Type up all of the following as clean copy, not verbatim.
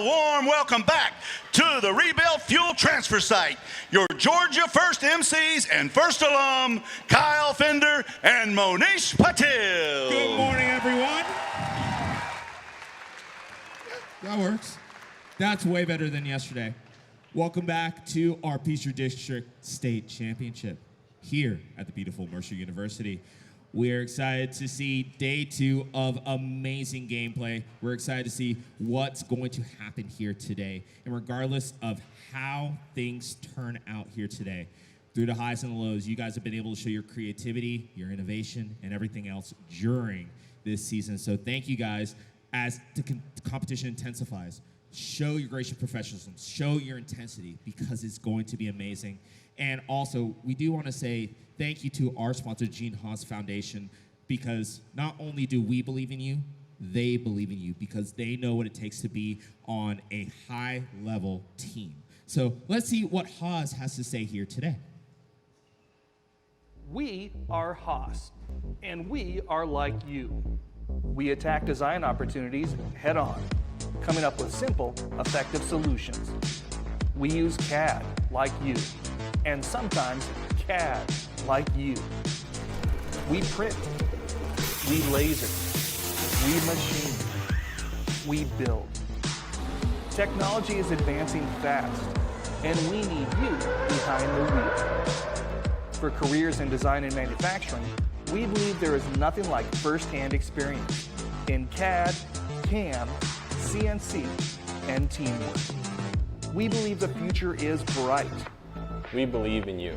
a warm welcome back to the Rebuild Fuel Transfer Site. Your Georgia First MCs and First alum, Kyle Fender and Monish Patil. Good morning, everyone. That works. That's way better than yesterday. Welcome back to our Peachtree District State Championship here at the beautiful Mercer University. We're excited to see day 2 of amazing gameplay. We're excited to see what's going to happen here today. And regardless of how things turn out here today, through the highs and the lows, you guys have been able to show your creativity, your innovation, and everything else during this season. So thank you guys. As the competition intensifies, show your gracious professionalism, show your intensity, because it's going to be amazing. And also, we do want to say thank you to our sponsor, Gene Haas Foundation, because not only do we believe in you, they believe in you, because they know what it takes to be on a high-level team. So let's see what Haas has to say here today. We are Haas, and we are like you. We attack design opportunities head-on, coming up with simple, effective solutions. We use CAD like you, and sometimes CAD like you. We print, we laser, we machine, we build. Technology is advancing fast, and we need you behind the wheel. For careers in design and manufacturing, we believe there is nothing like first-hand experience in CAD, CAM, CNC, and teamwork. We believe the future is bright. We believe in you.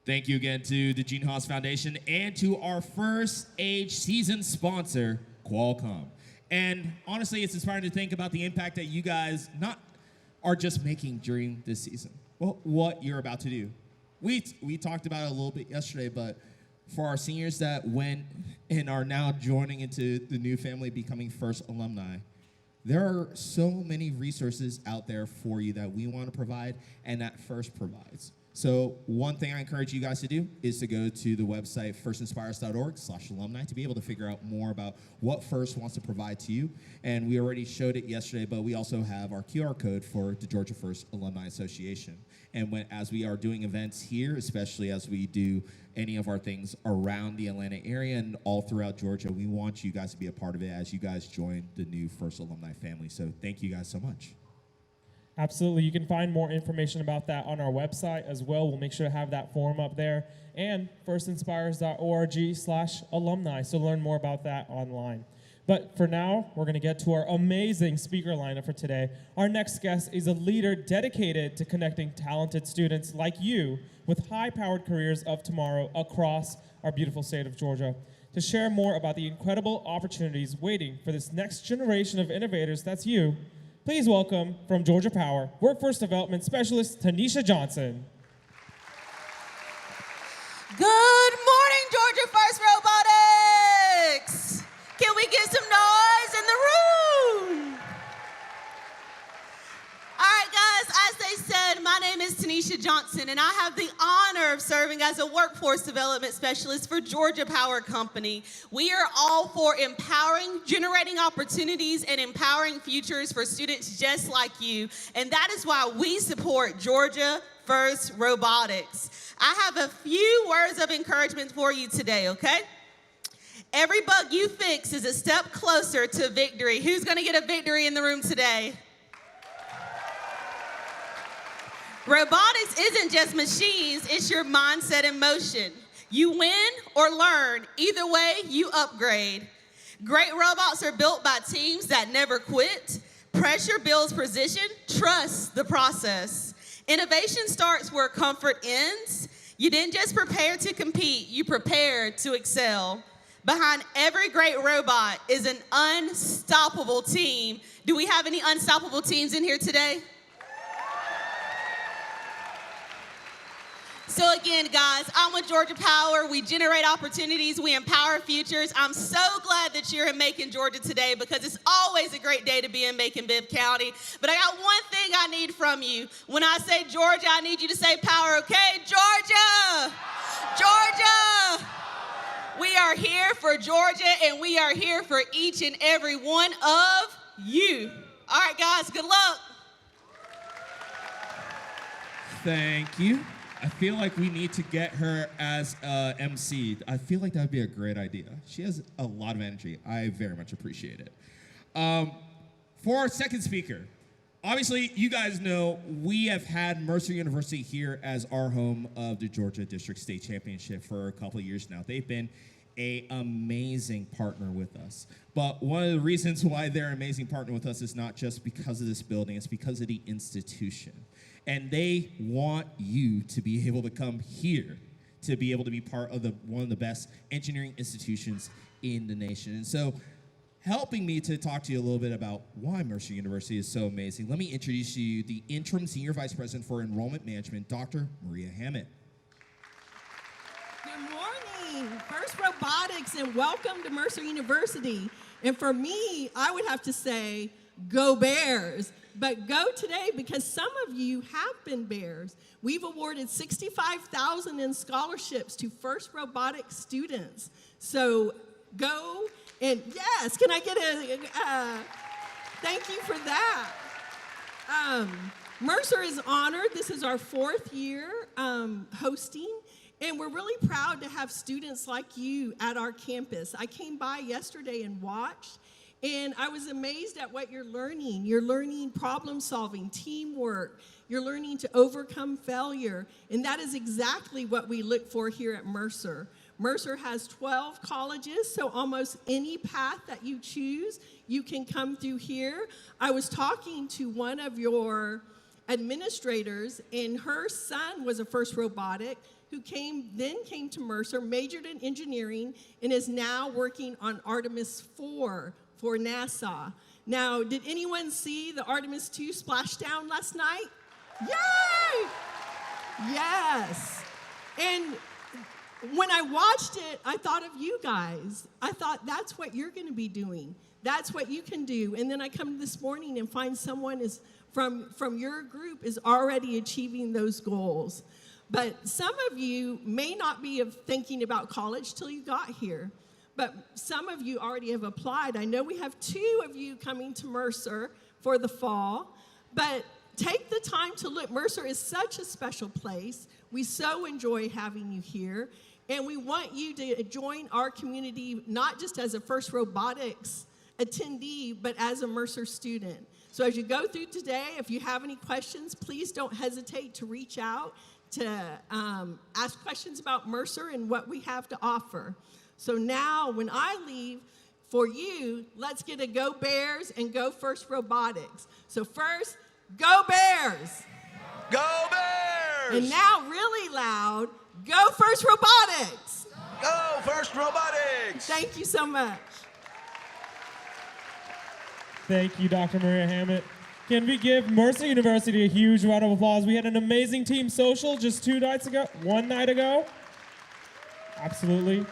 Thank you again to the Gene Haas Foundation and to our first age season sponsor, Qualcomm. And honestly, it's inspiring to think about the impact that you guys not are just making during this season. Well, what you're about to do. We talked about it a little bit yesterday, but for our seniors that went and are now joining into the new family, becoming first alumni, there are so many resources out there for you that we want to provide and that First provides. So one thing I encourage you guys to do is to go to the website firstinspires.org/alumni to be able to figure out more about what First wants to provide to you. And we already showed it yesterday, but we also have our QR code for the Georgia First Alumni Association. And as we are doing events here, especially as we do any of our things around the Atlanta area and all throughout Georgia, we want you guys to be a part of it as you guys join the new First Alumni family. So thank you guys so much. Absolutely. You can find more information about that on our website as well. We'll make sure to have that form up there, and firstinspires.org/alumni, so learn more about that online. But for now, we're going to get to our amazing speaker lineup for today. Our next guest is a leader dedicated to connecting talented students like you with high-powered careers of tomorrow across our beautiful state of Georgia. To share more about the incredible opportunities waiting for this next generation of innovators, that's you, please welcome from Georgia Power, Workforce Development Specialist, Tanisha Johnson. Good morning, Georgia First Robotics. Can we get some noise in the room? All right, guys, as they said, my name is Tanisha Johnson, and I have the honor of serving as a Workforce Development Specialist for Georgia Power Company. We are all for empowering, generating opportunities, and empowering futures for students just like you, and that is why we support Georgia First Robotics. I have a few words of encouragement for you today, okay? Every bug you fix is a step closer to victory. Who's going to get a victory in the room today? Robotics isn't just machines, it's your mindset in motion. You win or learn. Either way, you upgrade. Great robots are built by teams that never quit. Pressure builds precision. Trust the process. Innovation starts where comfort ends. You didn't just prepare to compete, you prepared to excel. Behind every great robot is an unstoppable team. Do we have any unstoppable teams in here today? So again, guys, I'm with Georgia Power. We generate opportunities. We empower futures. I'm so glad that you're in Macon, Georgia today because it's always a great day to be in Macon-Bibb County. But I got one thing I need from you. When I say Georgia, I need you to say power, okay? Georgia! Georgia! We are here for Georgia, and we are here for each and every one of you. All right, guys, good luck. Thank you. I feel like we need to get her as MC. I feel like that would be a great idea. She has a lot of energy. I very much appreciate it. For our second speaker, obviously, you guys know we have had Mercer University here as our home of the Georgia District State Championship for a couple of years now. They've been an amazing partner with us. But one of the reasons why they're an amazing partner with us is not just because of this building, it's because of the institution. And they want you to be able to come here to be able to be part of one of the best engineering institutions in the nation. And so, helping me to talk to you a little bit about why Mercer University is so amazing, let me introduce you the Interim Senior Vice President for Enrollment Management, Dr. Maria Hammett. Good morning, First Robotics, and welcome to Mercer University. And for me, I would have to say, go Bears. But go today because some of you have been Bears. We've awarded $65,000 in scholarships to First Robotics students. So go and yes, can I get a thank you for that. Mercer is honored. This is our 4th year hosting. And we're really proud to have students like you at our campus. I came by yesterday and watched. And I was amazed at what you're learning. You're learning problem solving, teamwork. You're learning to overcome failure. And that is exactly what we look for here at Mercer. Mercer has 12 colleges, so almost any path that you choose, you can come through here. I was talking to one of your administrators, and her son was a First Robotic who came to Mercer, majored in engineering, and is now working on Artemis 4 for NASA. Now, did anyone see the Artemis 2 splashdown last night? Yay! Yes. And when I watched it, I thought of you guys. I thought that's what you're going to be doing. That's what you can do. And then I come this morning and find someone is from your group is already achieving those goals. But some of you may not be thinking about college till you got here. But some of you already have applied. I know we have 2 of you coming to Mercer for the fall, but take the time to look. Mercer is such a special place. We so enjoy having you here, and we want you to join our community, not just as a First Robotics attendee, but as a Mercer student. So as you go through today, if you have any questions, please don't hesitate to reach out to ask questions about Mercer and what we have to offer. So now, when I leave, for you, let's get a Go Bears and Go First Robotics. So first, Go Bears! Go Bears! And now, really loud, Go First Robotics! Go First Robotics! Thank you so much. Thank you, Dr. Maria Hammett. Can we give Mercer University a huge round of applause? We had an amazing team social just 2 nights ago, 1 night ago. Absolutely.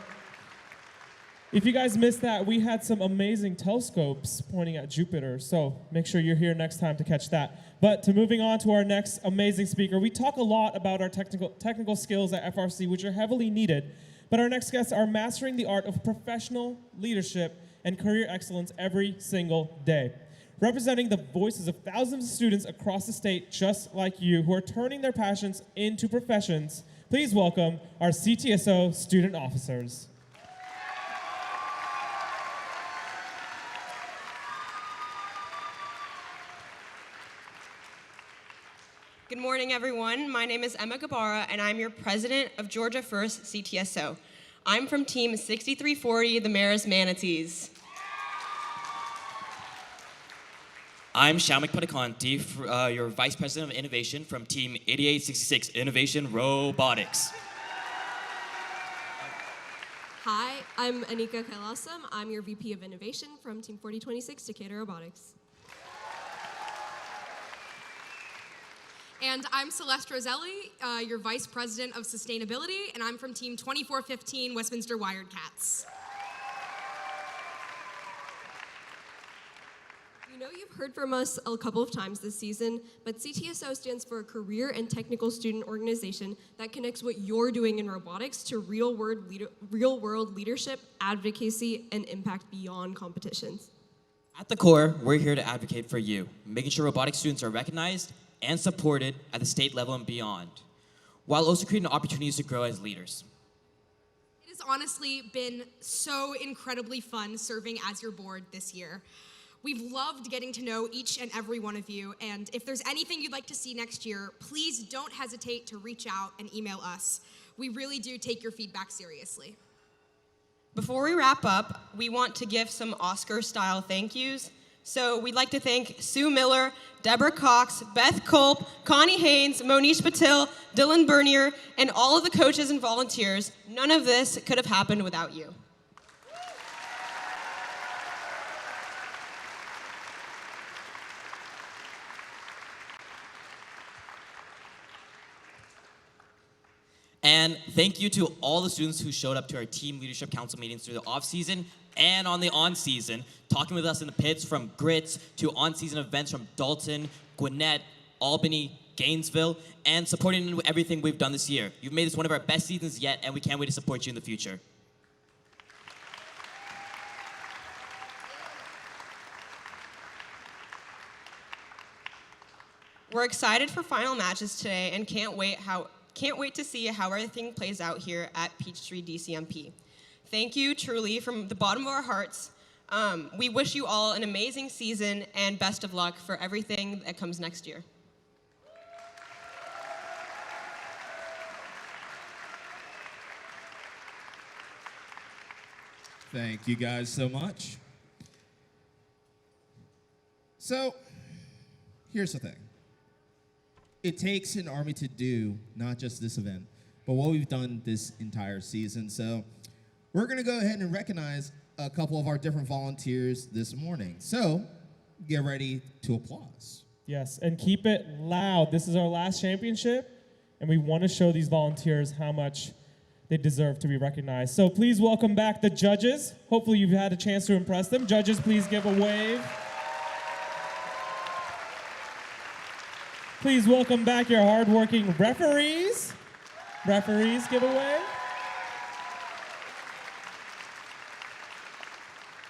If you guys missed that, we had some amazing telescopes pointing at Jupiter, so make sure you're here next time to catch that. But to moving on to our next amazing speaker, we talk a lot about our technical skills at FRC, which are heavily needed, but our next guests are mastering the art of professional leadership and career excellence every single day. Representing the voices of thousands of students across the state just like you who are turning their passions into professions, please welcome our CTSO student officers. Good morning, everyone. My name is Emma Gabara, and I'm your president of Georgia First CTSO. I'm from Team 6340, the Maris Manatees. I'm Shamik Padikanti, your Vice President of Innovation from Team 8866 Innovation Robotics. Hi, I'm Anika Kailasam. I'm your VP of Innovation from Team 4026 Decatur Robotics. And I'm Celeste Roselli, your Vice President of Sustainability, and I'm from Team 2415 Westminster Wildcats. You know you've heard from us a couple of times this season, but CTSO stands for a career and technical student organization that connects what you're doing in robotics to real-world leadership, advocacy, and impact beyond competitions. At the core, we're here to advocate for you, making sure robotics students are recognized and supported at the state level and beyond, while also creating opportunities to grow as leaders. It has honestly been so incredibly fun serving as your board this year. We've loved getting to know each and every one of you, and if there's anything you'd like to see next year, please don't hesitate to reach out and email us. We really do take your feedback seriously. Before we wrap up, we want to give some Oscar-style thank yous. So we'd like to thank Sue Miller, Deborah Cox, Beth Culp, Connie Haynes, Monish Patil, Dylan Bernier, and all of the coaches and volunteers. None of this could have happened without you. And thank you to all the students who showed up to our Team Leadership Council meetings through the off-season and on the on-season, talking with us in the pits from Grits to on-season events from Dalton, Gwinnett, Albany, Gainesville, and supporting everything we've done this year. You've made this one of our best seasons yet, and we can't wait to support you in the future. We're excited for final matches today and can't wait to see how everything plays out here at Peachtree DCMP. Thank you truly from the bottom of our hearts. We wish you all an amazing season and best of luck for everything that comes next year. Thank you guys so much. So, here's the thing. It takes an Army to do not just this event, but what we've done this entire season. So, we're gonna go ahead and recognize a couple of our different volunteers this morning. So, get ready to applause. Yes, and keep it loud. This is our last championship, and we want to show these volunteers how much they deserve to be recognized. So please welcome back the judges. Hopefully you've had a chance to impress them. Judges, please give a wave. Please welcome back your hardworking referees. Referees, give a wave.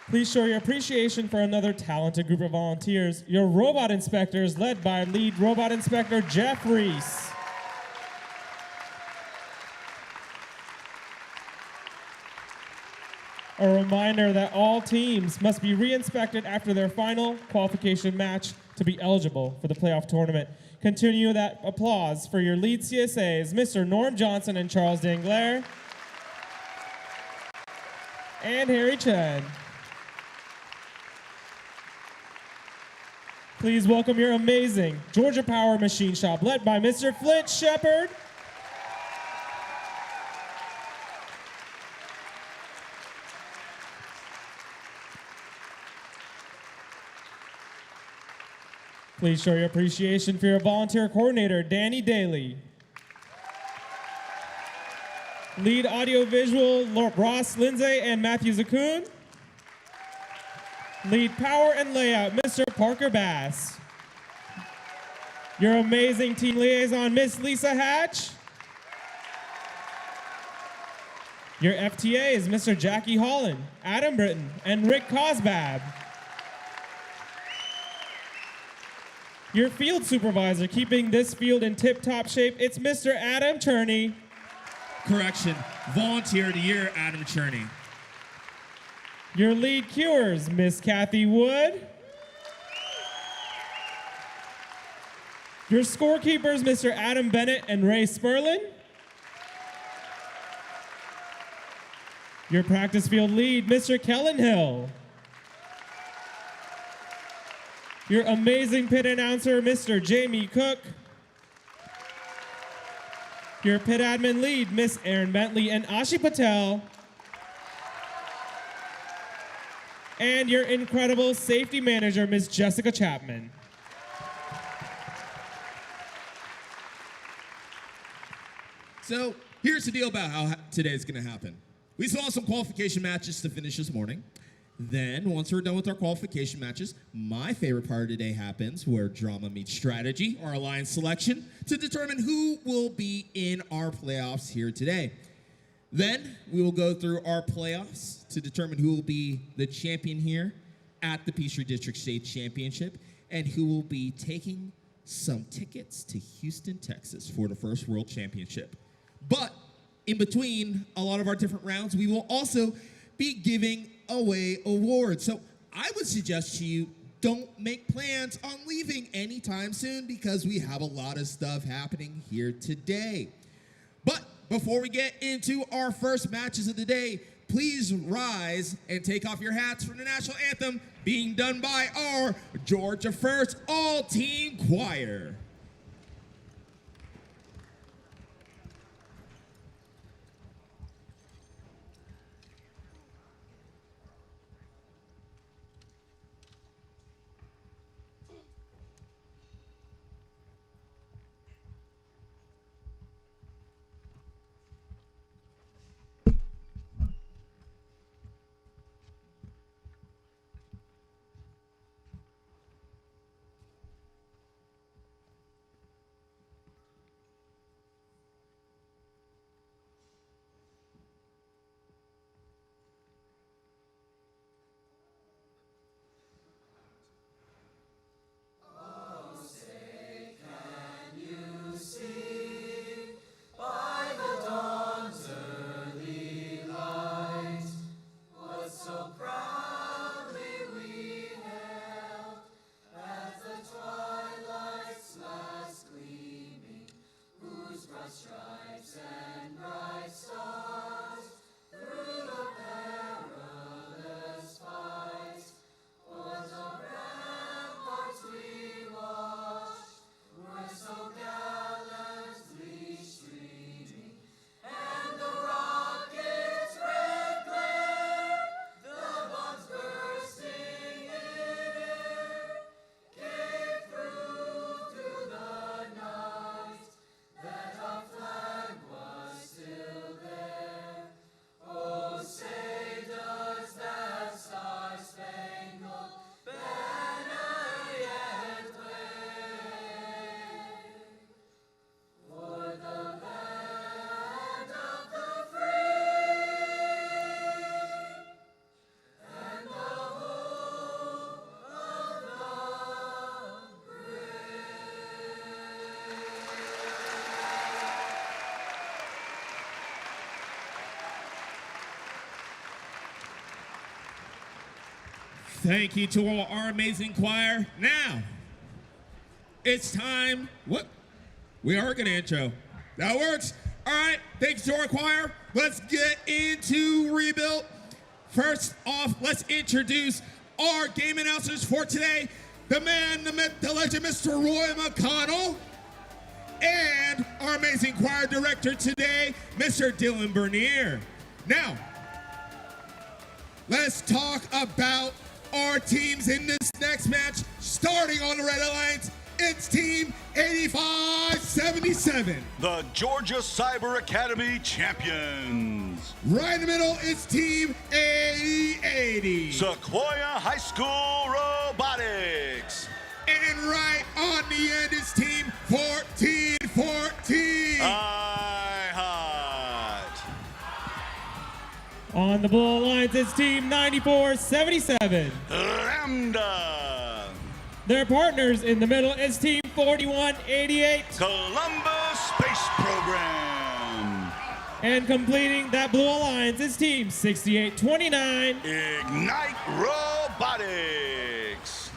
Please show your appreciation for another talented group of volunteers, your robot inspectors led by lead robot inspector Jeff Reese. A reminder that all teams must be re-inspected after their final qualification match to be eligible for the playoff tournament. Continue that applause for your lead CSAs, Mr. Norm Johnson and Charles Dangler, and Harry Chen. Please welcome your amazing Georgia Power Machine Shop, led by Mr. Flint Shepard. Please show your appreciation for your volunteer coordinator, Danny Daly. Lead audiovisual, Ross Lindsay and Matthew Zakun. Lead power and layout, Mr. Parker Bass. Your amazing team liaison, Miss Lisa Hatch. Your FTA is Mr. Jackie Holland, Adam Britton, and Rick Cosbab. Your field supervisor, keeping this field in tip-top shape, it's Mr. Adam Cherney. Correction, volunteer of the year, Adam Cherney. Your lead cures, Miss Kathy Wood. Your scorekeepers, Mr. Adam Bennett and Ray Sperlin. Your practice field lead, Mr. Kellen Hill. Your amazing pit announcer, Mr. Jamie Cook. Your pit admin lead, Miss Erin Bentley and Ashi Patel. And your incredible safety manager, Miss Jessica Chapman. So here's the deal about how today's gonna happen. We still have some qualification matches to finish this morning. Then, once we're done with our qualification matches, my favorite part of today happens where drama meets strategy, our alliance selection, to determine who will be in our playoffs here today. Then, we will go through our playoffs to determine who will be the champion here at the Peachtree District State Championship and who will be taking some tickets to Houston, Texas for the first World Championship. But in between a lot of our different rounds, we will also be giving away awards. So I would suggest to you, don't make plans on leaving anytime soon because we have a lot of stuff happening here today. But before we get into our first matches of the day, please rise and take off your hats for the national anthem being done by our Georgia First All-Team Choir. Thank you to all our amazing choir. Now, it's time. What? We are going to intro. That works. All right. Thanks to our choir. Let's get into Rebuilt. First off, let's introduce our game announcers for today. The man, the myth, the legend, Mr. Roy McConnell. And our amazing choir director today, Mr. Dylan Bernier. Now, let's talk about our teams in this next match. Starting on the Red Alliance, it's Team 8577. The Georgia Cyber Academy champions. Right in the middle, it's Team 8080. Sequoia High School Robotics. And right on the end is Team 1414. hot. On the Blue Alliance, it's Team 9477. Lambda. Their partners in the middle is Team 4188. Columbus Space Program. And completing that Blue Alliance is Team 6829. Ignite Robotics.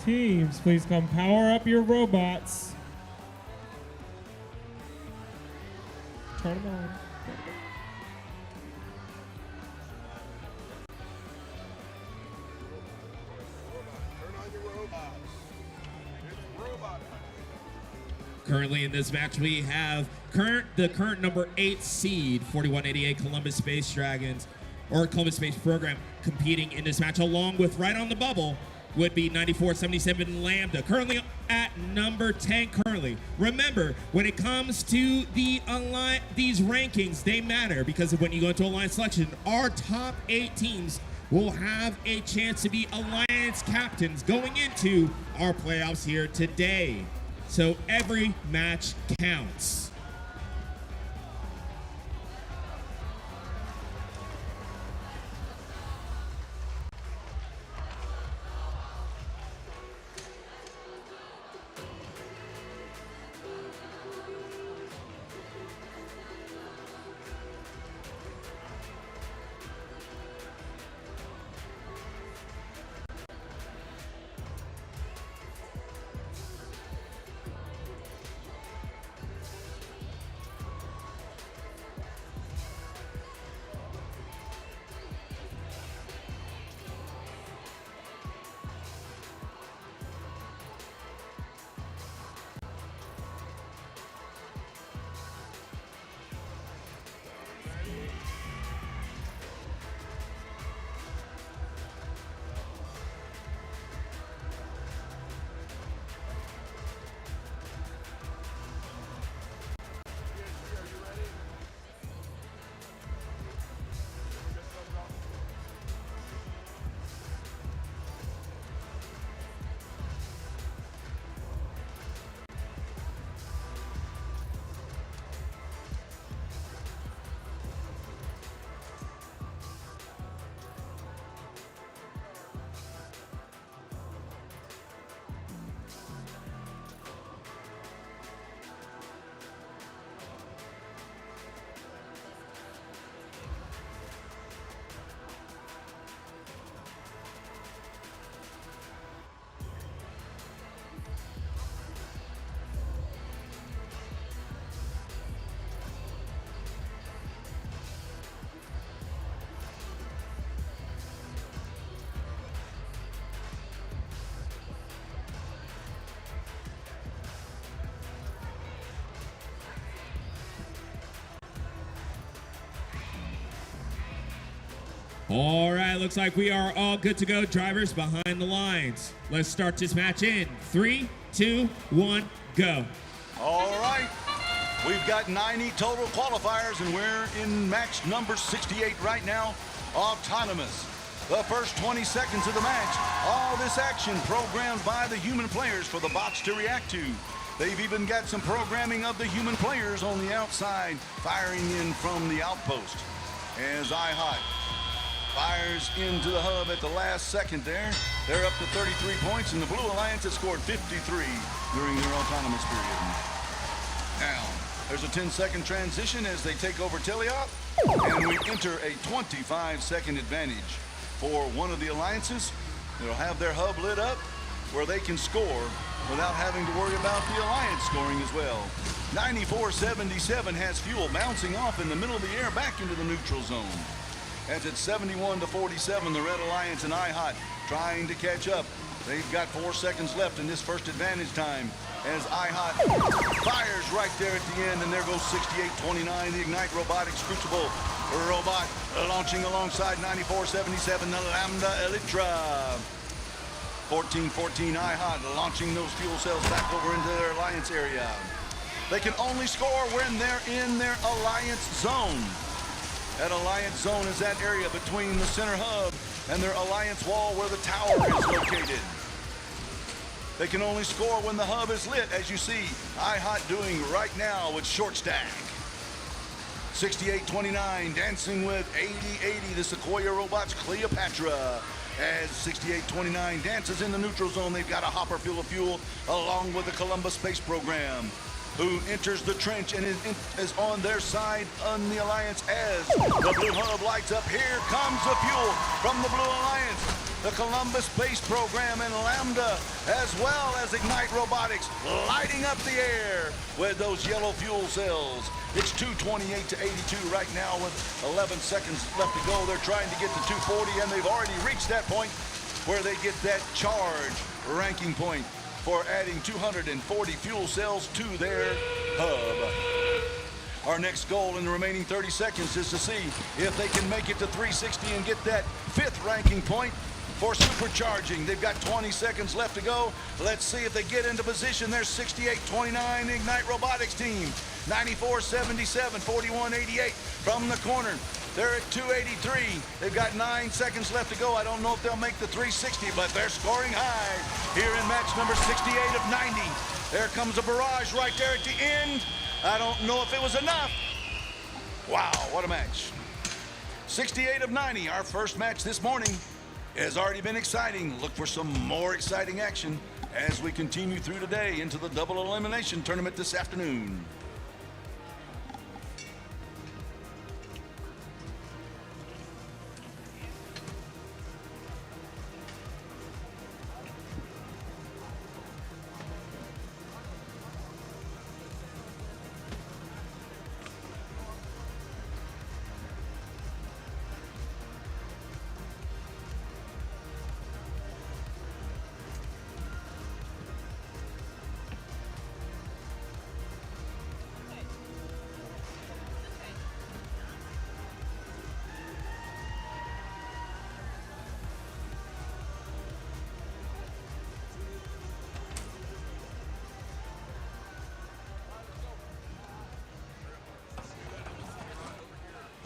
Teams, please come power up your robots. Turn them on. Currently in this match, we have the current number 8 seed, 4188 Columbus Space Dragons, or Columbus Space Program, competing in this match, along with right on the bubble would be 9477 Lambda, currently at number 10 currently. Remember, when it comes to these rankings, they matter because when you go into alliance selection, our top 8 teams will have a chance to be alliance captains going into our playoffs here today. So every match counts. All right, looks like we are all good to go. Drivers behind the lines. Let's start this match in 3, 2, 1, go. All right. We've got 90 total qualifiers, and we're in match number 68 right now. Autonomous. The first 20 seconds of the match. All this action programmed by the human players for the bots to react to. They've even got some programming of the human players on the outside, firing in from the outpost. As iHot fires into the hub at the last second there. They're up to 33 points, and the Blue Alliance has scored 53 during their autonomous period. Now, there's a 10-second transition as they take over Teliop, and we enter a 25-second advantage for one of the alliances. They'll have their hub lit up where they can score without having to worry about the alliance scoring as well. 9477 has fuel bouncing off in the middle of the air back into the neutral zone. As it's 71-47, the Red Alliance and iHot trying to catch up. They've got 4 seconds left in this first advantage time as iHot fires right there at the end, and there goes 6829, the Ignite Robotics Crucible robot launching alongside 9477, the Lambda Elytra. 1414 iHot launching those fuel cells back over into their alliance area. They can only score when they're in their alliance zone. That alliance zone is that area between the center hub and their alliance wall where the tower is located. They can only score when the hub is lit, as you see iHot doing right now with short stack. 6829 dancing with 8080, the Sequoia Robots Cleopatra. As 6829 dances in the neutral zone, they've got a hopper full of fuel along with the Columbus Space Program, who enters the trench and is on their side on the Alliance as the blue hub lights up. Here comes the fuel from the Blue Alliance. the Columbus Space Program, and Lambda, as well as Ignite Robotics, lighting up the air with those yellow fuel cells. It's 228 to 82 right now with 11 seconds left to go. They're trying to get to 240, and they've already reached that point where they get that charge ranking point for adding 240 fuel cells to their hub. Our next goal in the remaining 30 seconds is to see if they can make it to 360 and get that 5th ranking point for supercharging. They've got 20 seconds left to go. Let's see if they get into position. There's 68-29 Ignite Robotics team. 94-77, 41-88 from the corner. They're at 283. They've got 9 seconds left to go. I don't know if they'll make the 360, but they're scoring high here in match number 68 of 90. There comes a barrage right there at the end. I don't know if it was enough. Wow, what a match. 68 of 90, our first match this morning, has already been exciting. Look for some more exciting action as we continue through today into the double elimination tournament this afternoon.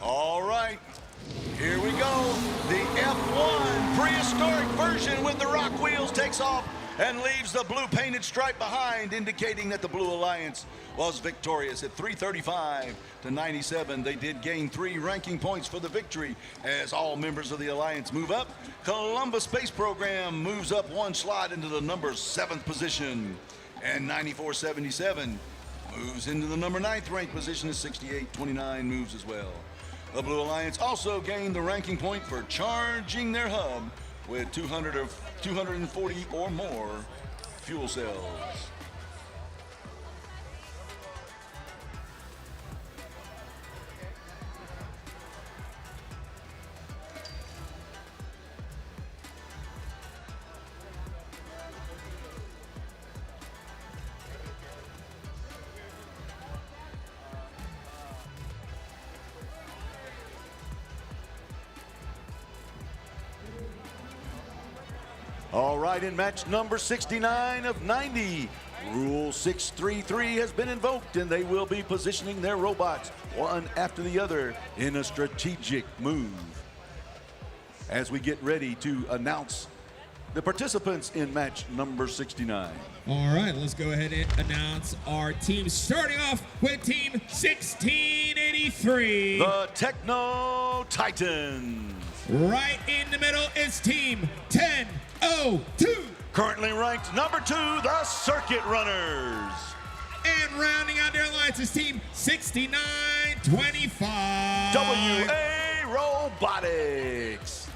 All right, here we go. The F1 prehistoric version with the rock wheels takes off and leaves the blue painted stripe behind, indicating that the Blue Alliance was victorious at 335 to 97. They did gain 3 ranking points for the victory as all members of the Alliance move up. Columbus Space Program moves up 1 slot into the number 7th position, and 94-77 moves into the number 9th ranked position as 68-29 moves as well. The Blue Alliance also gained the ranking point for charging their hub with 240 or more fuel cells. All right, in match number 69 of 90, Rule 633 has been invoked, and they will be positioning their robots one after the other in a strategic move. As we get ready to announce the participants in match number 69. All right, let's go ahead and announce our team, starting off with Team 1683. The Techno Titans. Right in the middle is Team 1002. Currently ranked number 2, the Circuit Runners. And rounding out their alliance is Team 6925. WA Robotics.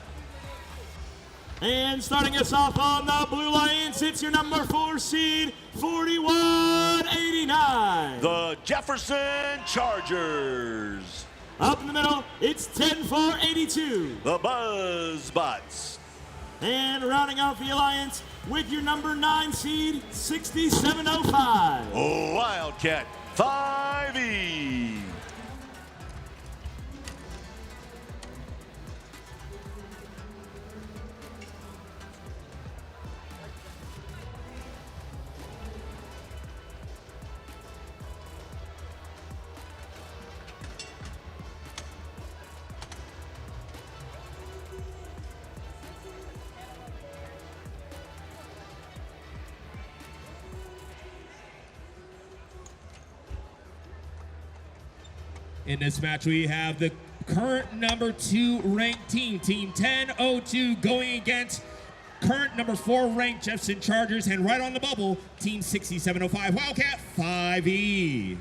And starting us off on the Blue Alliance, it's your number 4 seed, 4189. The Jefferson Chargers. Up in the middle, it's 10482. The Buzzbots. And rounding out the alliance with your number 9 seed, 6705. Wildcat 5E. In this match, we have the current number 2 ranked team, Team 1002, going against current number 4 ranked Jefferson Chargers, and right on the bubble, Team 6705 Wildcat 5E.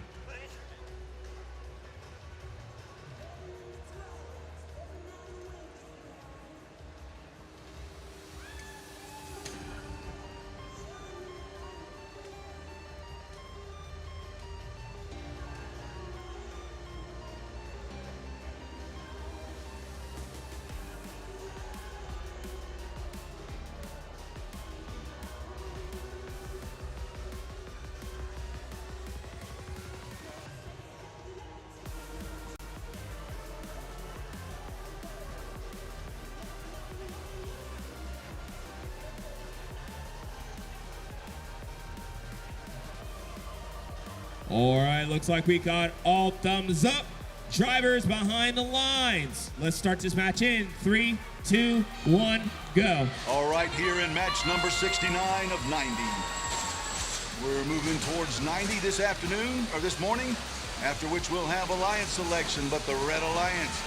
All right, looks like we got all thumbs up. Drivers behind the lines. Let's start this match in 3, 2, 1, go. All right, here in match number 69 of 90. We're moving towards 90 this afternoon, or this morning, after which we'll have Alliance selection, but the Red Alliance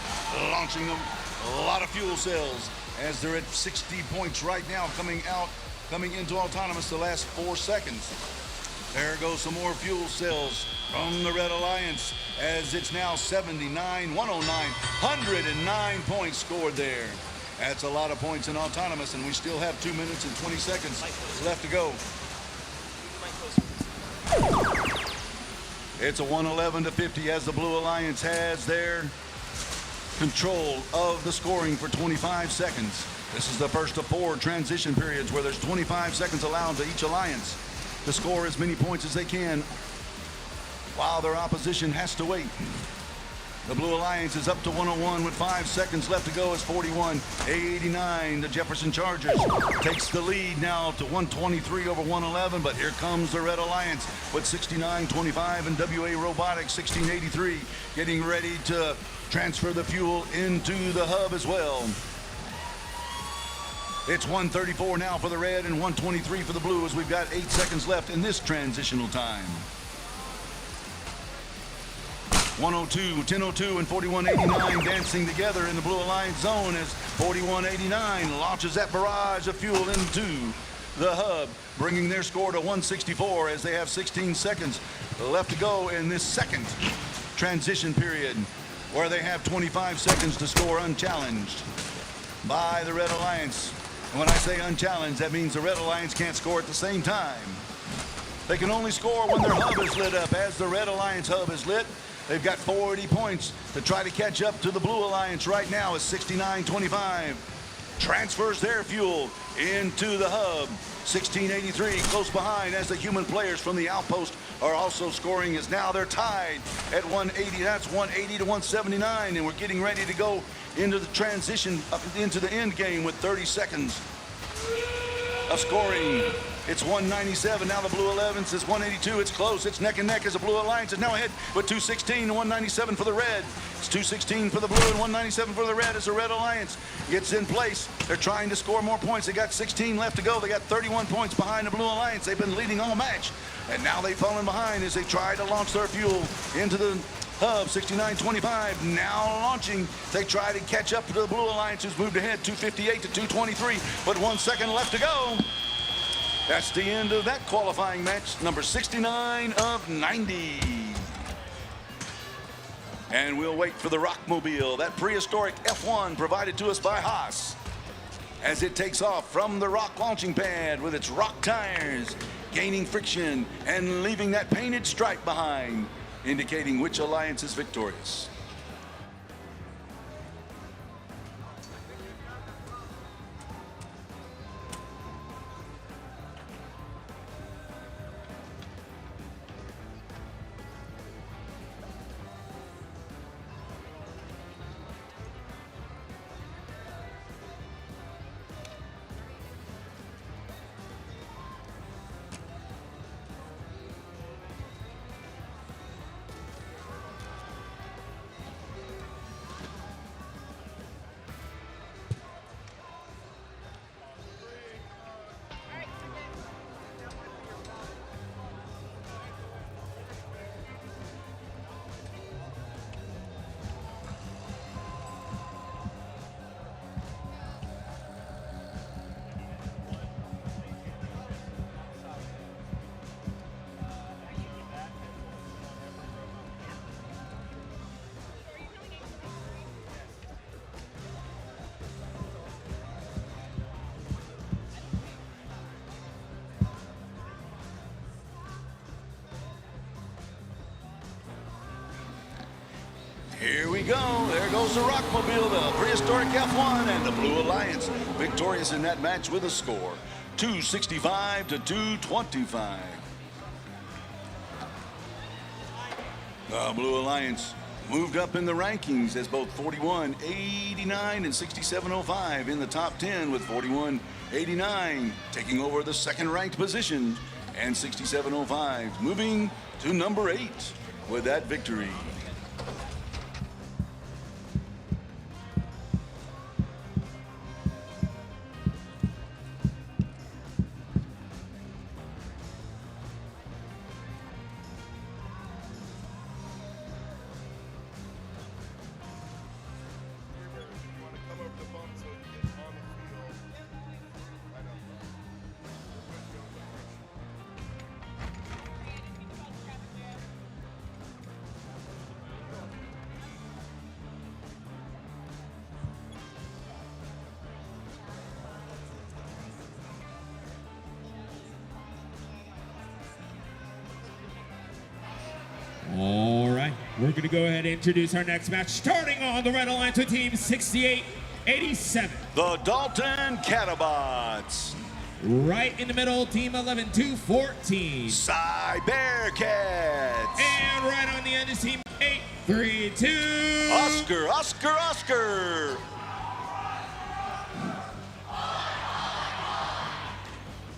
launching a lot of fuel cells as they're at 60 points right now coming into autonomous the last 4 seconds. There goes some more fuel cells from the Red Alliance as it's now 79, 109, 109 points scored there. That's a lot of points in autonomous, and we still have 2 minutes and 20 seconds left to go. It's a 111 to 50 as the Blue Alliance has their control of the scoring for 25 seconds. This is the first of 4 transition periods where there's 25 seconds allowed to each alliance to score as many points as they can while their opposition has to wait. The Blue Alliance is up to 101 with 5 seconds left to go as 41-89. The Jefferson Chargers takes the lead now to 123 over 111, but here comes the Red Alliance with 69-25 and WA Robotics 1683 getting ready to transfer the fuel into the hub as well. It's 134 now for the Red and 123 for the Blue as we've got 8 seconds left in this transitional time. 102, 1002, and 4189 dancing together in the Blue Alliance zone as 4189 launches that barrage of fuel into the hub, bringing their score to 164 as they have 16 seconds left to go in this second transition period, where they have 25 seconds to score unchallenged by the Red Alliance. And when I say unchallenged, that means the Red Alliance can't score at the same time. They can only score when their hub is lit up. As the Red Alliance hub is lit, they've got 40 points to try to catch up to the Blue Alliance right now as 69-25 transfers their fuel into the hub. 1683 close behind as the human players from the outpost are also scoring as now they're tied at 180. That's 180 to 179, and we're getting ready to go into the transition up into the end game with 30 seconds of scoring. It's 197. Now the Blue Alliance is 182. It's close. It's neck and neck as the Blue Alliance is now ahead with 216 and 197 for the Red. It's 216 for the Blue and 197 for the Red as the Red Alliance gets in place. They're trying to score more points. They got 16 left to go. They got 31 points behind the Blue Alliance. They've been leading all match, and now they've fallen behind as they try to launch their fuel into the hub. 69-25 now launching. They try to catch up to the Blue Alliance, who's moved ahead 258 to 223, but 1 second left to go. That's the end of that qualifying match, number 69 of 90. And we'll wait for the Rockmobile, that prehistoric F1 provided to us by Haas, as it takes off from the rock launching pad with its rock tires, gaining friction and leaving that painted stripe behind, indicating which alliance is victorious. Here we go. There goes the Rockmobile, the prehistoric F1, and the Blue Alliance victorious in that match with a score 265 to 225. The Blue Alliance moved up in the rankings as both 41-89 and 67-05 in the top 10, with 41-89 taking over the second-ranked position And 6705 moving to number 8 with that victory. All right, we're going to go ahead and introduce our next match, starting on the Red Alliance with Team 6887. The Dalton Catabots. Right in the middle, Team 11214. Cy Bearcats. And right on the end is Team 832. Oscar.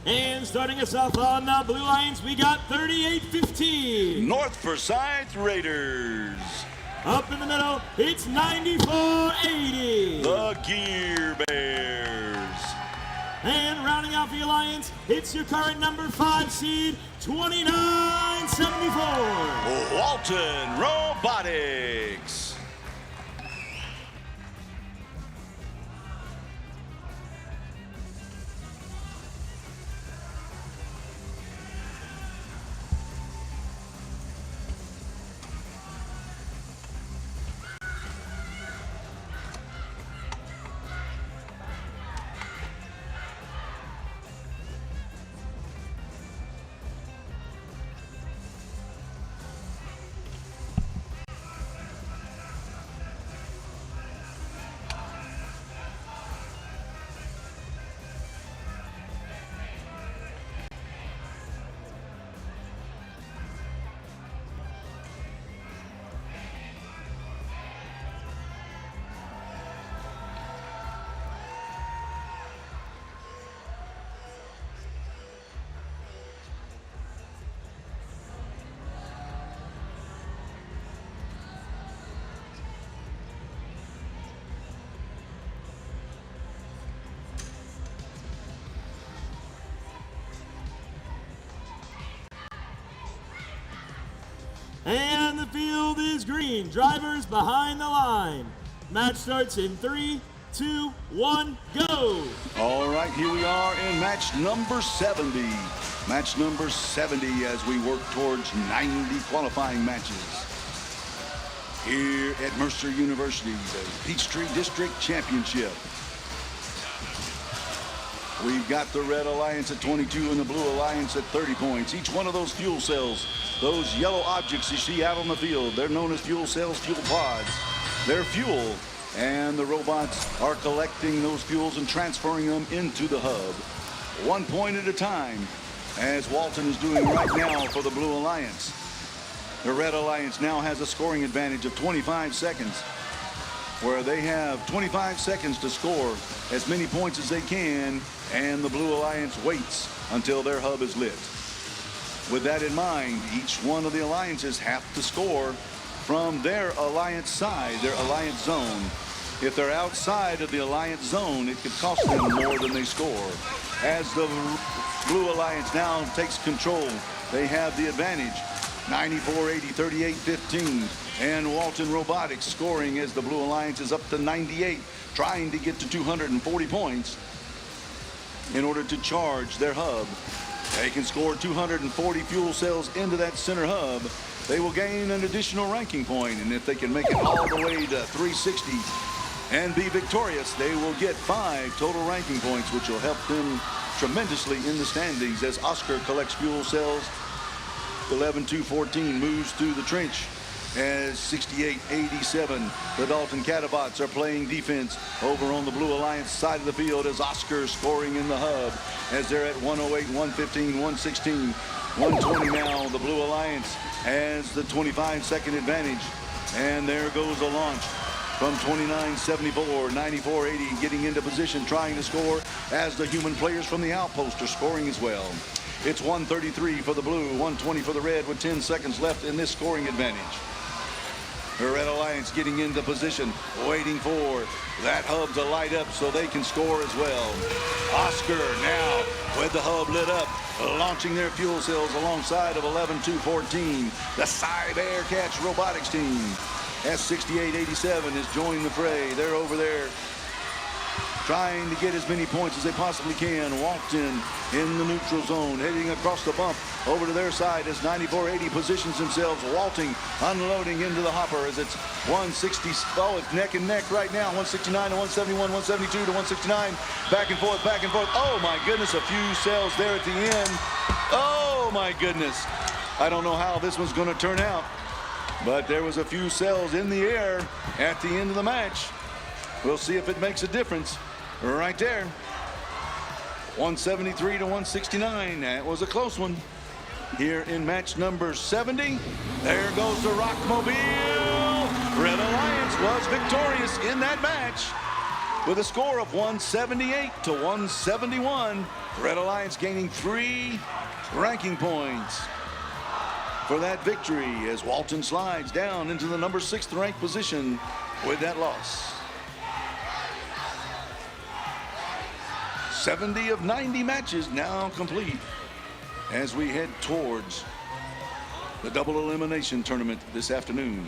And starting us off on the Blue Lions, we got 3815. North Forsyth Raiders. Up in the middle, it's 9480. The Gear Bears. And rounding out the alliance, it's your current number 5 seed, 2974. Walton Robotics. And the field is green. Drivers behind the line. Match starts in 3, 2, 1, go. All right, here we are in match number 70. Match number 70 as we work towards 90 qualifying matches. Here at Mercer University, the Peachtree District Championship. We've got the Red Alliance at 22 and the Blue Alliance at 30 points. Each one of those fuel cells, those yellow objects you see out on the field, they're known as fuel cells, fuel pods. They're fuel, and the robots are collecting those fuels and transferring them into the hub, 1 point at a time, as Walton is doing right now for the Blue Alliance. The Red Alliance now has a scoring advantage of 25 seconds, where they have 25 seconds to score as many points as they can, and the Blue Alliance waits until their hub is lit. With that in mind, each one of the alliances have to score from their alliance side, their alliance zone. If they're outside of the alliance zone, it could cost them more than they score. As the Blue Alliance now takes control, they have the advantage. 94-80, 38-15, and Walton Robotics scoring as the Blue Alliance is up to 98, trying to get to 240 points in order to charge their hub. They can score 240 fuel cells into that center hub. They will gain an additional ranking point, and if they can make it all the way to 360 and be victorious, they will get 5 total ranking points, which will help them tremendously in the standings as Oscar collects fuel cells. 11-2-14 moves through the trench as 68-87. The Dalton Catabots are playing defense over on the Blue Alliance side of the field as Oscar scoring in the hub as they're at 108, 115, 116, 120 now. The Blue Alliance has the 25-second advantage, and there goes a launch. from 29-74, 94-80, getting into position, trying to score as the human players from the outpost are scoring as well. It's 133 for the blue, 120 for the red with 10 seconds left in this scoring advantage. The Red Alliance getting into position, waiting for that hub to light up so they can score as well. Oscar now with the hub lit up, launching their fuel cells alongside of 11-2-14. The Cy Bearcats robotics team. S6887 has joined the fray. They're over there trying to get as many points as they possibly can. Walton in the neutral zone, heading across the bump over to their side as 9480 positions themselves. Walton unloading into the hopper as it's 160. Oh, it's neck and neck right now. 169 to 171, 172 to 169. Back and forth, back and forth. Oh my goodness, a few cells there at the end. Oh my goodness. I don't know how this one's going to turn out, but there was a few cells in the air at the end of the match. We'll see if it makes a difference. Right there. 173 to 169. That was a close one. Here in match number 70. There goes the Rockmobile. Red Alliance was victorious in that match with a score of 178 to 171. Red Alliance gaining 3 ranking points for that victory as Walton slides down into the number 6th ranked position with that loss. 70 of 90 matches now complete as we head towards the double elimination tournament this afternoon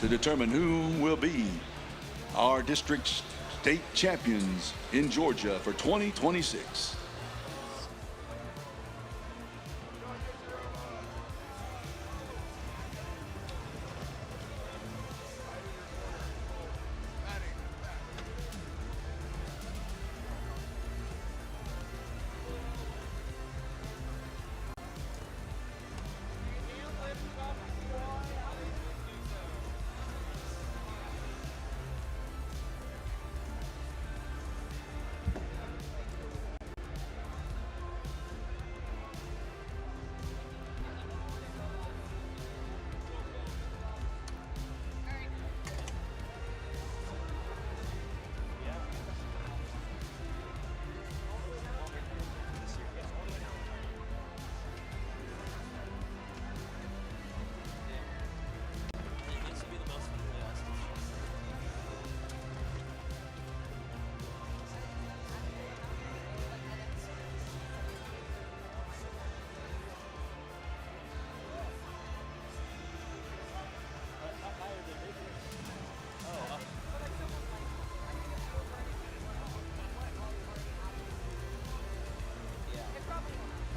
to determine who will be our district state champions in Georgia for 2026.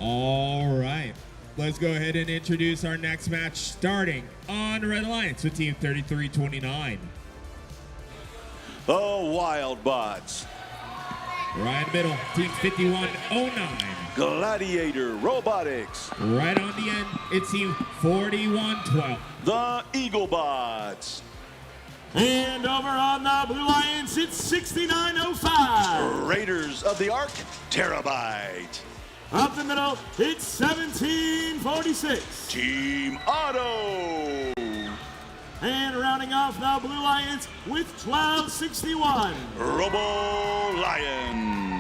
All right, let's go ahead and introduce our next match, starting on Red Alliance with Team 3329. The Wild Bots. Right in the middle, Team 5109. Gladiator Robotics. Right on the end, it's Team 4112. The Eagle Bots. And over on the Blue Alliance, it's 6905. Raiders of the Ark, Terabyte. Up the middle, it's 1746. Team Auto. And rounding off the Blue Alliance with 1261. Robo Lions.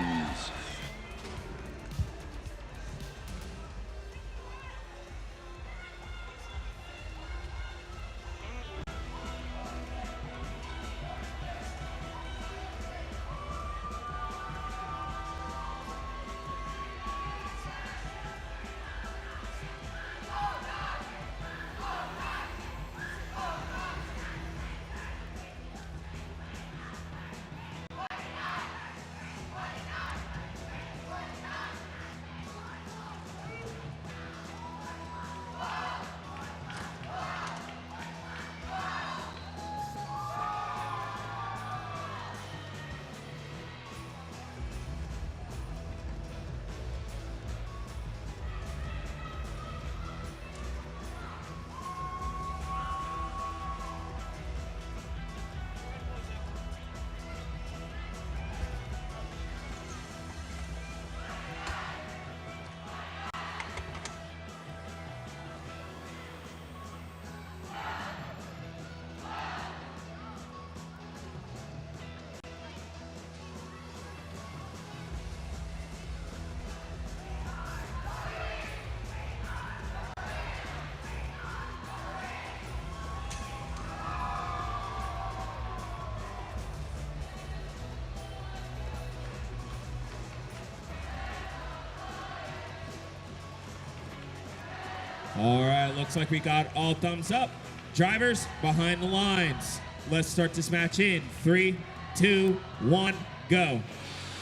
All right, looks like we got all thumbs up. Drivers behind the lines. Let's start this match in 3, 2, 1, go.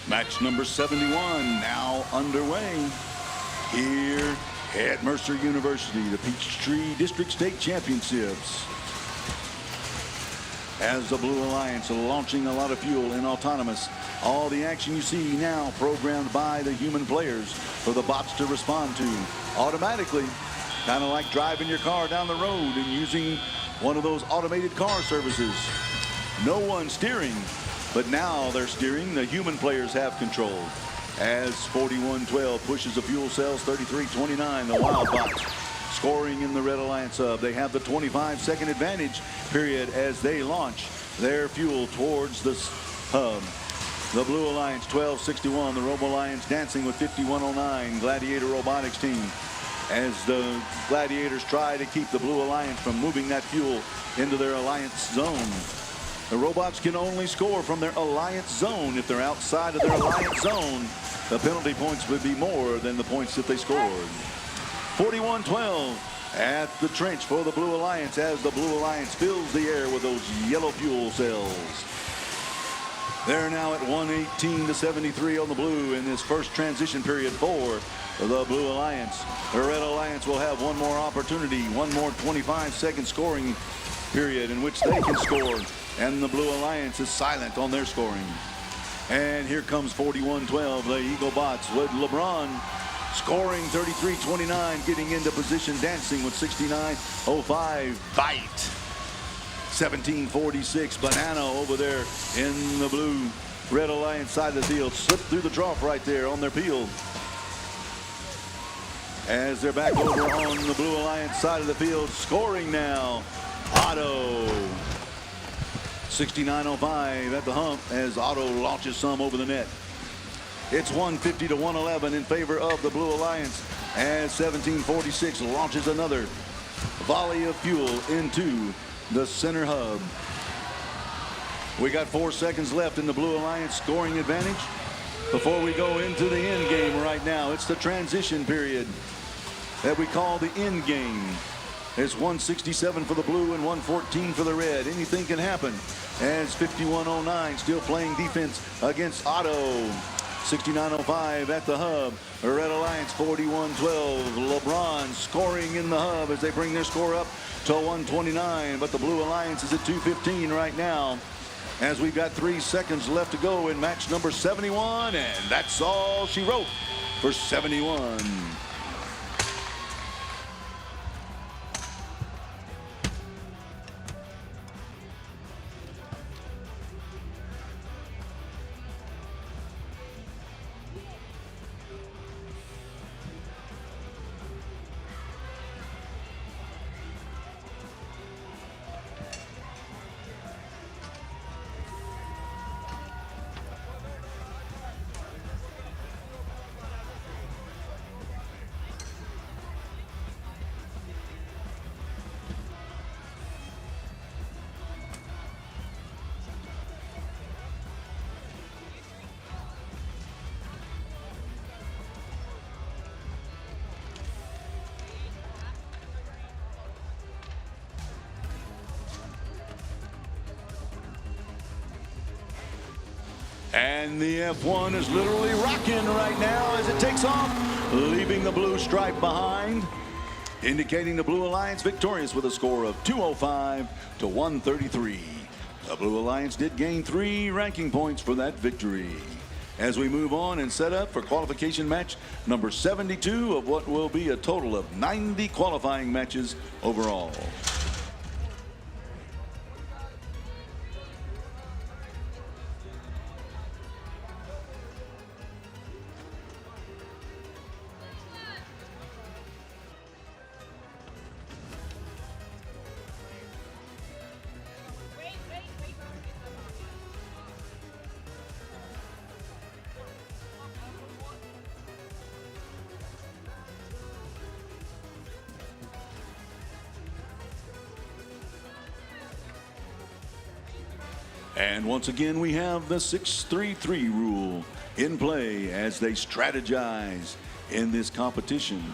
Match number 71 now underway here at Mercer University, the Peachtree District State Championships. As the Blue Alliance launching a lot of fuel in autonomous. All the action you see now programmed by the human players for the bots to respond to automatically, kind of like driving your car down the road and using one of those automated car services. No one steering, but now they're steering. The human players have control. As 4112 pushes the fuel cells, 3329, the Wild Bots scoring in the Red Alliance hub. They have the 25-second advantage period as they launch their fuel towards the hub. The Blue Alliance 1261, the Robo Alliance dancing with 5109, Gladiator Robotics team. As the Gladiators try to keep the Blue Alliance from moving that fuel into their Alliance zone. The robots can only score from their Alliance zone. If they're outside of their Alliance zone, the penalty points would be more than the points that they scored. 41-12 at the trench for the Blue Alliance as the Blue Alliance fills the air with those yellow fuel cells. They're now at 118-73 on the blue in this first transition period for the Blue Alliance. The Red Alliance will have one more opportunity, one more 25-second scoring period in which they can score, and the Blue Alliance is silent on their scoring. And here comes 41-12, the Eagle Bots with LeBron scoring 33-29, getting into position, dancing with 69-05, bite. 17-46, Banana over there in the blue Red Alliance side of the field, slipped through the trough right there on their peel. As they're back over on the Blue Alliance side of the field, scoring now, Otto. 69-05 at the hump as Otto launches some over the net. It's 150-111 in favor of the Blue Alliance as 1746 launches another volley of fuel into the center hub. We got 4 seconds left in the Blue Alliance scoring advantage before we go into the end game right now. It's the transition period that we call the end game. It's 167 for the blue and 114 for the red. Anything can happen as 5109 still playing defense against Otto. 69-05 at the hub. The Red Alliance 41-12. LeBron scoring in the hub as they bring their score up to 129. But the Blue Alliance is at 215 right now as we've got 3 seconds left to go in match number 71. And that's all she wrote for 71. And the F1 is literally rocking right now as it takes off, leaving the blue stripe behind, indicating the Blue Alliance victorious with a score of 205-133. The Blue Alliance did gain 3 ranking points for that victory. As we move on and set up for qualification match number 72 of what will be a total of 90 qualifying matches overall. And once again, we have the 6-3-3 rule in play as they strategize in this competition.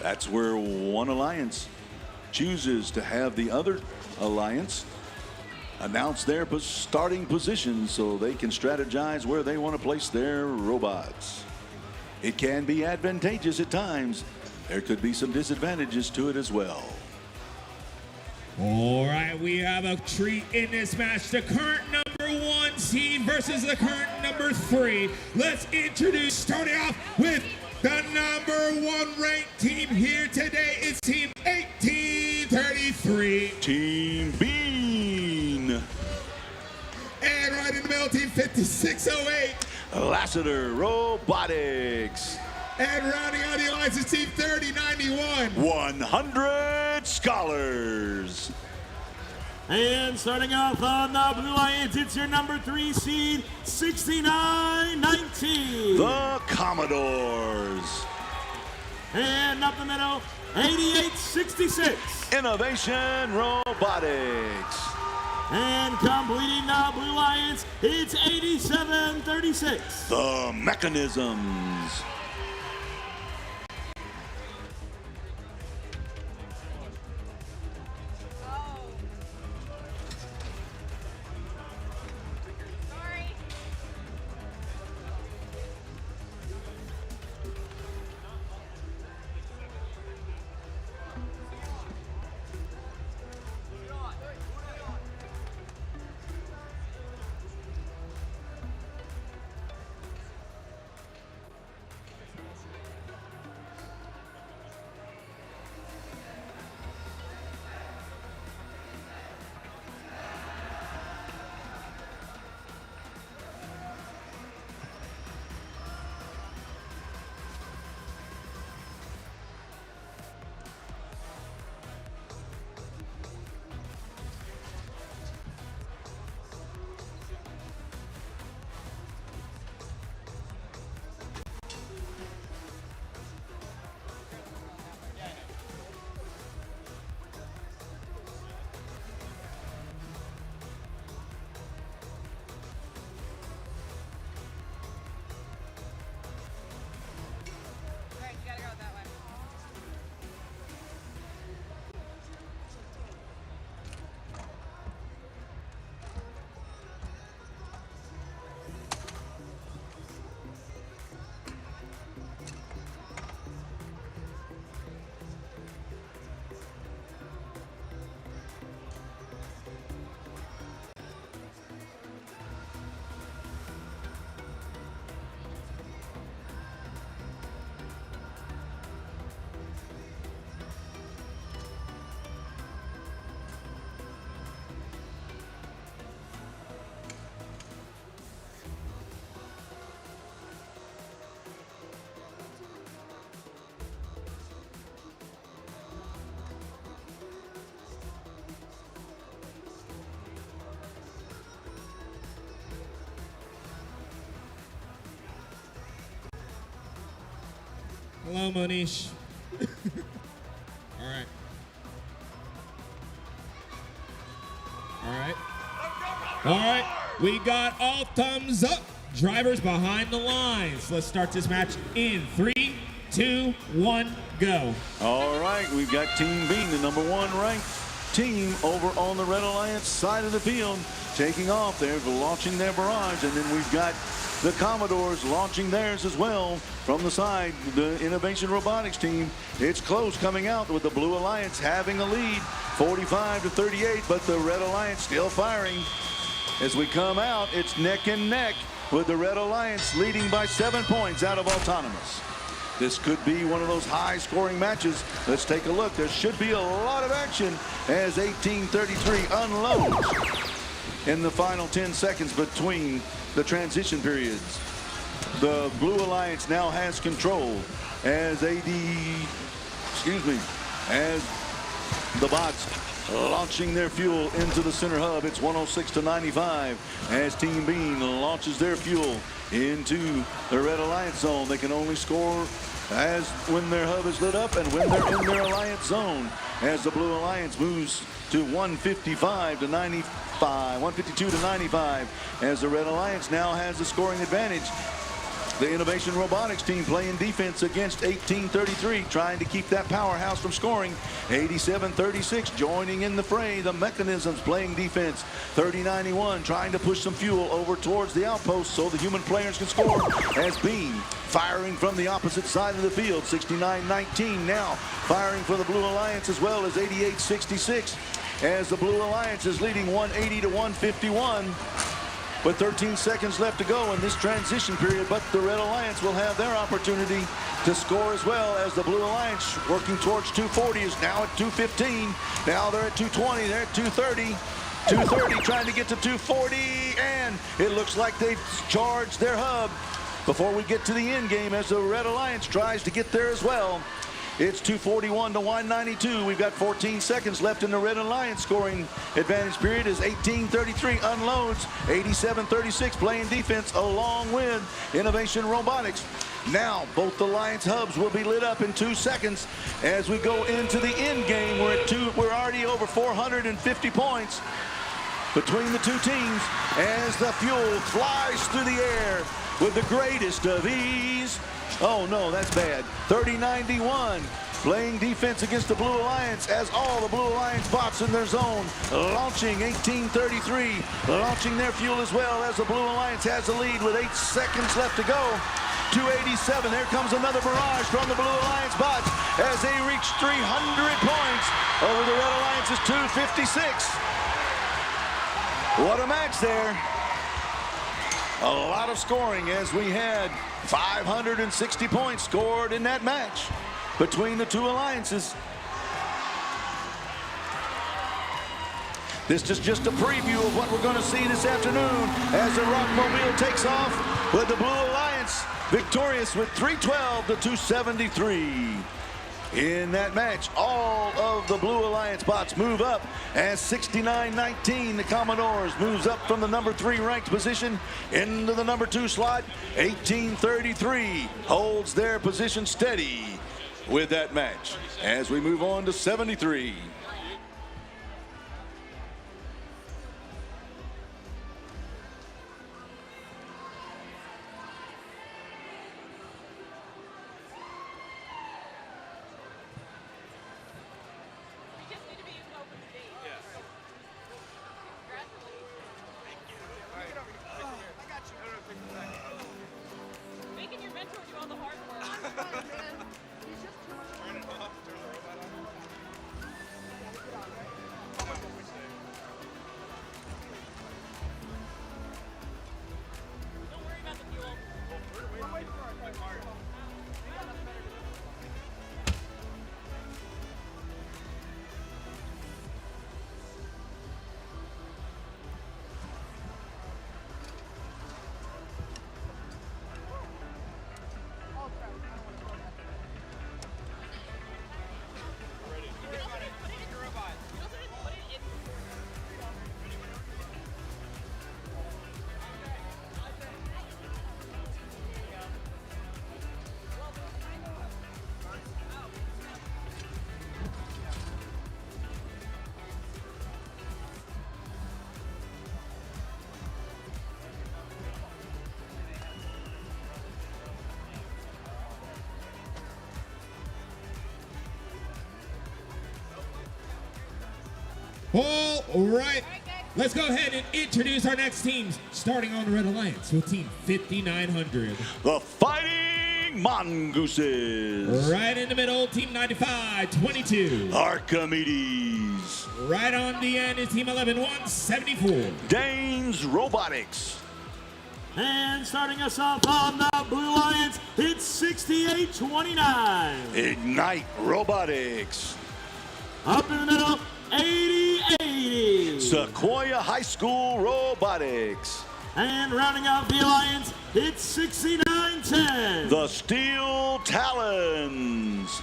That's where one alliance chooses to have the other alliance announce their starting position so they can strategize where they want to place their robots. It can be advantageous at times. There could be some disadvantages to it as well. All right, we have a treat in this match. The current number 1 seed versus the current number 3. Let's introduce, starting off with the number 1 ranked team here today. It's Team 1833. Team Bean. And right in the middle, Team 5608. Lassiter Robotics. And rounding out the alliance is Team 3091. 100 Scholars. And starting off on the Blue Alliance, it's your number 3 seed, 6919. The Commodores. And up the middle, 8866. Innovation Robotics. And completing the Blue Alliance, it's 8736. The Mechanisms. Hello, Monish. All right. All right. All right. We got all thumbs up. Drivers behind the lines. Let's start this match in 3, 2, 1, go. All right, we've got Team Bean, the number 1 ranked team over on the Red Alliance side of the field, taking off there, launching their barrage, and then we've got the Commodores launching theirs as well from the side. The Innovation Robotics team, it's close coming out with the Blue Alliance having a lead, 45-38, but the Red Alliance still firing. As we come out, it's neck and neck with the Red Alliance leading by 7 points out of Autonomous. This could be one of those high-scoring matches. Let's take a look. There should be a lot of action as 1833 unloads in the final 10 seconds between the transition periods. The Blue Alliance now has control as as the bots launching their fuel into the center hub. It's 106-95 as Team Bean launches their fuel into the Red Alliance zone. They can only score as when their hub is lit up and when they're in their Alliance zone, as the Blue Alliance moves to 152-95, as the Red Alliance now has the scoring advantage. The Innovation Robotics team playing defense against 1833, trying to keep that powerhouse from scoring. 87-36 joining in the fray. The Mechanisms playing defense. 30-91 trying to push some fuel over towards the outpost so the human players can score. As Beam firing from the opposite side of the field. 69-19 now firing for the Blue Alliance as well as 88-66 as the Blue Alliance is leading 180-151. With 13 seconds left to go in this transition period, but the Red Alliance will have their opportunity to score as well as the Blue Alliance working towards 240 is now at 215. Now they're at 220, they're at 230. 230 trying to get to 240, and it looks like they've charged their hub before we get to the end game as the Red Alliance tries to get there as well. It's 241-192. We've got 14 seconds left in the Red Alliance scoring advantage period as 1833 unloads. 87-36 playing defense along with Innovation Robotics. Now both Alliance hubs will be lit up in 2 seconds as we go into the end game. We're already over 450 points between the two teams as the fuel flies through the air with the greatest of ease. Oh no, that's bad. 30-91 playing defense against the Blue Alliance as all the Blue Alliance bots in their zone launching. 1833 launching their fuel as well as the Blue Alliance has the lead with 8 seconds left to go. 287, there comes another barrage from the Blue Alliance bots as they reach 300 points over the Red Alliance's 256. What a match there. A lot of scoring as we had 560 points scored in that match between the two alliances. This is just a preview of what we're going to see this afternoon as the Rockmobile takes off with the Blue Alliance victorious with 312 to 273. In that match, all of the Blue Alliance bots move up as 69-19. The Commodores moves up from the number 3 ranked position into the number 2 slot. 1833 holds their position steady with that match as we move on to 73. All right, let's go ahead and introduce our next teams, starting on the Red Alliance with Team 5900. The Fighting Mongooses. Right in the middle, Team 9522. Archimedes. Right on the end is Team 11174. Danes Robotics. And starting us off on the Blue Alliance, it's 68-29. Ignite Robotics. Up in the middle, 80-80. Sequoia High School Robotics. And rounding out the alliance, it's 69-10. The Steel Talons.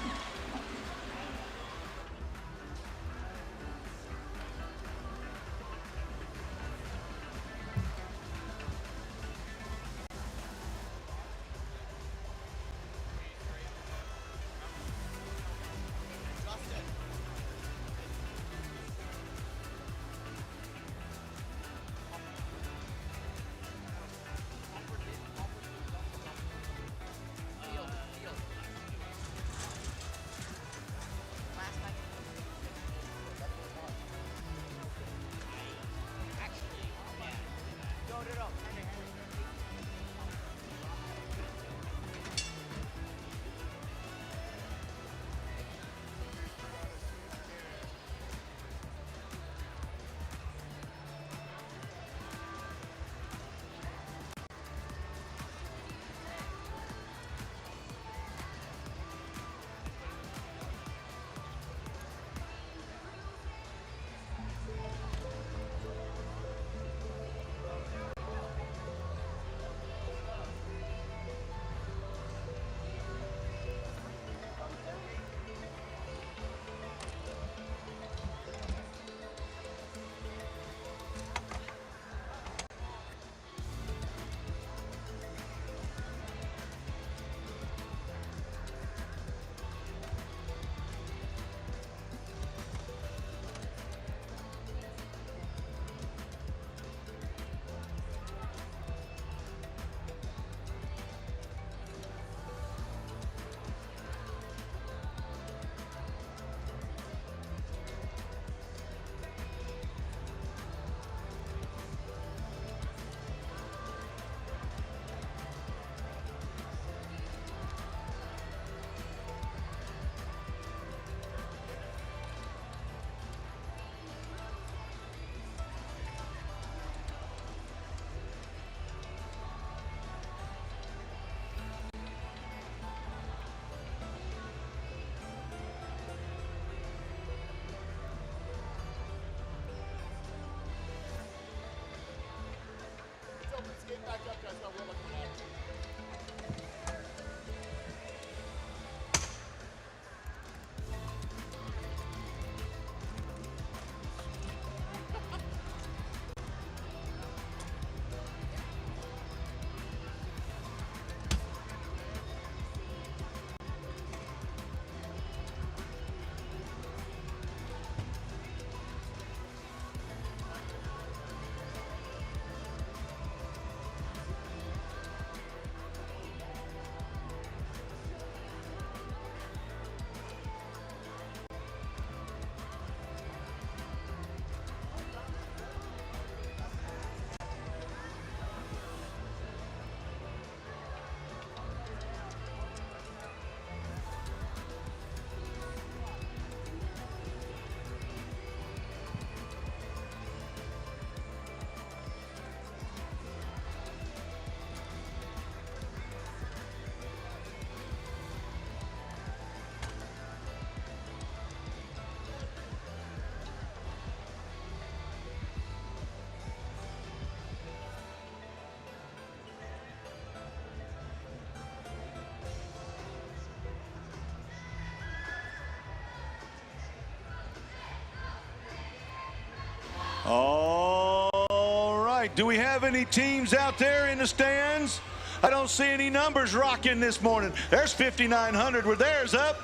All right, do we have any teams out there in the stands? I don't see any numbers rocking this morning. There's 5,900 where theirs up.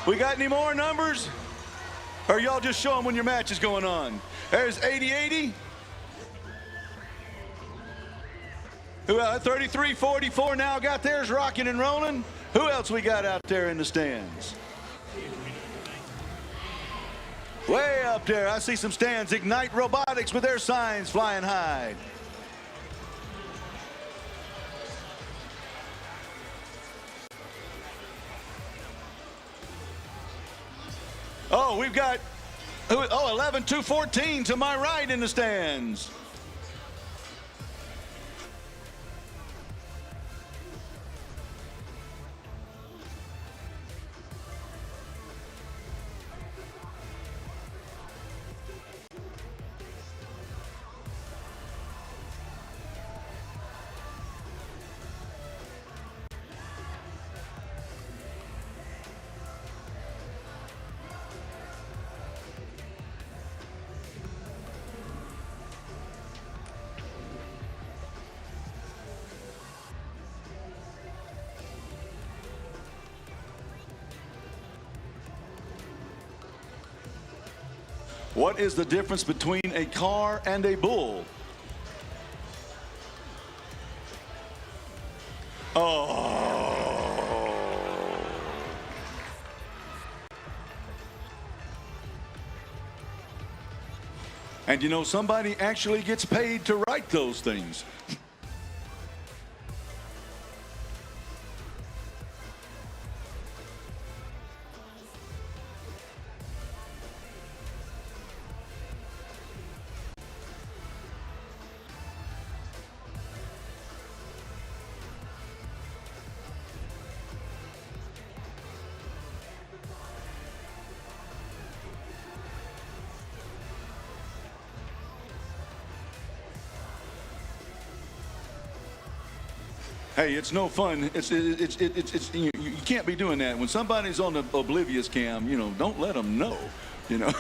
We got any more numbers? Or y'all just show them when your match is going on? There's 80-80. 33-44 now got theirs rocking and rolling. Who else we got out there in the stands? Way up there, I see some stands. Ignite Robotics with their signs flying high. Oh, we've got 11-2-14 to my right in the stands. What is the difference between a car and a bull? Oh. And you know, somebody actually gets paid to write those things. Hey, it's no fun. You can't be doing that. When somebody's on the oblivious cam, you know, don't let them know, you know.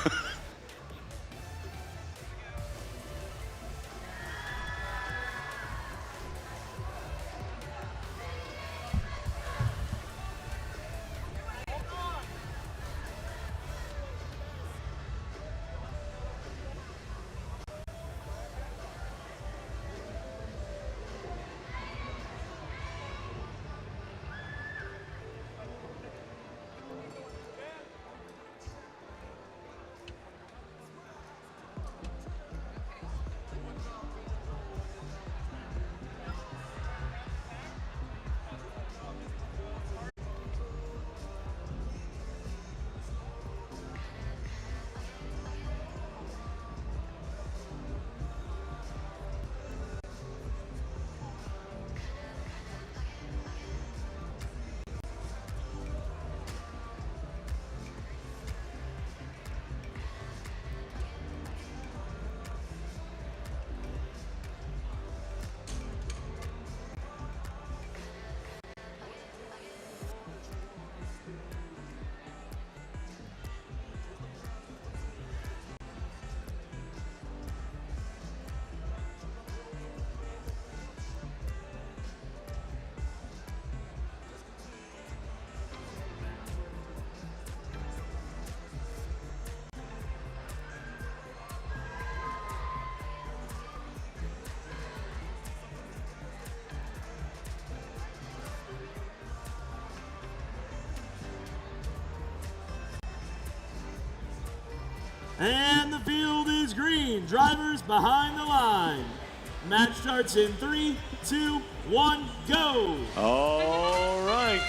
And the field is green. Drivers behind the line. Match starts in 3, 2, 1, go. All right.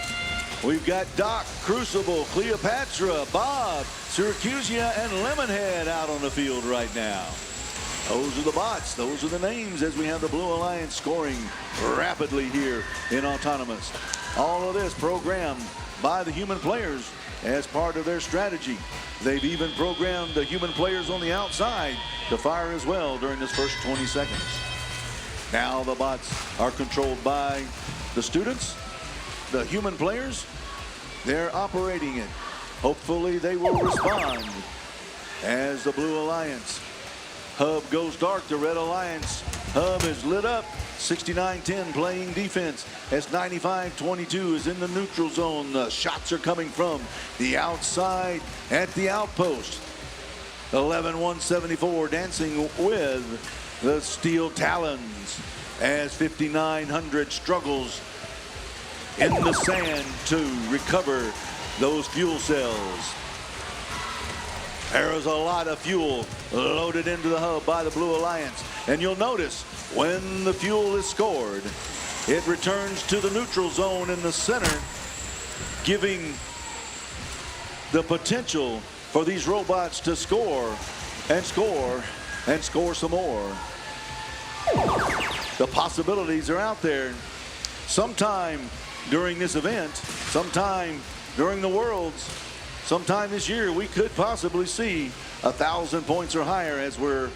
We've got Doc, Crucible, Cleopatra, Bob, Syracusia, and Lemonhead out on the field right now. Those are the bots. Those are the names as we have the Blue Alliance scoring rapidly here in Autonomous. All of this programmed by the human players as part of their strategy. They've even programmed the human players on the outside to fire as well during this first 20 seconds. Now the bots are controlled by the students, the human players. They're operating it. Hopefully they will respond as the Blue Alliance hub goes dark. The Red Alliance hub is lit up. 69-10 playing defense as 95-22 is in the neutral zone. The shots are coming from the outside at the outpost. 11-174 dancing with the Steel Talons as 5900 struggles in the sand to recover those fuel cells. There is a lot of fuel loaded into the hub by the Blue Alliance. And you'll notice when the fuel is scored, it returns to the neutral zone in the center, giving the potential for these robots to score and score and score some more. The possibilities are out there. Sometime during this event, sometime during the Worlds, sometime this year, we could possibly see 1,000 points or higher, as we're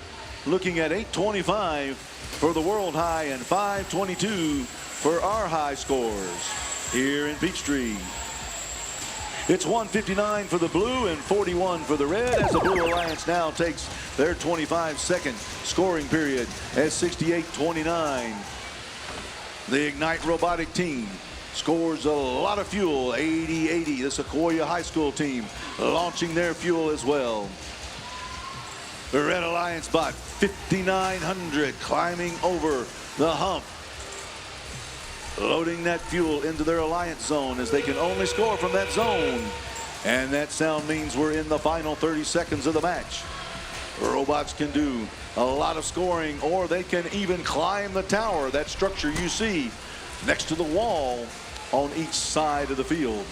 looking at 825 for the world high and 522 for our high scores here in Peachtree. It's 159 for the blue and 41 for the red, as the Blue Alliance now takes their 25-second scoring period at 68-29. The Ignite robotic team scores a lot of fuel, 80-80. The Sequoia High School team launching their fuel as well. The Red Alliance bot 5900 climbing over the hump, loading that fuel into their alliance zone as they can only score from that zone. And that sound means we're in the final 30 seconds of the match. Robots can do a lot of scoring, or they can even climb the tower, that structure you see next to the wall on each side of the field.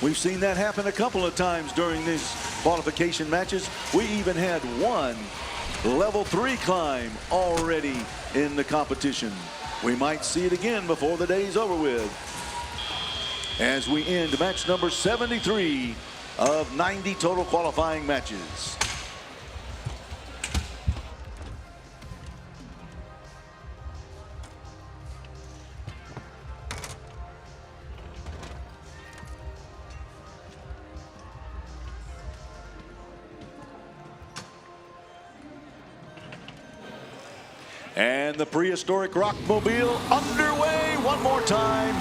We've seen that happen a couple of times during these qualification matches. We even had one level 3 climb already in the competition. We might see it again before the day's over with, as we end match number 73 of 90 total qualifying matches. And the prehistoric Rockmobile underway one more time,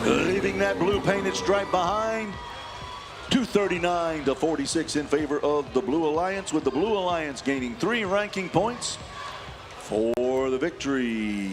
leaving that blue painted stripe behind. 239-46 in favor of the Blue Alliance, with the Blue Alliance gaining 3 ranking points for the victory.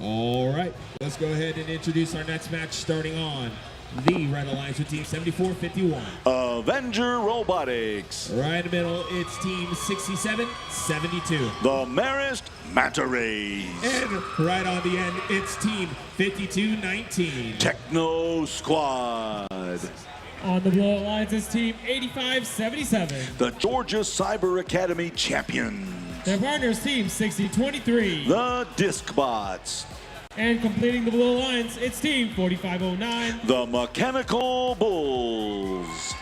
All right, let's go ahead and introduce our next match, starting on the Red Alliance with Team 7451. Avenger Robotics. Right in the middle, it's Team 6772. The Marist Manta Rays. And right on the end, it's Team 5219. Techno Squad. On the Blue Alliance is Team 8577. The Georgia Cyber Academy champions. Their partners, Team 6023. The Disc Bots. And completing the Blue Alliance, it's Team 4509. The Mechanical Bulls.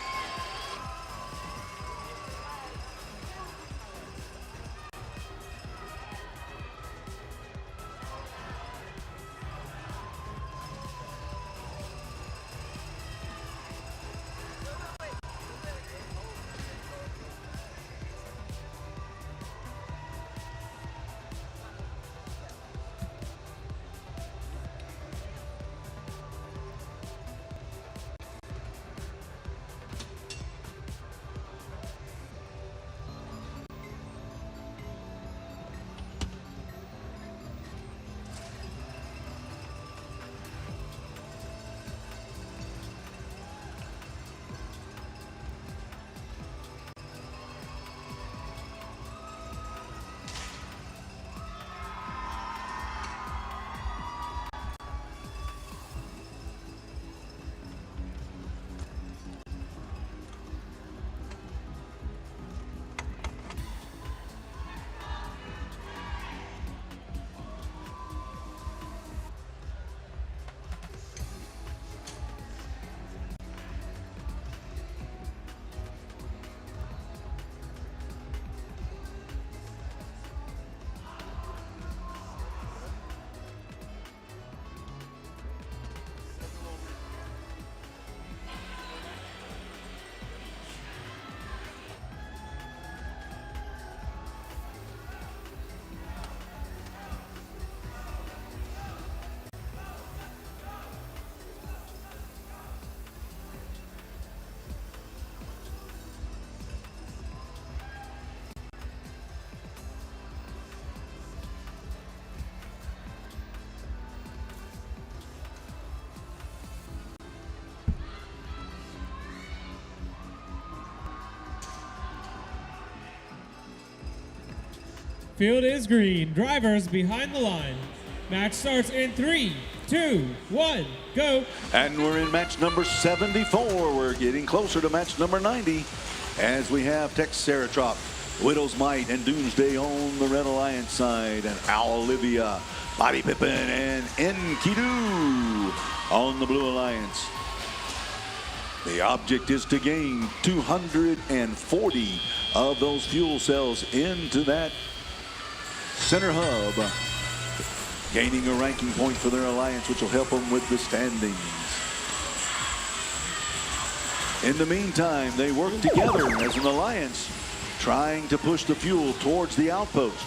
Field is green. Drivers behind the line. Match starts in 3, 2, 1, go. And we're in match number 74. We're getting closer to match number 90 as we have Texceratrop, Widow's Might, and Doomsday on the Red Alliance side, and Olivia, Bobby Pippin, and Enkidu on the Blue Alliance. The object is to gain 240 of those fuel cells into that center hub, gaining a ranking point for their alliance, which will help them with the standings. In the meantime, they work together as an alliance, trying to push the fuel towards the outpost,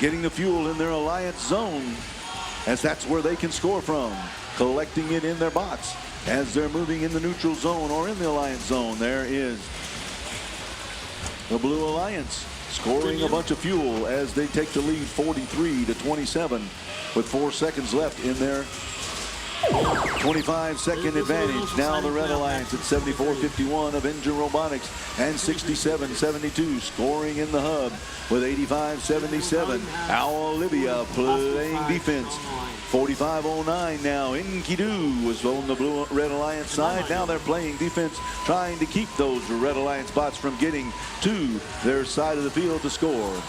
getting the fuel in their alliance zone, as that's where they can score from, collecting it in their bots as they're moving in the neutral zone or in the alliance zone. There is the Blue Alliance scoring a bunch of fuel as they take the lead 43-27 with 4 seconds left in their 25-second advantage. Now the Red Alliance at 74-51 of Engine Robotics and 67-72 scoring in the hub with 85-77. Our Olivia playing defense. 45-09 now. Enkidu was on the Red Alliance side. Now they're playing defense, trying to keep those Red Alliance bots from getting to their side of the field to score.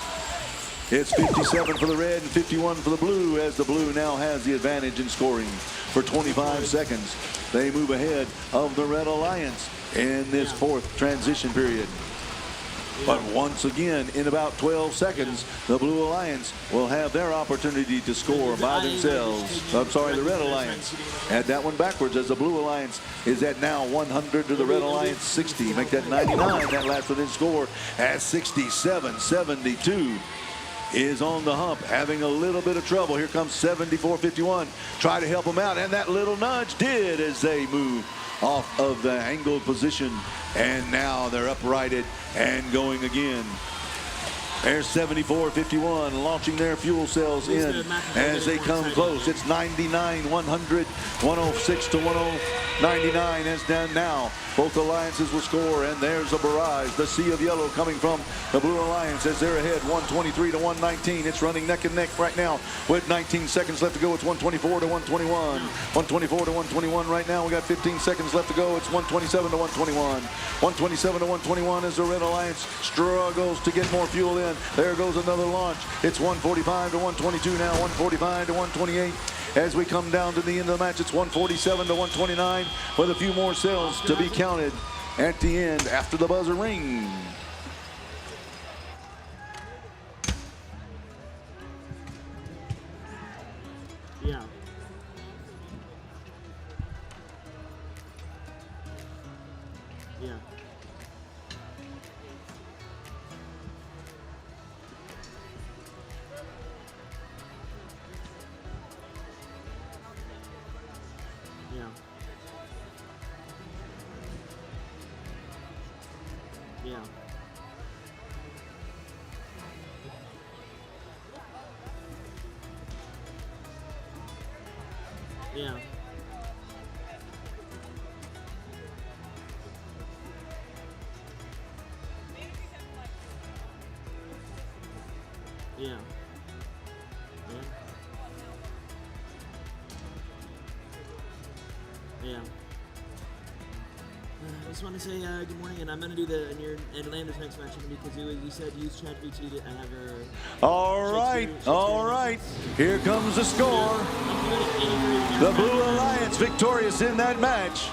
It's 57 for the red and 51 for the blue, as the blue now has the advantage in scoring for 25 seconds. They move ahead of the Red Alliance in this fourth transition period. But once again, in about 12 seconds, the Blue Alliance will have their opportunity to score by themselves. I'm sorry, the Red Alliance. Add that one backwards, as the Blue Alliance is at now 100 to the Red Alliance 60. Make that 99. That last one in score at 67-72. Is on the hump, having a little bit of trouble. Here comes 74-51. Try to help them out, and that little nudge did as they move off of the angled position. And now they're uprighted and going again. There's 74-51 launching their fuel cells in as they come close. It's 99, 100, 106 to 199 as down now. Both alliances will score, and there's a barrage. The sea of yellow coming from the Blue Alliance as they're ahead, 123 to 119. It's running neck and neck right now with 19 seconds left to go. It's 124 to 121. 124 to 121 right now. We got 15 seconds left to go. It's 127 to 121. 127 to 121 as the Red Alliance struggles to get more fuel in. There goes another launch. It's 145 to 122 now. 145 to 128. As we come down to the end of the match, it's 147 to 129 with a few more cells to be counted at the end after the buzzer ring. Yeah. Yeah. Yeah. Yeah. Yeah. Yeah. I just want to say good morning, and I'm going to do the in your Atlanta's next match because you said use ChatGPT to have her. All right. Here comes the score. The Blue Alliance victorious in that match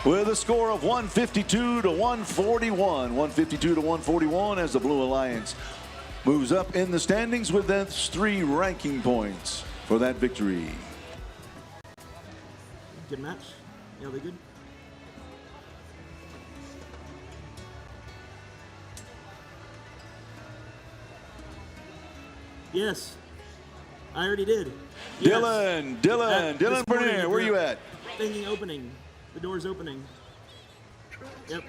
with a score of 152 to 141. 152 to 141 as the Blue Alliance moves up in the standings with those 3 ranking points for that victory. Good match. Yeah, they good. Yes, I already did. Yes. Dylan Bernier, where are you at? Thinking opening. The door's opening. Yep.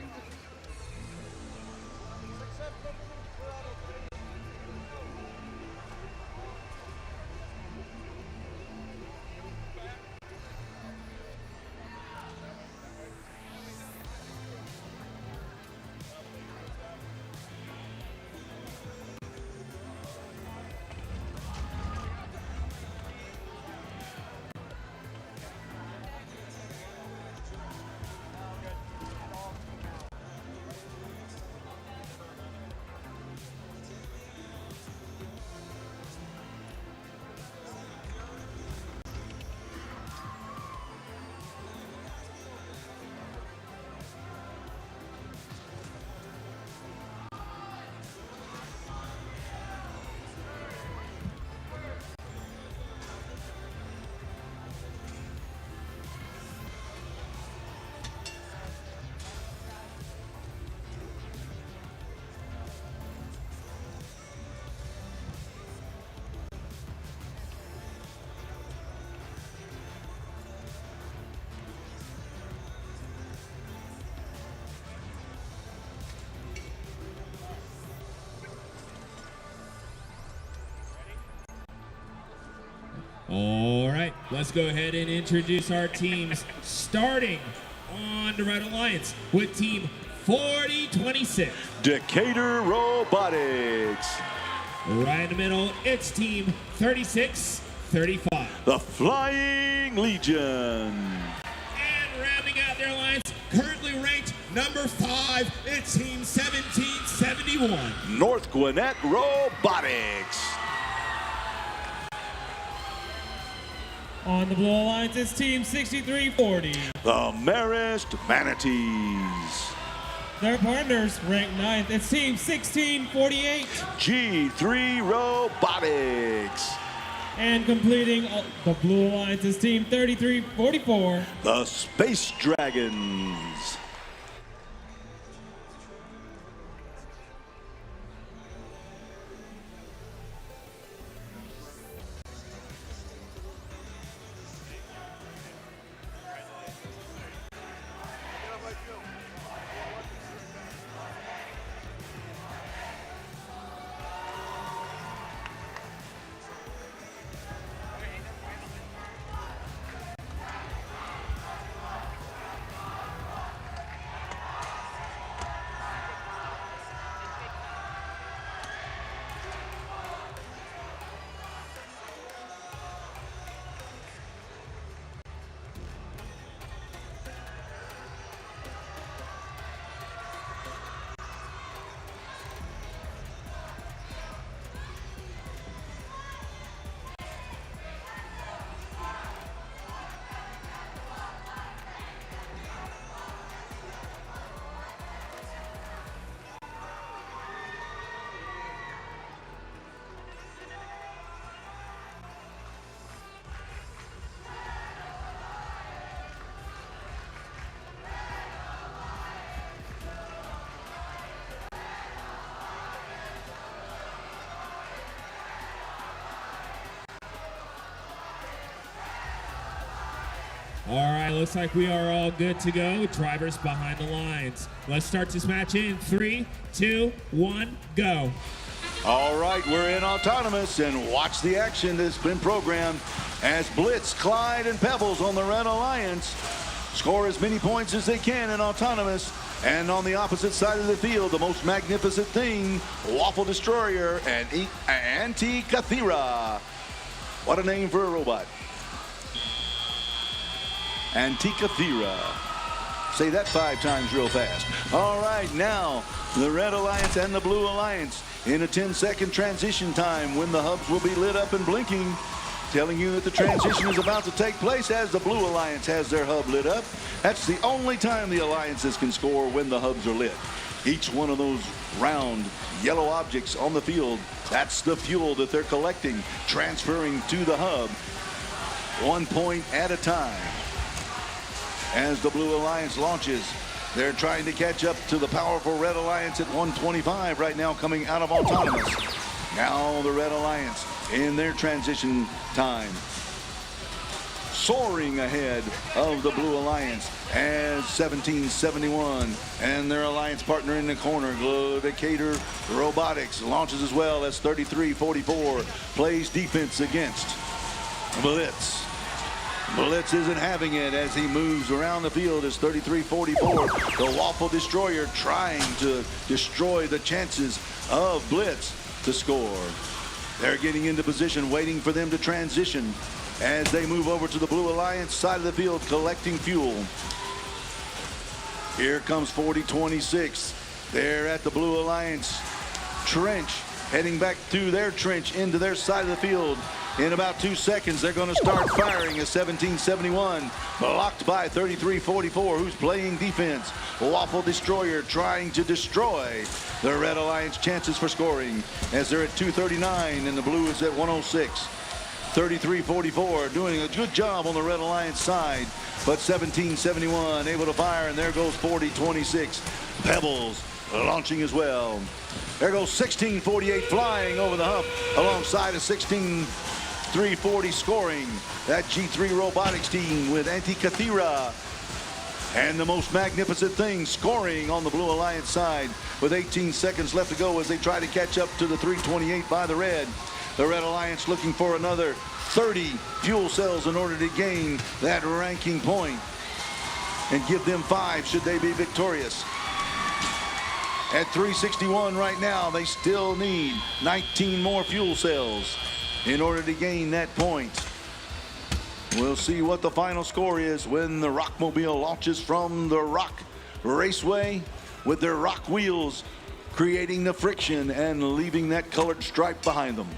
let's go ahead and introduce our teams, starting on the Red Alliance with Team 4026. Decatur Robotics. Right in the middle, it's Team 3635. The Flying Legion. And rounding out their alliance, currently ranked number 5, it's Team 1771. North Gwinnett Robotics. On the Blue Alliance, it's Team 6340. The Marist Manatees. Their partners ranked 9th. It's Team 1648. G3 Robotics. And completing the Blue Alliance is Team 3344. The Space Dragons. All right, looks like we are all good to go. Drivers behind the lines. Let's start this match in 3, 2, 1, go. All right, we're in autonomous, and watch the action that's been programmed as Blitz, Clyde, and Pebbles on the Red Alliance score as many points as they can in autonomous. And on the opposite side of the field, the most magnificent thing, Waffle Destroyer and Anti-Cathera. What a name for a robot. Anti-Cathera. Say that 5 times real fast. All right, now the Red Alliance and the Blue Alliance in a 10-second transition time when the hubs will be lit up and blinking, telling you that the transition is about to take place as the Blue Alliance has their hub lit up. That's the only time the Alliances can score, when the hubs are lit. Each one of those round yellow objects on the field, that's the fuel that they're collecting, transferring to the hub 1 point at a time. As the Blue Alliance launches, they're trying to catch up to the powerful Red Alliance at 125 right now, coming out of autonomous. Now the Red Alliance in their transition time, soaring ahead of the Blue Alliance as 1771 and their alliance partner in the corner, Decatur Robotics, launches as well as 3344, plays defense against Blitz. Blitz isn't having it as he moves around the field as 3344, the Waffle Destroyer, trying to destroy the chances of Blitz to score. They're getting into position, waiting for them to transition as they move over to the Blue Alliance side of the field, collecting fuel. Here comes 4026. They're at the Blue Alliance trench, heading back through their trench into their side of the field. In about 2 seconds, they're going to start firing as 1771, blocked by 3344, who's playing defense. Waffle Destroyer trying to destroy the Red Alliance chances for scoring as they're at 239 and the Blue is at 106. 3344 doing a good job on the Red Alliance side, but 1771 able to fire, and there goes 4026. Pebbles launching as well. There goes 1648 flying over the hump alongside a 340 scoring. That G3 Robotics team with Anti-Cathera. And the most magnificent thing scoring on the Blue Alliance side with 18 seconds left to go as they try to catch up to the 328 by the Red. The Red Alliance looking for another 30 fuel cells in order to gain that ranking point and give them 5 should they be victorious. At 361 right now, they still need 19 more fuel cells in order to gain that point. We'll see what the final score is when the Rockmobile launches from the Rock Raceway with their rock wheels creating the friction and leaving that colored stripe behind them.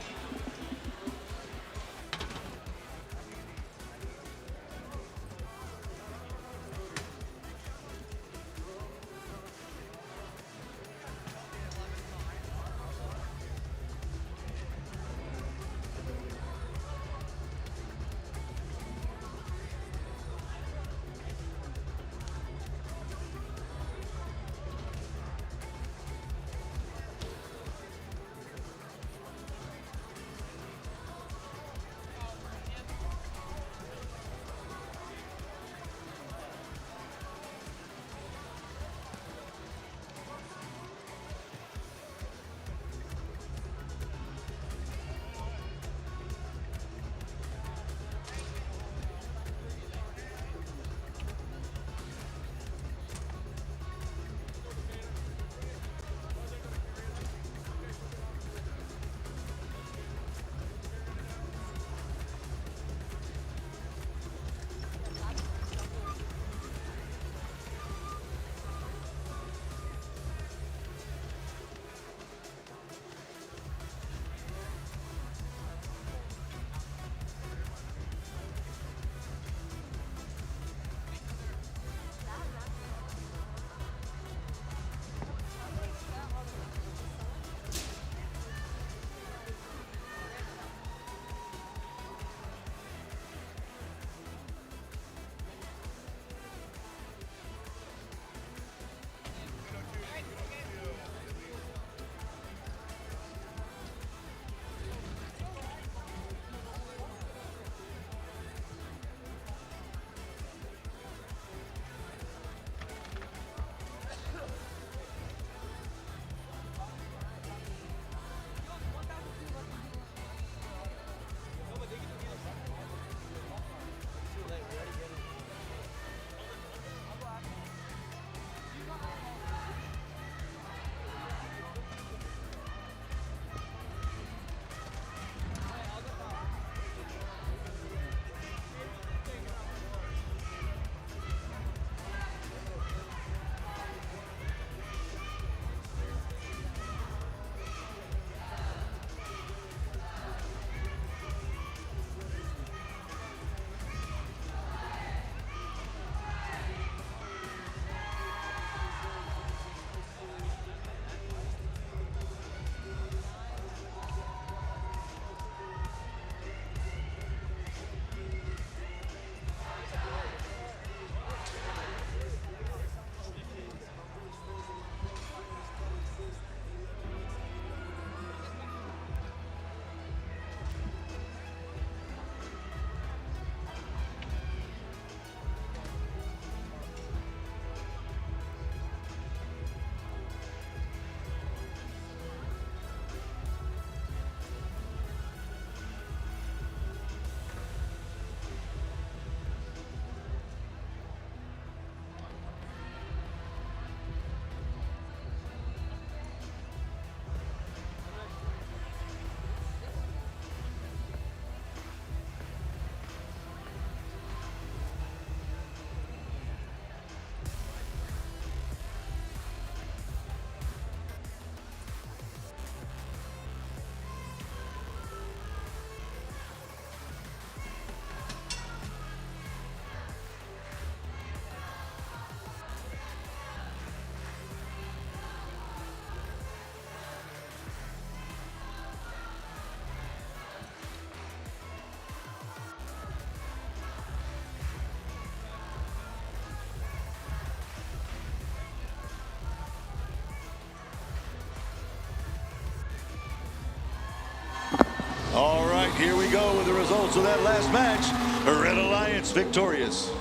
All right, here we go with the results of that last match. Red Alliance victorious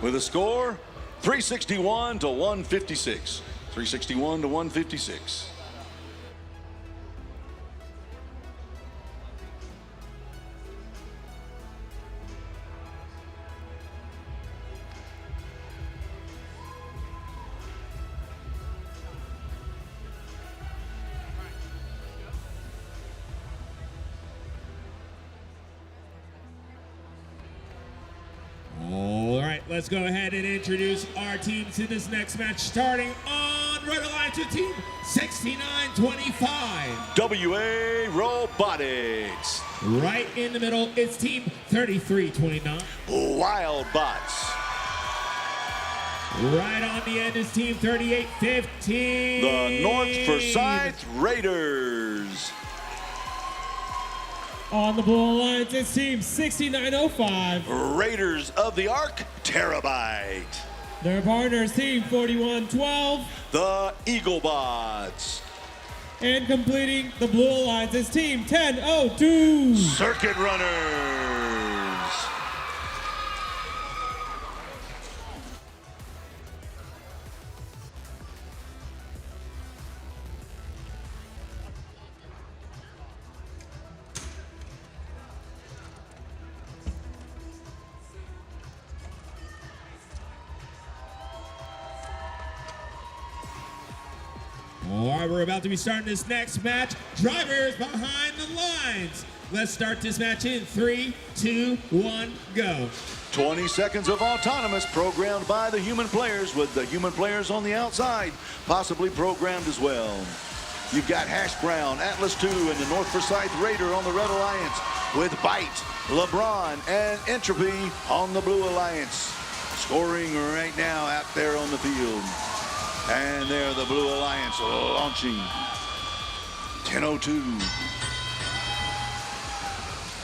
with a score 361 to 156. 361 to 156. let's go ahead and introduce our team to this next match, starting on Red Alliance with Team 6925. WA Robotics. Right in the middle, it's Team 3329. Wild Bots. Right on the end is Team 3815. The North Forsyth Raiders. On the Blue Alliance, it's Team 6905. Raiders of the Ark Terabyte. Their partners, Team 4112. The Eaglebots. And completing the Blue Alliance is Team 1002. Circuit Runners. All right, we're about to be starting this next match. Drivers behind the lines. Let's start this match in 3, 2, 1, go. 20 seconds of autonomous programmed by the human players, with the human players on the outside, possibly programmed as well. You've got Hash Brown, Atlas 2, and the North Forsyth Raider on the Red Alliance, with Bite, LeBron, and Entropy on the Blue Alliance. Scoring right now out there on the field. And there the Blue Alliance launching. 10:02.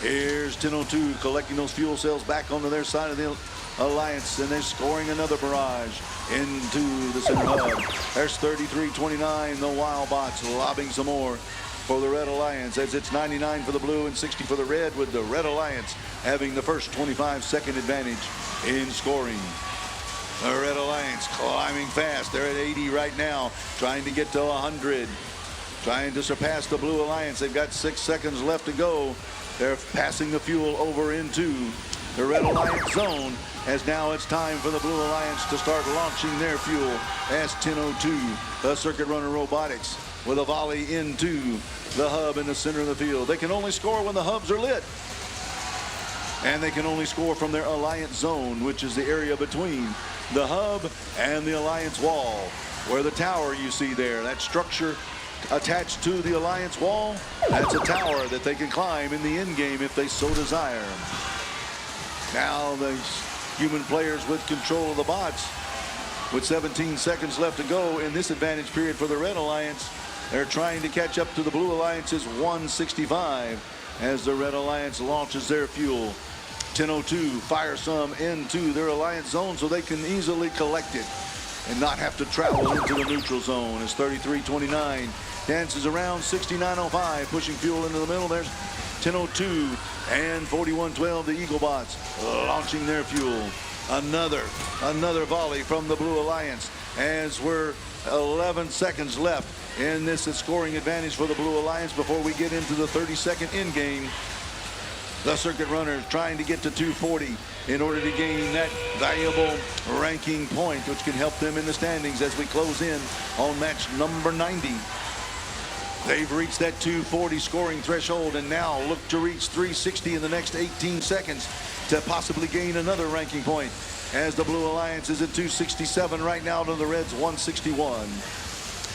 Here's 10:02 collecting those fuel cells back onto their side of the Alliance, and they're scoring another barrage into the center hub. There's 3329, the Wild Bots lobbing some more for the Red Alliance, as it's 99 for the blue and 60 for the red, with the Red Alliance having the first 25-second advantage in scoring. The Red Alliance climbing fast. They're at 80 right now, trying to get to 100. Trying to surpass the Blue Alliance. They've got 6 seconds left to go. They're passing the fuel over into the Red Alliance zone, as now it's time for the Blue Alliance to start launching their fuel. As 10:02, the Circuit Runner Robotics with a volley into the hub in the center of the field. They can only score when the hubs are lit. And they can only score from their Alliance zone, which is the area between the hub and the Alliance wall, where the tower you see there, that structure attached to the Alliance wall, that's a tower that they can climb in the end game if they so desire. Now the human players with control of the bots, with 17 seconds left to go in this advantage period for the Red Alliance. They're trying to catch up to the Blue Alliance's 165 as the Red Alliance launches their fuel. 10:02 fire some into their Alliance zone so they can easily collect it and not have to travel into the neutral zone, as 3329 dances around 6905, pushing fuel into the middle. There's 10:02 and 4112, the Eaglebots launching their fuel. Another volley from the Blue Alliance, as we're 11 seconds left in this scoring advantage for the Blue Alliance before we get into the 30-second end game. The Circuit Runners trying to get to 240 in order to gain that valuable ranking point, which can help them in the standings as we close in on match number 90. They've reached that 240 scoring threshold and now look to reach 360 in the next 18 seconds to possibly gain another ranking point, as the Blue Alliance is at 267 right now to the Reds 161.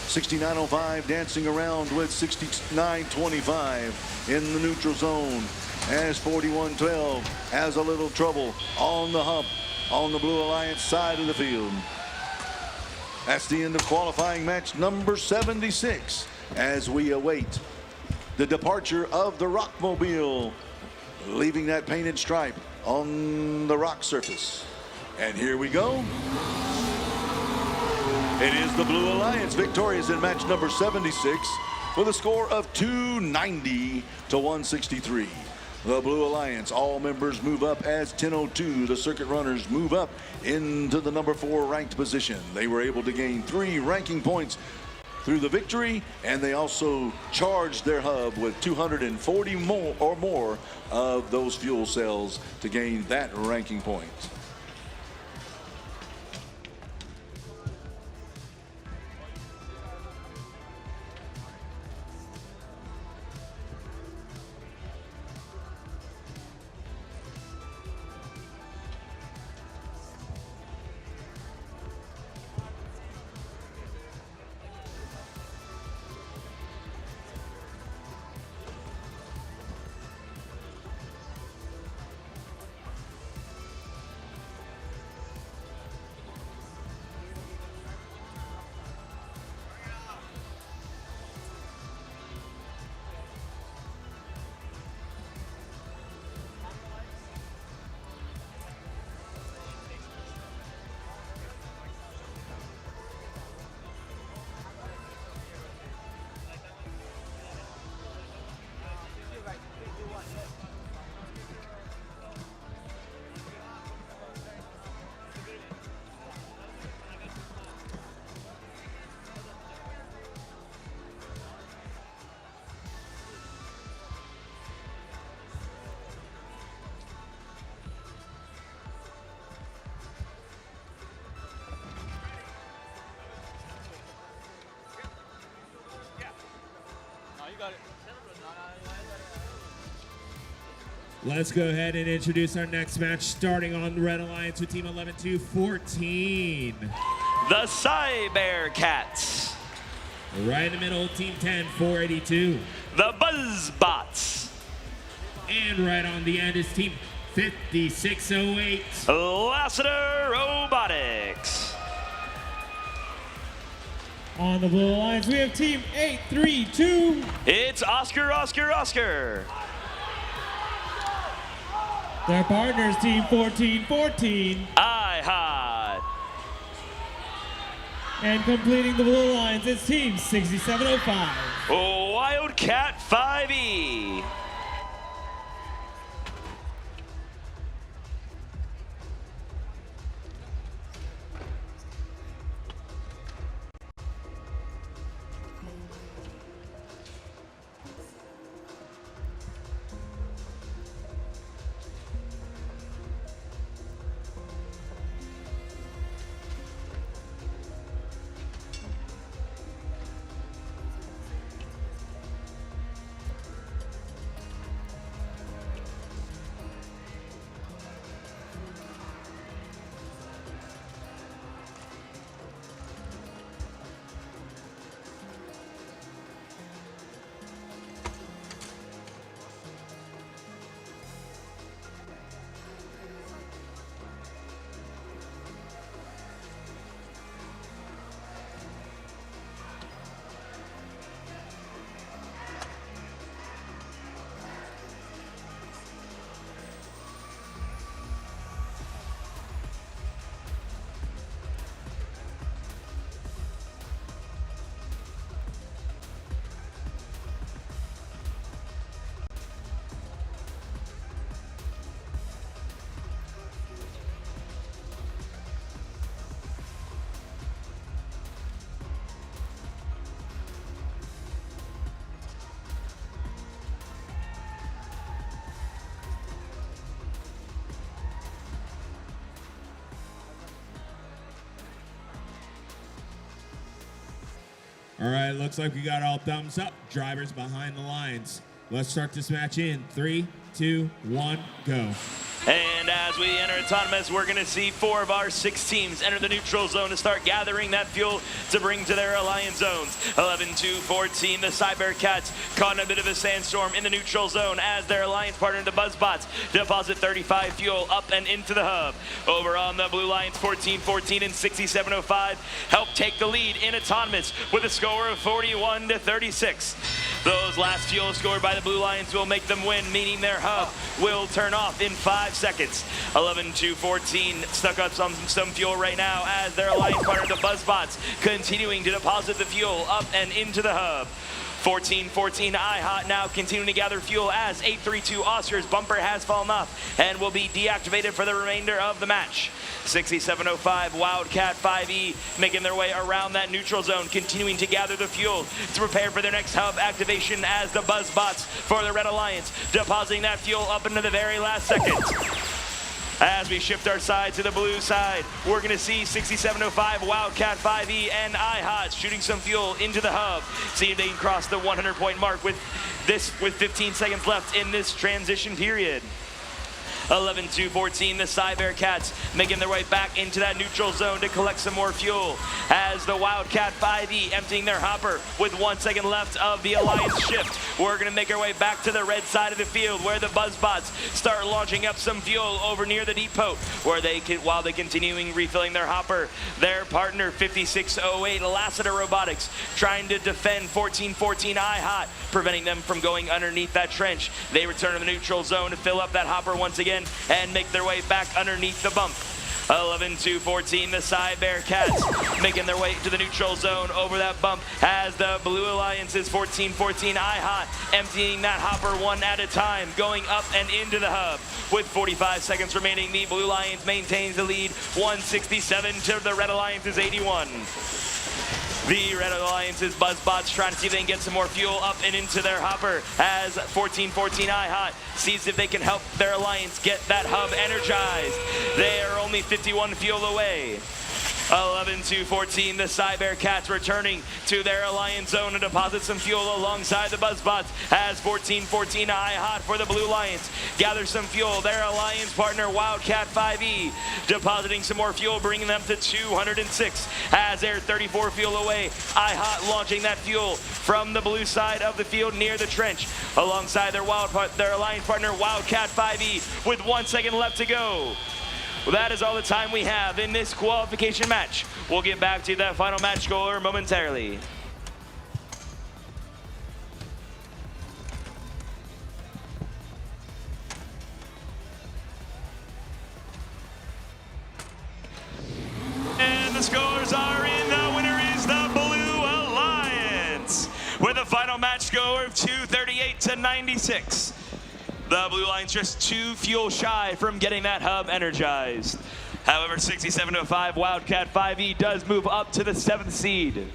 6905 dancing around with 6925 in the neutral zone, as 4112 has a little trouble on the hump on the Blue Alliance side of the field. That's the end of qualifying match number 76, as we await the departure of the Rockmobile, leaving that painted stripe on the rock surface. And here we go. It is the Blue Alliance victorious in match number 76 with a score of 290 to 163. The Blue Alliance, all members move up as 10:02. The Circuit Runners move up into the number 4 ranked position. They were able to gain 3 ranking points through the victory, and they also charged their hub with 240 more of those fuel cells to gain that ranking point. Let's go ahead and introduce our next match, starting on the Red Alliance with Team 11-2-14. The Cybercats. Right in the middle, Team 10-482. The Buzzbots. And right on the end is Team 5608. Lassiter Robotics. On the Blue Alliance, we have Team 832. It's Oscar. Their partners, Team 1414. iHot. And completing the Blue Alliance is Team 6705. Wildcat 5E. All right, looks like we got all thumbs up. Drivers behind the lines. Let's start this match in 3, 2, 1, go. And as we enter autonomous, we're going to see 4 of our 6 teams enter the neutral zone to start gathering that fuel to bring to their alliance zones. 11-2-14, the Cybercats caught in a bit of a sandstorm in the neutral zone as their alliance partner, the Buzzbots, deposit 35 fuel up and into the hub. Over on the Blue Lions, 14-14 and 6705 help take the lead in autonomous with a score of 41-36. Those last fuel scored by the Blue Lions will make them win, meaning their hub will turn off in 5 seconds. 11-2-14 stuck up some fuel right now as their alliance partner, the Buzzbots, continuing to deposit the fuel up and into the hub. 14-14 iHot now continuing to gather fuel as 832 Oscar's bumper has fallen off and will be deactivated for the remainder of the match. 6705 Wildcat 5E making their way around that neutral zone, continuing to gather the fuel to prepare for their next hub activation as the Buzzbots for the Red Alliance, depositing that fuel up into the very last seconds. As we shift our side to the blue side, we're going to see 6705 Wildcat 5E and iHot shooting some fuel into the hub. See if they can cross the 100-point mark with 15 seconds left in this transition period. 11-2-14, the Cybercats making their way back into that neutral zone to collect some more fuel as the Wildcat 5E emptying their hopper with 1 second left of the Alliance shift. We're going to make our way back to the red side of the field where the Buzzbots start launching up some fuel over near the depot where they can, while they continuing refilling their hopper, their partner 5608 Lassiter Robotics trying to defend 14-14 iHot, preventing them from going underneath that trench. They return to the neutral zone to fill up that hopper once again and make their way back underneath the bump. 11-2-14, the Cybercats making their way to the neutral zone over that bump as the Blue Alliance's 14-14 iHot emptying that hopper one at a time, going up and into the hub. With 45 seconds remaining, the Blue Alliance maintains the lead, 167 to the Red Alliance's 81. The Red Alliance's Buzzbots trying to see if they can get some more fuel up and into their hopper as 14-14 iHot sees if they can help their alliance get that hub energized. They are only 51 fuel away. 11-14, the Cybercats returning to their Alliance zone to deposit some fuel alongside the Buzzbots as 14-14 eye hot for the Blue Lions. Gather some fuel, their Alliance partner Wildcat 5E depositing some more fuel, bringing them to 206 as they're 34 fuel away. Eye hot launching that fuel from the blue side of the field near the trench alongside their Alliance partner Wildcat 5E with 1 second left to go. Well, that is all the time we have in this qualification match. We'll get back to that final match score momentarily. And the scores are in. The winner is the Blue Alliance with a final match score of 238-96. The Blue Lions just 2 fuel shy from getting that hub energized. However, 67-5, Wildcat 5E does move up to the 7th seed.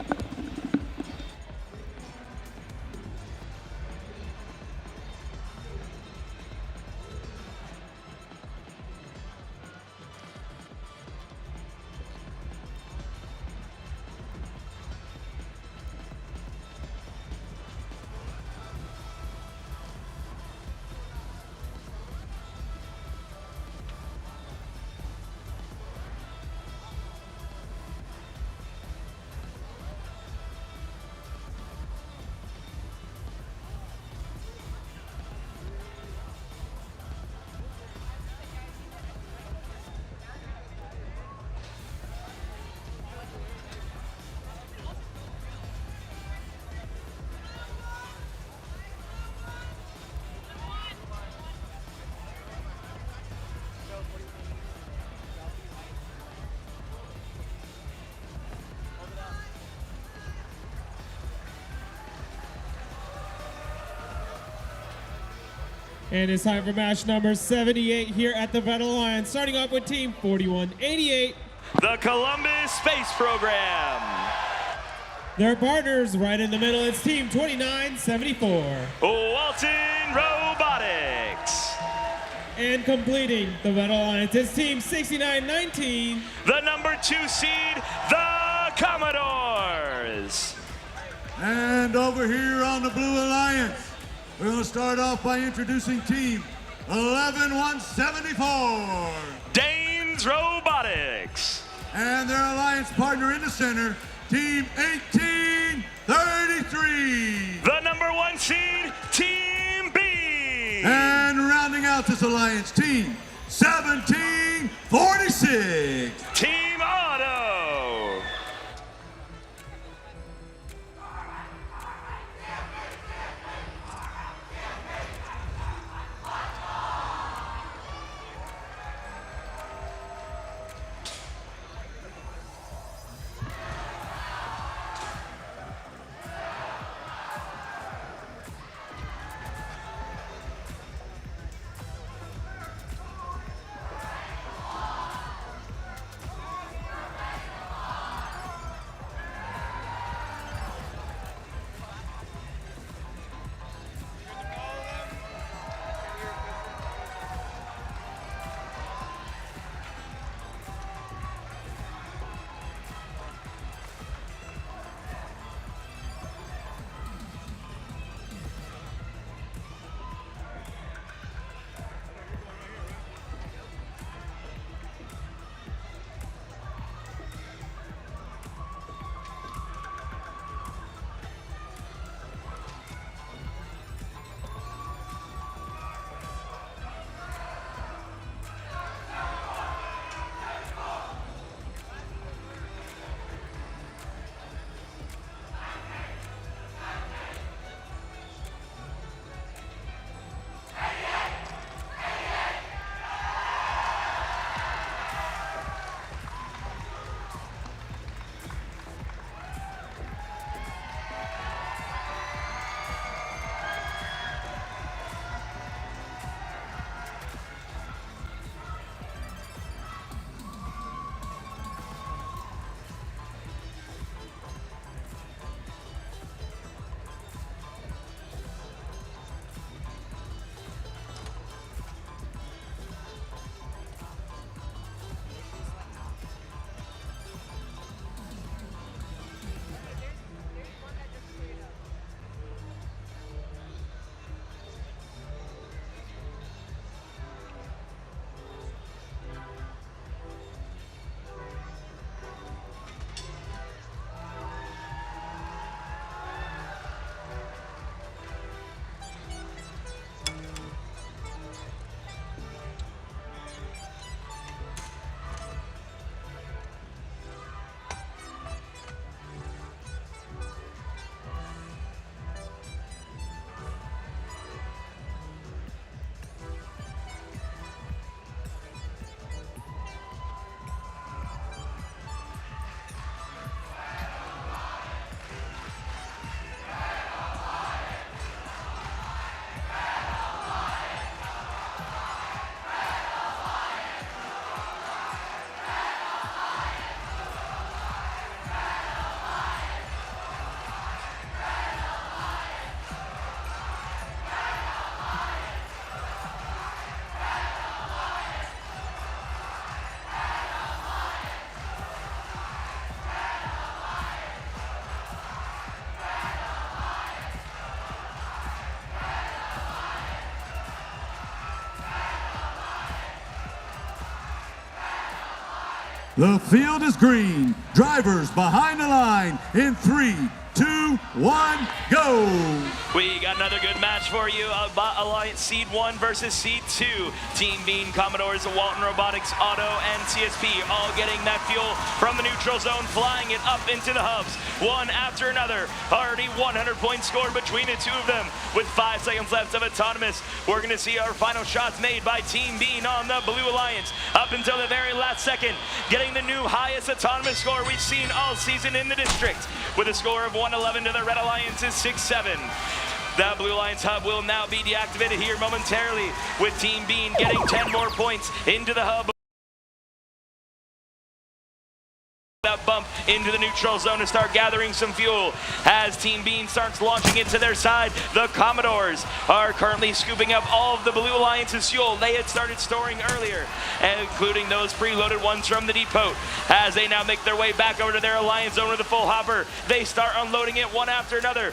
And it's time for match number 78 here at the Battle Alliance, starting off with Team 4188. The Columbus Space Program. Their partners right in the middle, it's Team 2974. Walton Robotics. And completing the Battle Alliance is Team 6919. The number 2 seed, the Commodores. And over here on the Blue Alliance, we're going to start off by introducing Team 11174. Danes Robotics. And their alliance partner in the center, Team 1833. The number 1 seed, Team B. And rounding out this alliance, Team 1746. Team Auto. The field is green. Drivers behind the line in 3, 2, 1, go! We got another good match for you. Alliance Seed 1 versus Seed 2. Team Bean, Commodores, Walton Robotics, Auto, and CSP all getting that fuel from the neutral zone, flying it up into the hubs. One after another. Already 100 points scored between the two of them. With 5 seconds left of Autonomous, we're going to see our final shots made by Team Bean on the Blue Alliance. Up until the very last second, getting the new highest Autonomous score we've seen all season in the district. With a score of 111 to the Red Alliance's 6-7. The Blue Alliance hub will now be deactivated here momentarily, with Team Bean getting 10 more points into the hub. That bump into the neutral zone to start gathering some fuel. As Team Bean starts launching it to their side, the Commodores are currently scooping up all of the Blue Alliance's fuel they had started storing earlier, including those preloaded ones from the depot. As they now make their way back over to their Alliance zone with a full hopper, they start unloading it one after another.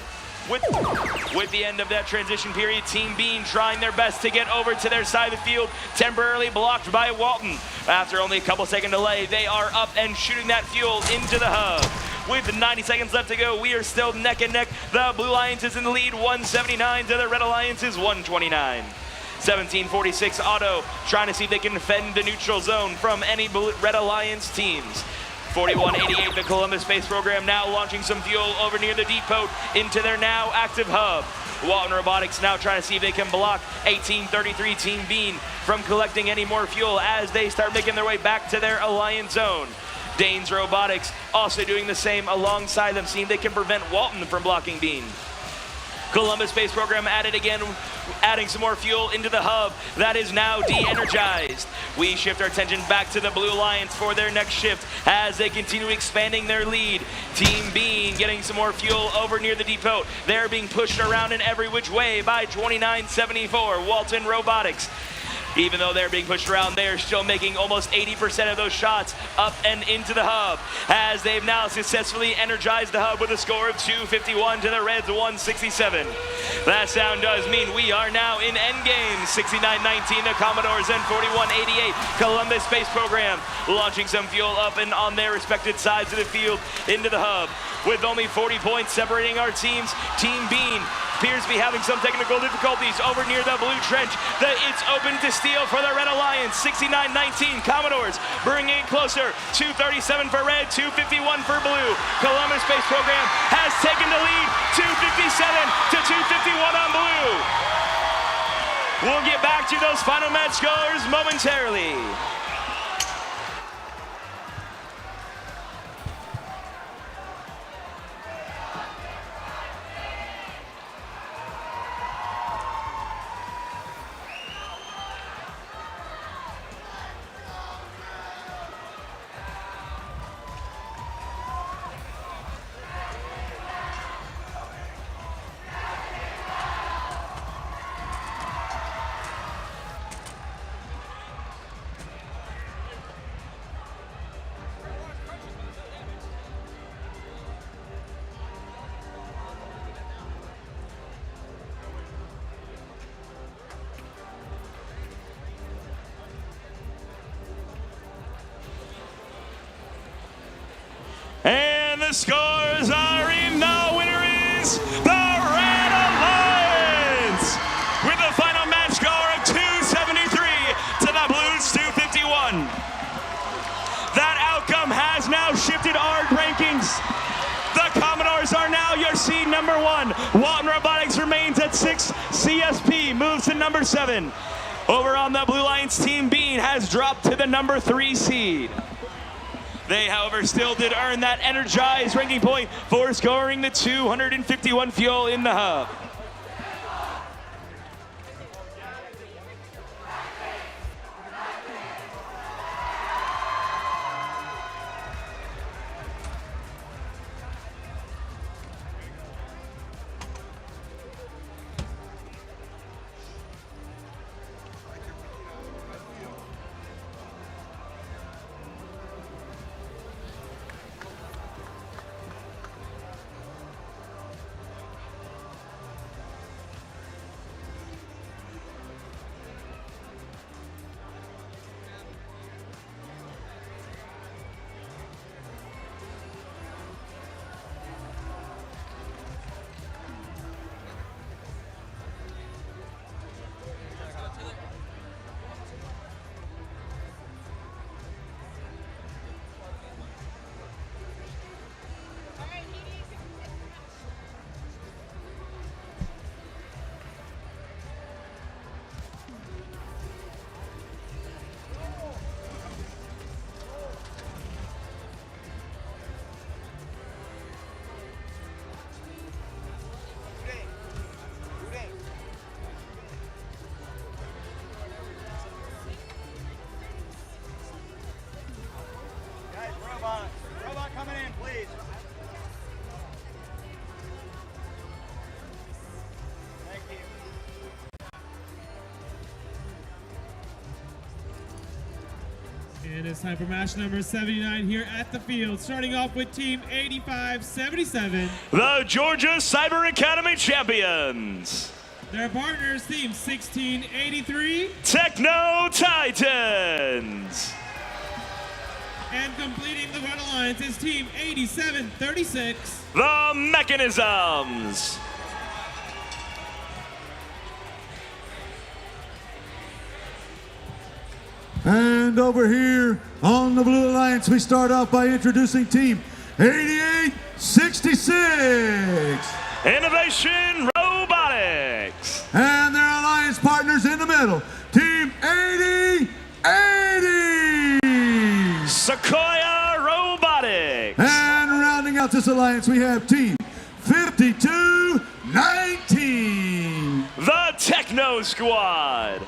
With the end of that transition period, Team Bean trying their best to get over to their side of the field, temporarily blocked by Walton. After only a couple second delay, they are up and shooting that fuel into the hub. With 90 seconds left to go, we are still neck and neck. The Blue Alliance is in the lead, 179 to the Red Alliance's 129. 1746 Auto trying to see if they can defend the neutral zone from any Red Alliance teams. 4188, the Columbus Space Program now launching some fuel over near the depot into their now active hub. Walton Robotics now trying to see if they can block 1833 Team Bean from collecting any more fuel as they start making their way back to their Alliance zone. Danes Robotics also doing the same alongside them, seeing if they can prevent Walton from blocking Bean. Columbus Space Program at it again, adding some more fuel into the hub that is now de-energized. We shift our attention back to the Blue Alliance for their next shift as they continue expanding their lead. Team Bean getting some more fuel over near the depot. They're being pushed around in every which way by 2974 Walton Robotics. Even though they're being pushed around, they're still making almost 80% of those shots up and into the hub, as they've now successfully energized the hub with a score of 251 to the Reds 167. That sound does mean we are now in endgame. 69-19 the Commodores and 41-88 Columbus Space Program launching some fuel up and on their respective sides of the field into the hub. With only 40 points separating our teams, Team Bean appears to be having some technical difficulties over near the blue trench. It's open to steal for the Red Alliance. 69-19 Commodores bringing it closer. 237 for red, 251 for blue. Columbus Space Program has taken the lead, 257 to 251 on blue. We'll get back to those final match scores momentarily. And the scores are in. The winner is the Red Alliance with a final match score of 273 to the Blues 251. That outcome has now shifted our rankings. The Commodores are now your seed number 1. Walton Robotics remains at 6. CSP moves to number 7. Over on the Blue Alliance, Team Bean has dropped to the number 3 seed. They, however, still did earn that energized ranking point for scoring the 251 fuel in the hub. And it's time for match number 79 here at the field. Starting off with Team 8577. The Georgia Cyber Academy champions. Their partners, Team 1683. Techno Titans. And completing the Red Alliance is Team 8736. The Mechanisms. And over here on the Blue Alliance, we start off by introducing Team 8866. Innovation Robotics. And their alliance partners in the middle, Team 8080. Sequoia Robotics. And rounding out this alliance, we have Team 5219. The Techno Squad.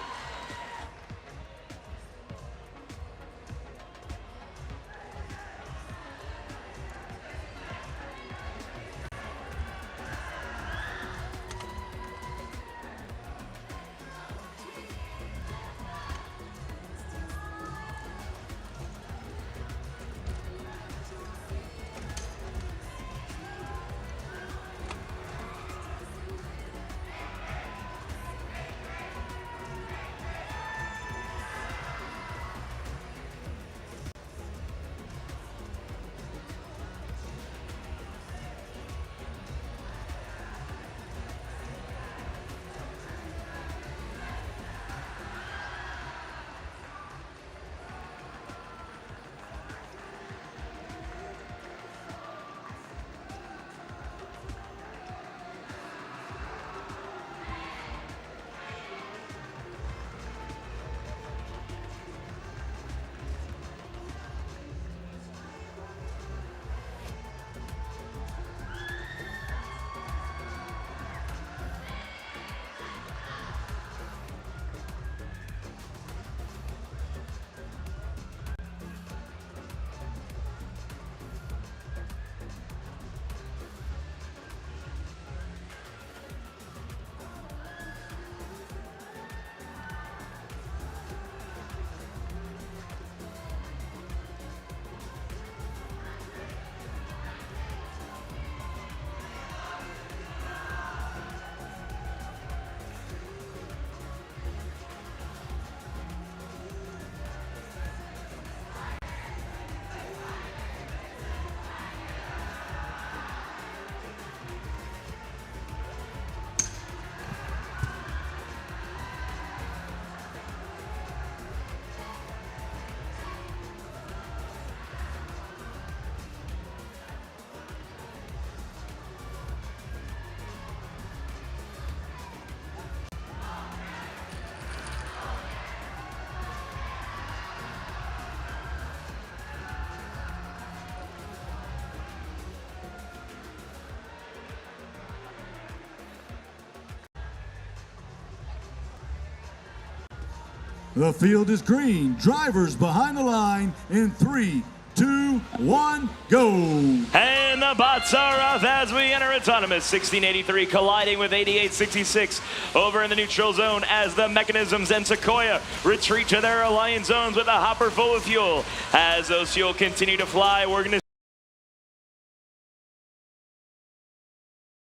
The field is green. Drivers behind the line in 3, 2, 1, go. And the bots are off as we enter autonomous. 1683 colliding with 8866 over in the neutral zone as the Mechanisms and Sequoia retreat to their alliance zones with a hopper full of fuel. As those fuel continue to fly, we're going to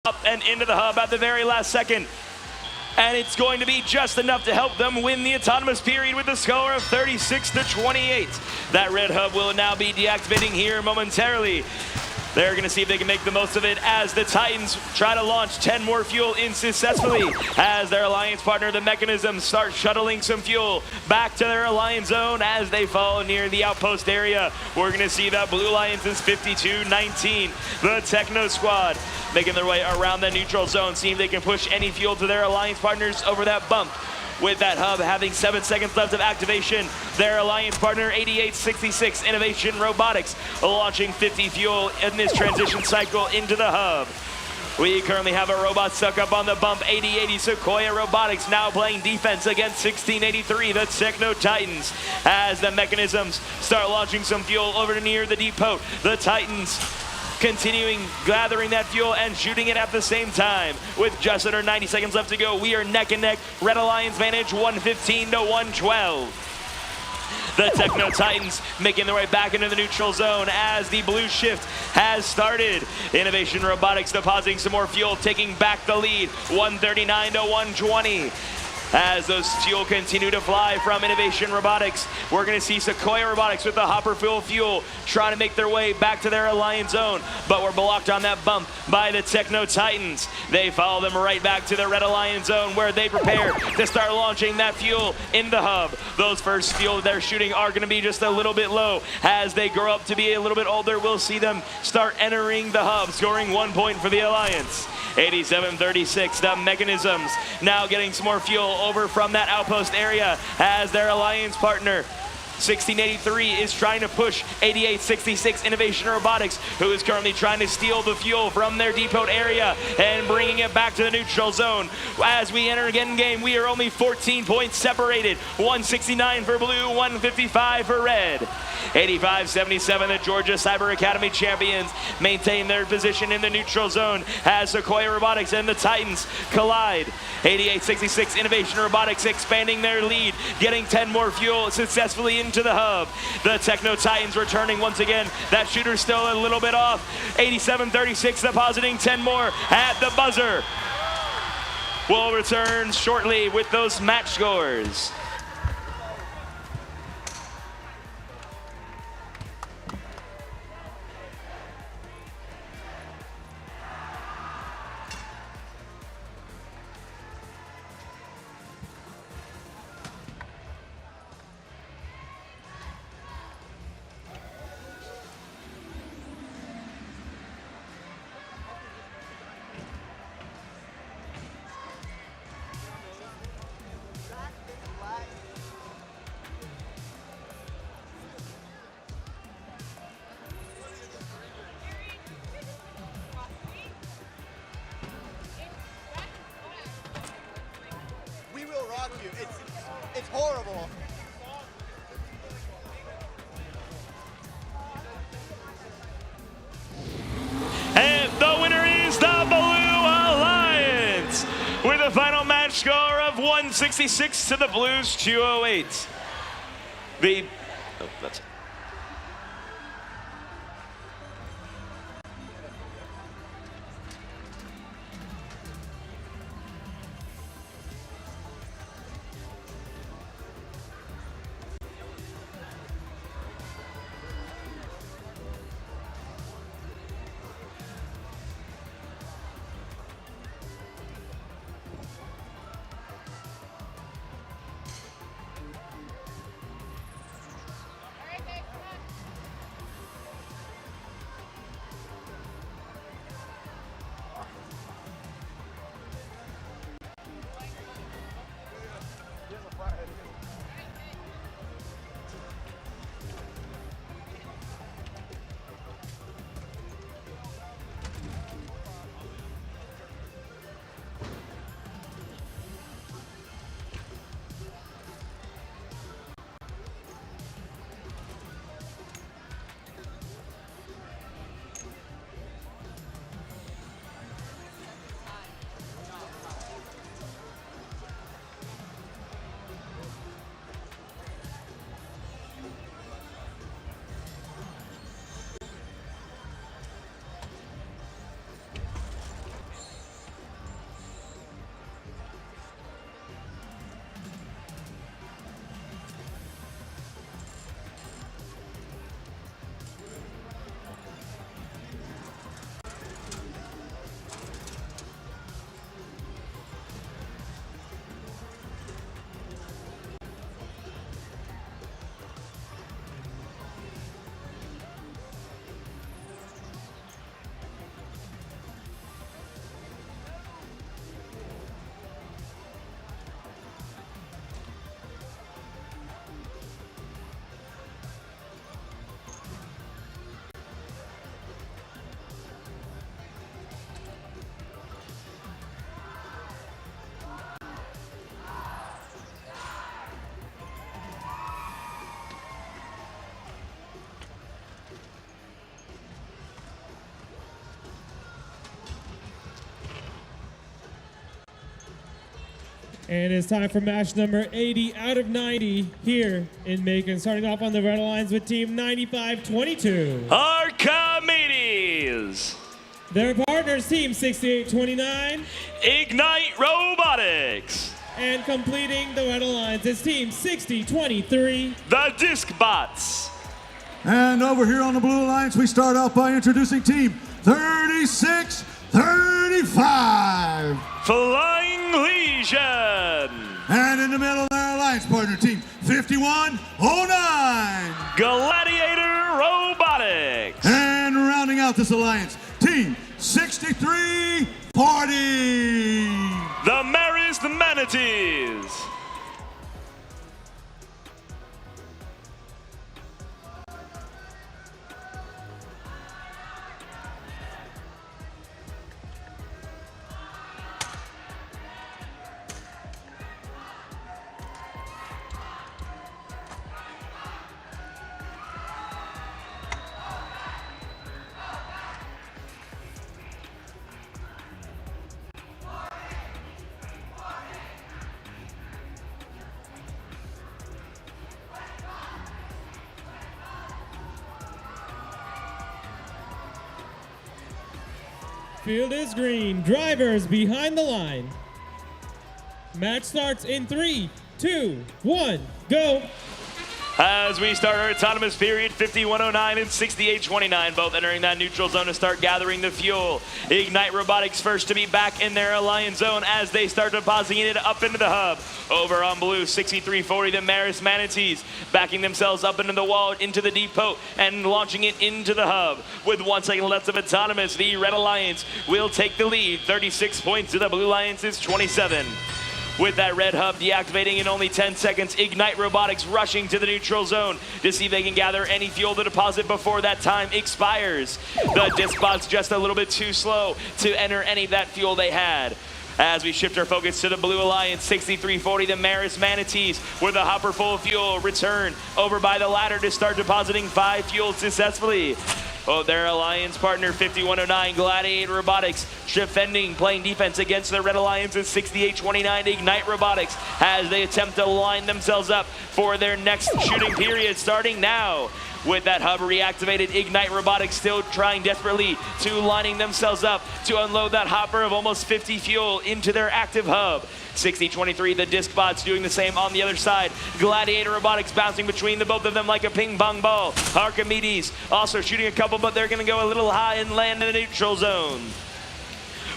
up and into the hub at the very last second. And it's going to be just enough to help them win the autonomous period with a score of 36-28. That red hub will now be deactivating here momentarily. They're going to see if they can make the most of it as the Titans try to launch 10 more fuel in successfully as their alliance partner, the Mechanisms, start shuttling some fuel back to their alliance zone as they fall near the outpost area. We're going to see that Blue Alliance is 52-19. The Techno Squad making their way around the neutral zone, seeing if they can push any fuel to their alliance partners over that bump. With that hub having 7 seconds left of activation, their alliance partner 8866 Innovation Robotics launching 50 fuel in this transition cycle into the hub. We currently have a robot stuck up on the bump. 8080 Sequoia Robotics now playing defense against 1683, the Techno Titans. As the Mechanisms start launching some fuel over near the depot, the Titans continuing gathering that fuel and shooting it at the same time. With just under 90 seconds left to go, we are neck and neck. Red Alliance vantage 115 to 112. The Techno Titans making their way back into the neutral zone as the blue shift has started. Innovation Robotics depositing some more fuel, taking back the lead, 139 to 120. As those fuel continue to fly from Innovation Robotics, we're going to see Sequoia Robotics with the hopper fuel trying to make their way back to their Alliance zone, but we're blocked on that bump by the Techno Titans. They follow them right back to the Red Alliance zone where they prepare to start launching that fuel in the hub. Those first fuel they're shooting are going to be just a little bit low. As they grow up to be a little bit older, we'll see them start entering the hub, scoring 1 point for the Alliance. 87-36, the Mechanisms now getting some more fuel over from that outpost area as their Alliance partner 1683 is trying to push 8866 Innovation Robotics, who is currently trying to steal the fuel from their depot area and bringing it back to the neutral zone. As we enter again game, we are only 14 points separated. 169 for blue, 155 for red. 85-77, the Georgia Cyber Academy champions maintain their position in the neutral zone as Sequoia Robotics and the Titans collide. 88-66, Innovation Robotics expanding their lead, getting 10 more fuel successfully into the hub. The Techno Titans returning once again. That shooter's still a little bit off. 87-36, depositing 10 more at the buzzer. We'll return shortly with those match scores. It's horrible. And the winner is the Blue Alliance with a final match score of 166 to the Blues 208. That's it. All right, And it's time for match number 80 out of 90 here in Macon. Starting off on the Red Alliance with team 9522. Archimedes. Their partners, team 6829. Ignite Robotics. And completing the Red Alliance is team 6023. The Disc Bots. And over here on the Blue Alliance, we start off by introducing team 3635. Flying Legion. And in the middle, their alliance partner, team 5109. Gladiator Robotics. And rounding out this alliance, team 6340. The Mercer Manatees. Field is green. Drivers behind the line. Match starts in 3, 2, 1, go. As we start our autonomous period, 5109 and 6829 both entering that neutral zone to start gathering the fuel. Ignite Robotics first to be back in their alliance zone as they start depositing it up into the hub. Over on blue, 6340, the Mercer Manatees backing themselves up into the wall, into the depot, and launching it into the hub. With 1 second left of autonomous, the Red Alliance will take the lead. 36 points to the Blue Alliance's 27. With that red hub deactivating in only 10 seconds, Ignite Robotics rushing to the neutral zone to see if they can gather any fuel to deposit before that time expires. The disc bots just a little bit too slow to enter any of that fuel they had. As we shift our focus to the Blue Alliance, 6340, the Mercer Manatees, with a hopper full of fuel, return over by the ladder to start depositing 5 fuels successfully. Oh, their alliance partner, 5109, Gladiator Robotics, defending, playing defense against the Red Alliance's 6829, Ignite Robotics, as they attempt to line themselves up for their next shooting period, starting now. With that hub reactivated, Ignite Robotics still trying desperately to lining themselves up to unload that hopper of almost 50 fuel into their active hub. 6023, the disc bots doing the same on the other side. Gladiator Robotics bouncing between the both of them like a ping pong ball. Archimedes also shooting a couple, but they're going to go a little high and land in the neutral zone.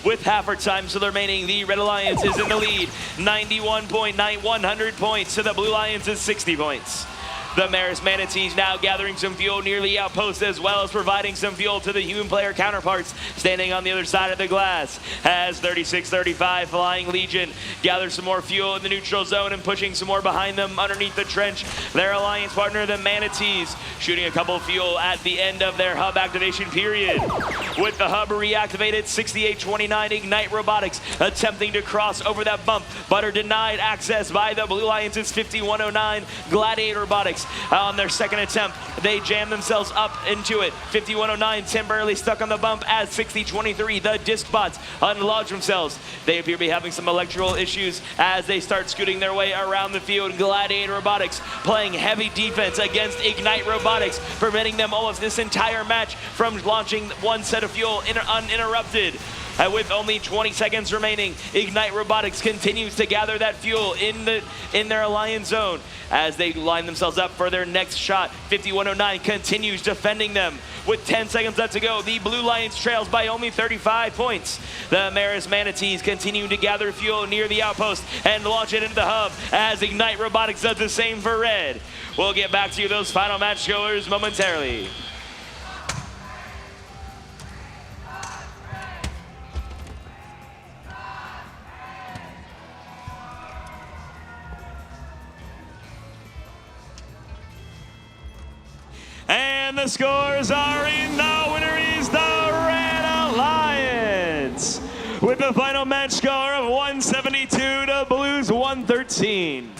With half our time still remaining, the Red Alliance is in the lead. 100 points to the Blue Alliance's 60 points. The Mercer Manatees now gathering some fuel near the outpost, as well as providing some fuel to the human player counterparts standing on the other side of the glass. As 3635 Flying Legion gathers some more fuel in the neutral zone and pushing some more behind them underneath the trench. Their alliance partner, the Manatees, shooting a couple of fuel at the end of their hub activation period. With the hub reactivated, 6829 Ignite Robotics attempting to cross over that bump, but are denied access by the Blue Alliance's 5109 Gladiator Robotics. On their second attempt, they jam themselves up into it. 5109 temporarily stuck on the bump as 6023, the disc bots, unlodge themselves. They appear to be having some electrical issues as they start scooting their way around the field. Gladiator Robotics playing heavy defense against Ignite Robotics, preventing them almost this entire match from launching one set of fuel uninterrupted. With only 20 seconds remaining, Ignite Robotics continues to gather that fuel in their alliance zone as they line themselves up for their next shot. 5109 continues defending them. With 10 seconds left to go, the Blue Alliance trails by only 35 points. The Mercer Manatees continue to gather fuel near the outpost and launch it into the hub as Ignite Robotics does the same for Red. We'll get back to you, those final match goers, momentarily. And the scores are in. The winner is the Red Alliance with the final match score of 172 to Blues 113.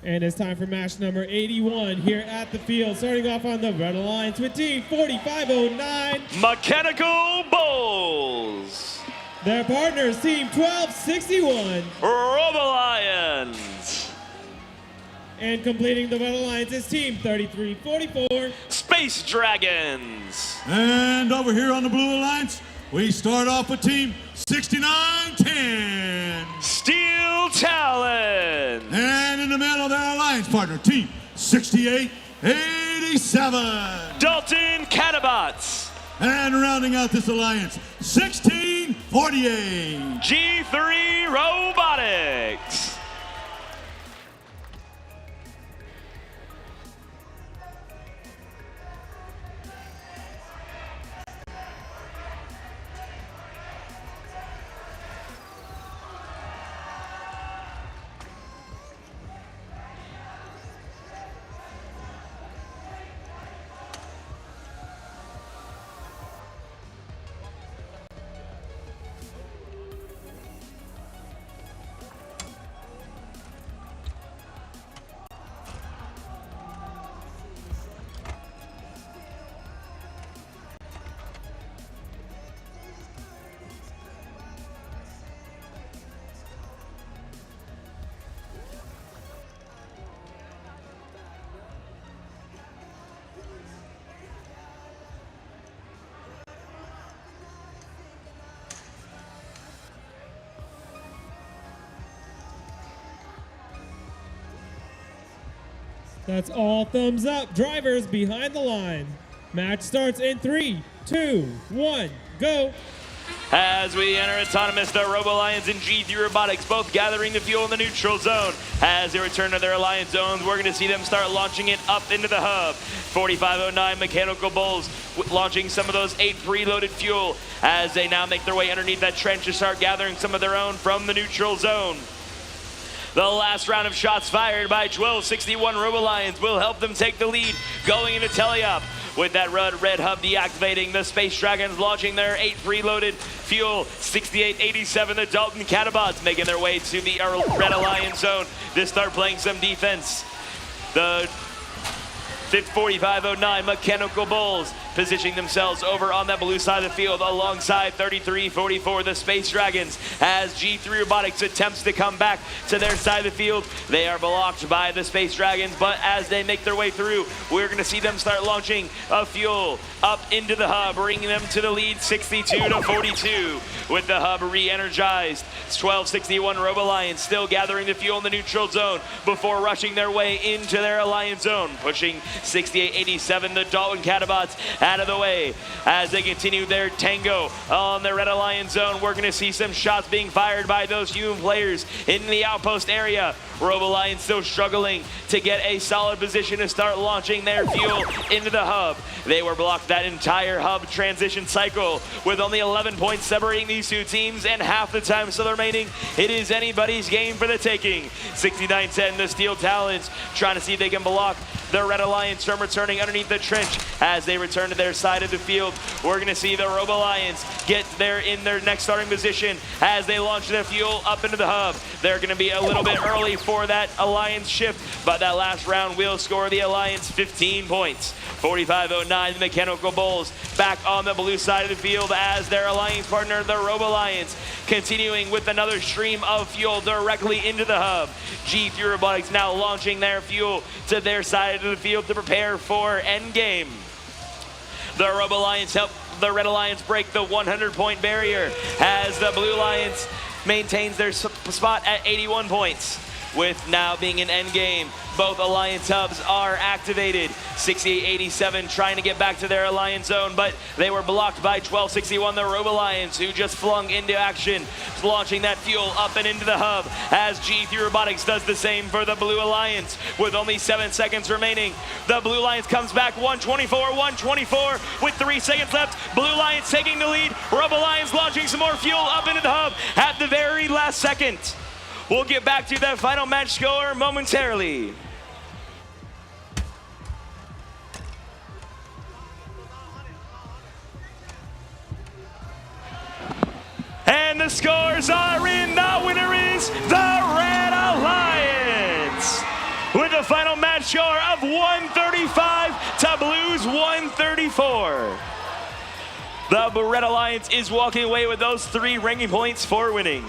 And it's time for match number 81 here at the field. Starting off on the Red Alliance with team 4509. Mechanical Bulls. Their partners, team 1261. Robo-Lions. And completing the Red Alliance is team 3344. Space Dragons. And over here on the Blue Alliance, we start off with team 6910. Steel Talon. And in the middle, their alliance partner, team 6887. Dalton Catabots. And rounding out this alliance, 1648. G3 Robotics. That's all thumbs up. Drivers behind the line. Match starts in 3, 2, 1, go. As we enter autonomous, the Robo-Lions and G3 Robotics both gathering the fuel in the neutral zone. As they return to their alliance zones, we're going to see them start launching it up into the hub. 4509 Mechanical Bulls launching some of those 8 preloaded fuel as they now make their way underneath that trench to start gathering some of their own from the neutral zone. The last round of shots fired by 1261 Robo-Lions will help them take the lead going into teleop. With that red hub deactivating, the Space Dragons launching their 8 preloaded fuel. 6887, the Dalton Catabots making their way to the Red Alliance zone to start playing some defense. The 4509 Mechanical Bulls positioning themselves over on that blue side of the field alongside 3344 the Space Dragons as G3 Robotics attempts to come back to their side of the field. They are blocked by the Space Dragons, but as they make their way through, we're going to see them start launching a fuel up into the hub, bringing them to the lead 62-42 with the hub re-energized. 1261 Robo-Lions still gathering the fuel in the neutral zone before rushing their way into their alliance zone, pushing 6887 the Dalton Catabots out of the way as they continue their tango on the Red Alliance zone. We're going to see some shots being fired by those human players in the outpost area. Robo-Lions still struggling to get a solid position to start launching their fuel into the hub. They were blocked that entire hub transition cycle with only 11 points separating these two teams and half the time still remaining. It is anybody's game for the taking. 69-10, the Steel Talons trying to see if they can block the Red Alliance from returning underneath the trench as they return to their side of the field. We're going to see the Robo-Lions get there in their next starting position as they launch their fuel up into the hub. They're going to be a little bit early for that Alliance shift, but that last round will score the Alliance 15 points. 4509, the Mechanical Bulls back on the blue side of the field as their Alliance partner, the Robo-Lions, continuing with another stream of fuel directly into the hub. G3 Robotics now launching their fuel to their side of the field to prepare for endgame. The Robo-Lions help the Red Alliance break the 100-point barrier as the Blue Lions maintains their spot at 81 points. With now being an endgame, both Alliance hubs are activated. 6887 trying to get back to their Alliance zone, but they were blocked by 1261, the Robo-Lions, who just flung into action, launching that fuel up and into the hub as G3 Robotics does the same for the Blue Alliance. With only 7 seconds remaining, the Blue Lions comes back 124 with 3 seconds left. Blue Lions taking the lead. Robo-Lions launching some more fuel up into the hub at the very last second. We'll get back to that final match score momentarily. And the scores are in. The winner is the Red Alliance. with a final match score of 135 to Blue's 134. The Red Alliance is walking away with those 3 ranking points for winning.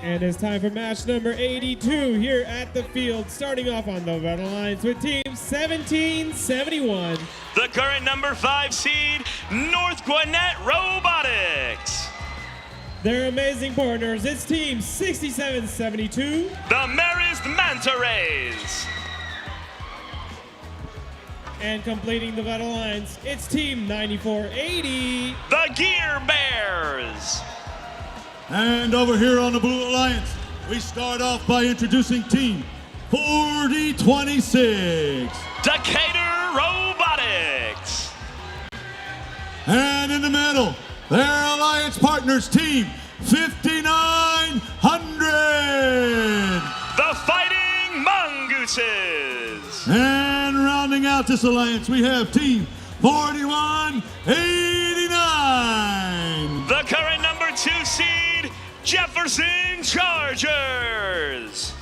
And it's time for match number 82 here at the field, starting off on the Red Alliance with Team 1771. The current number 5 seed, North Gwinnett Robotics. Their amazing partners, it's Team 6772. The Marist Manta Rays. And completing the Red Alliance, it's Team 9480. The Gear Bears. And over here on the Blue Alliance, we start off by introducing Team 4026. Decatur Robotics. And in the middle, their alliance partners, Team 5900. The Fighting Mongooses. And rounding out this alliance, we have Team 4189. The current number 2 seed, Jefferson Chargers.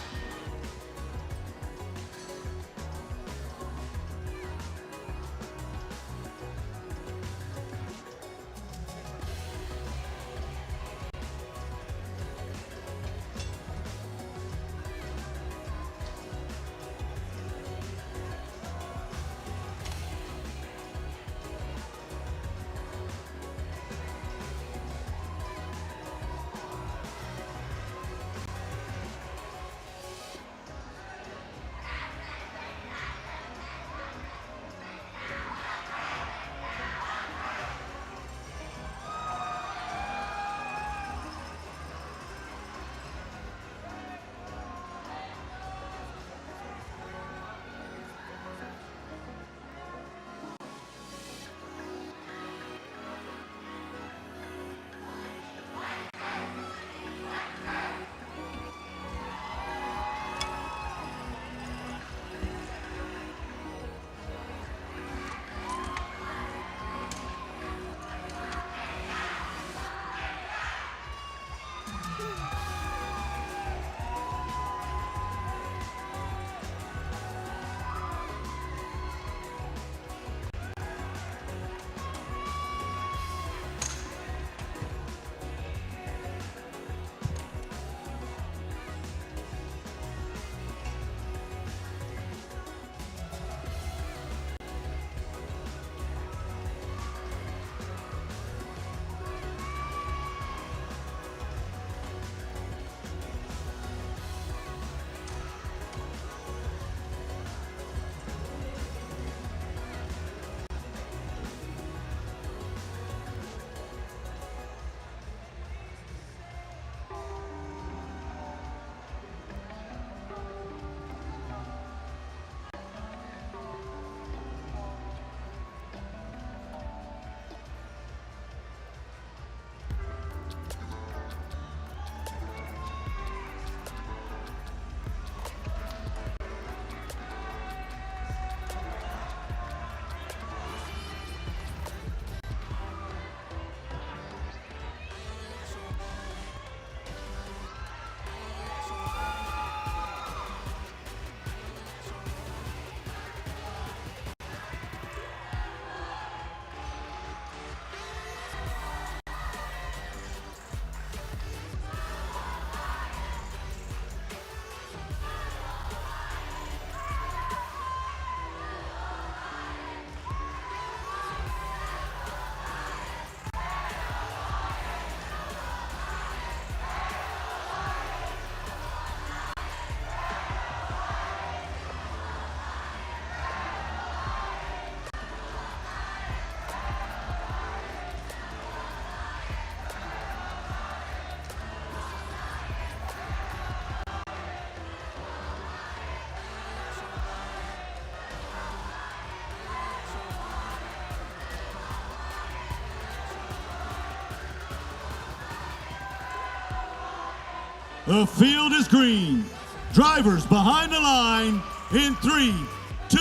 The field is green. Drivers behind the line in 3, 2,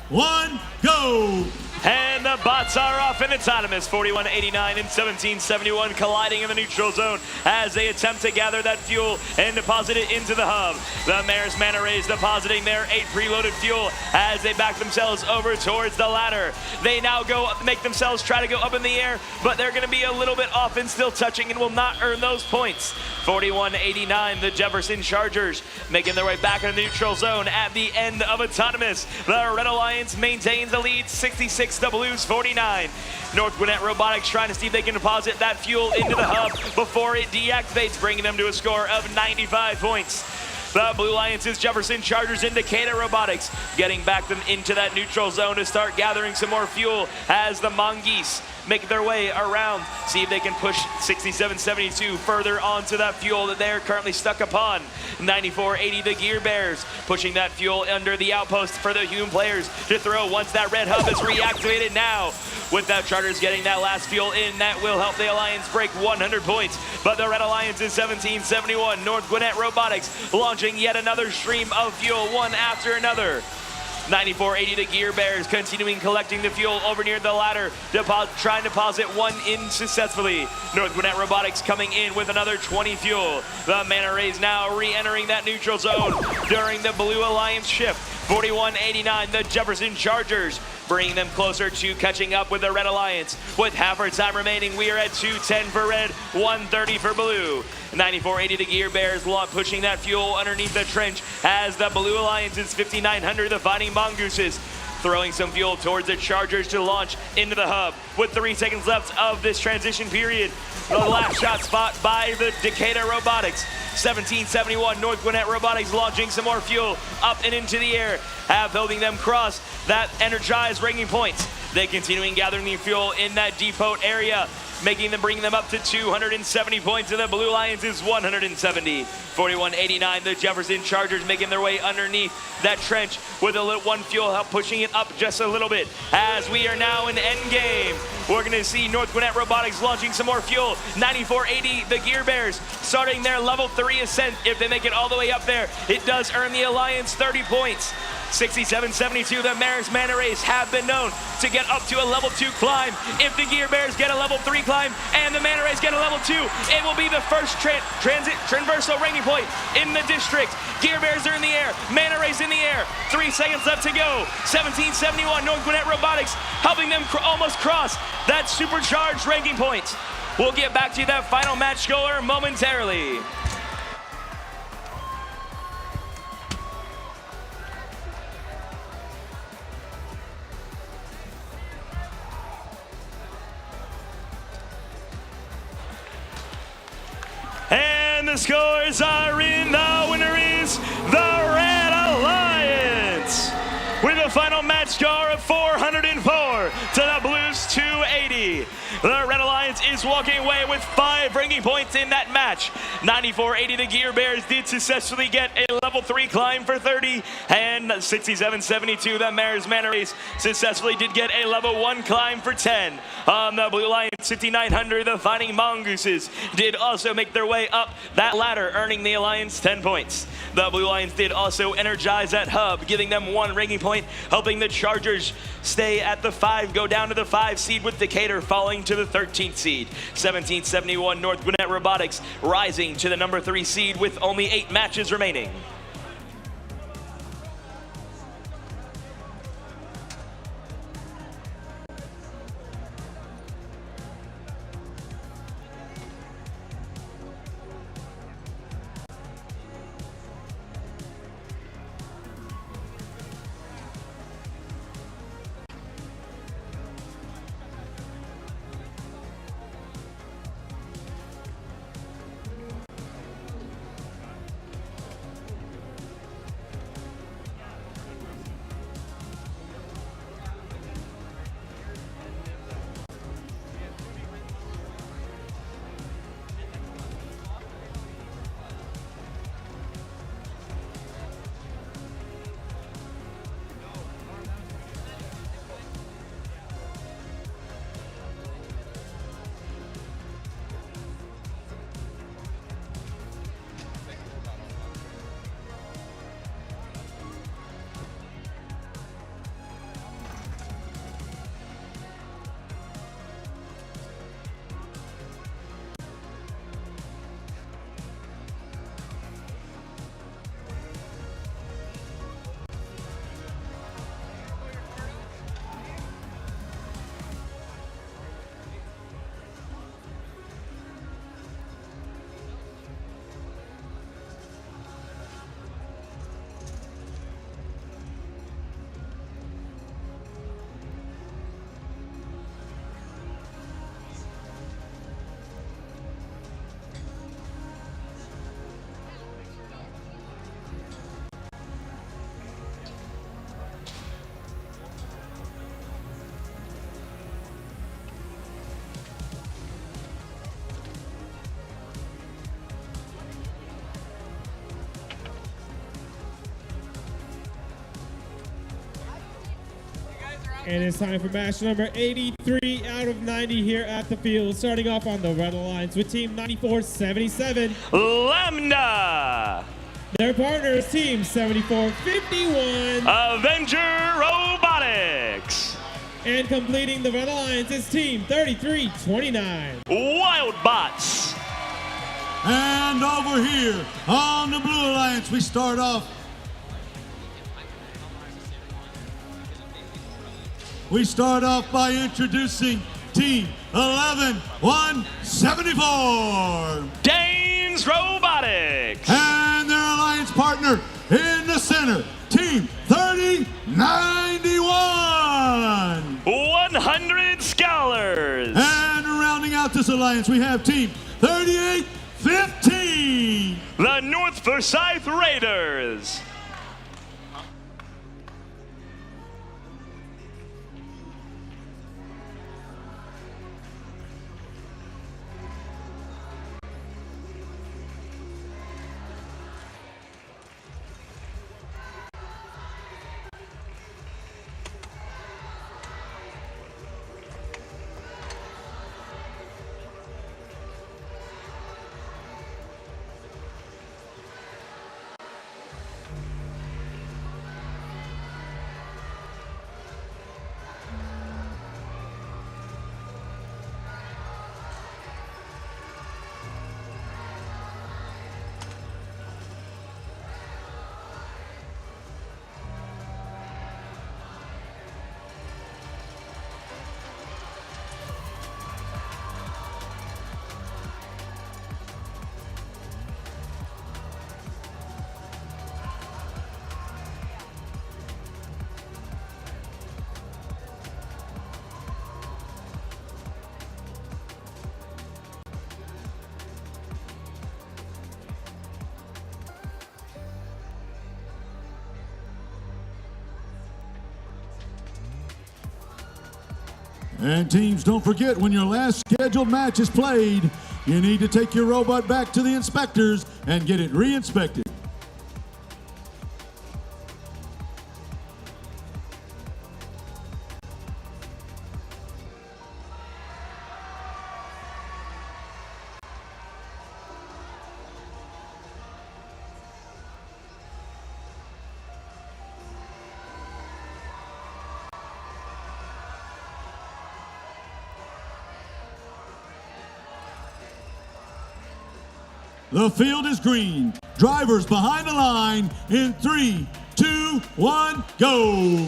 1, go! And the bots are off in autonomous. 41.89 and 17.71 colliding in the neutral zone as they attempt to gather that fuel and deposit it into the hub. The Mayor's Manta Rays depositing their 8 preloaded fuel as they back themselves over towards the ladder. They now go up, make themselves try to go up in the air, but they're going to be a little bit off and still touching and will not earn those points. 41.89, the Jefferson Chargers making their way back in the neutral zone at the end of autonomous. The Red Alliance maintains the lead, 66 to Blues 49. North Gwinnett Robotics trying to see if they can deposit that fuel into the hub before it deactivates, bringing them to a score of 95 points. The Blue Alliance's Jefferson Chargers and Decatur Robotics getting back them into that neutral zone to start gathering some more fuel as the Mongoose make their way around, see if they can push 67.72 further onto that fuel that they're currently stuck upon. 94.80 the Gear Bears pushing that fuel under the outpost for the human players to throw once that red hub is reactivated now. With that Chargers getting that last fuel in, that will help the Alliance break 100 points. But the Red Alliance is 17.71. North Gwinnett Robotics launching yet another stream of fuel, one after another. 94.80 the Gear Bears continuing collecting the fuel over near the ladder, trying to deposit one in successfully. North Gwinnett Robotics coming in with another 20 fuel. The Manta Rays now re-entering that neutral zone during the Blue Alliance shift. 41.89 the Jefferson Chargers bringing them closer to catching up with the Red Alliance. With half our time remaining, we are at 2:10 for red, 1:30 for blue. 94.80 the Gear Bears pushing that fuel underneath the trench as the Blue Alliance is 5,900 the Fighting Mongooses throwing some fuel towards the Chargers to launch into the hub. With 3 seconds left of this transition period, the last shot spot by the Decatur Robotics. 17.71 North Gwinnett Robotics launching some more fuel up and into the air, helping them cross that energized ranking points. They continuing gathering the fuel in that depot area, bringing them up to 270 points, and the Blue Alliance is 170. 41.89 the Jefferson Chargers making their way underneath that trench with a little one fuel help pushing it up just a little bit as we are now in end game. We're going to see North Gwinnett Robotics launching some more fuel. 94.80 the Gear Bears starting their level 3 ascent. If they make it all the way up there, it does earn the Alliance 30 points. 67.72 the Mayor's Manta Rays have been known to get up to a level 2 climb. If the Gear Bears get a level 3 climb and the Manta Rays get a level 2, it will be the first transversal ranking point in the district. Gear Bears are in the air, Manta Rays in the air. 3 seconds left to go. 17.71 North Gwinnett Robotics helping them almost cross that supercharged ranking point. We'll get back to that final match score momentarily. And the scores are in. The winner is the Red Alliance with a final match score of 404 to the Blues 280. The Red Alliance is walking away with 5 ranking points in that match. 94.80 the Gear Bears did successfully get a level 3 climb for 30, and 67.72 the Mayor's Manta Rays successfully did get a level 1 climb for 10. On the Blue Alliance 5,900 the Fighting Mongooses did also make their way up that ladder, earning the Alliance 10 points. The Blue Alliance did also energize that hub, giving them 1 ranking point, helping the Chargers stay at the 5, go down to the 5 seed with Decatur falling to the 13th seed. 17.71 North Gwinnett Robotics rising to the number 3 seed with only 8 matches remaining. And it's time for match number 83 out of 90 here at the field. Starting off on the Red Alliance with team 9477. Lambda. Their partner is team 7451. Avenger Robotics. And completing the Red Alliance is team 3329. Wildbots. And over here on the Blue Alliance, we start off. We start off by introducing team 11174. Danes Robotics. And their alliance partner in the center, team 3091. 100 Scholars. And rounding out this alliance, we have team 3815. The North Forsyth Raiders. And teams, don't forget, when your last scheduled match is played, you need to take your robot back to the inspectors and get it re-inspected. The field is green. Drivers behind the line in 3, 2, 1, go.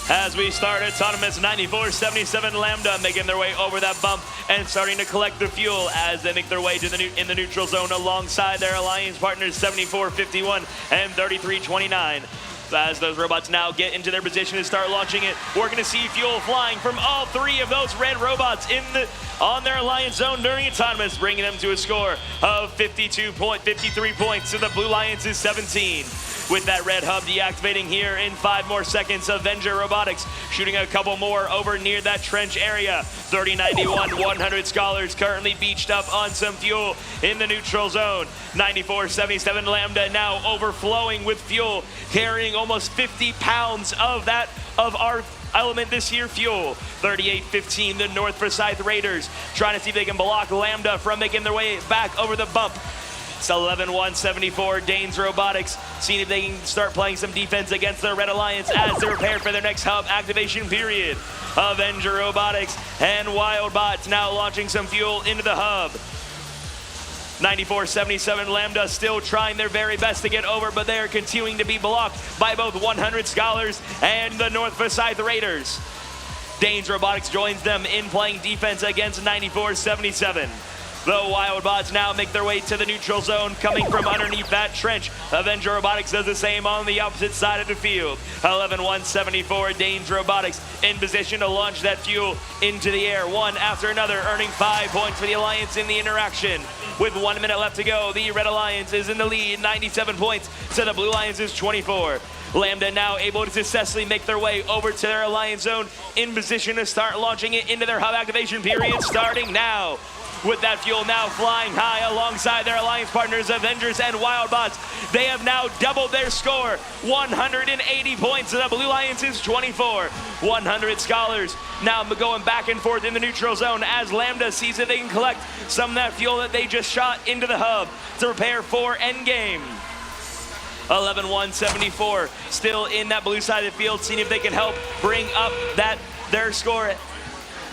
As we start autonomous 9477 Lambda making their way over that bump and starting to collect the fuel as they make their way to in the neutral zone alongside their alliance partners 7451 and 3329. As those robots now get into their position and start launching it, we're going to see fuel flying from all three of those red robots on their alliance zone during autonomous, bringing them to a score of 53 points to the Blue Alliance's 17. With that red hub deactivating here in 5 more seconds, Avenger Robotics shooting a couple more over near that trench area. 3091 100 Scholars currently beached up on some fuel in the neutral zone. 9477 Lambda now overflowing with fuel, carrying almost 50 pounds of our element this year fuel. 3815 the North Forsyth Raiders trying to see if they can block Lambda from making their way back over the bump. It's 11-174 Danes Robotics, seeing if they can start playing some defense against the Red Alliance as they prepare for their next hub activation period. Avenger Robotics and Wildbots now launching some fuel into the hub. 9477 Lambda still trying their very best to get over, but they are continuing to be blocked by both 100 Scholars and the North Forsyth Raiders. Danes Robotics joins them in playing defense against 9477. The Wildbots now make their way to the neutral zone, coming from underneath that trench. Avenger Robotics does the same on the opposite side of the field. 11-174 Danes Robotics in position to launch that fuel into the air, one after another, earning 5 points for the Alliance in the interaction. With 1 minute left to go, the Red Alliance is in the lead, 97 points to the Blue Alliance's 24. Lambda now able to successfully make their way over to their Alliance zone, in position to start launching it into their hub activation period starting now. with that fuel now flying high alongside their alliance partners, Avengers and Wildbots. They have now doubled their score, 180 points to the Blue Lions' 24. 100 Scholars now going back and forth in the neutral zone as Lambda sees if they can collect some of that fuel that they just shot into the hub to prepare for endgame. 11-1-74 still in that blue side of the field, seeing if they can help bring up their score.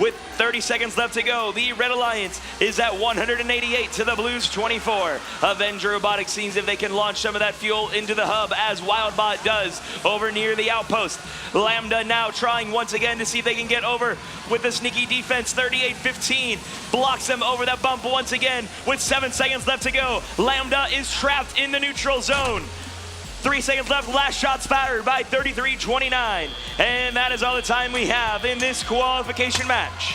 With 30 seconds left to go, the Red Alliance is at 188 to the Blues 24. Avenger Robotics sees if they can launch some of that fuel into the hub as Wildbot does over near the outpost. Lambda now trying once again to see if they can get over with the sneaky defense. 38-15 blocks them over that bump once again with 7 seconds left to go. Lambda is trapped in the neutral zone. 3 seconds left, last shot spattered by 33-29. And that is all the time we have in this qualification match.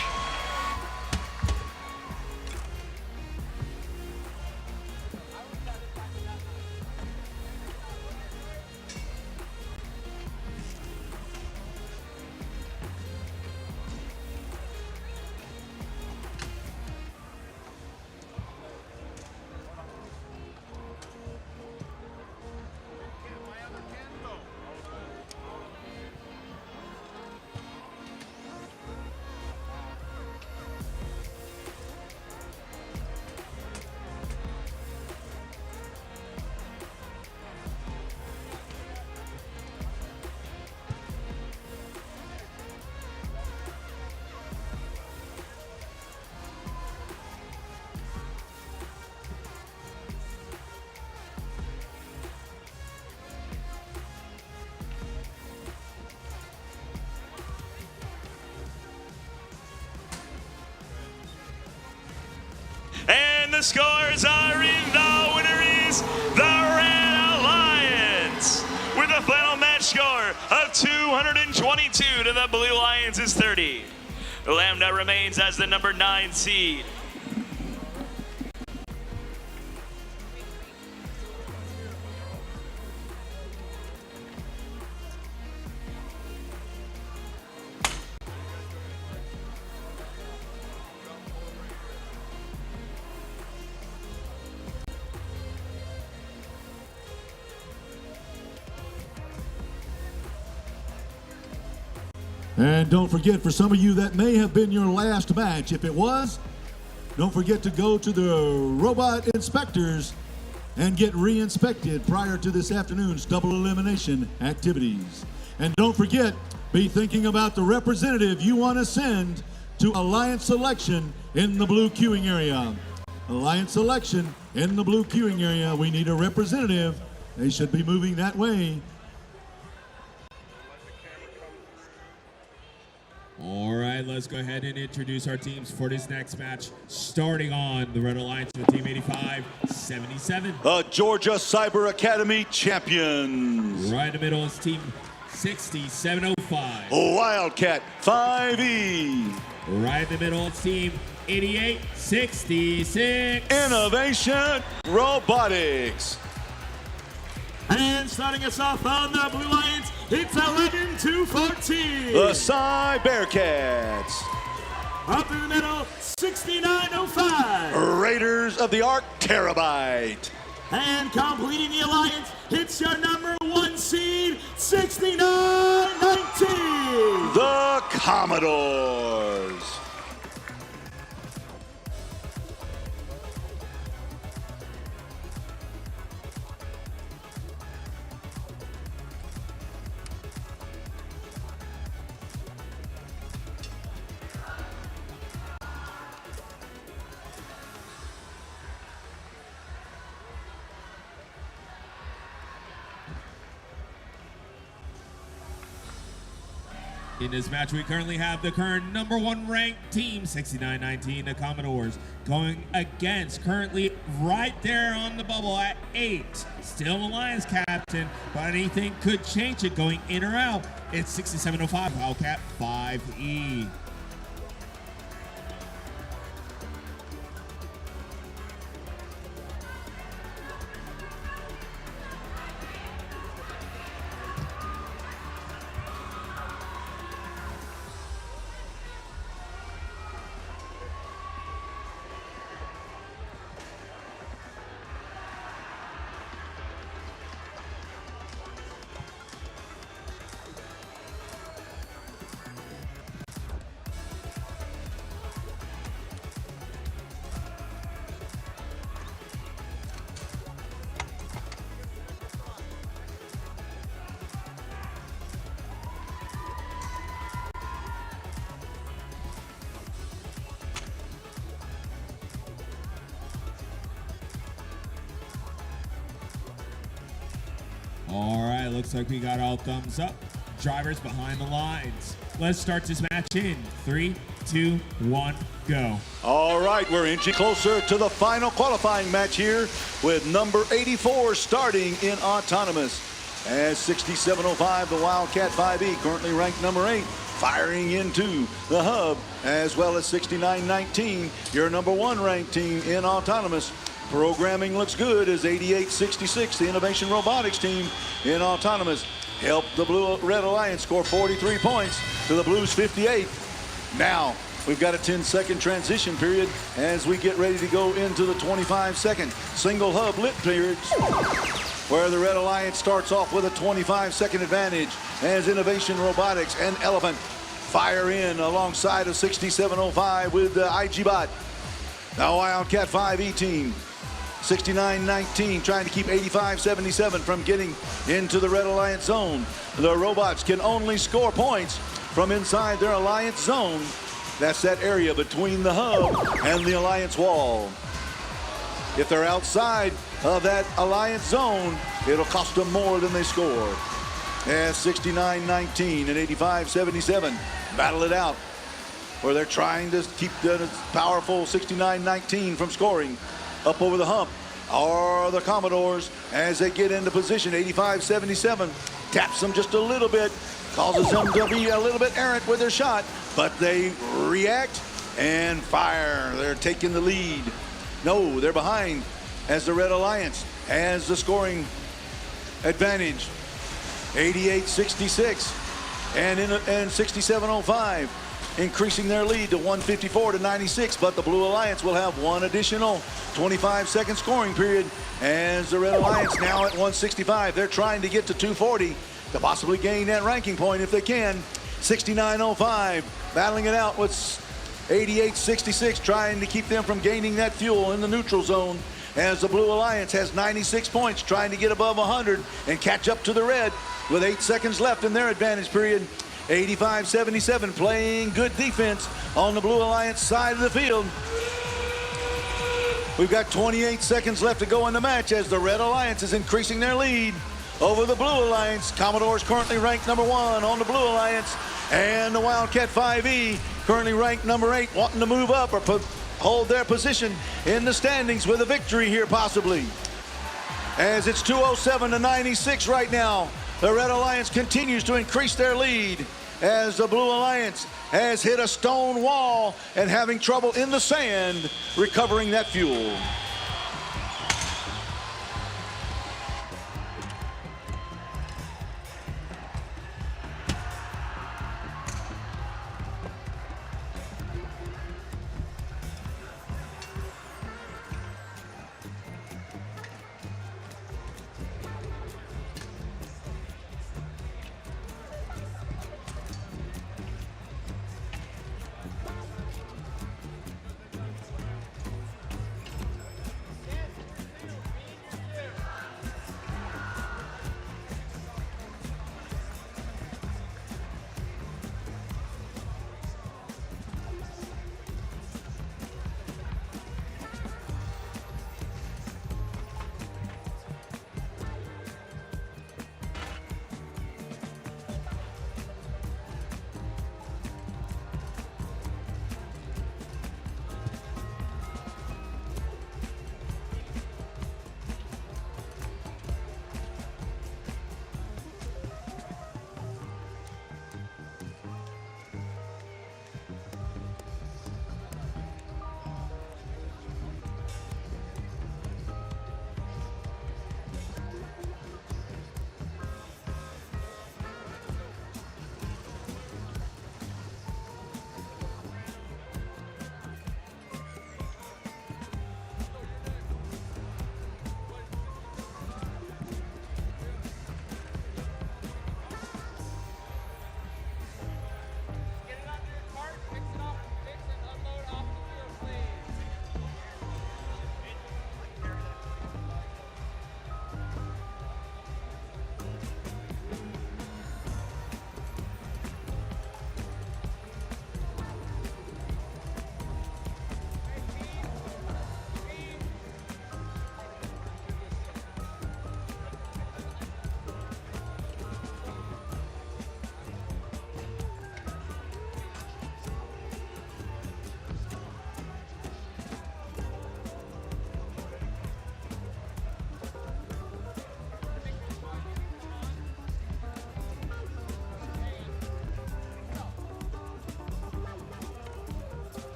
And the scores are in. The winner is the Red Alliance with a final match score of 222 to the Blue Lions' 30. Lambda remains as the number 9 seed. And don't forget, for some of you, that may have been your last match. If it was, don't forget to go to the robot inspectors and get re-inspected prior to this afternoon's double elimination activities. And don't forget, be thinking about the representative you want to send to Alliance Selection in the blue queuing area. Alliance Selection in the blue queuing area. We need a representative. They should be moving that way. All right, let's go ahead and introduce our teams for this next match. Starting on the Red Alliance with Team 85-77. The Georgia Cyber Academy champions. Right in the middle is Team 6705. Wildcat 5E. Right in the middle is Team 8866. Innovation Robotics. And starting us off on the Blue Lions, it's 11-14. The Cybercats. Up in the middle, 6905. Raiders of the Ark Terabyte. And completing the alliance, it's your number 1 seed, 6919. The Commodores. In this match, we currently have the current number 1 ranked team, 6919, the Commodores, going against currently right there on the bubble at 8. Still Alliance captain, but anything could change it going in or out. It's 6705, Wildcat 5E. All right, looks like we got all thumbs up. Drivers behind the lines. Let's start this match in 3, 2, 1, go. All right, we're inching closer to the final qualifying match here with number 84 starting in autonomous. As 6705, the Wildcat 5E, currently ranked number 8, firing into the hub, as well as 6919, your number 1 ranked team in autonomous. Programming looks good as 8866, the Innovation Robotics team in autonomous, helped the Blue-Red Alliance score 43 points to the Blues 58. Now, we've got a 10-second transition period as we get ready to go into the 25-second single hub lit periods, where the Red Alliance starts off with a 25-second advantage as Innovation Robotics and Elephant fire in alongside of 6705 with the IG-Bot. The Wildcat 5E team, 6919, trying to keep 8577 from getting into the Red Alliance zone. The robots can only score points from inside their Alliance zone. That's that area between the hub and the Alliance wall. If they're outside of that Alliance zone, it'll cost them more than they score. As 6919 and 8577 battle it out, where they're trying to keep the powerful 6919 from scoring. Up over the hump are the Commodores as they get into position. 8577 taps them just a little bit, causes them to be a little bit errant with their shot, but they react and fire. They're taking the lead. No, they're behind as the Red Alliance has the scoring advantage. 8866 and 6705 increasing their lead to 154 to 96, but the Blue Alliance will have one additional 25-second scoring period as the Red Alliance now at 165. They're trying to get to 240 to possibly gain that ranking point if they can. 6905 battling it out with 8866, trying to keep them from gaining that fuel in the neutral zone, as the Blue Alliance has 96 points, trying to get above 100 and catch up to the Red with 8 seconds left in their advantage period. 8577 playing good defense on the Blue Alliance side of the field. We've got 28 seconds left to go in the match as the Red Alliance is increasing their lead over the Blue Alliance. Commodores currently ranked number 1 on the Blue Alliance, and the Wildcat 5E currently ranked number 8, wanting to move up or hold their position in the standings with a victory here possibly. As it's 207 to 96 right now, the Red Alliance continues to increase their lead as the Blue Alliance has hit a stone wall and having trouble in the sand recovering that fuel.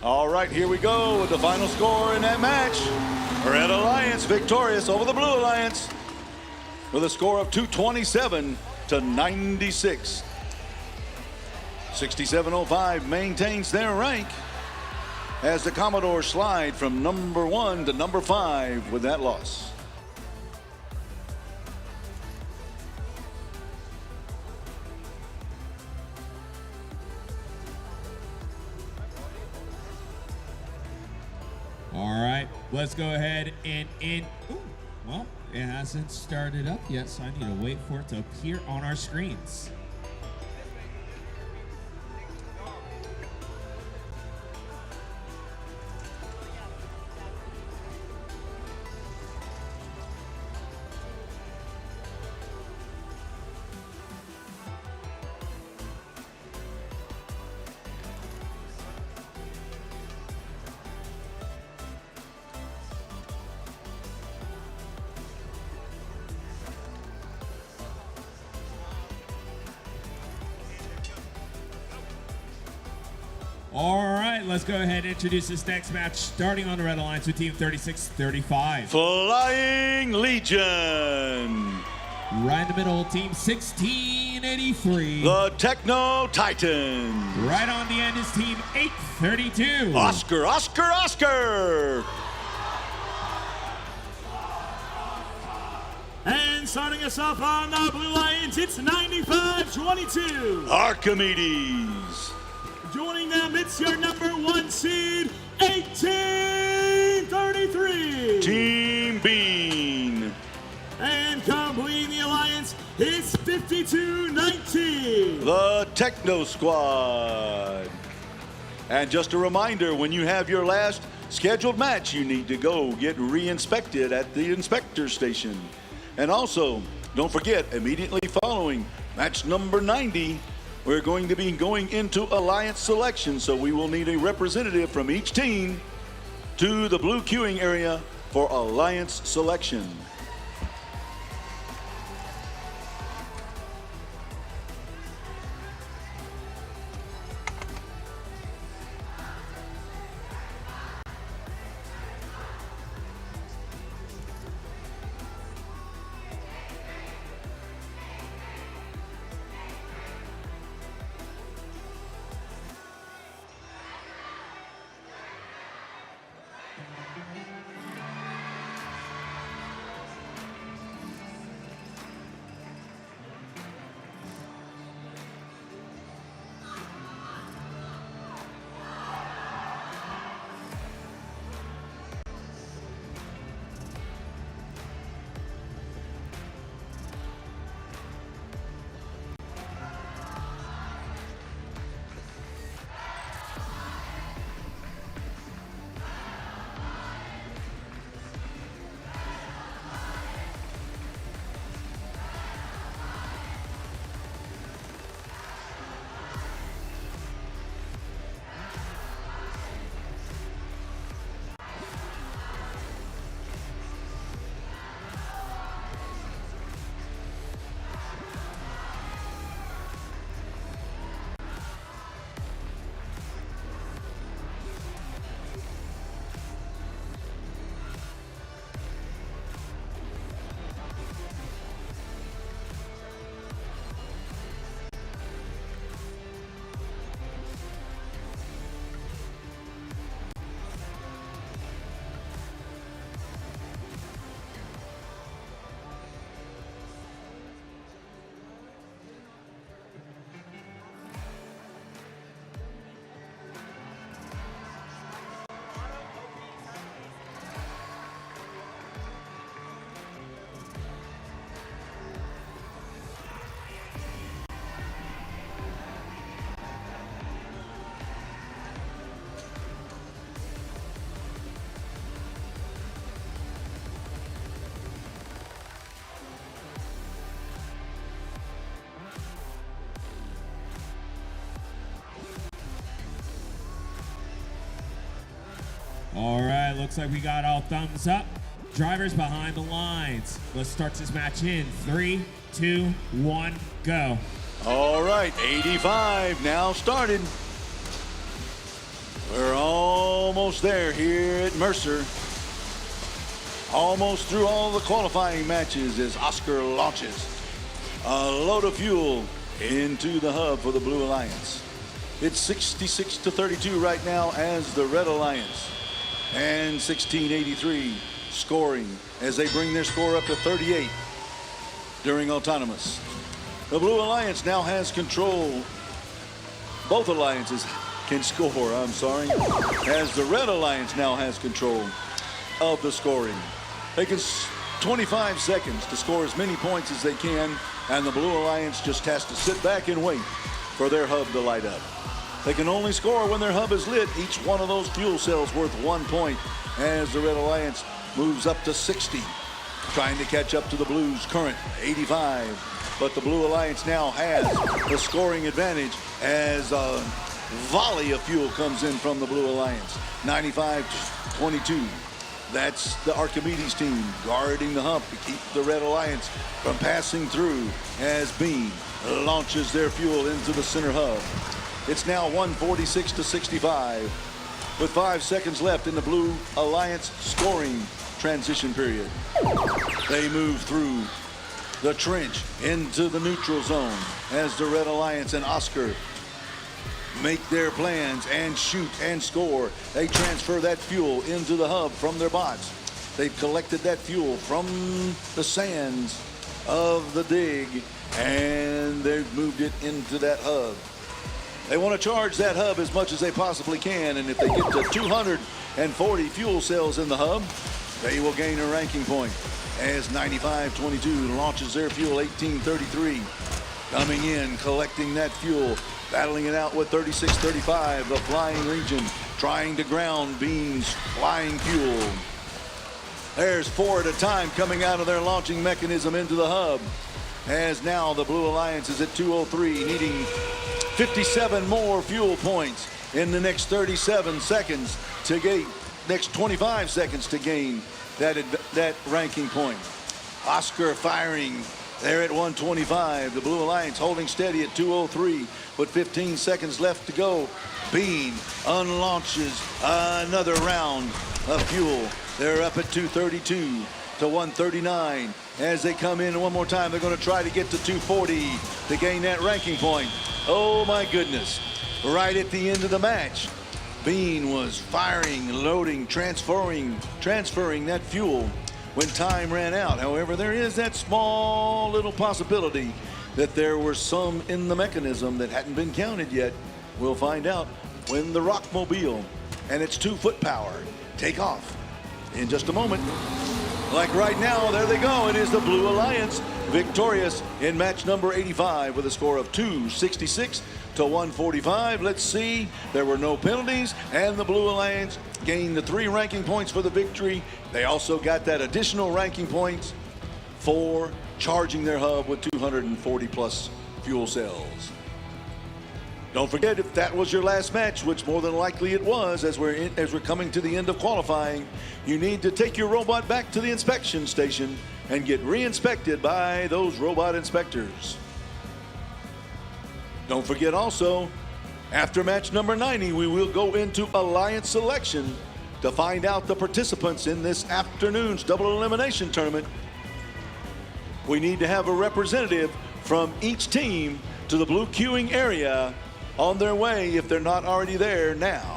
All right, here we go with the final score in that match. Red Alliance victorious over the Blue Alliance with a score of 227 to 96. 6705 maintains their rank as the Commodores slide from number 1 to number 5 with that loss. All right, let's go ahead and well, it hasn't started up yet, so I need to wait for it to appear on our screens. All right, let's go ahead and introduce this next match, starting on the Red Alliance with Team 3635. Flying Legion. Right in the middle, Team 1683. The Techno Titans. Right on the end is Team 832. Oscar, Oscar, Oscar. And starting us off on the Blue Alliance, it's 95-22. Archimedes. Joining them, it's your number 1 seed, 1833. Team Bean. And completing the alliance is 5219. The Techno Squad. And just a reminder, when you have your last scheduled match, you need to go get re-inspected at the inspector station. And also, don't forget, immediately following match number 90, we're going to be going into alliance selection, so we will need a representative from each team to the blue queuing area for alliance selection. All right, looks like we got all thumbs up. Drivers behind the lines. Let's start this match in 3, 2, 1, go. All right, 85 now started. We're almost there here at Mercer. Almost through all the qualifying matches as Oscar launches a load of fuel into the hub for the Blue Alliance. It's 66-32 right now as the Red Alliance, and 1683 scoring as they bring their score up to 38 during autonomous. The Blue Alliance now has control. Both alliances can score, I'm sorry, as the Red Alliance now has control of the scoring. They can 25 seconds to score as many points as they can, and the Blue Alliance just has to sit back and wait for their hub to light up. They can only score when their hub is lit. Each one of those fuel cells worth 1 point as the Red Alliance moves up to 60, trying to catch up to the Blues' current 85. But the Blue Alliance now has the scoring advantage as a volley of fuel comes in from the Blue Alliance. 95-22. That's the Archimedes team guarding the hump to keep the Red Alliance from passing through as Bean launches their fuel into the center hub. It's now 146-65 with 5 seconds left in the Blue Alliance scoring transition period. They move through the trench into the neutral zone as the Red Alliance and Oscar make their plans and shoot and score. They transfer that fuel into the hub from their bots. They've collected that fuel from the sands of the dig and they've moved it into that hub. They want to charge that hub as much as they possibly can, and if they get to 240 fuel cells in the hub, they will gain a ranking point as 95-22 launches their fuel 1833. Coming in, collecting that fuel, battling it out with 36-35, the Flying Legion, trying to ground Bean's flying fuel. There's 4 at a time coming out of their launching mechanism into the hub, as now the Blue Alliance is at 203, needing 57 more fuel points in the next 37 seconds to gain, next 25 seconds to gain that ranking point. Oscar firing there at 125. The Blue Alliance holding steady at 203 with 15 seconds left to go. Bean unlaunches another round of fuel. They're up at 232 to 139. As they come in one more time, they're going to try to get to 240 to gain that ranking point. Oh my goodness. Right at the end of the match, Bean was firing, loading, transferring that fuel when time ran out. However, there is that small little possibility that there were some in the mechanism that hadn't been counted yet. We'll find out when the Rockmobile and its 2-foot power take off in just a moment. Like right now, there they go. It is the Blue Alliance victorious in match number 85 with a score of 266 to 145. Let's see. There were no penalties, and the Blue Alliance gained the 3 ranking points for the victory. They also got that additional ranking points for charging their hub with 240 plus fuel cells. Don't forget, if that was your last match, which more than likely it was, as we're coming to the end of qualifying, you need to take your robot back to the inspection station and get re-inspected by those robot inspectors. Don't forget also, after match number 90, we will go into Alliance selection to find out the participants in this afternoon's double elimination tournament. We need to have a representative from each team to the blue queuing area on their way if they're not already there now.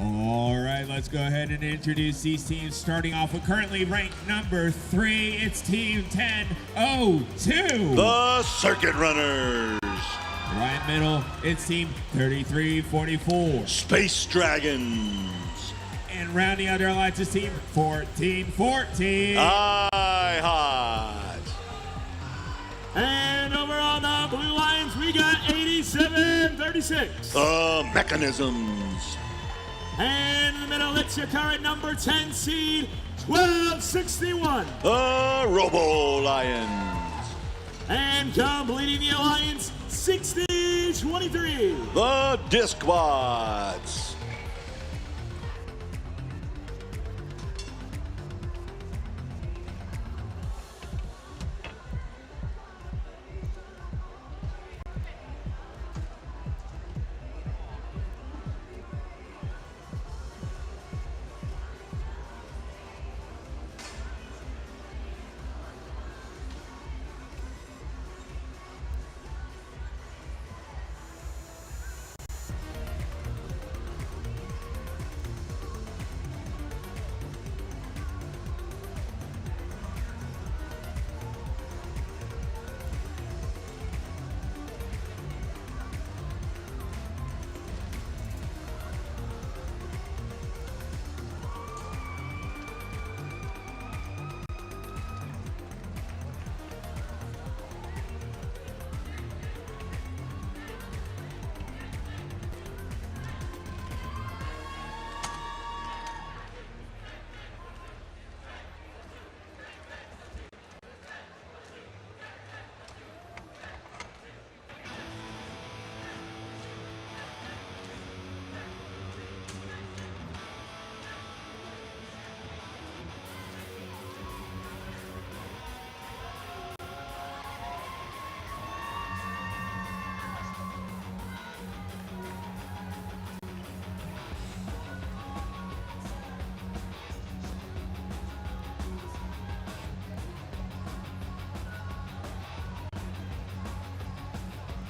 All right, let's go ahead and introduce these teams, starting off with currently ranked number 3. It's Team 10-02. The Circuit Runners. Right middle, it's Team 3344. Space Dragons. And rounding out their alliance is Team 1414. Hot. And over on the Blue Lions, we got 8736. The Mechanisms. And in the middle, it's your current number 10 seed, 1261. The Robo Lions. And completing the alliance, 6023. The Disc Bots.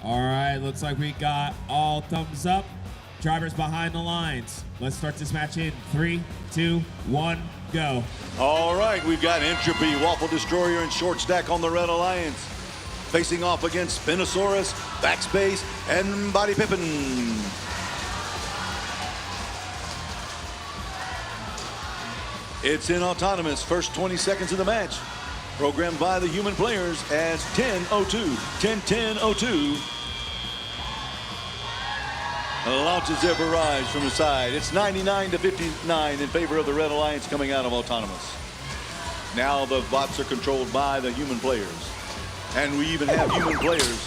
All right, looks like we got all thumbs up. Drivers behind the lines. Let's start this match in 3, 2, 1, go. All right, we've got Entropy, Waffle Destroyer, and Short Stack on the Red Alliance. Facing off against Spinosaurus, Backspace, and Body Pippin. It's in autonomous, first 20 seconds of the match. Programmed by the human players as 10-02. 10-10-02. Launches their barrage from the side. It's 99-59 in favor of the Red Alliance coming out of autonomous. Now the bots are controlled by the human players. And we even have human players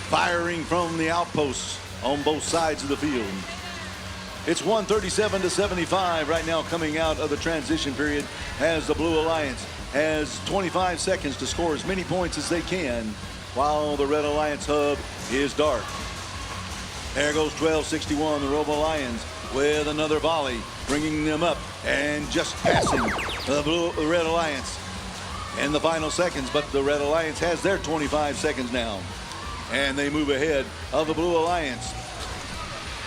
firing from the outposts on both sides of the field. It's 137-75 right now coming out of the transition period as the Blue Alliance has 25 seconds to score as many points as they can while the Red Alliance hub is dark. There goes 1261, the Robo Lions, with another volley, bringing them up and just passing the Red Alliance in the final seconds. But the Red Alliance has their 25 seconds now, and they move ahead of the Blue Alliance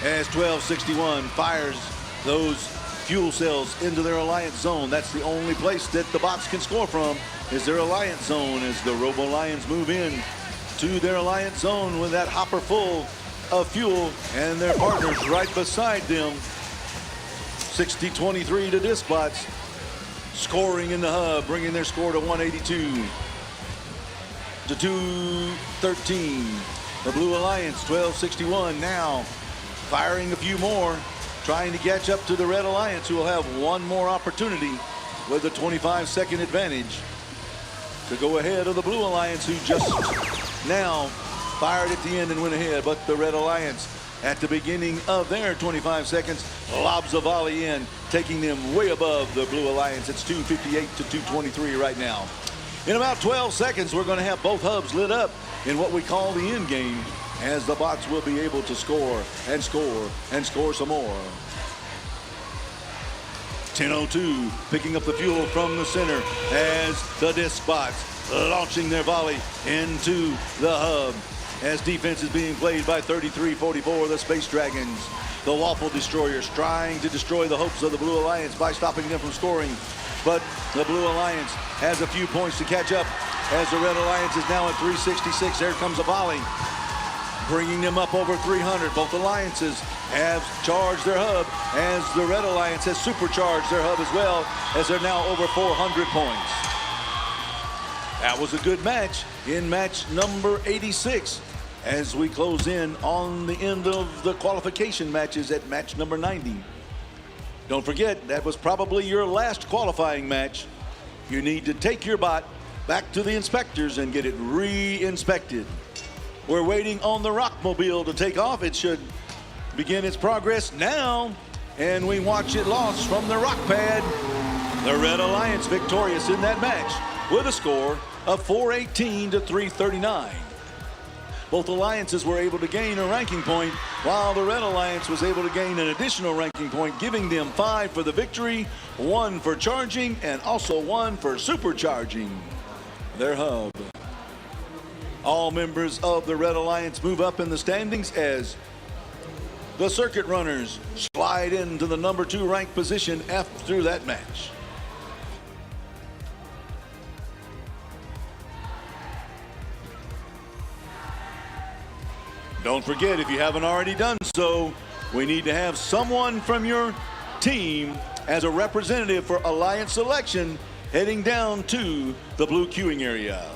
as 1261 fires those fuel cells into their alliance zone. That's the only place that the bots can score from, is their alliance zone, as the Robo Lions move in to their alliance zone with that hopper full of fuel and their partners right beside them. 60-23 to Disc Bots, scoring in the hub, bringing their score to 182 to 213. The Blue Alliance, 1261 now, firing a few more, trying to catch up to the Red Alliance, who will have one more opportunity with a 25-second advantage to go ahead of the Blue Alliance, who just now fired at the end and went ahead. But the Red Alliance, at the beginning of their 25 seconds, lobs a volley in, taking them way above the Blue Alliance. It's 258 to 223 right now. In about 12 seconds, we're going to have both hubs lit up in what we call the end game, as the bots will be able to score and score and score some more. 10:02, picking up the fuel from the center as the Disc Bots launching their volley into the hub. as defense is being played by 33-44, the Space Dragons. The Waffle Destroyers trying to destroy the hopes of the Blue Alliance by stopping them from scoring. But the Blue Alliance has a few points to catch up as the Red Alliance is now at 366. There comes a volley, bringing them up over 300. Both alliances have charged their hub as the Red Alliance has supercharged their hub as well, as they're now over 400 points. That was a good match in match number 86 as we close in on the end of the qualification matches at match number 90. Don't forget, that was probably your last qualifying match. You need to take your bot back to the inspectors and get it re-inspected. We're waiting on the Rockmobile to take off. It should begin its progress now, and we watch it launch from the rock pad. The Red Alliance victorious in that match with a score of 418 to 339. Both alliances were able to gain a ranking point, while the Red Alliance was able to gain an additional ranking point, giving them 5 for the victory, 1 for charging, and also 1 for supercharging their hub. All members of the Red Alliance move up in the standings as the Circuit Runners slide into the number 2 ranked position after that match. Don't forget, if you haven't already done so, we need to have someone from your team as a representative for Alliance selection heading down to the blue queuing area.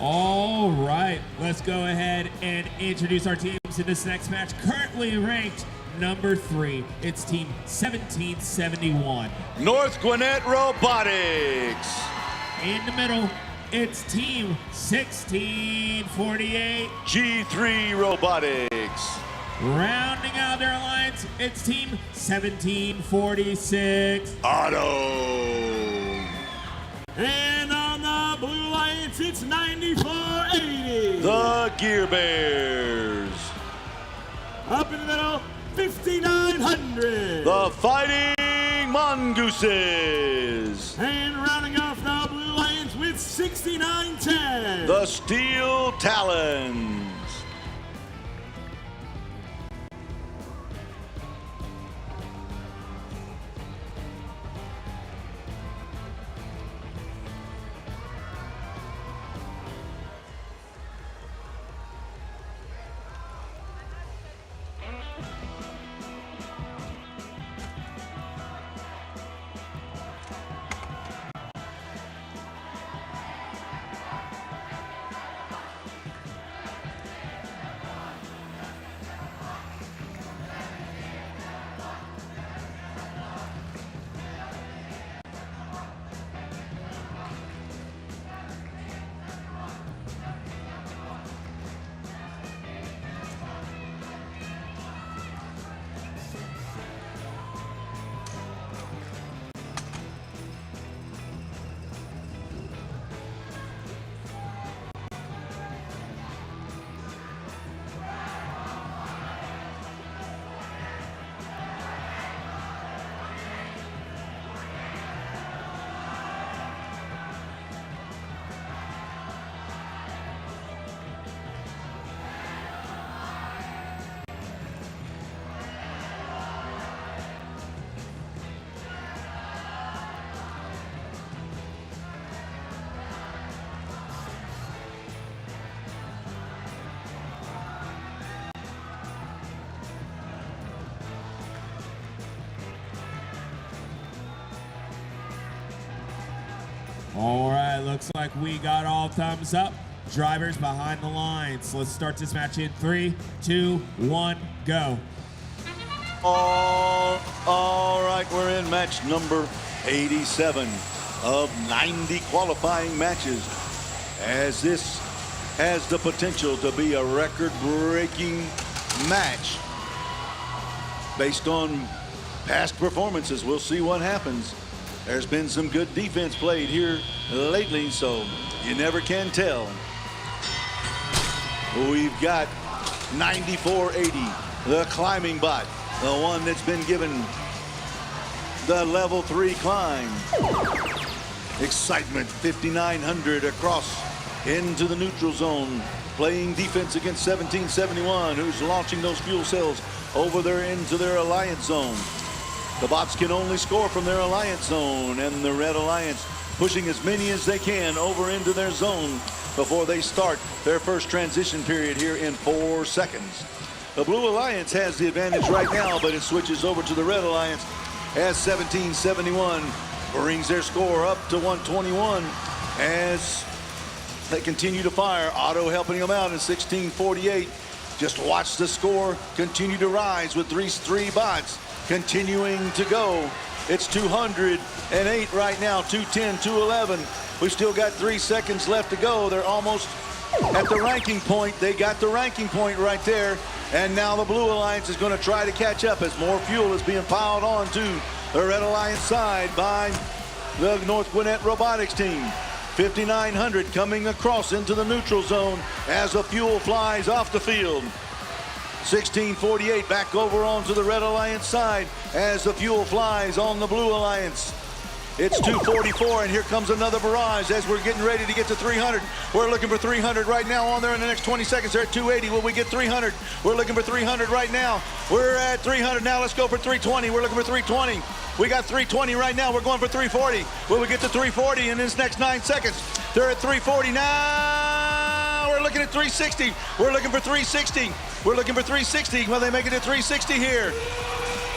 All right, let's go ahead and introduce our teams in this next match. Currently ranked number 3, it's team 1771. North Gwinnett Robotics. In the middle, it's team 1648. G3 Robotics. Rounding out their alliance, it's team 1746. Auto. And on the Blue Alliance, it's 9480. The Gear Bears. Up in the middle, 5900. The Fighting Mongooses. And rounding off the Blue Alliance with 6910. The Steel Talons. All right, looks like we got all thumbs up. Drivers behind the lines. Let's start this match in 3, 2, 1, go. All right, we're in match number 87 of 90 qualifying matches, as this has the potential to be a record-breaking match based on past performances. We'll see what happens. There's been some good defense played here lately, so you never can tell. We've got 9480, the climbing bot, the one that's been given the level 3 climb. Excitement 5900 across into the neutral zone, playing defense against 1771, who's launching those fuel cells over there into their alliance zone. The bots can only score from their alliance zone, and the Red Alliance pushing as many as they can over into their zone before they start their first transition period here in 4 seconds. The Blue Alliance has the advantage right now, but it switches over to the Red Alliance as 1771 brings their score up to 121 as they continue to fire. Otto helping them out in 1648. Just watch the score continue to rise with these 3 bots continuing to go. It's 208 right now, 210, 211. We've still got 3 seconds left to go. They're almost at the ranking point. They got the ranking point right there. And now the Blue Alliance is going to try to catch up as more fuel is being piled on to the Red Alliance side by the North Gwinnett Robotics team. 5900 coming across into the neutral zone as the fuel flies off the field. 1648 back over onto the Red Alliance side as the fuel flies on the Blue Alliance. It's 244, and here comes another barrage as we're getting ready to get to 300. We're looking for 300 right now on there in the next 20 seconds. They're at 280. Will we get 300? We're looking for 300 right now. We're at 300 now. Let's go for 320. We're looking for 320. We got 320 right now. We're going for 340. Will we get to 340 in this next 9 seconds? They're at 340 now. We're looking at 360. We're looking for 360. We're looking for 360. Will they make it to 360 here?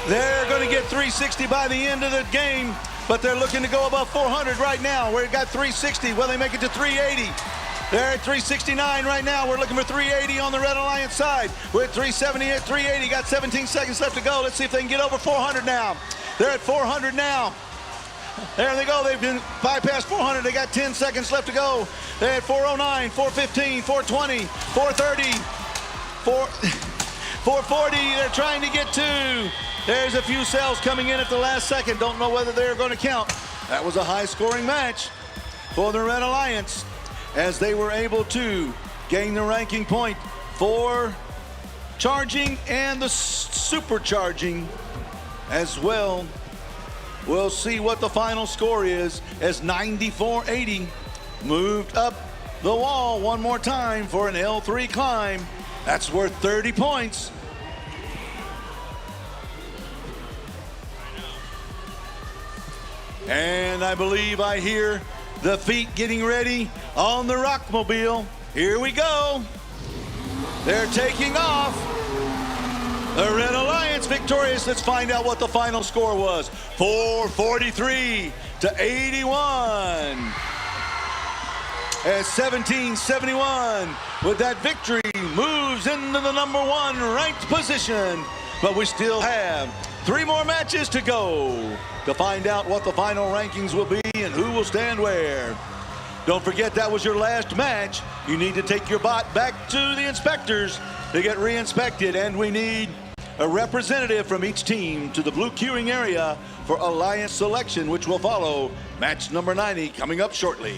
They're going to get 360 by the end of the game, but they're looking to go above 400 right now. We've got 360. Will they make it to 380? They're at 369 right now. We're looking for 380 on the Red Alliance side. We're at 370 at 380. Got 17 seconds left to go. Let's see if they can get over 400 now. They're at 400 now. There they go. They've been bypassed 400. They got 10 seconds left to go. They're at 409, 415, 420, 430, 440. They're trying to get to. There's a few cells coming in at the last second. Don't know whether they're going to count. That was a high-scoring match for the Red Alliance as they were able to gain the ranking point for charging and the supercharging as well. We'll see what the final score is as 9480 moved up the wall one more time for an L3 climb. That's worth 30 points. And I believe I hear the feet getting ready on the Rockmobile. Here we go. They're taking off. The Red Alliance victorious. Let's find out what the final score was. 443 to 81. As 1771 with that victory moves into the #1 ranked position. But we still have 3 more matches to go to find out what the final rankings will be and who will stand where. Don't forget that was your last match. You need to take your bot back to the inspectors to get re-inspected, and we need a representative from each team to the blue queuing area for Alliance selection, which will follow match number 90 coming up shortly.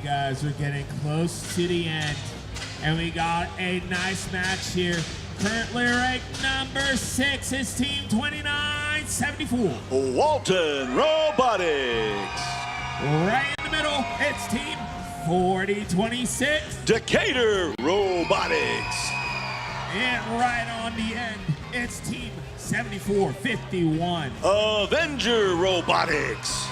guys, we're getting close to the end, and we got a nice match here. Currently ranked number 6 is Team 2974. Walton Robotics. Right in the middle, it's Team 4026. Decatur Robotics. And right on the end, it's Team 7451. Avenger Robotics.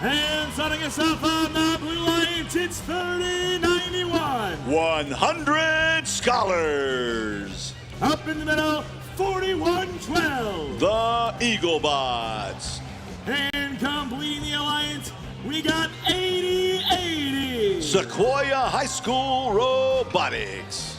And starting us off on the Blue Alliance, it's 3091. 100 Scholars. Up in the middle, 4112. The Eaglebots. And completing the alliance, we got 8080. Sequoia High School Robotics.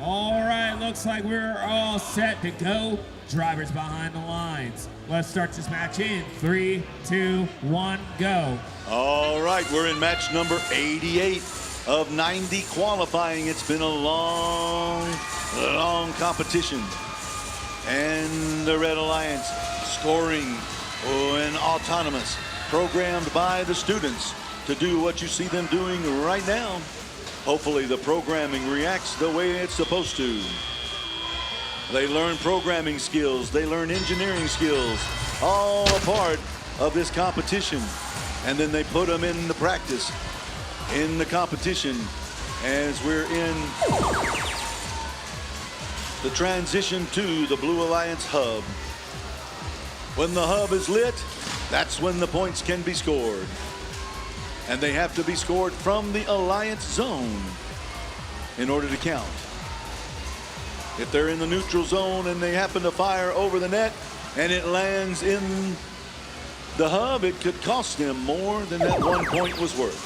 All right, looks like we're all set to go. Drivers behind the lines. Let's start this match in 3, 2, 1, go. All right, we're in match number 88 of 90 qualifying. It's been a long competition. And the Red Alliance scoring an autonomous, programmed by the students to do what you see them doing right now. Hopefully the programming reacts the way it's supposed to. They learn programming skills, they learn engineering skills, all a part of this competition. And then they put them in the practice, in the competition, as we're in the transition to the Blue Alliance hub. When the hub is lit, that's when the points can be scored. And they have to be scored from the Alliance zone in order to count. If they're in the neutral zone and they happen to fire over the net and it lands in the hub, it could cost them more than that 1 point was worth.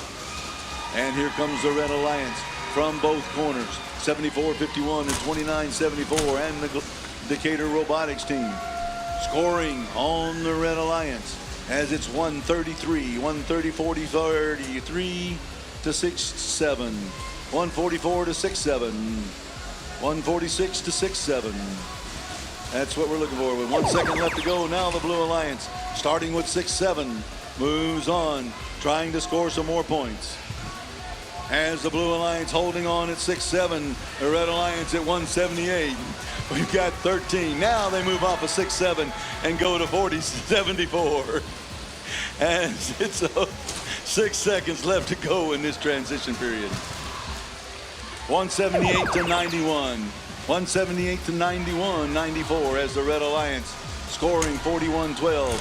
And here comes the Red Alliance from both corners, 74-51 and 29-74, and the Decatur Robotics team scoring on the Red Alliance as it's 133, 130-43 to 6-7, 144 to 6-7, 146 to 6-7. That's what we're looking for. With 1 second left to go, now the Blue Alliance, starting with 6-7, moves on, trying to score some more points. As the Blue Alliance holding on at 6-7, the Red Alliance at 178. We've got 13. Now they move off of 6-7 and go to 40-74. As it's 6 seconds left to go in this transition period. 178 to 91. 178 to 91, 94 as the Red Alliance scoring 41-12.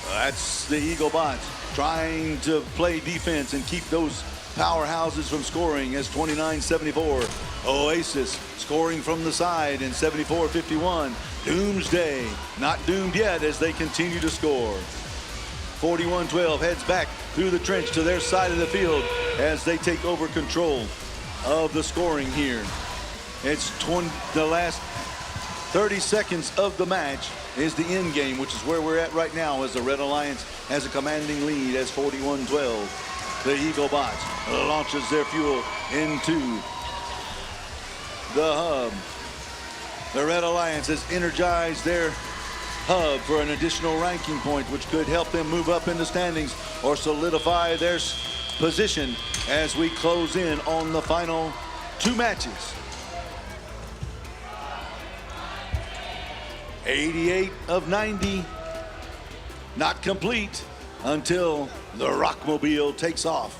That's the Eagle Bots trying to play defense and keep those powerhouses from scoring as 29-74. Oasis scoring from the side in 74-51. Doomsday not doomed yet as they continue to score. 41-12 heads back through the trench to their side of the field as they take over control of the scoring here. It's the last 30 seconds of the match is the end game, which is where we're at right now as the Red Alliance has a commanding lead as 41-12. The Eagle Bots launches their fuel into the hub. The Red Alliance has energized their hub for an additional ranking point, which could help them move up in the standings or solidify their position as we close in on the final 2 matches. 88 of 90, not complete until the Rockmobile takes off,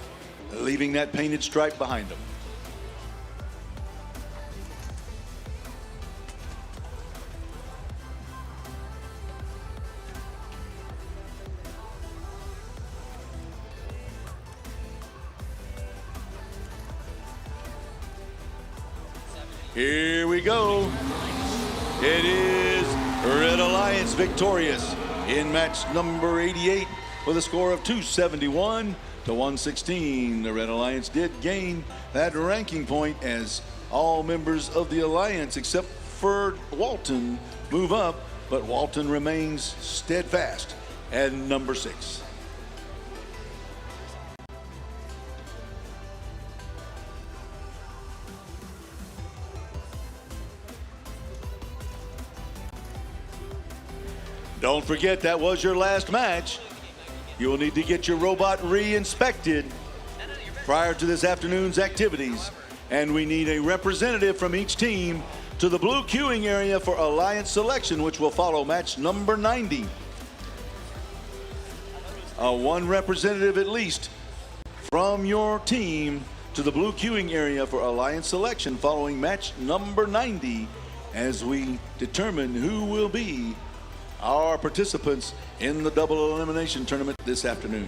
leaving that painted stripe behind them. Here we go. It is Red Alliance victorious in match number 88 with a score of 271 to 116. The Red Alliance did gain that ranking point as all members of the Alliance except for Walton move up, but Walton remains steadfast at number 6. Don't forget, that was your last match. You will need to get your robot re-inspected prior to this afternoon's activities. And we need a representative from each team to the blue queuing area for Alliance selection, which will follow match number 90. One representative at least from your team to the blue queuing area for Alliance selection following match number 90 as we determine who will be our participants in the double elimination tournament this afternoon.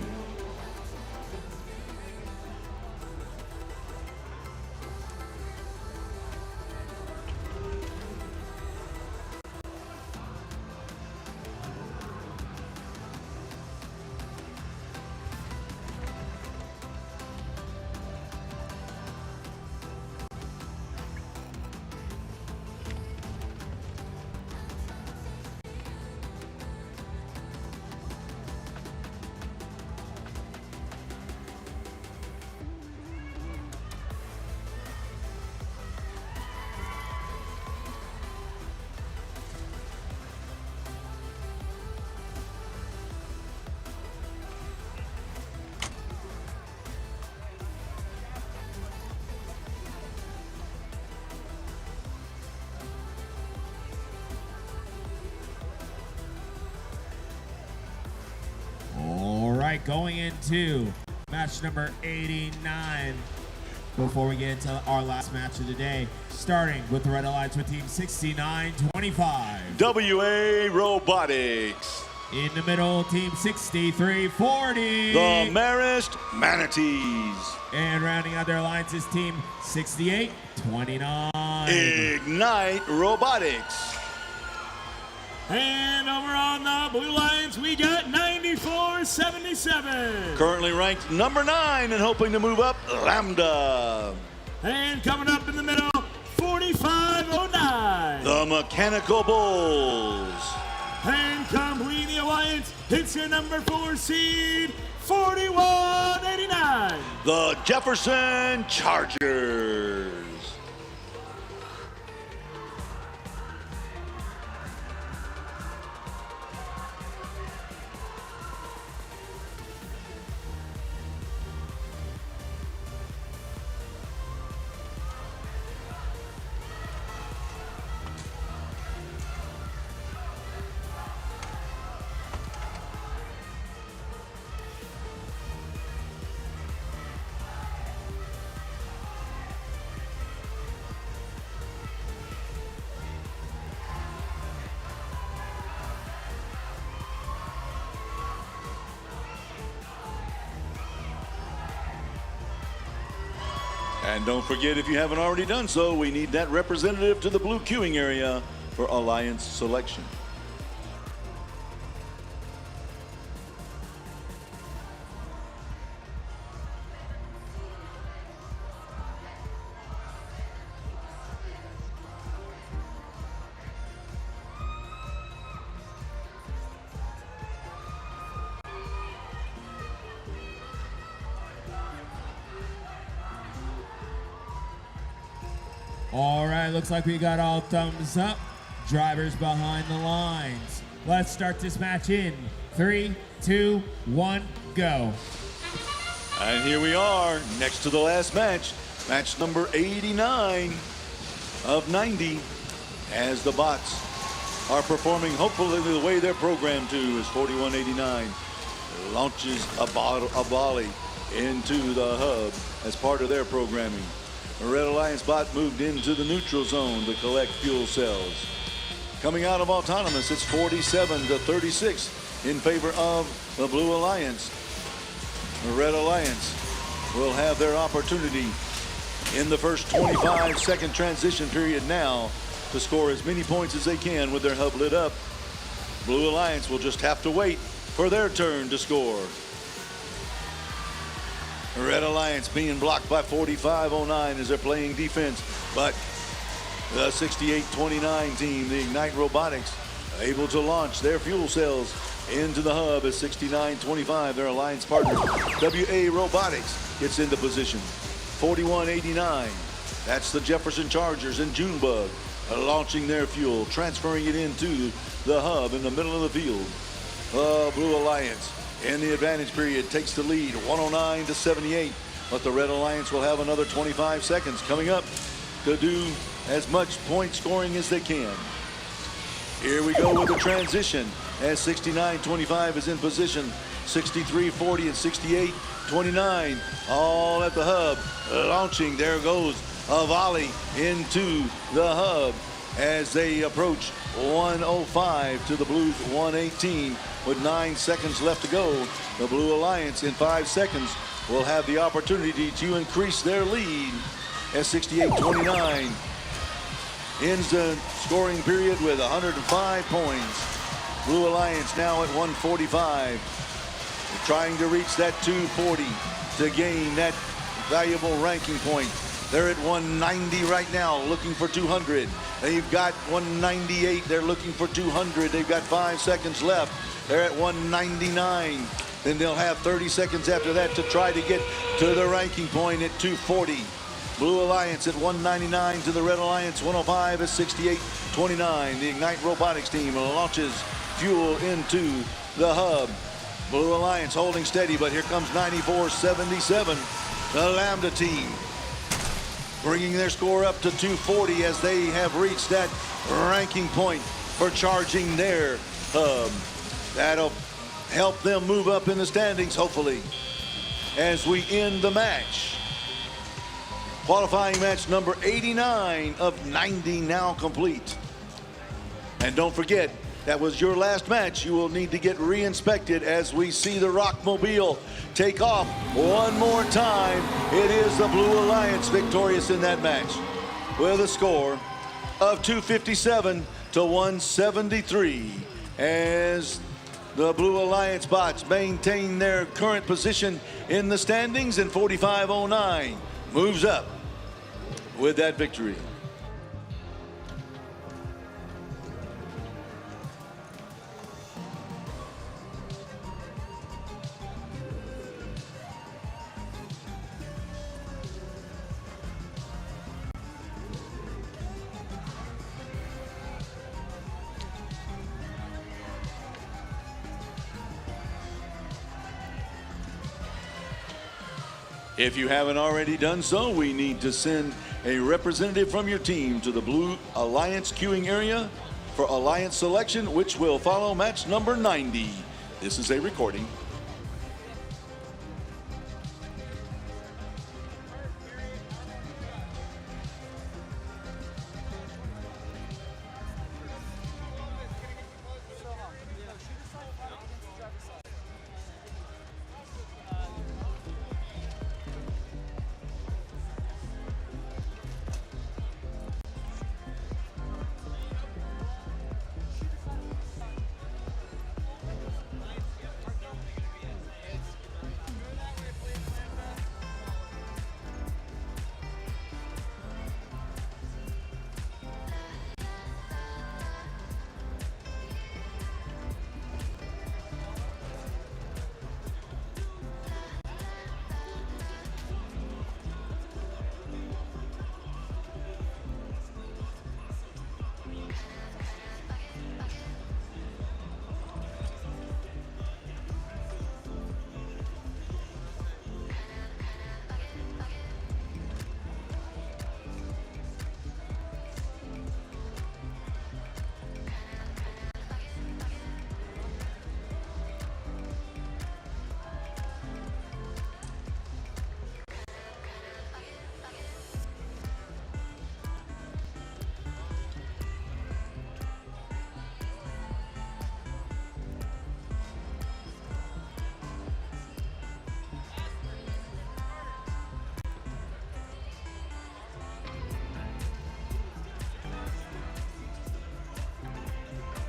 Going into match number 89. Before we get into our last match of the day, starting with the Red Alliance with team 69-25. WA Robotics. In the middle, team 63-40. The Marist Manatees. And rounding out their alliance is team 68-29. Ignite Robotics. And over on the Blue Lions, we got 94-77. Currently ranked number 9 and hoping to move up, Lambda. And coming up in the middle, 45-09. The Mechanical Bulls. And completing the alliance, it's your number 4 seed, 41-89. The Jefferson Chargers. And don't forget, if you haven't already done so, we need that representative to the blue queuing area for Alliance selection. All right, looks like we got all thumbs up. Drivers behind the lines. Let's start this match in 3, 2, 1, go. And here we are, next to the last match, match number 89 of 90, as the bots are performing hopefully the way they're programmed to, as 4189 launches a volley into the hub as part of their programming. The Red Alliance bot moved into the neutral zone to collect fuel cells. Coming out of Autonomous, it's 47-36 in favor of the Blue Alliance. The Red Alliance will have their opportunity in the first 25-second transition period now to score as many points as they can with their hub lit up. Blue Alliance will just have to wait for their turn to score. Red Alliance being blocked by 4509 as they're playing defense, but the 6829 team, the Ignite Robotics, able to launch their fuel cells into the hub as 6925, their alliance partner, WA Robotics, gets into position. 4189, that's the Jefferson Chargers and Junebug, launching their fuel, transferring it into the hub in the middle of the field. Blue Alliance in the advantage period takes the lead, 109-78, but the Red Alliance will have another 25 seconds coming up to do as much point scoring as they can. Here we go with the transition as 6925 is in position, 6340 and 6829 all at the hub, launching. There goes a volley into the hub as they approach 105 to the Blues 118 with 9 seconds left to go. The Blue Alliance in 5 seconds will have the opportunity to increase their lead as 6829 ends the scoring period with 105 points. Blue Alliance now at 145. They're trying to reach that 240 to gain that valuable ranking point. They're at 190 right now, looking for 200. They've got 198. They're looking for 200. They've got 5 seconds left. They're at 199. Then they'll have 30 seconds after that to try to get to the ranking point at 240. Blue Alliance at 199 to the Red Alliance 105 at 68-29. The Ignite Robotics team launches fuel into the hub. Blue Alliance holding steady, but here comes 94-77. The Lambda team bringing their score up to 240 as they have reached that ranking point for charging their hub. That'll help them move up in the standings, hopefully, as we end the match. Qualifying match number 89 of 90 now complete. And don't forget, that was your last match. You will need to get re-inspected as we see the Rockmobile take off one more time. It is the Blue Alliance victorious in that match with a score of 257 to 173 as the Blue Alliance bots maintain their current position in the standings, and 4509 moves up with that victory. If you haven't already done so, we need to send a representative from your team to the Blue Alliance queuing area for Alliance selection, which will follow match number 90. This is a recording.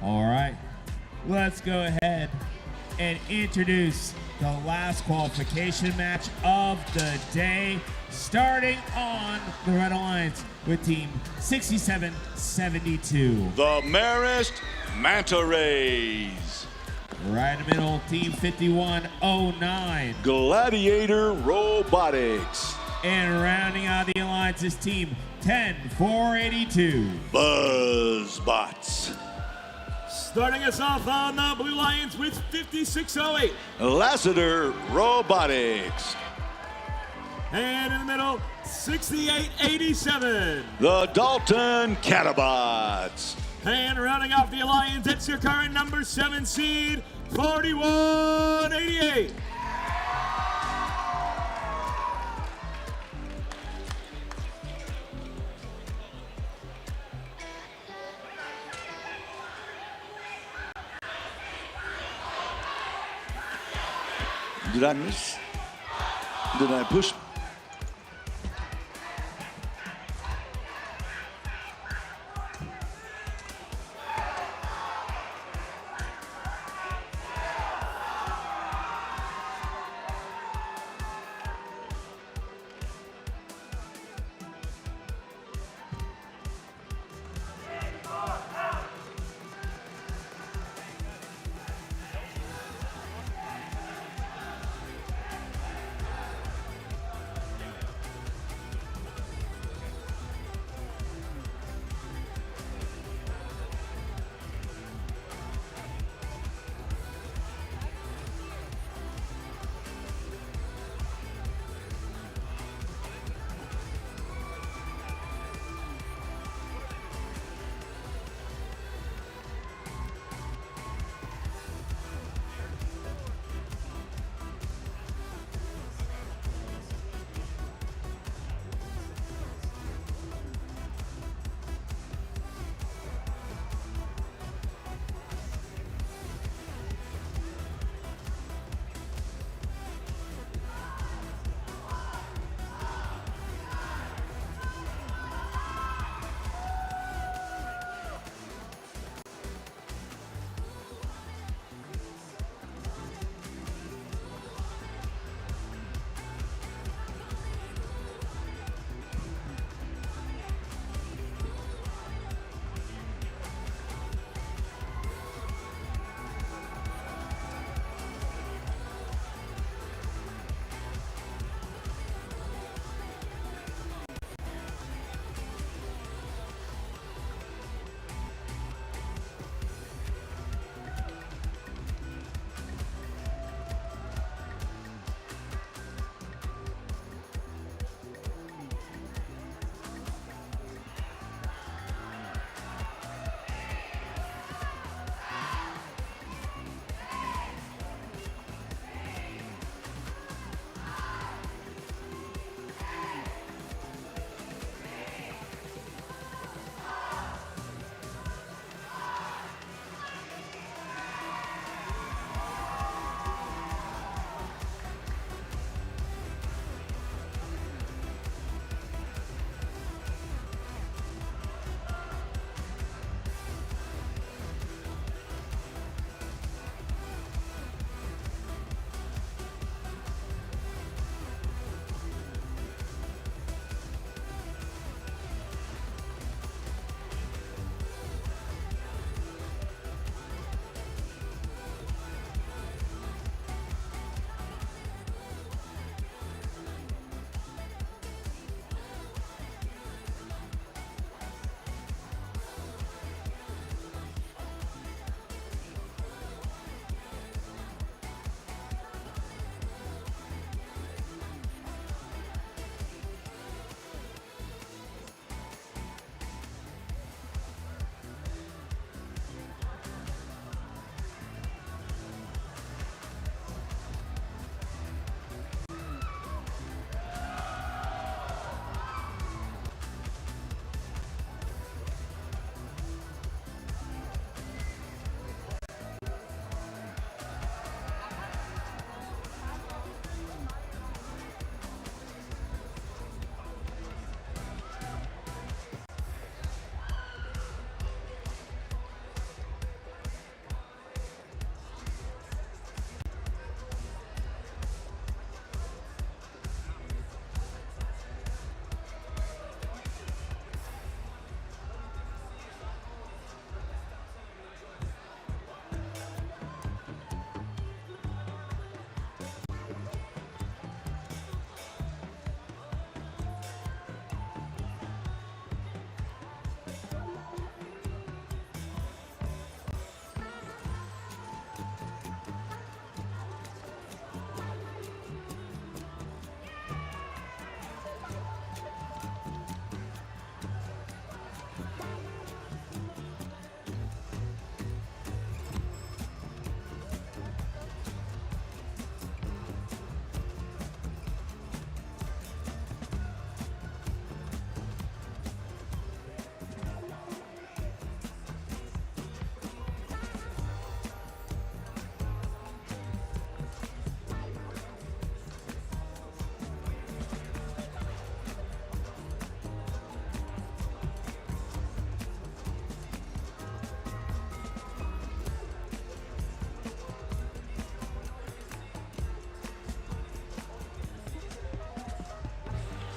All right, let's go ahead and introduce the last qualification match of the day, starting on the Red Alliance with Team 6772. The Marist Manta Rays. Right in the middle, Team 5109. Gladiator Robotics. And rounding out the alliance is Team 10482. BuzzBots. Starting us off on the Blue Lions with 5608. Lassiter Robotics. And in the middle, 6887. The Dalton Catabots. And rounding off the alliance, it's your current number 7 seed, 4188. Did I miss? Did I push?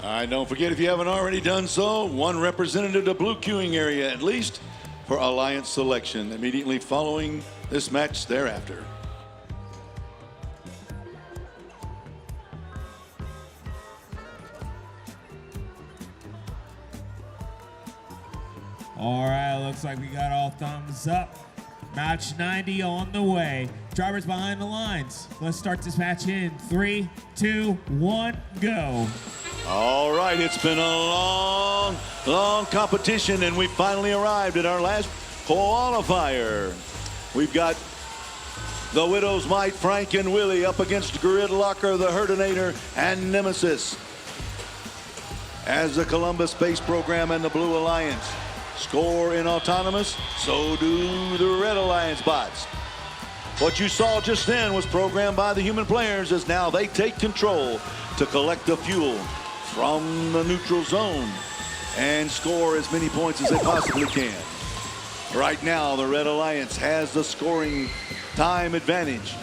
All right, don't forget, if you haven't already done so, one representative to blue queuing area at least for Alliance selection immediately following this match thereafter. All right, looks like we got all thumbs up. Match 90 on the way. Drivers behind the lines. Let's start this match in 3, 2, 1, go. All right, it's been a long, long competition, and we finally arrived at our last qualifier. We've got the Widow's Might, Frank and Willie, up against Gridlocker, the Herdinator, and Nemesis. As the Columbus Space Program and the Blue Alliance score in autonomous, so do the Red Alliance bots. What you saw just then was programmed by the human players, as now they take control to collect the fuel from the neutral zone and score as many points as they possibly can. Right now, the Red Alliance has the scoring time advantage.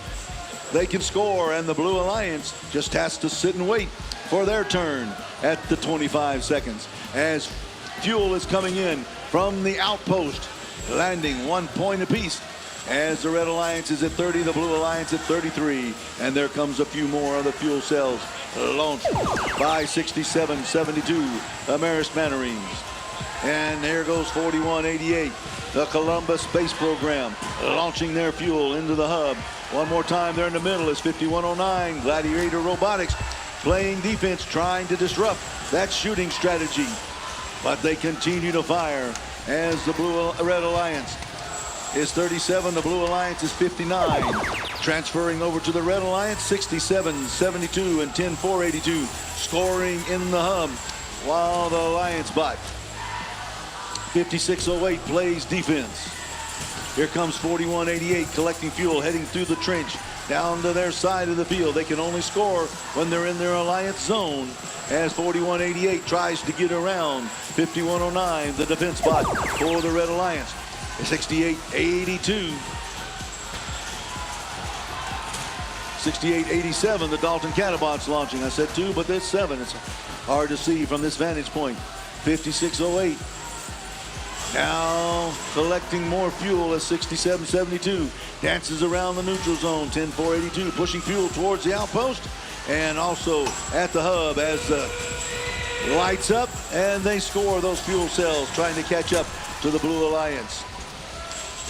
They can score, and the Blue Alliance just has to sit and wait for their turn at the 25 seconds as fuel is coming in from the outpost, landing 1 point apiece. As the Red Alliance is at 30, the Blue Alliance at 33. And there comes a few more of the fuel cells launched by 67-72, the Marist Manarines. And here goes 4188, the Columbus Space Program, launching their fuel into the hub. One more time there in the middle is 5109, Gladiator Robotics, playing defense, trying to disrupt that shooting strategy. But they continue to fire as the Red Alliance is 37, the Blue Alliance is 59. Transferring over to the Red Alliance, 67-72 and 10-482, scoring in the hub, while the Alliance bot 5608 plays defense. Here comes 4188 collecting fuel, heading through the trench down to their side of the field. They can only score when they're in their Alliance zone, as 4188 tries to get around 5109, the defense bot for the Red Alliance. 6882. 6887, the Dalton Catabots launching. I said 2, but there's 7. It's hard to see from this vantage point. 5608. Now collecting more fuel as 6772 dances around the neutral zone. 10482 pushing fuel towards the outpost and also at the hub as the lights up, and they score those fuel cells, trying to catch up to the Blue Alliance.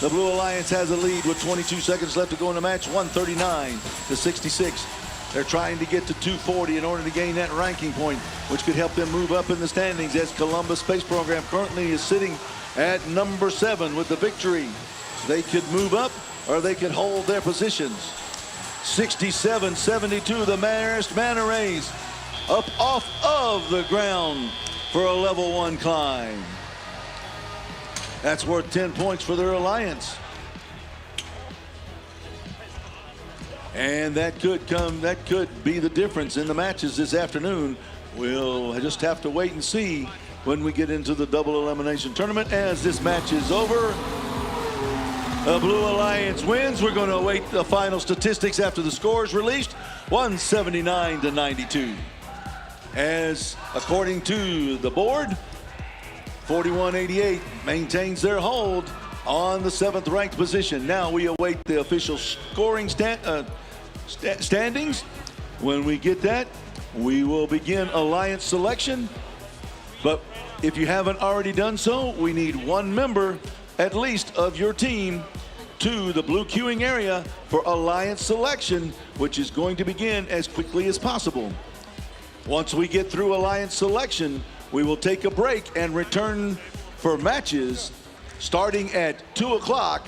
The Blue Alliance has a lead with 22 seconds left to go in the match, 139-66. They're trying to get to 240 in order to gain that ranking point, which could help them move up in the standings, as Columbus Space Program currently is sitting at number 7 with the victory. They could move up or they could hold their positions. 67-72, the Marist Manta Rays up off of the ground for a level 1 climb. That's worth 10 points for their alliance. And that could be the difference in the matches this afternoon. We'll just have to wait and see when we get into the double elimination tournament. As this match is over, the Blue Alliance wins. We're going to await the final statistics after the score is released. 179-92. As according to the board, 4188 maintains their hold on the 7th ranked position. Now we await the official scoring standings. When we get that, we will begin alliance selection. But if you haven't already done so, we need 1 member at least of your team to the blue queuing area for alliance selection, which is going to begin as quickly as possible. Once we get through alliance selection, we will take a break and return for matches starting at 2 o'clock,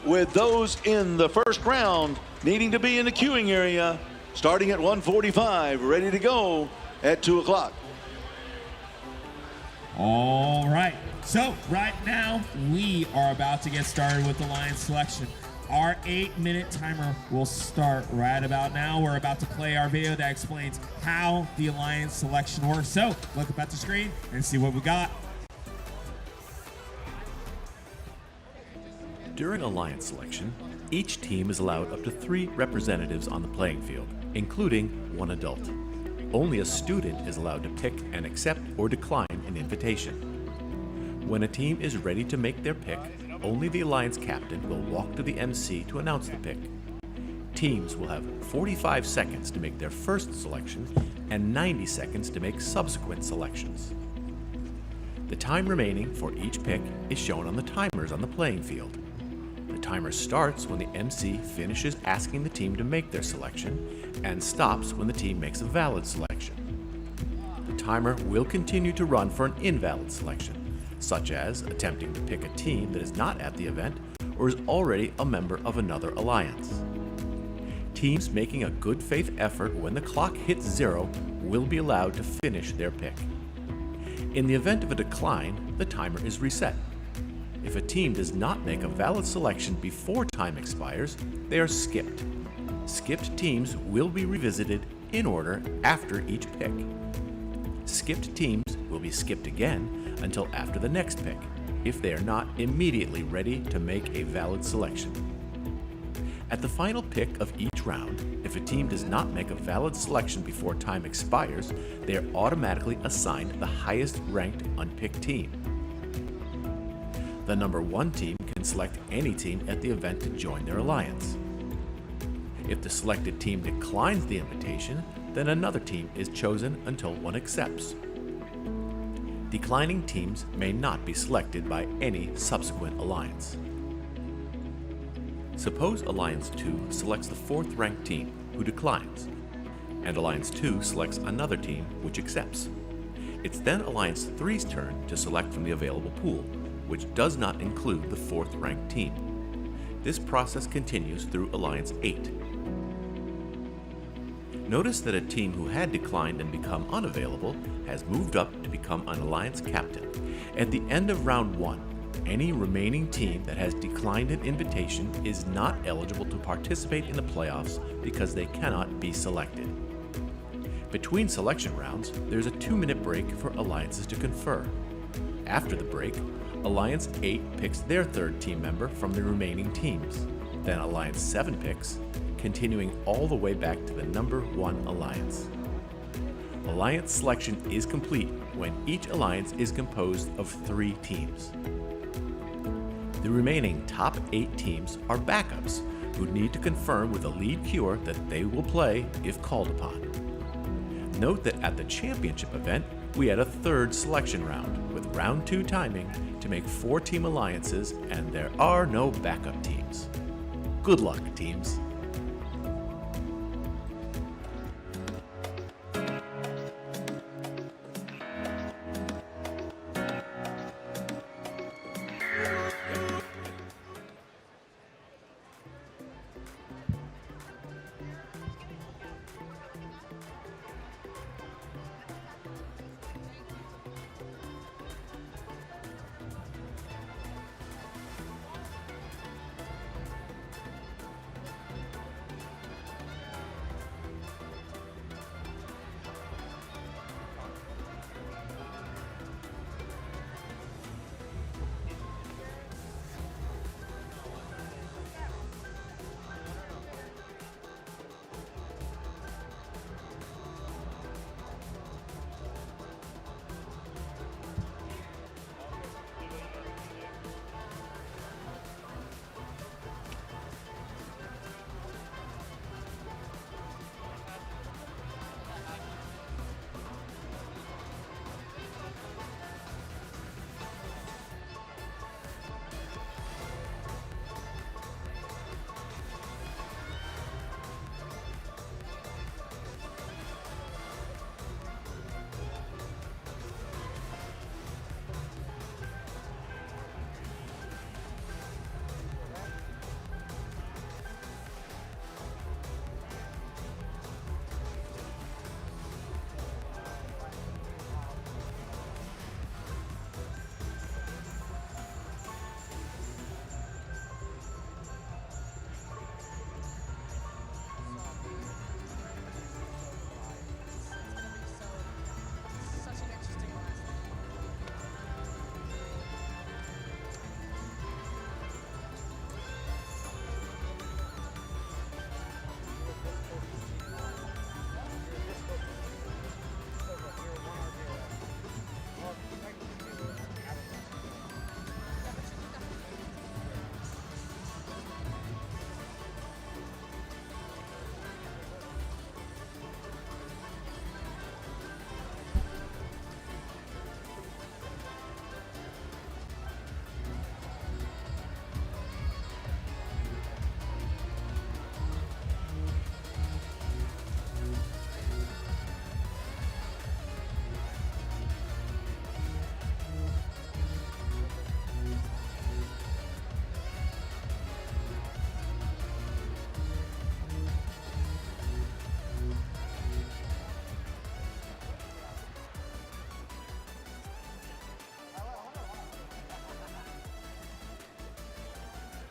with those in the first round needing to be in the queuing area starting at 1:45, ready to go at 2 o'clock. All right, so right now we are about to get started with alliance selection. Our 8-minute timer will start right about now. We're about to play our video that explains how the alliance selection works. So look up at the screen and see what we got. During alliance selection, each team is allowed up to 3 representatives on the playing field, including 1 adult. only a student is allowed to pick and accept or decline an invitation. When a team is ready to make their pick, only the Alliance captain will walk to the MC to announce the pick. Teams will have 45 seconds to make their first selection and 90 seconds to make subsequent selections. The time remaining for each pick is shown on the timers on the playing field. The timer starts when the MC finishes asking the team to make their selection and stops when the team makes a valid selection. The timer will continue to run for an invalid selection, such as attempting to pick a team that is not at the event or is already a member of another alliance. Teams making a good faith effort when the clock hits 0 will be allowed to finish their pick. In the event of a decline, the timer is reset. If a team does not make a valid selection before time expires, they are skipped. Skipped teams will be revisited in order after each pick. Skipped teams will be skipped again until after the next pick, if they are not immediately ready to make a valid selection. At the final pick of each round, if a team does not make a valid selection before time expires, they are automatically assigned the highest ranked unpicked team. The number 1 team can select any team at the event to join their alliance. If the selected team declines the invitation, then another team is chosen until one accepts. Declining teams may not be selected by any subsequent alliance. Suppose Alliance 2 selects the 4th ranked team, who declines, and Alliance 2 selects another team, which accepts. It's then Alliance 3's turn to select from the available pool, which does not include the 4th ranked team. This process continues through Alliance 8. Notice that a team who had declined and become unavailable has moved up to become an Alliance captain. At the end of round 1, any remaining team that has declined an invitation is not eligible to participate in the playoffs because they cannot be selected. Between selection rounds, there's a 2-minute break for alliances to confer. After the break, Alliance 8 picks their 3rd team member from the remaining teams. Then Alliance 7 picks, continuing all the way back to the number 1 alliance. Alliance selection is complete when each alliance is composed of 3 teams. The remaining top 8 teams are backups who need to confirm with a lead cure that they will play if called upon. Note that at the championship event, we had a 3rd selection round with round 2 timing to make 4 team alliances, and there are no backup teams. Good luck, teams.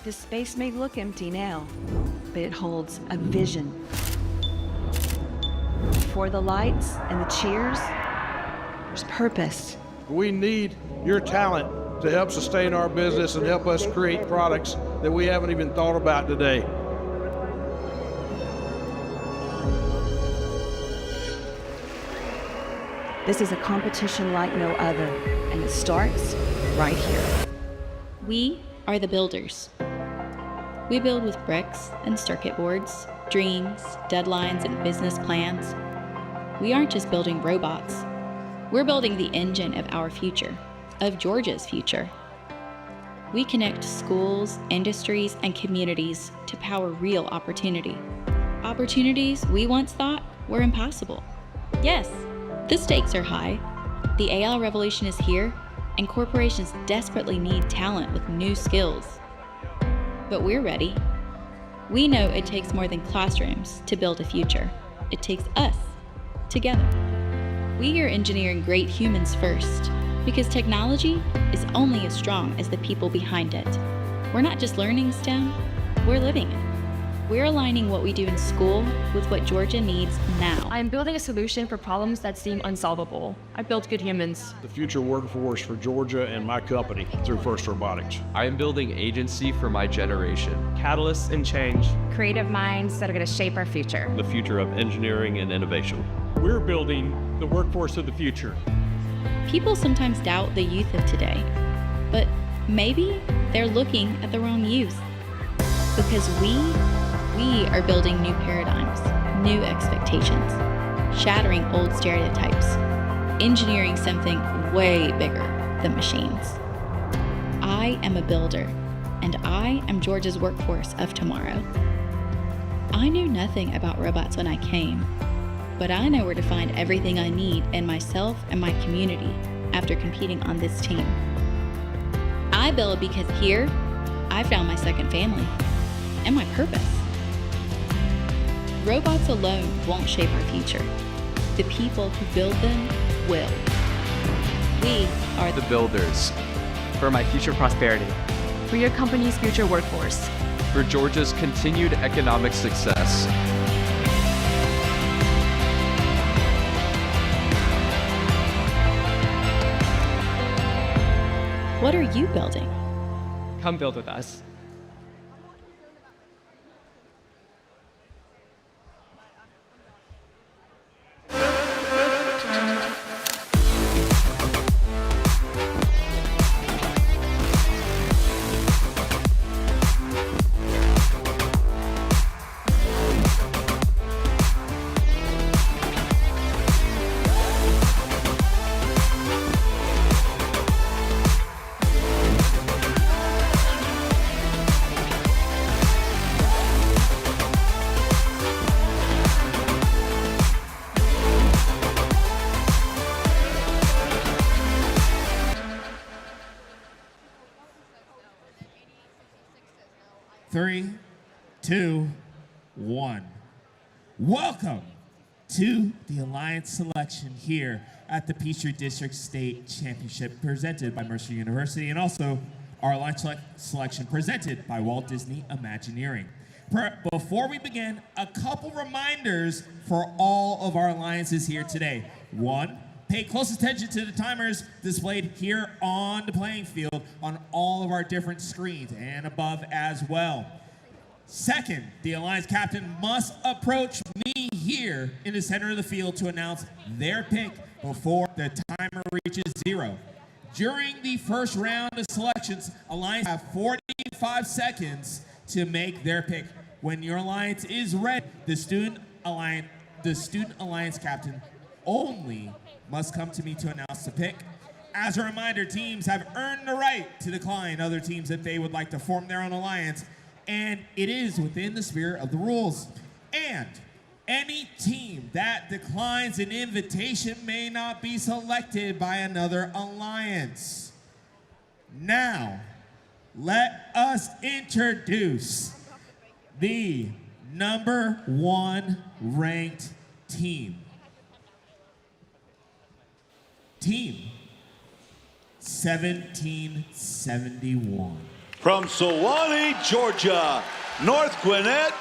This space may look empty now, but it holds a vision. For the lights and the cheers, there's purpose. We need your talent to help sustain our business and help us create products that we haven't even thought about today. This is a competition like no other, and it starts right here. We are the builders. We build with bricks and circuit boards, dreams, deadlines, and business plans. We aren't just building robots. We're building the engine of our future, of Georgia's future. We connect schools, industries, and communities to power real opportunity. Opportunities we once thought were impossible. Yes, the stakes are high. The AI revolution is here, and corporations desperately need talent with new skills. But we're ready. We know it takes more than classrooms to build a future. It takes us, together. We are engineering great humans first, because technology is only as strong as the people behind it. We're not just learning STEM, we're living it. We're aligning what we do in school with what Georgia needs now. I'm building a solution for problems that seem unsolvable. I build good humans. The future workforce for Georgia and my company through First Robotics. I am building agency for my generation. Catalysts and change. Creative minds that are going to shape our future. The future of engineering and innovation. We're building the workforce of the future. People sometimes doubt the youth of today, but maybe they're looking at the wrong youth. Because we are building new paradigms, new expectations, shattering old stereotypes, engineering something way bigger than machines. I am a builder, and I am Georgia's workforce of tomorrow. I knew nothing about robots when I came, but I know where to find everything I need in myself and my community after competing on this team. I build because here, I found my second family and my purpose. Robots alone won't shape our future. The people who build them will. We are The builders. For my future prosperity. For your company's future workforce. For Georgia's continued economic success. What are you building? Come build with us. Three, two, one. Welcome to the Alliance selection here at the Peachtree District State Championship presented by Mercer University, and also our Alliance selection presented by Walt Disney Imagineering. Before we begin, a couple reminders for all of our alliances here today. One, pay close attention to the timers displayed here on the playing field on all of our different screens and above as well. Second, the Alliance captain must approach me here in the center of the field to announce their pick before the timer reaches 0. During the first round of selections, Alliance have 45 seconds to make their pick. When your Alliance is ready, the Student Alliance captain only must come to me to announce the pick. As a reminder, teams have earned the right to decline other teams if they would like to form their own alliance, and it is within the spirit of the rules. And any team that declines an invitation may not be selected by another alliance. Now, let us introduce the #1 ranked team. Team 1771. From Sewanee, Georgia, North Gwinnett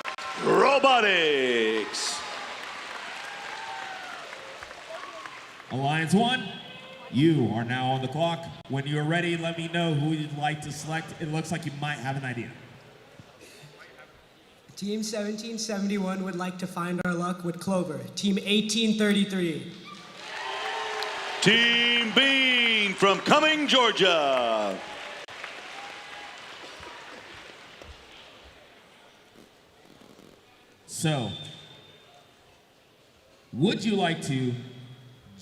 Robotics. Alliance 1, you are now on the clock. When you're ready, let me know who you'd like to select. It looks like you might have an idea. Team 1771 would like to find our luck with Clover. Team 1833. Team Bean from Cumming, Georgia. So, would you like to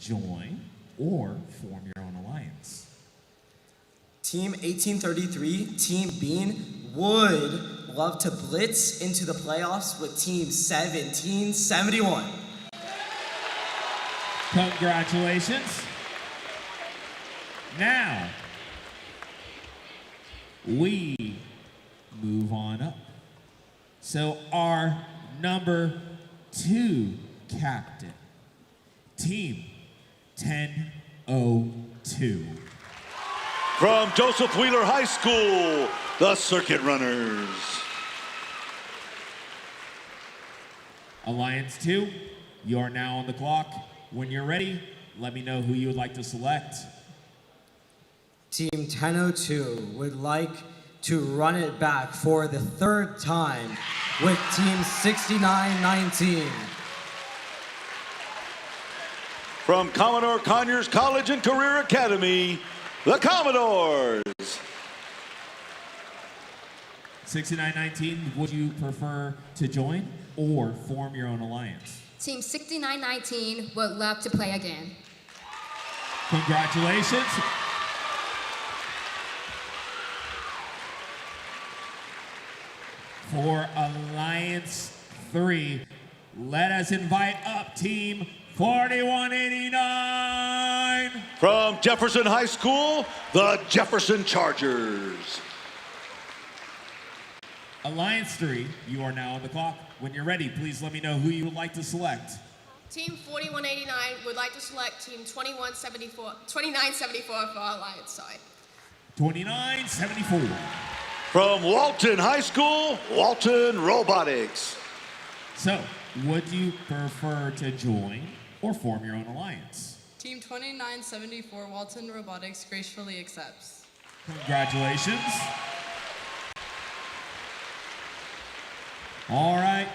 join or form your own alliance? Team 1833, Team Bean, would love to blitz into the playoffs with Team 1771. Congratulations. Now, we move on up. So our number 2 captain, Team 1002. From Joseph Wheeler High School, the Circuit Runners. Alliance 2, you are now on the clock. When you're ready, let me know who you would like to select. Team 1002 would like to run it back for the 3rd time with Team 6919. From Commodore Conyers College and Career Academy, the Commodores. 6919, would you prefer to join or form your own alliance? Team 6919 would love to play again. Congratulations. For Alliance 3, let us invite up Team 4189. From Jefferson High School, the Jefferson Chargers. Alliance 3, you are now on the clock. When you're ready, please let me know who you would like to select. Team 4189 would like to select Team 2974 for our Alliance side. 2974. From Walton High School, Walton Robotics. So, would you prefer to join or form your own alliance? Team 2974 Walton Robotics gracefully accepts. Congratulations. All right.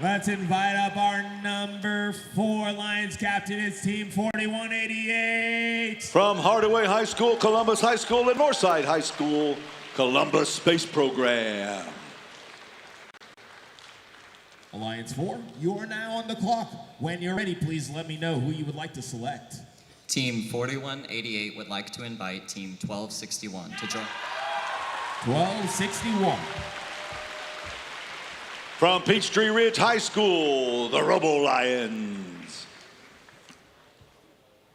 Let's invite up our number 4 Alliance captain. It's Team 4188. From Hardaway High School, Columbus High School, and Northside High School, Columbus Space Program. Alliance 4, you are now on the clock. When you're ready, please let me know who you would like to select. Team 4188 would like to invite Team 1261 to join. 1261. From Peachtree Ridge High School, the Robo Lions.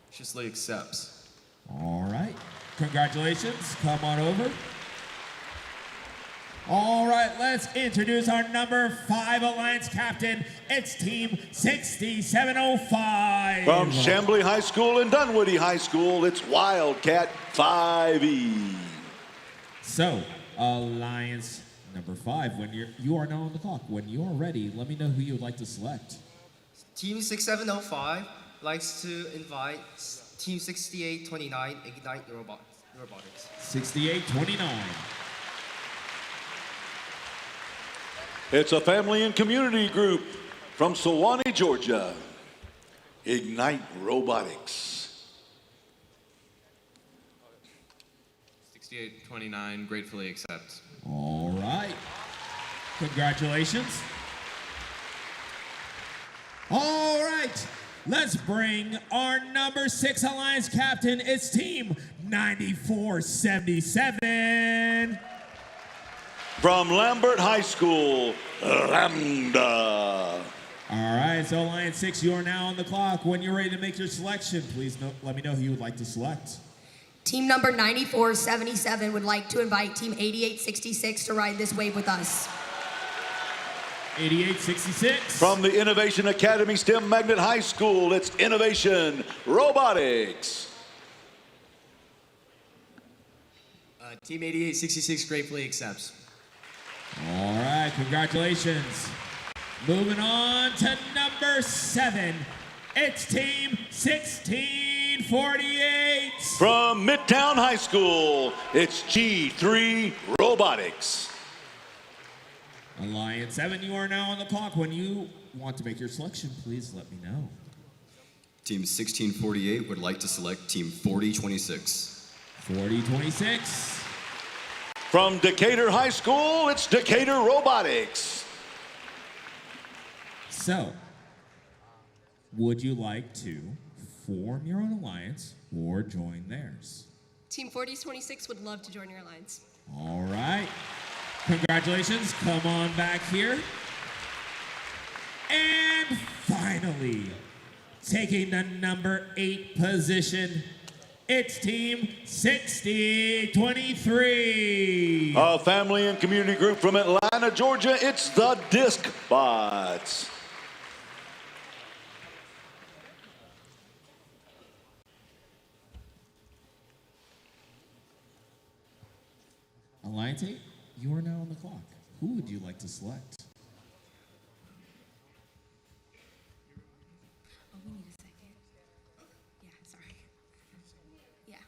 Graciously accepts. All right. Congratulations. Come on over. All right, let's introduce our number 5 Alliance captain. It's Team 6705. From Chambly High School and Dunwoody High School, it's Wildcat 5E. So, Alliance number 5, when you are now on the clock. When you are ready, let me know who you would like to select. Team 6705 likes to invite Team 6829 Ignite Robotics. 6829. It's a family and community group from Sewanee, Georgia. Ignite Robotics. 6829 gratefully accepts. All right. Congratulations. All right. Let's bring our number 6 Alliance captain. It's Team 9477. From Lambert High School, Lambda. All right, so Alliance 6, you are now on the clock. When you're ready to make your selection, please let me know who you would like to select. Team number 9477 would like to invite Team 8866 to ride this wave with us. 8866. From the Innovation Academy STEM Magnet High School, it's Innovation Robotics. Team 8866 gratefully accepts. All right, congratulations. Moving on to number 7. It's Team 1648. From Midtown High School, it's G3 Robotics. Alliance 7, you are now on the clock. When you want to make your selection, please let me know. Team 1648 would like to select Team 4026. 4026. From Decatur High School, it's Decatur Robotics. So, would you like to form your own alliance or join theirs? Team 4026 would love to join your alliance. All right. Congratulations. Come on back here. And finally, taking the number 8 position, it's Team 6023. A family and community group from Atlanta, Georgia, it's the Disc Bots. Alliance 8, you are now on the clock. Who would you like to select? Oh, we need a second. Yeah, sorry. Yeah.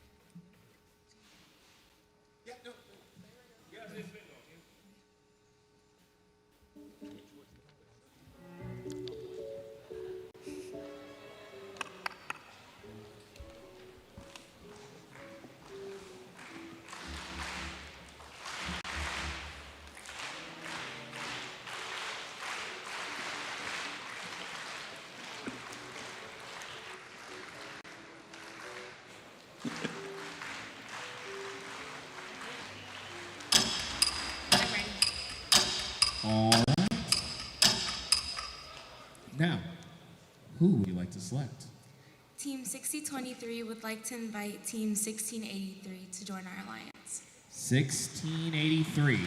All right. Now, who would you like to select? Team 6023 would like to invite Team 1683 to join our alliance. 1683.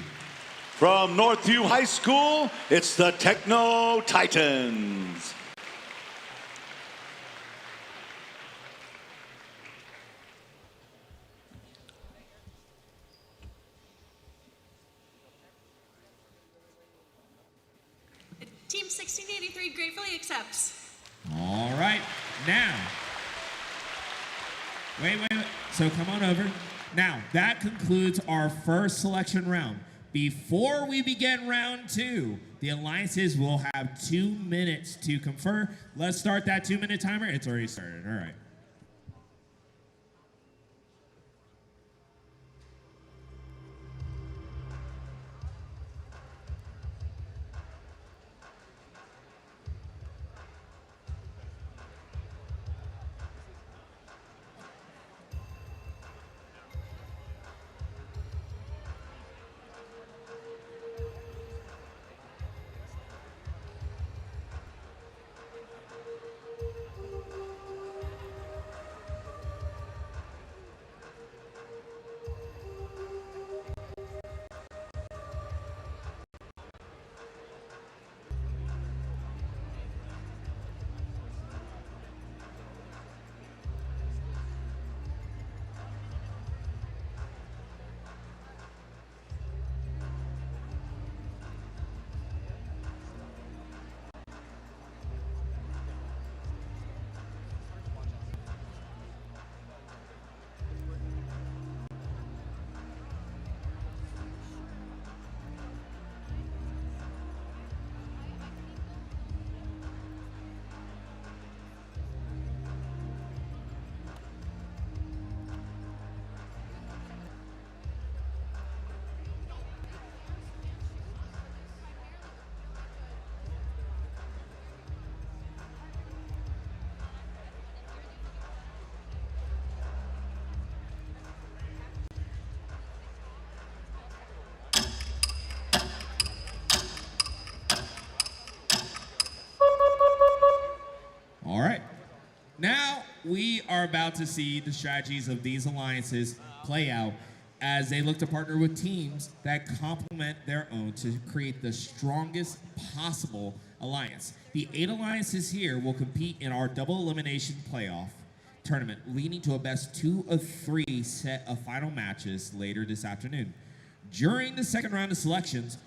From Northview High School, it's the Techno Titans. Team 1683 gratefully accepts. All right. Now, wait. So come on over. Now, that concludes our first selection round. Before we begin round 2, the alliances will have 2 minutes to confer. Let's start that 2-minute timer. It's already started. All right. All right. Now we are about to see the strategies of these alliances play out as they look to partner with teams that complement their own to create the strongest possible alliance. The 8 alliances here will compete in our double elimination playoff tournament, leading to a best 2 of 3 set of final matches later this afternoon. During the second round of selections,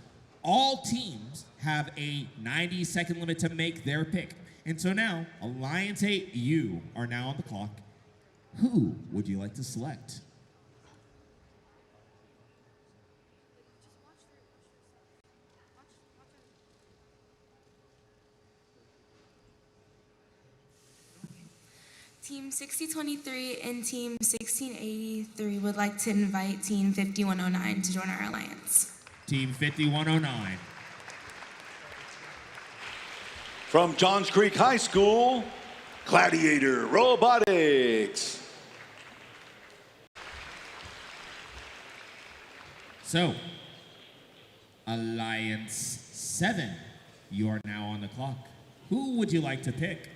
all teams have a 90-second limit to make their pick. And so now, Alliance 8, you are now on the clock. Who would you like to select? Team 6023 and Team 1683 would like to invite Team 5109 to join our alliance. Team 5109. From Johns Creek High School, Gladiator Robotics. So, Alliance 7, you are now on the clock. Who would you like to pick?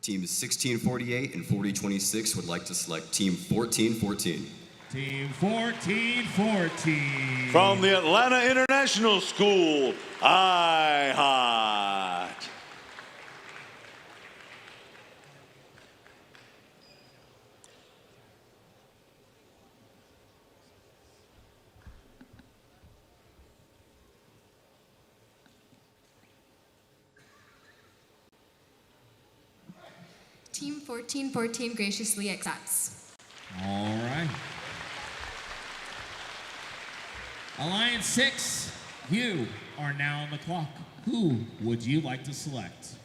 Teams 1648 and 4026 would like to select Team 1414. Team 1414. From the Atlanta International School, IHOT. Team 1414 graciously accepts. All right. Alliance 6, you are now on the clock. Who would you like to select?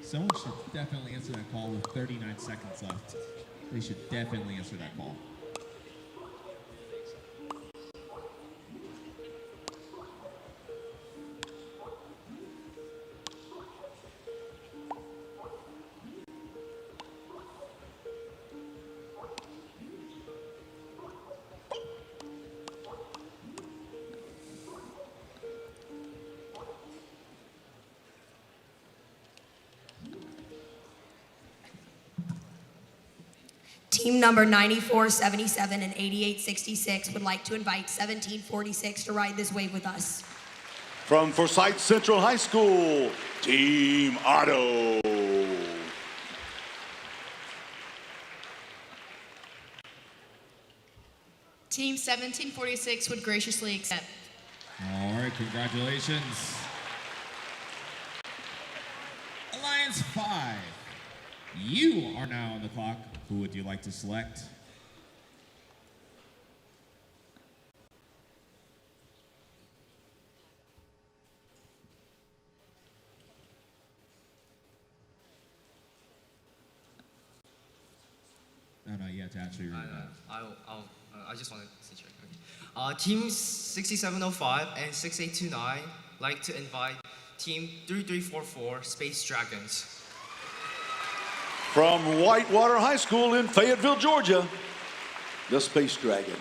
Someone should definitely answer that call with 39 seconds left. They should definitely answer that call. Team number 9477 and 8866 would like to invite 1746 to ride this wave with us. From Forsyth Central High School, Team Otto. Team 1746 would graciously accept. All right, congratulations. Alliance 5, you are now on the clock. Who would you like to select? No, you have to actually read that. I just want to check. Team 6705 and 6829 like to invite Team 3344 Space Dragons. From Whitewater High School in Fayetteville, Georgia, the Space Dragons.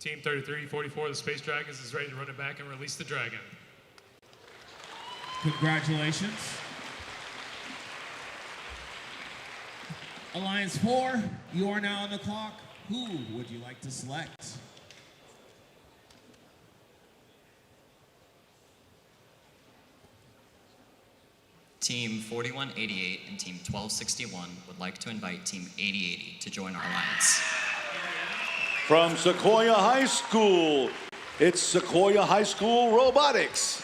Team 3344, the Space Dragons, is ready to run it back and release the dragon. Congratulations. Alliance 4, you are now on the clock. Who would you like to select? Team 4188 and Team 1261 would like to invite Team 8080 to join our alliance. From Sequoia High School, it's Sequoia High School Robotics.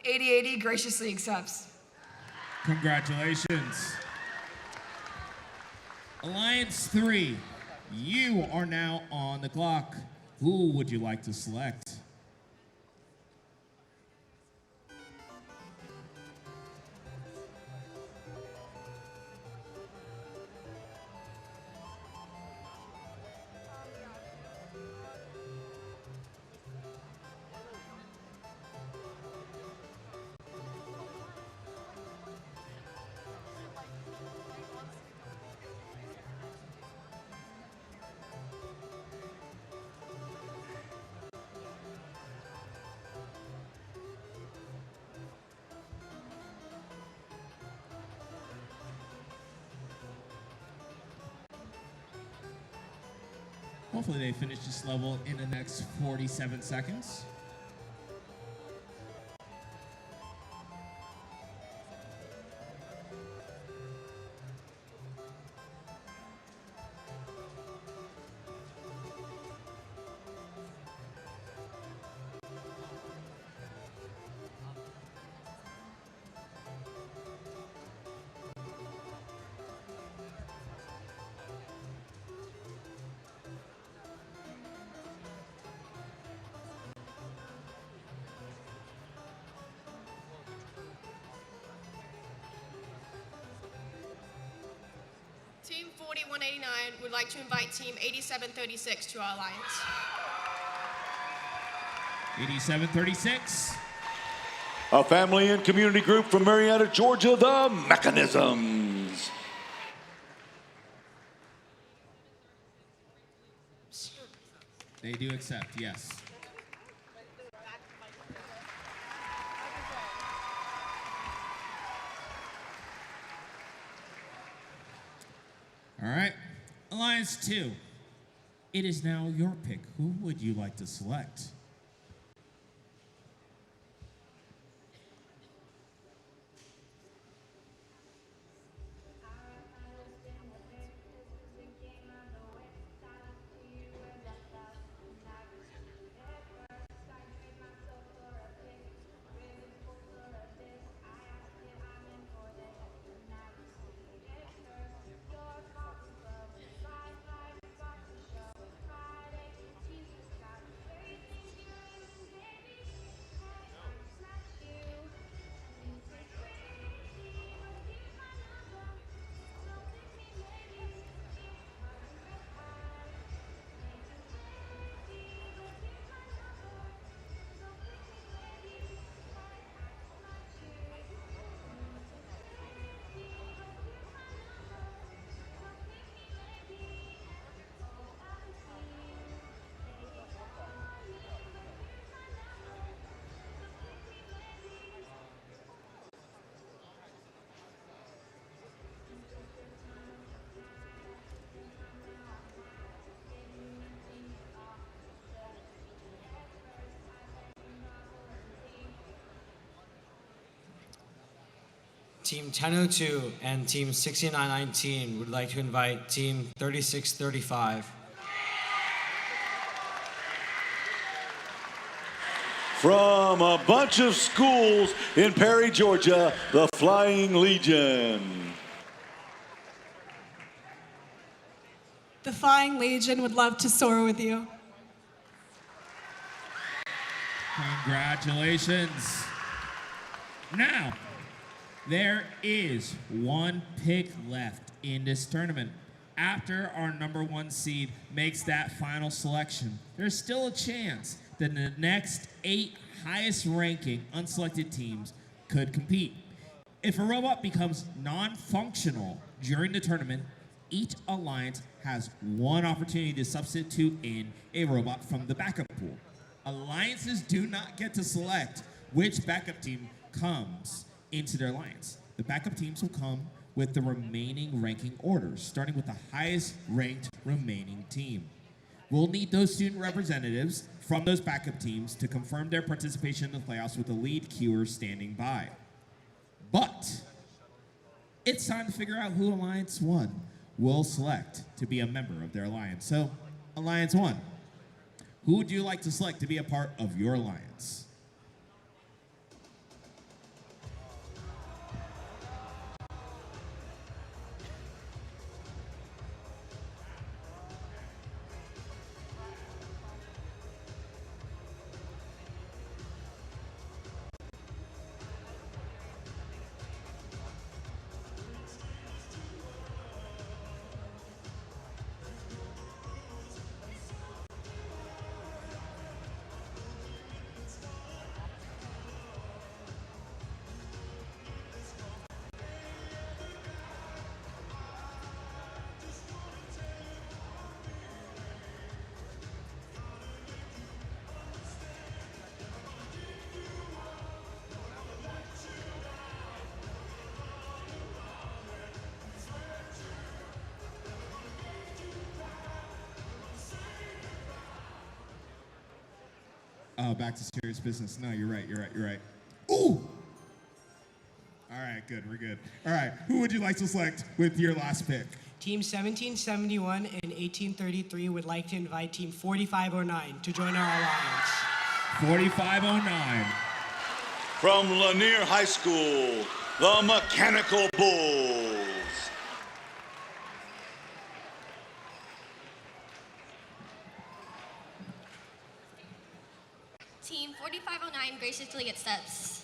8080 graciously accepts. Congratulations. Alliance 3, you are now on the clock. Who would you like to select? Hopefully they finish this level in the next 47 seconds. Team 4189 would like to invite Team 8736 to our alliance. 8736. A family and community group from Marietta, Georgia, the Mechanisms. They do accept, yes. All right, Alliance 2. It is now your pick. Who would you like to select? Team 1002 and Team 6919 would like to invite Team 3635. From a bunch of schools in Perry, Georgia, the Flying Legion. The Flying Legion would love to soar with you. Congratulations. Now, there is one pick left in this tournament. After our #1 seed makes that final selection, there's still a chance that the next 8 highest ranking unselected teams could compete. If a robot becomes non-functional during the tournament, each alliance has one opportunity to substitute in a robot from the backup pool. Alliances do not get to select which backup team comes into their alliance. The backup teams will come with the remaining ranking orders, starting with the highest ranked remaining team. We'll need those student representatives from those backup teams to confirm their participation in the playoffs with the lead queuer standing by. But it's time to figure out who Alliance 1 will select to be a member of their alliance. So, Alliance 1, who would you like to select to be a part of your alliance? Oh, back to serious business. No, you're right. Ooh! All right, good. We're good. All right, who would you like to select with your last pick? Team 1771 and 1833 would like to invite Team 4509 to join our alliance. 4509. From Lanier High School, the Mechanical Bulls. Team 4509 graciously accepts.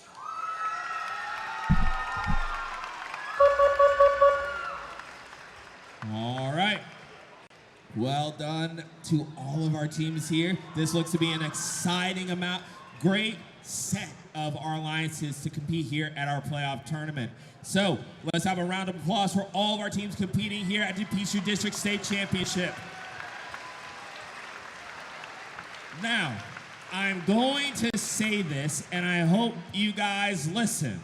All right. Well done to all of our teams here. This looks to be an exciting great set of our alliances to compete here at our playoff tournament. So let's have a round of applause for all of our teams competing here at the Peachtree District State Championship. Now, I'm going to say this, and I hope you guys listen.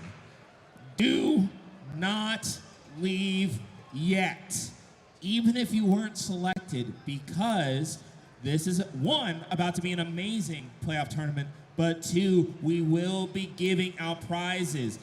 Do not leave yet, even if you weren't selected, because this is, one, about to be an amazing playoff tournament, but two, we will be giving out prizes.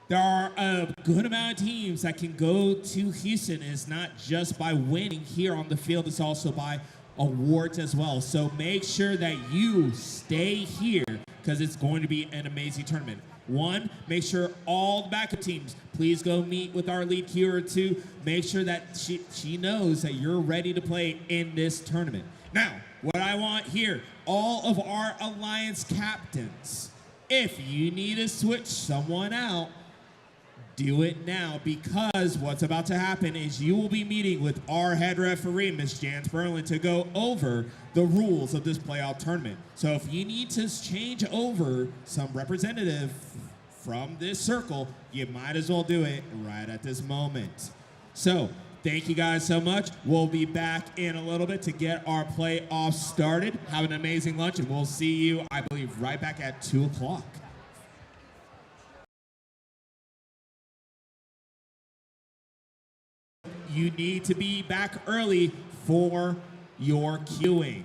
There are a good amount of teams that can go to Houston. It's not just by winning here on the field, it's also by awards as well. So make sure that you stay here because it's going to be an amazing tournament. One, make sure all the backup teams, please go meet with our lead queuer. Two, make sure that she knows that you're ready to play in this tournament. Now, what I want here, all of our alliance captains, if you need to switch someone out, do it now, because what's about to happen is you will be meeting with our head referee, Ms. Jan Sperlin, to go over the rules of this playoff tournament. So if you need to change over some representative from this circle, you might as well do it right at this moment. So thank you guys so much. We'll be back in a little bit to get our playoff started. Have an amazing lunch, and we'll see you, I believe, right back at 2 o'clock. You need to be back early for your queuing.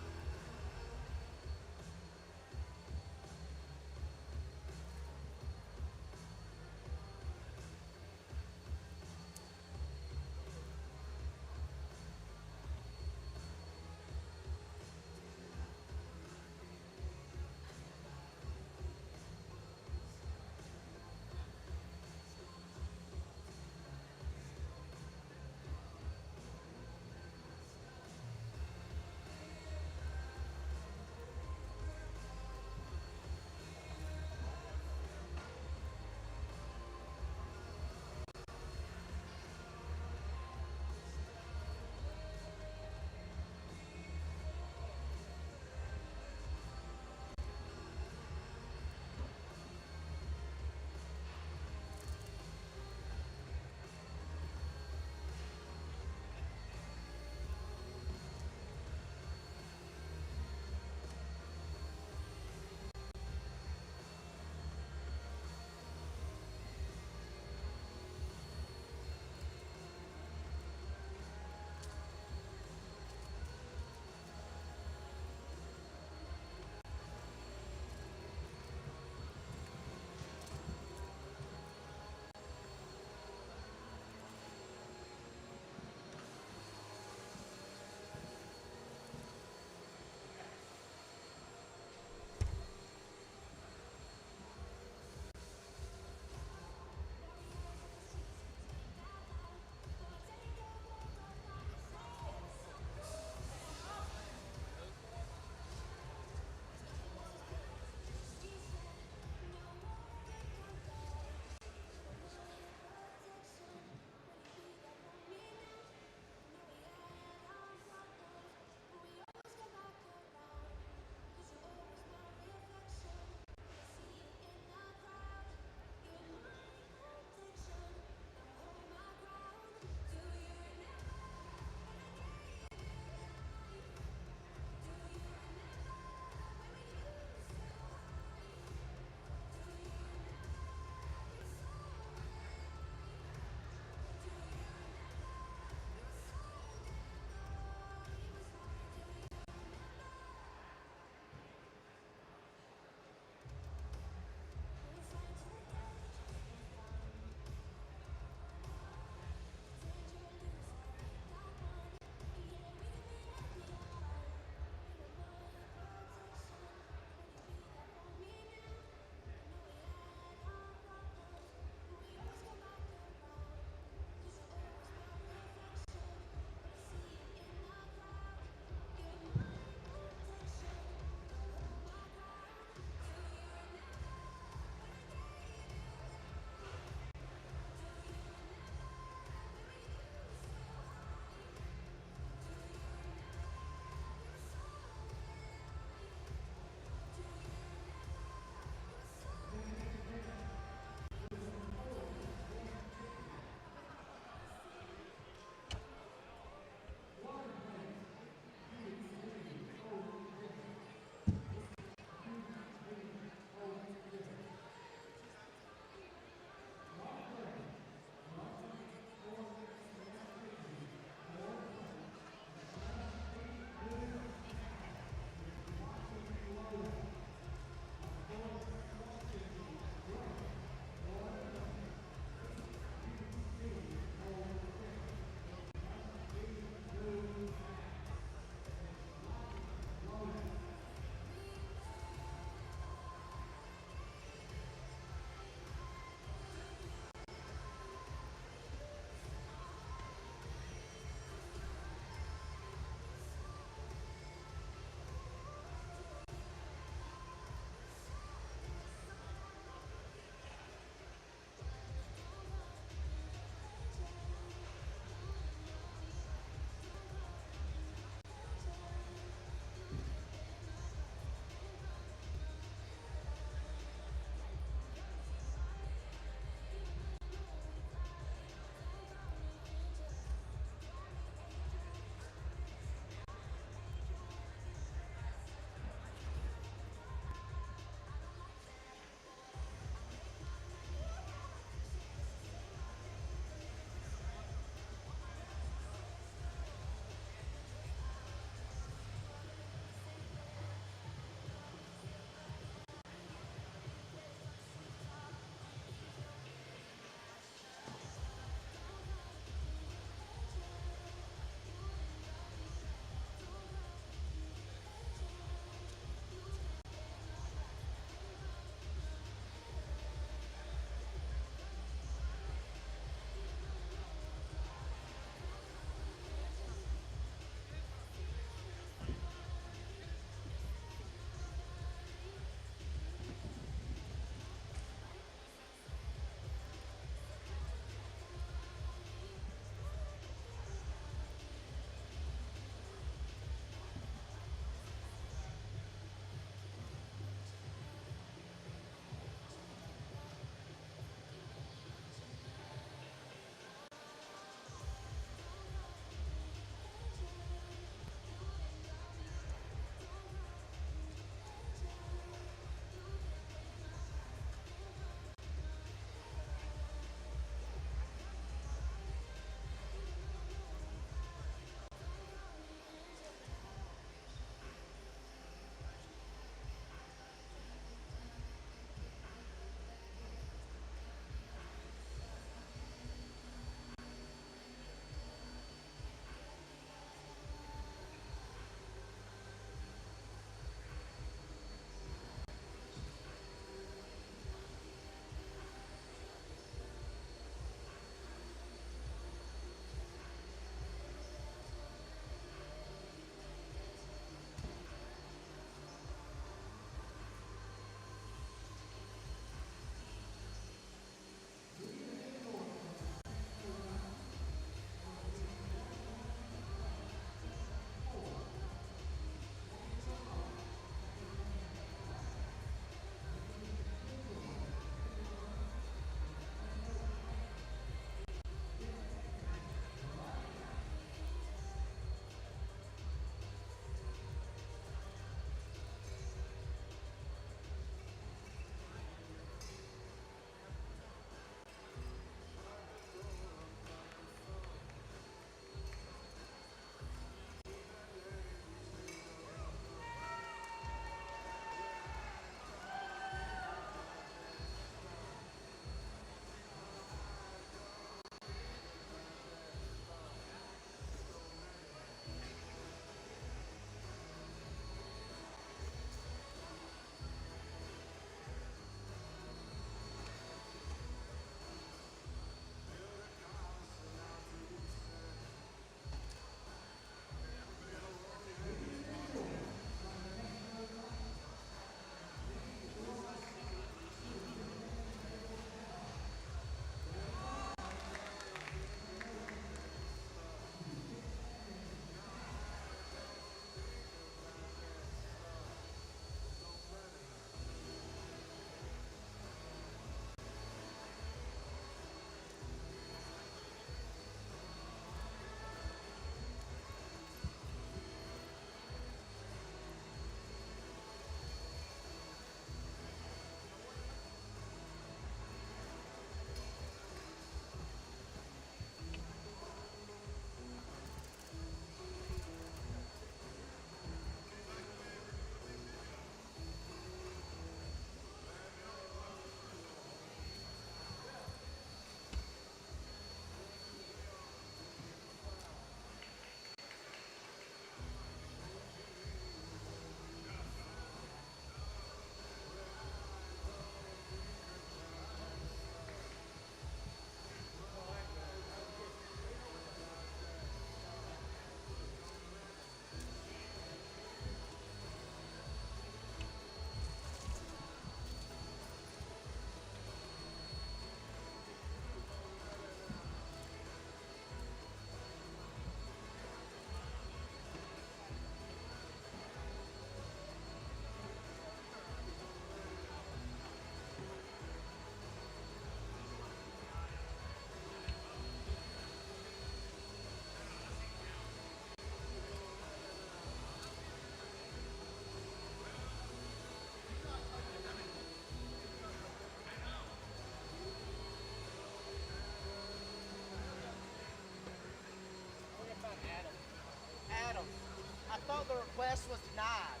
thought the request was denied.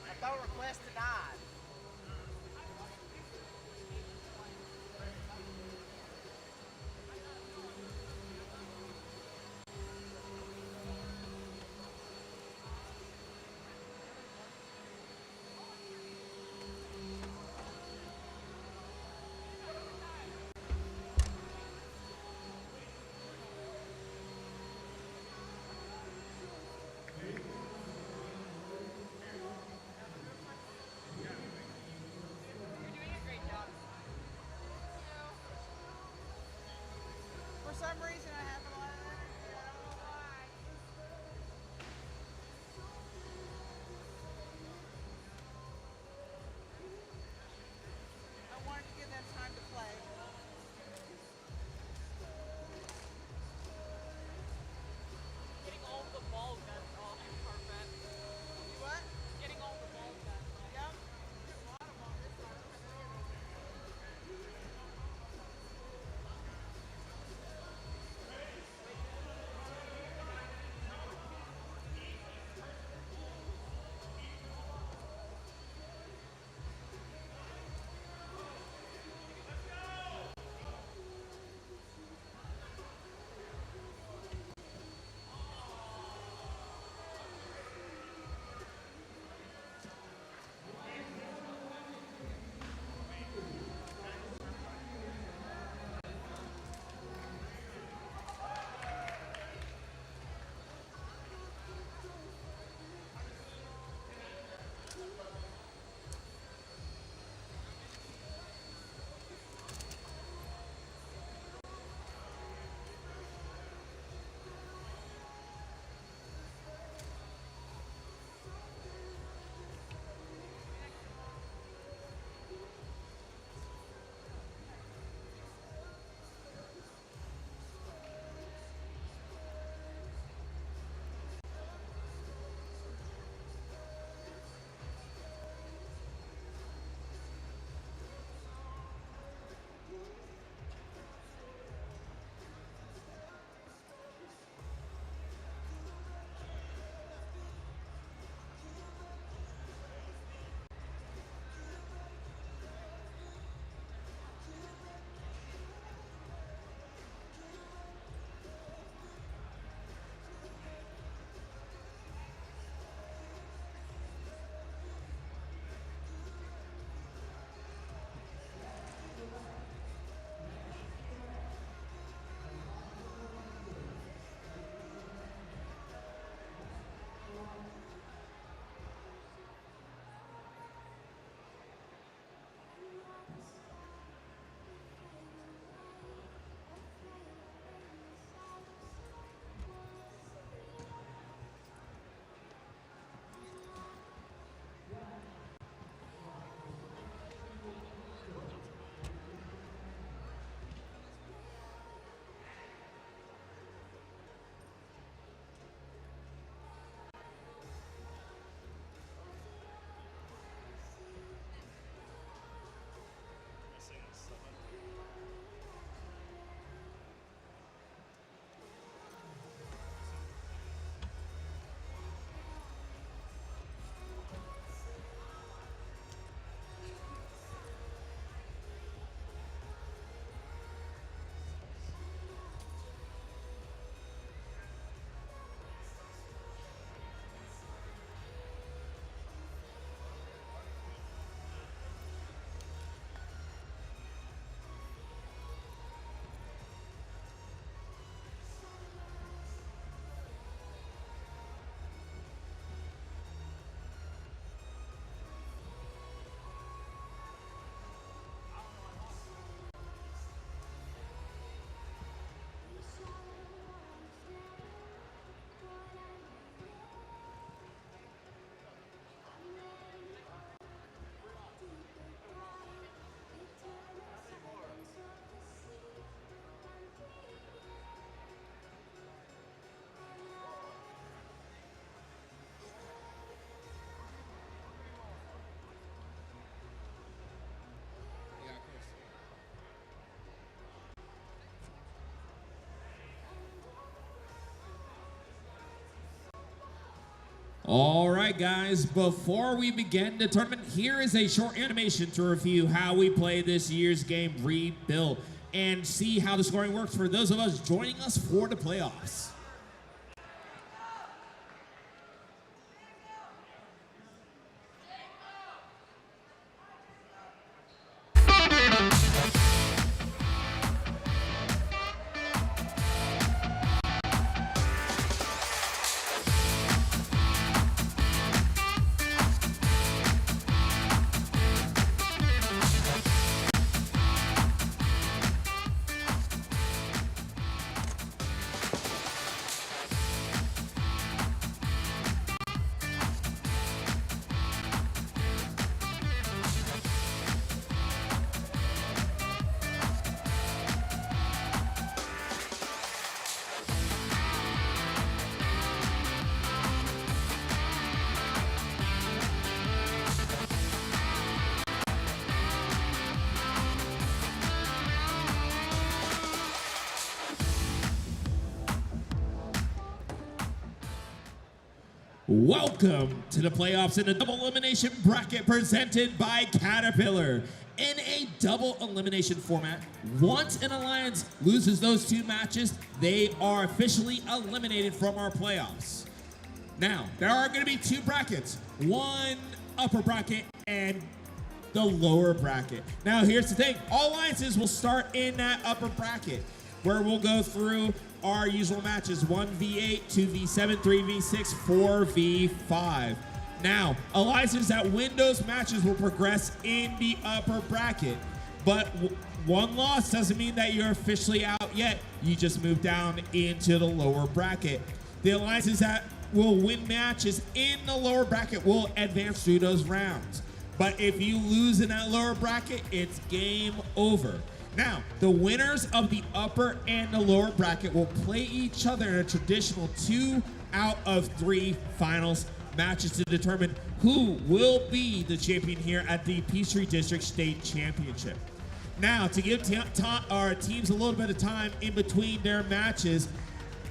I thought request denied. For some reason, I have a lot of energy. I don't know why. I wanted to give them time to play. Getting all the ball guns off is perfect. You what? Getting all the ball guns off. Yep. There's a lot of them on this side. All right, guys, before we begin the tournament, here is a short animation to review how we play this year's game, Rebuild, and see how the scoring works for those of us joining us for the playoffs. Welcome to the playoffs in a double elimination bracket presented by Caterpillar. In a double elimination format, once an alliance loses those two matches, they are officially eliminated from our playoffs. Now, there are going to be two brackets, one upper bracket and the lower bracket. Now, here's the thing. All alliances will start in that upper bracket, where we'll go through our usual matches, 1v8, 2v7, 3v6, 4v5. Now, alliances that win those matches will progress in the upper bracket, but one loss doesn't mean that you're officially out yet. You just move down into the lower bracket. The alliances that will win matches in the lower bracket will advance through those rounds. But if you lose in that lower bracket, it's game over. Now, the winners of the upper and the lower bracket will play each other in a traditional 2 out of 3 finals matches to determine who will be the champion here at the Peachtree District State Championship. Now, to give our teams a little bit of time in between their matches,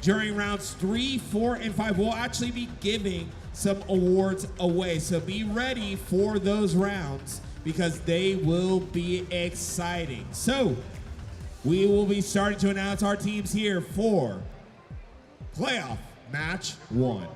during rounds 3, 4, and 5, we'll actually be giving some awards away. So be ready for those rounds, because they will be exciting. So, we will be starting to announce our teams here for playoff match 1.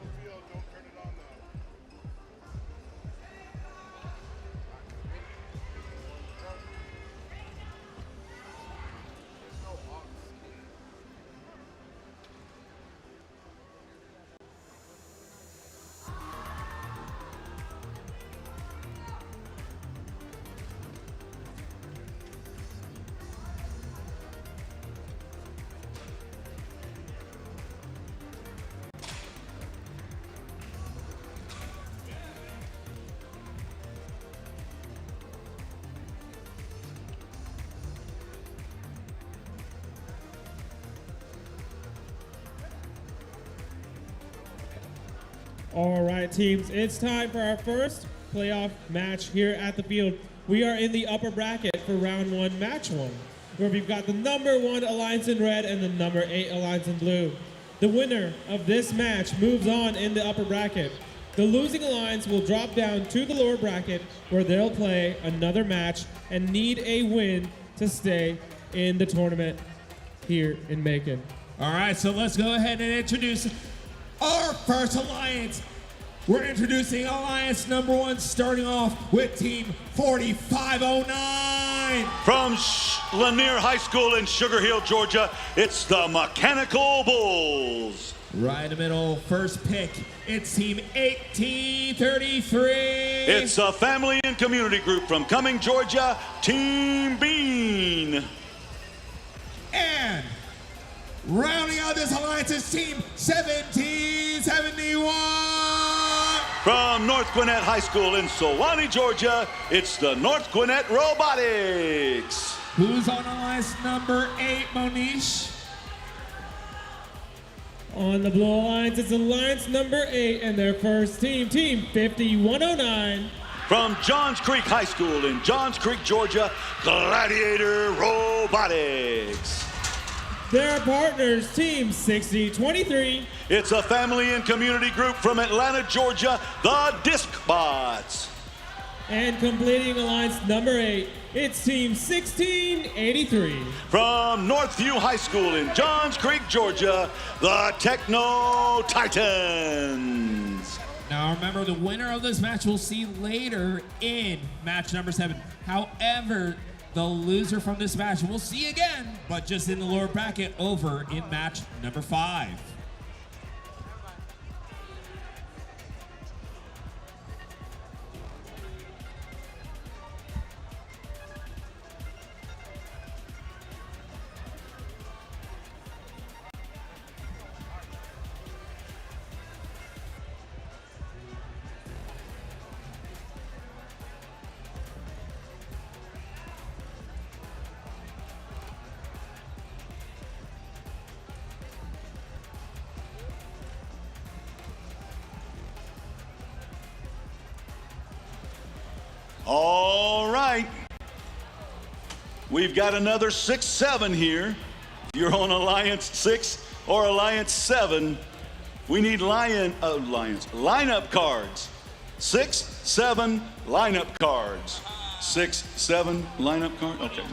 All right, teams, it's time for our first playoff match here at the field. We are in the upper bracket for round 1, match 1, where we've got the number 1 alliance in red and the number 8 alliance in blue. The winner of this match moves on in the upper bracket. The losing alliance will drop down to the lower bracket, where they'll play another match and need a win to stay in the tournament here in Macon. All right, so let's go ahead and introduce our first alliance. We're introducing alliance number 1, starting off with team 4509. From Lanier High School in Sugar Hill, Georgia, it's the Mechanical Bulls. Right in the middle, first pick, it's team 1833. It's a family and community group from Cumming, Georgia, Team Bean. And rounding out this alliance is team 1771. From North Gwinnett High School in Sewanee, Georgia, it's the North Gwinnett Robotics. Who's on alliance number 8, Monish? On the blue alliance, it's alliance number 8 and their first team, team 5109. From Johns Creek High School in Johns Creek, Georgia, Gladiator Robotics. Their partners, Team 6023. It's a family and community group from Atlanta, Georgia, the Disc Bots. And completing alliance number 8, it's Team 1683. From Northview High School in Johns Creek, Georgia, the Techno Titans. Now remember, the winner of this match we'll see later in match number 7. However, the loser from this match we'll see again, but just in the lower bracket over in match number 5. All right. We've got another 6-7 here. If you're on Alliance 6 or Alliance 7, we need lineup cards. 6-7 lineup cards. 6-7 lineup cards. Okay.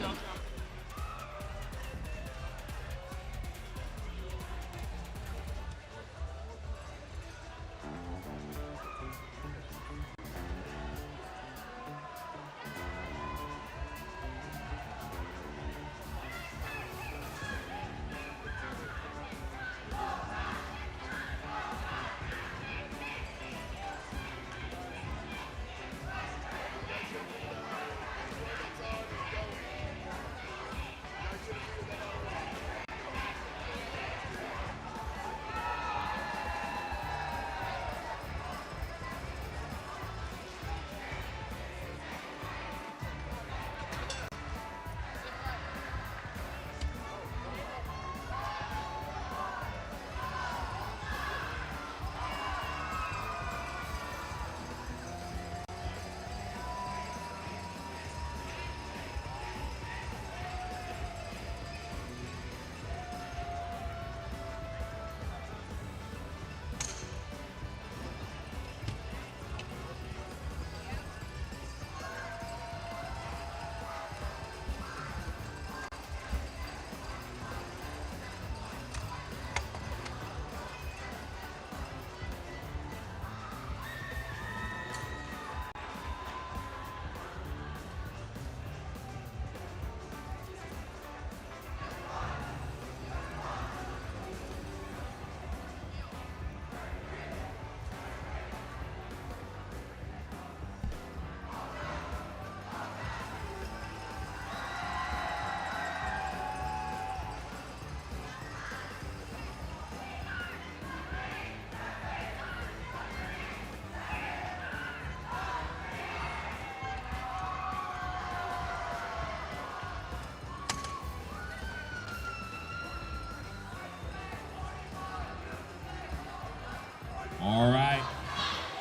All right,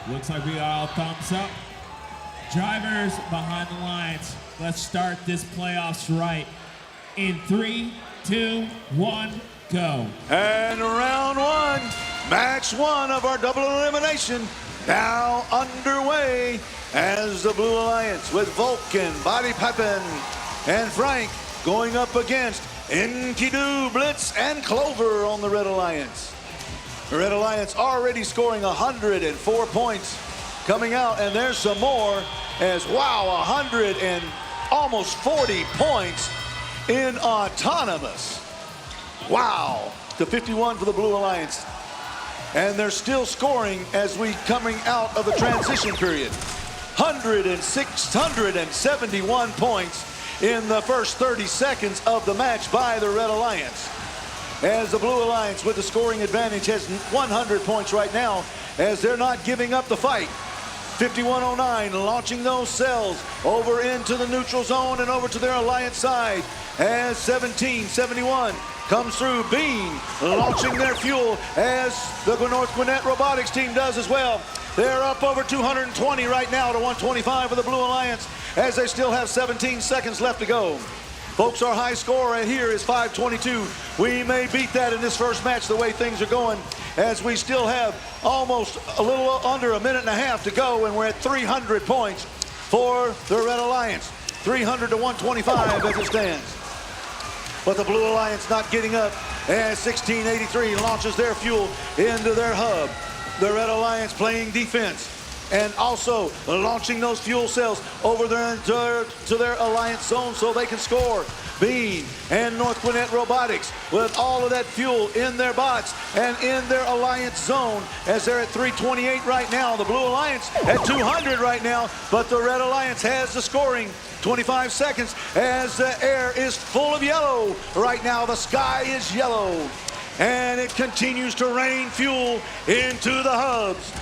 looks like we got all thumbs up. Drivers behind the lines, let's start this playoffs right. In 3, 2, 1, go. And round 1, match 1 of our double elimination now underway as the Blue Alliance with Vulcan, Body Pippin, and Frank going up against Enkidu, Blitz, and Clover on the Red Alliance. The Red Alliance already scoring 104 points coming out, and there's some more as, wow, 100 and almost 40 points in autonomous. Wow, to 51 for the Blue Alliance. And they're still scoring as we coming out of the transition period. 171 points in the first 30 seconds of the match by the Red Alliance. As the Blue Alliance with the scoring advantage has 100 points right now as they're not giving up the fight. 5109 launching those cells over into the neutral zone and over to their Alliance side as 1771 comes through. Bean launching their fuel as the North Gwinnett Robotics team does as well. They're up over 220 right now to 125 for the Blue Alliance as they still have 17 seconds left to go. Folks, our high score right here is 522. We may beat that in this first match the way things are going, as we still have almost a little under a minute and a half to go, and we're at 300 points for the Red Alliance. 300 to 125 as it stands. But the Blue Alliance not getting up as 1683 launches their fuel into their hub. The Red Alliance playing defense and also launching those fuel cells over to their alliance zone so they can score. Bean and North Gwinnett Robotics with all of that fuel in their bots and in their alliance zone, as they're at 328 right now. The Blue Alliance at 200 right now, but the Red Alliance has the scoring. 25 seconds as the air is full of yellow. Right now the sky is yellow, and it continues to rain fuel into the hubs.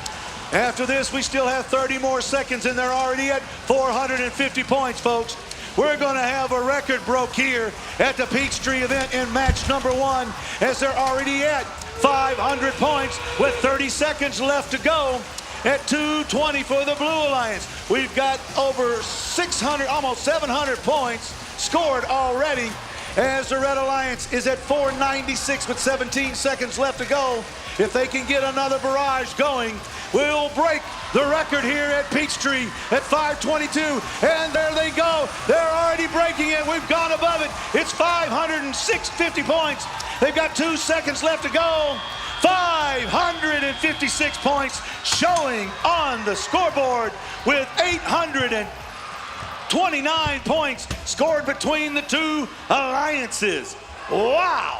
After this, we still have 30 more seconds, and they're already at 450 points, folks. We're going to have a record broke here at the Peachtree event in match number 1, as they're already at 500 points with 30 seconds left to go. At 220 for the Blue Alliance. We've got over 600, almost 700 points scored already, as the Red Alliance is at 496 with 17 seconds left to go. If they can get another barrage going, we'll break the record here at Peachtree at 522. And there they go. They're already breaking it. We've gone above it. It's 550 points. They've got 2 seconds left to go. 556 points showing on the scoreboard, with 829 points scored between the two alliances. Wow!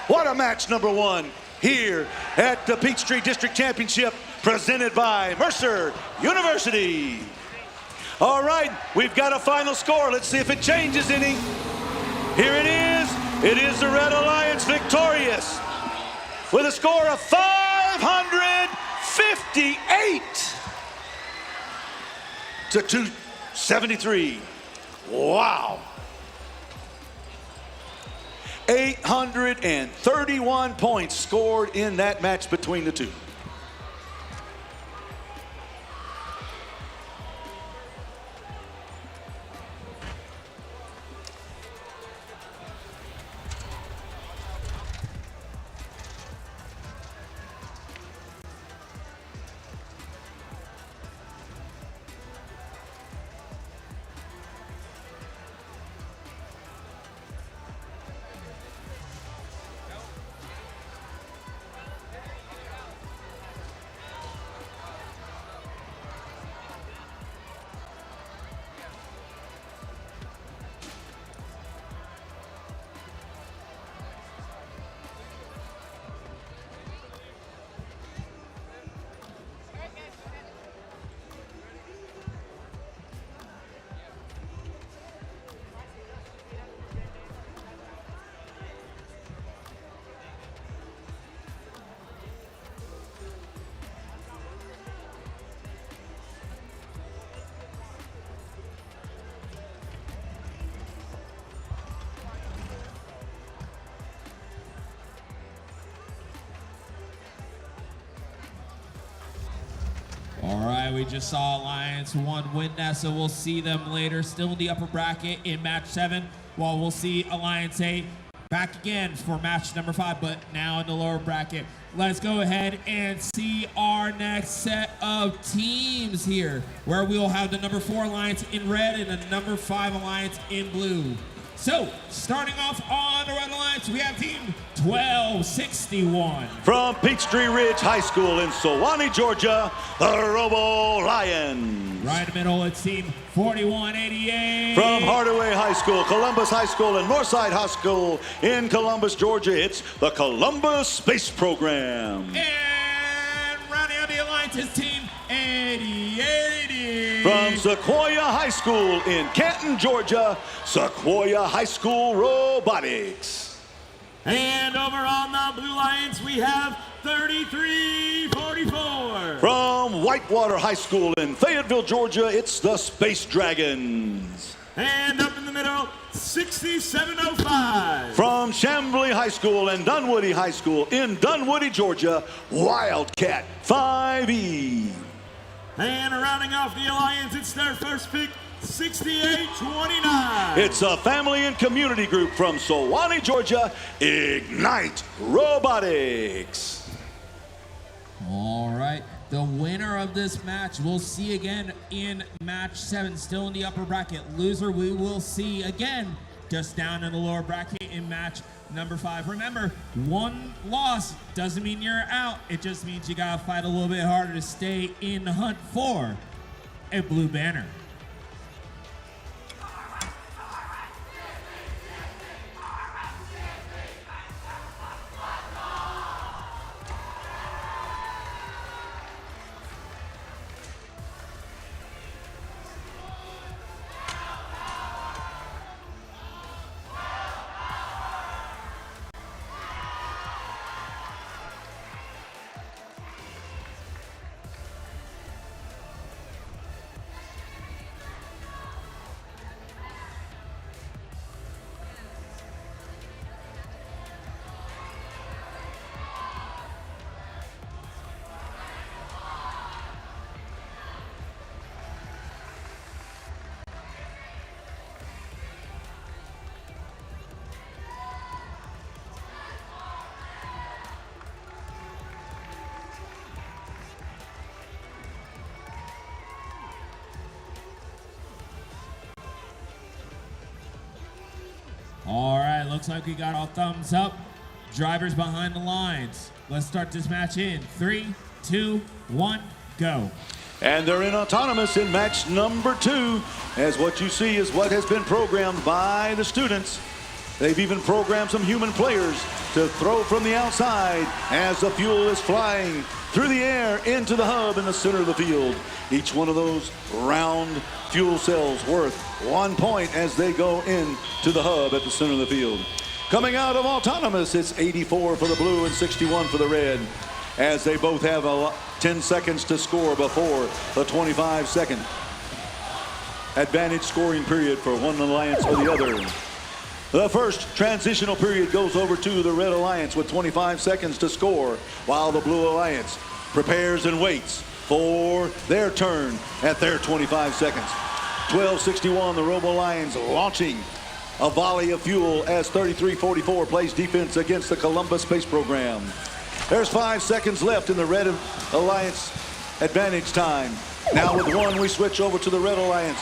What a match number 1 here at the Peachtree District Championship, presented by Mercer University. All right, we've got a final score. Let's see if it changes any. Here it is. It is the Red Alliance victorious, with a score of 558 to 273. Wow. 831 points scored in that match between the two. All right, we just saw Alliance 1 win that, so we'll see them later, still in the upper bracket in match 7, while we'll see Alliance 8 back again for match number 5, but now in the lower bracket. Let's go ahead and see our next set of teams here, where we'll have the number 4 Alliance in red and the number 5 Alliance in blue. So, starting off on the Red Alliance, we have team 1261. From Peachtree Ridge High School in Sewanee, Georgia, the Robo Lions. Right in the middle, it's team 4188. From Hardaway High School, Columbus High School, and Northside High School in Columbus, Georgia, it's the Columbus Space Program. And rounding out the Alliance is team 8080. From Sequoia High School in Canton, Georgia, Sequoia High School Robotics. And over on the Blue Lions, we have 3344. From Whitewater High School in Fayetteville, Georgia, it's the Space Dragons. And up in the middle, 6705. From Chamblee High School and Dunwoody High School in Dunwoody, Georgia, Wildcat 5E. And rounding off the Alliance, it's their first pick, 68-29. It's a family and community group from Sewanee, Georgia, Ignite Robotics. All right, the winner of this match we'll see again in match 7, still in the upper bracket. Loser we will see again just down in the lower bracket in match number 5. Remember, one loss doesn't mean you're out. It just means you gotta fight a little bit harder to stay in the hunt for a blue banner. All right, looks like we got all thumbs up. Drivers behind the lines. Let's start this match in 3, 2, 1, go. And they're in autonomous in match number 2, as what you see is what has been programmed by the students. They've even programmed some human players to throw from the outside as the fuel is flying through the air into the hub in the center of the field. Each one of those round fuel cells worth 1 point as they go into the hub at the center of the field. Coming out of autonomous, it's 84 for the blue and 61 for the red, as they both have 10 seconds to score before the 25-second advantage scoring period for one alliance or the other. The first transitional period goes over to the Red Alliance with 25 seconds to score, while the Blue Alliance prepares and waits for their turn at their 25 seconds. 12:61, the Robo Lions launching a volley of fuel as 3344 plays defense against the Columbus Space Program. There's 5 seconds left in the Red Alliance advantage time. Now with 1, we switch over to the Red Alliance,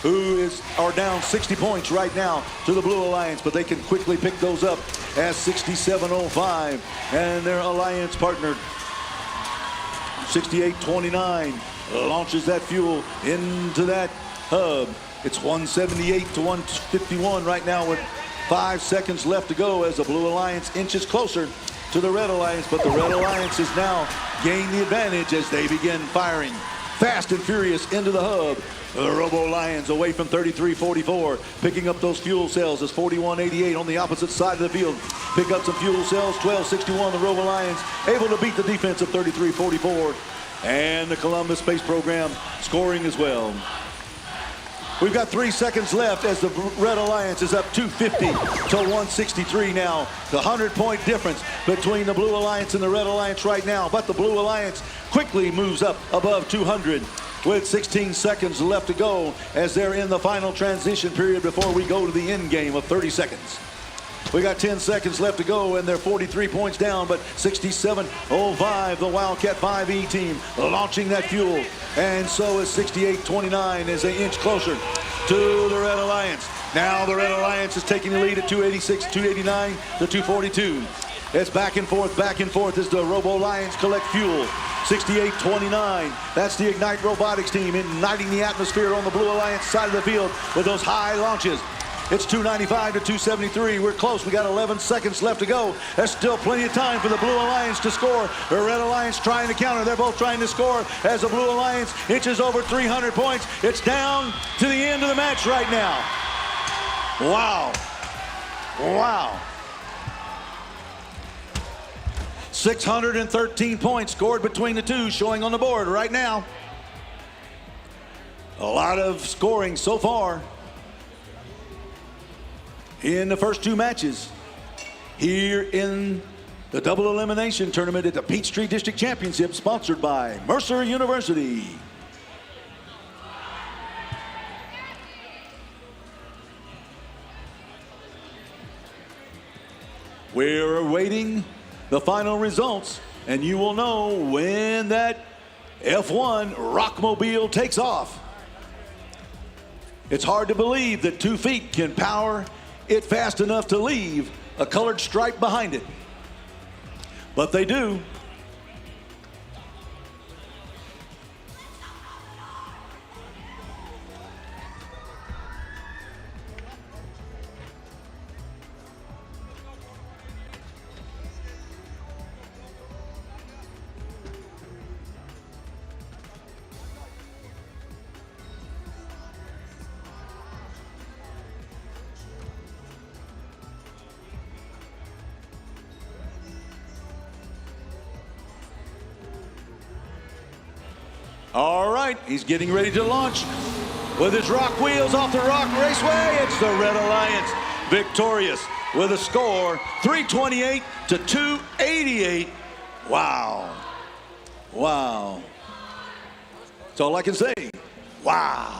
who are down 60 points right now to the Blue Alliance, but they can quickly pick those up as 67:05, and their alliance partner 68:29 launches that fuel into that hub. It's 178 to 151 right now with 5 seconds left to go as the Blue Alliance inches closer to the Red Alliance, but the Red Alliance has now gained the advantage as they begin firing fast and furious into the hub. The Robo Lions away from 3344, picking up those fuel cells as 4188 on the opposite side of the field. Pick up some fuel cells, 1261, the Robo Lions able to beat the defense of 3344. And the Columbus Space Program scoring as well. We've got 3 seconds left as the Red Alliance is up 250 to 163 now. The 100-point difference between the Blue Alliance and the Red Alliance right now, but the Blue Alliance quickly moves up above 200 with 16 seconds left to go as they're in the final transition period before we go to the end game of 30 seconds. We got 10 seconds left to go, and they're 43 points down, but 67:05, the Wildcat 5E team launching that fuel. And so is 68:29 as they inch closer to the Red Alliance. Now the Red Alliance is taking the lead at 286, 289 to 242. It's back and forth as the Robo Lions collect fuel. 68:29, that's the Ignite Robotics team igniting the atmosphere on the Blue Alliance side of the field with those high launches. It's 295 to 273. We're close. We got 11 seconds left to go. There's still plenty of time for the Blue Alliance to score. The Red Alliance trying to counter. They're both trying to score as the Blue Alliance inches over 300 points. It's down to the end of the match right now. Wow. Wow. 613 points scored between the two, showing on the board right now. A lot of scoring so far in the first 2 matches here in the double elimination tournament at the Peachtree District Championship, sponsored by Mercer University. We're awaiting the final results, and you will know when that F1 Rockmobile takes off. It's hard to believe that 2 feet can power it fast enough to leave a colored stripe behind it. But they do. All right, he's getting ready to launch. With his rock wheels off the Rock Raceway, it's the Red Alliance victorious with a score 328 to 288. Wow. Wow. That's all I can say. Wow.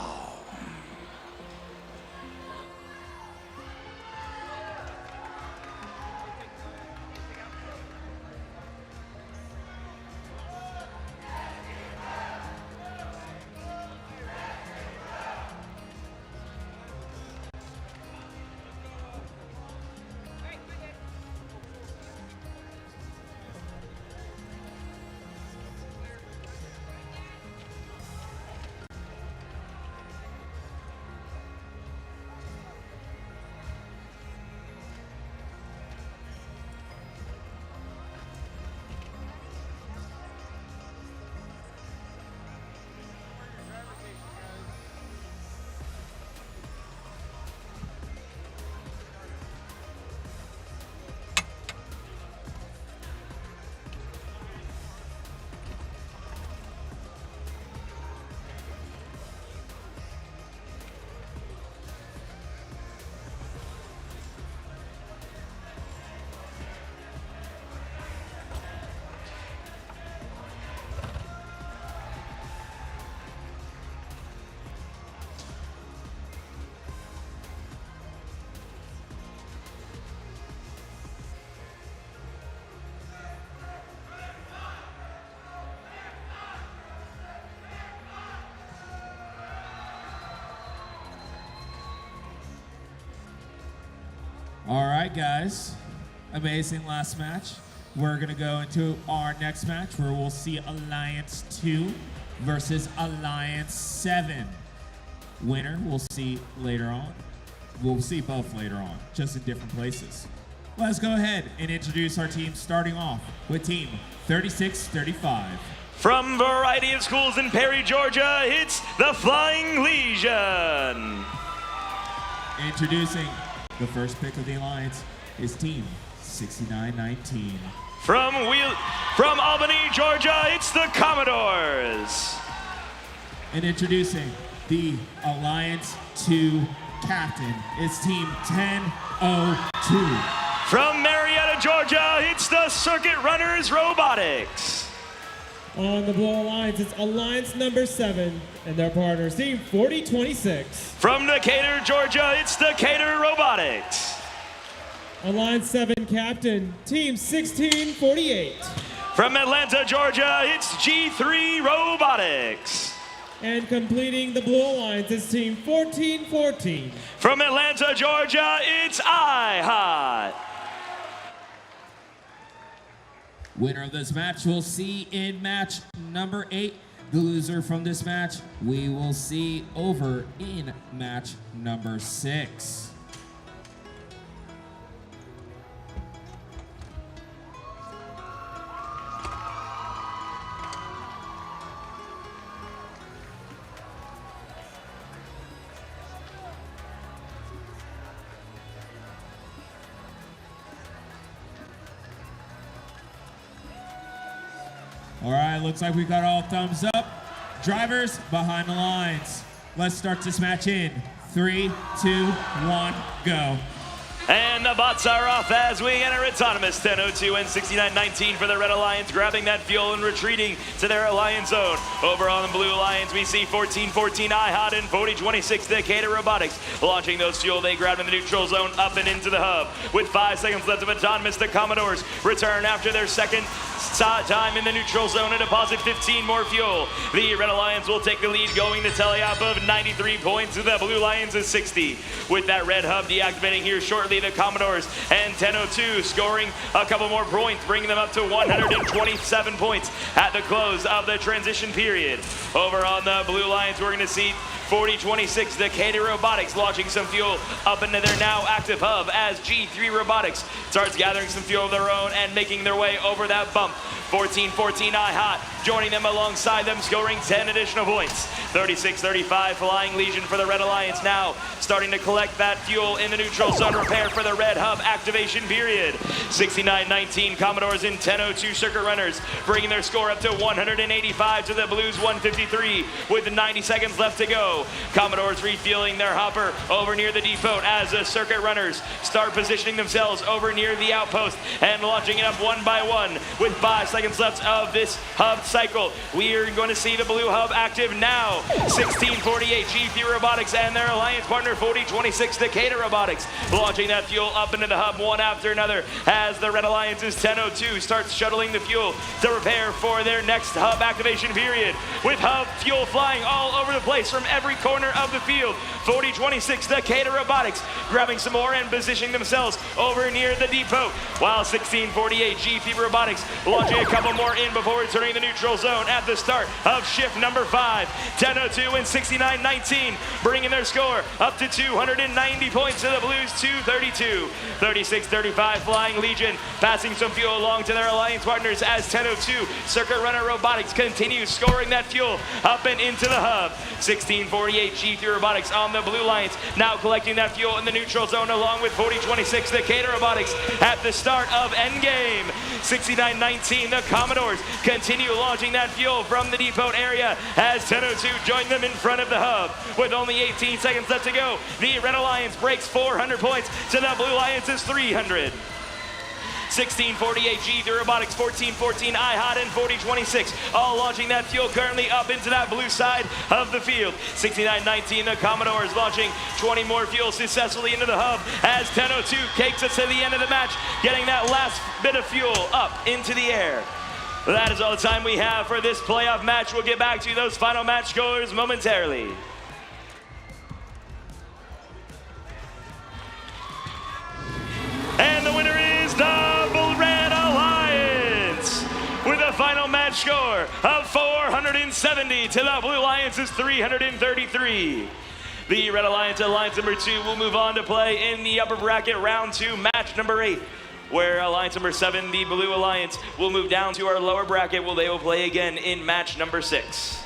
All right, guys. Amazing last match. We're going to go into our next match where we'll see Alliance 2 versus Alliance 7. Winner we'll see later on. We'll see both later on, just in different places. Let's go ahead and introduce our team, starting off with Team 3635. From variety of schools in Perry, Georgia, it's the Flying Legion. Introducing the first pick of the Alliance is Team 6919. From Albany, Georgia, it's the Commodores. And introducing the Alliance 2 captain is Team 1002. From Marietta, Georgia, it's the Circuit Runners Robotics. On the Blue Alliance, it's Alliance number 7 and their partners, Team 4026. From Decatur, Georgia, it's Decatur Robotics. Alliance 7 captain, Team 1648. From Atlanta, Georgia, it's G3 Robotics. And completing the Blue Alliance is Team 1414. From Atlanta, Georgia, it's iHot. Winner of this match we'll see in match number 8. The loser from this match we will see over in match number 6. All right, looks like we got all thumbs up. Drivers behind the lines. Let's start this match in 3, 2, 1, go. And the bots are off as we enter autonomous 10:02 and 69:19 for the Red Alliance, grabbing that fuel and retreating to their Alliance zone. Over on the Blue Alliance, we see 14-14 IHOT and 40-26 Decatur Robotics launching those fuel. They grab in the neutral zone, up and into the hub. With 5 seconds left of autonomous, the Commodores return after their second time in the neutral zone and deposit 15 more fuel. The Red Alliance will take the lead, going to tally up of 93 points to the Blue Lions is 60. With that red hub deactivating here shortly, the Commodores and 10:02 scoring a couple more points, bringing them up to 127 points at the close of the transition period. Over on the Blue Lions, we're going to see 40-26 Decatur Robotics launching some fuel up into their now active hub as G3 Robotics starts gathering some fuel of their own and making their way over that bump. 14-14 IHOT joining them alongside them, scoring 10 additional points. 36-35 Flying Legion for the Red Alliance now starting to collect that fuel in the neutral zone, repair for the red hub activation period. 69-19 Commodores and 10:02 Circuit Runners bringing their score up to 185 to the Blues 153 with 90 seconds left to go. Commodores refueling their hopper over near the depot as the Circuit Runners start positioning themselves over near the outpost and launching it up one by one. With 5 seconds left of this hub cycle, we are going to see the blue hub active now. 16-48 G3 Robotics and their alliance partner 40-26 Decatur Robotics launching that fuel up into the hub one after another as the Red Alliance's 10:02 starts shuttling the fuel to prepare for their next hub activation period. With hub fuel flying all over the place from every corner of the field, 40-26 Decatur Robotics grabbing some more and positioning themselves over near the depot, while 16-48 G3 Robotics launching a couple more in before returning the neutral zone at the start of shift number 5. 10:02 and 69-19 bringing their score up to 290 points to the Blues 232. 36-35 Flying Legion passing some fuel along to their alliance partners as 10:02 Circuit Runner Robotics continues scoring that fuel up and into the hub. 16-48 G3 Robotics on the Blue Alliance now collecting that fuel in the neutral zone along with 40-26 Decatur Robotics at the start of endgame. 69-19 the Commodores continue launching that fuel from the depot area as 10:02 join them in front of the hub. With only 18 seconds left to go, the Red Alliance breaks 400 points to the Blue Alliance's 300. 16-48 G3 Robotics, 14-14 IHOT, and 40-26 all launching that fuel currently up into that blue side of the field. 69-19 the Commodores launching 20 more fuel successfully into the hub as 10:02 cakes us to the end of the match, getting that last bit of fuel up into the air. That is all the time we have for this playoff match. We'll get back to those final match scores momentarily. And the winner is the Red Alliance with a final match score of 470 to the Blue Alliance's 333. The Red Alliance, Alliance number 2, will move on to play in the upper bracket round 2, match number 8. Where Alliance number 7, the Blue Alliance, will move down to our lower bracket where they will play again in match number 6.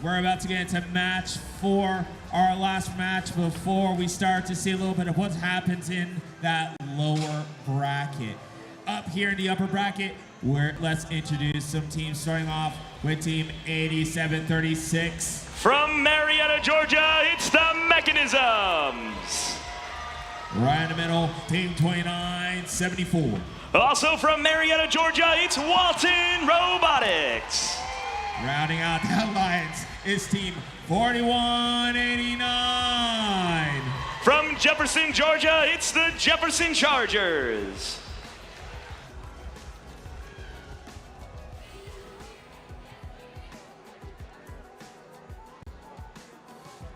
We're about to get into match 4, our last match before we start to see a little bit of what happens in that lower bracket. Up here in the upper bracket, let's introduce some teams, starting off with Team 8736. From Marietta, Georgia, it's the Mechanisms. Right in the middle, Team 2974. Also from Marietta, Georgia, it's Walton Robotics. Rounding out the alliance is Team 4189. From Jefferson, Georgia, it's the Jefferson Chargers.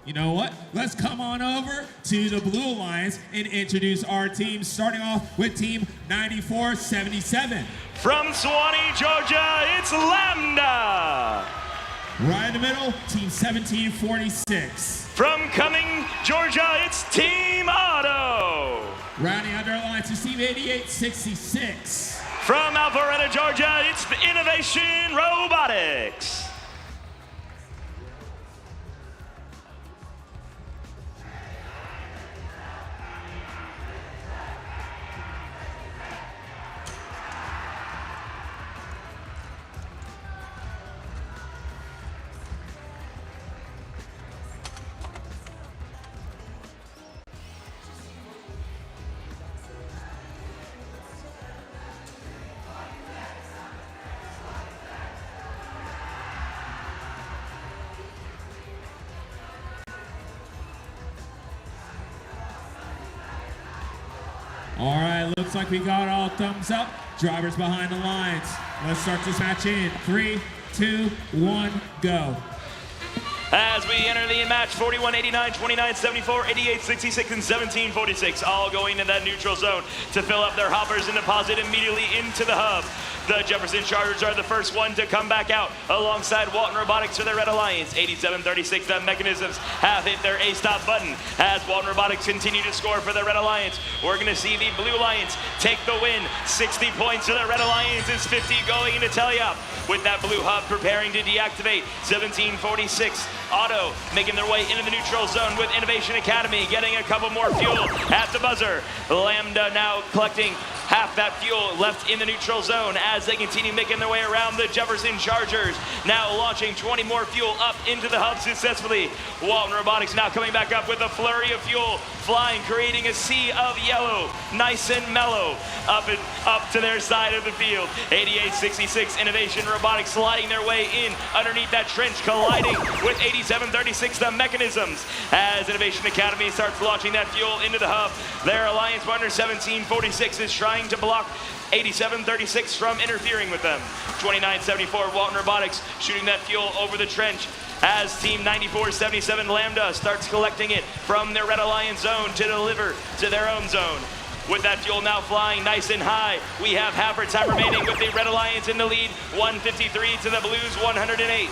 You know what? Let's come on over to the Blue Alliance and introduce our team, starting off with Team 9477. From Suwanee, Georgia, it's Lambda. Right in the middle, Team 1746. From Cumming, Georgia, it's Team Auto. Rounding out their alliance is Team 8866. From Alpharetta, Georgia, it's the Innovation Robotics. All right, looks like we got all thumbs up. Drivers behind the lines. Let's start this match in 3, 2, 1, go. As we enter the match, 4189, 2974, 8866, and 1746, all going to that neutral zone to fill up their hoppers and deposit immediately into the hub. The Jefferson Chargers are the first one to come back out alongside Walton Robotics for their Red Alliance. 8736, the Mechanisms have hit their A-stop button as Walton Robotics continue to score for the Red Alliance. We're going to see the Blue Alliance take the win. 60 points to the Red Alliance is 50 going into Teleop. With that blue hub preparing to deactivate, 1746 Auto making their way into the neutral zone with Innovation Academy, getting a couple more fuel at the buzzer. Lambda now collecting half that fuel left in the neutral zone as they continue making their way around the Jefferson Chargers. Now launching 20 more fuel up into the hub successfully. Walton Robotics now coming back up with a flurry of fuel, flying, creating a sea of yellow, nice and mellow, up to their side of the field. 8866 Innovation Robotics sliding their way in underneath that trench, colliding with 8736 the Mechanisms as Innovation Academy starts launching that fuel into the hub. Their alliance partner 1746 is trying to block 8736 from interfering with them. 2974 Walton Robotics shooting that fuel over the trench as Team 9477 Lambda starts collecting it from their Red Alliance zone to deliver to their own zone. With that fuel now flying nice and high, we have half our time remaining with the Red Alliance in the lead, 153 to the Blues 108.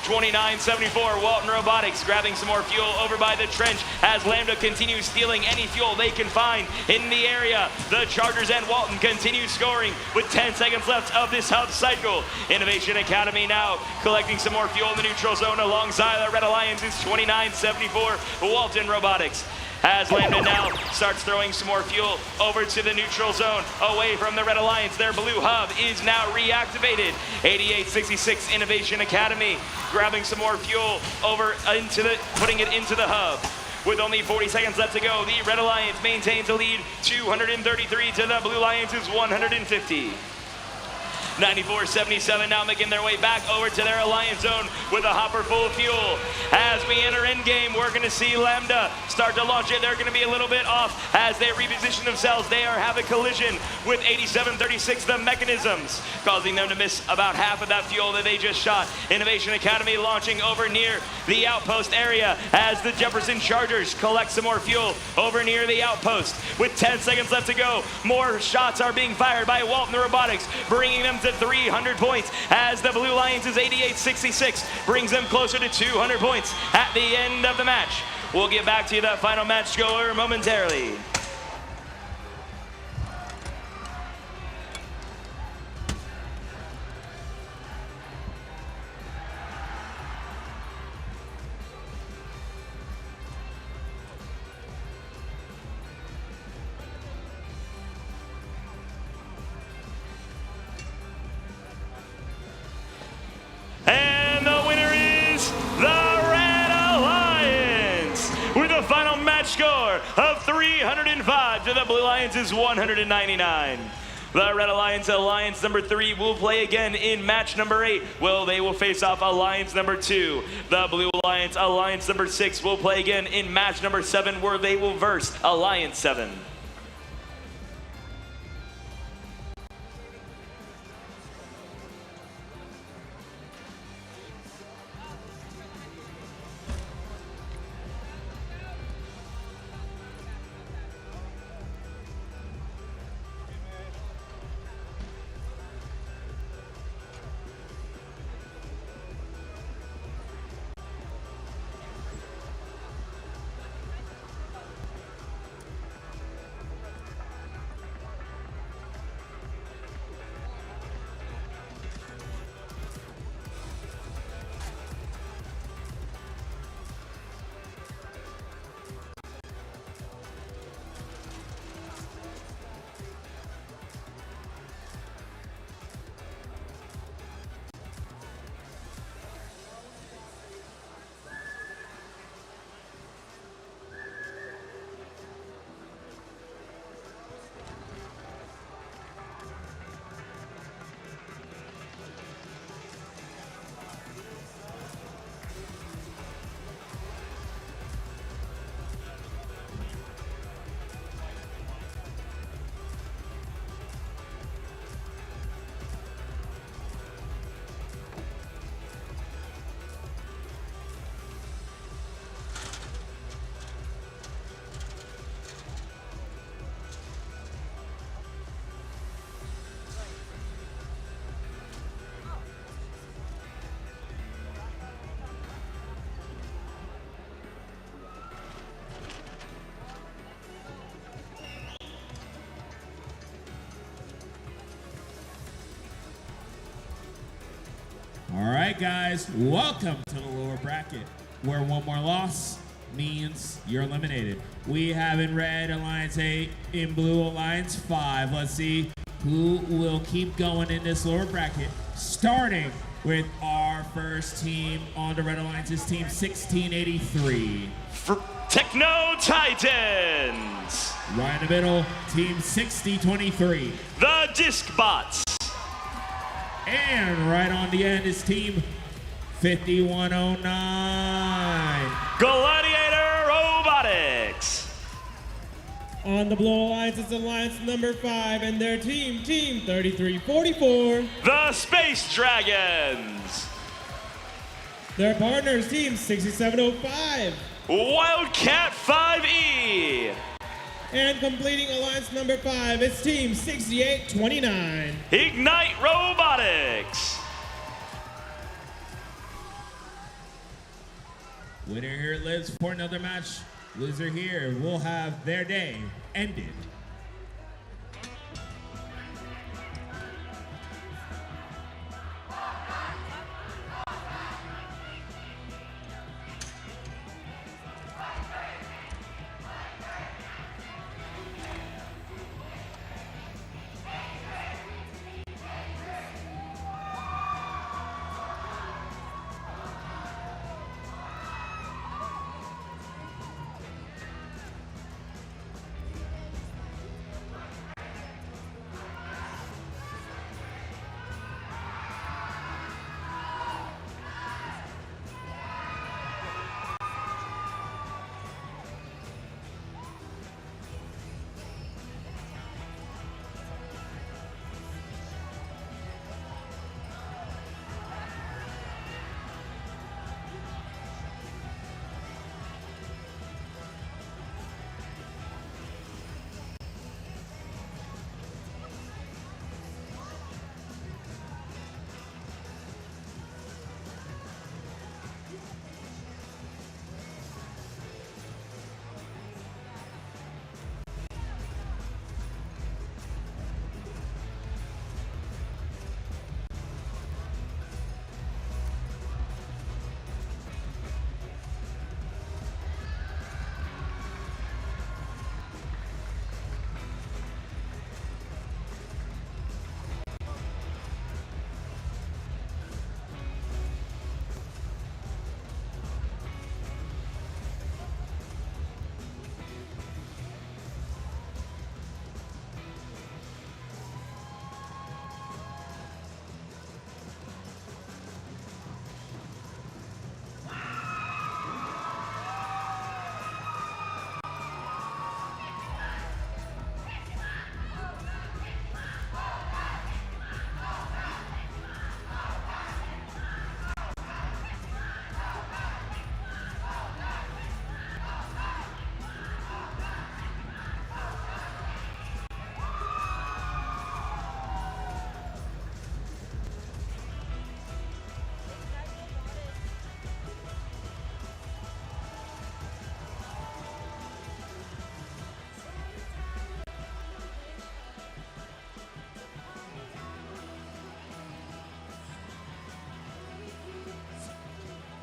2974 Walton Robotics grabbing some more fuel over by the trench as Lambda continues stealing any fuel they can find in the area. The Chargers and Walton continue scoring with 10 seconds left of this hub cycle. Innovation Academy now collecting some more fuel in the neutral zone alongside the Red Alliance's 2974 Walton Robotics. As Lambda now starts throwing some more fuel over to the neutral zone, away from the Red Alliance. Their blue hub is now reactivated. 8866 Innovation Academy grabbing some more fuel over into putting it into the hub. With only 40 seconds left to go, the Red Alliance maintains a lead, 233 to the Blue Alliance's 150. 9477 now making their way back over to their alliance zone with a hopper full of fuel. As we enter endgame, we're going to see Lambda start to launch it. They're going to be a little bit off as they reposition themselves. They are having a collision with 8736, the Mechanisms, causing them to miss about half of that fuel that they just shot. Innovation Academy launching over near the outpost area as the Jefferson Chargers collect some more fuel over near the outpost. With 10 seconds left to go, more shots are being fired by Walton Robotics, bringing them to 300 points as the Blue Alliance's 8866 brings them closer to 200 points at the end of the match. We'll get back to the final match score momentarily. Alliance is 199. The Red Alliance, Alliance number 3, will play again in match number 8. They will face off Alliance number 2. The Blue Alliance, Alliance number 6, will play again in match number 7, where they will verse Alliance 7. All right, guys, welcome to the lower bracket, where one more loss means you're eliminated. We have in red Alliance 8, in blue Alliance 5. Let's see who will keep going in this lower bracket, starting with our first team on the Red Alliance's team 1683. For Techno Titans. Right in the middle, team 6023. The Disc Bots. And right on the end is team 5109. Gladiator Robotics. On the Blue Alliance, it's Alliance number 5 and their team 3344. The Space Dragons. Their partners, team 6705. Wildcat 5E. And completing Alliance number 5, it's team 6829. Ignite Robotics. Winner here lives for another match. Loser here will have their day ended.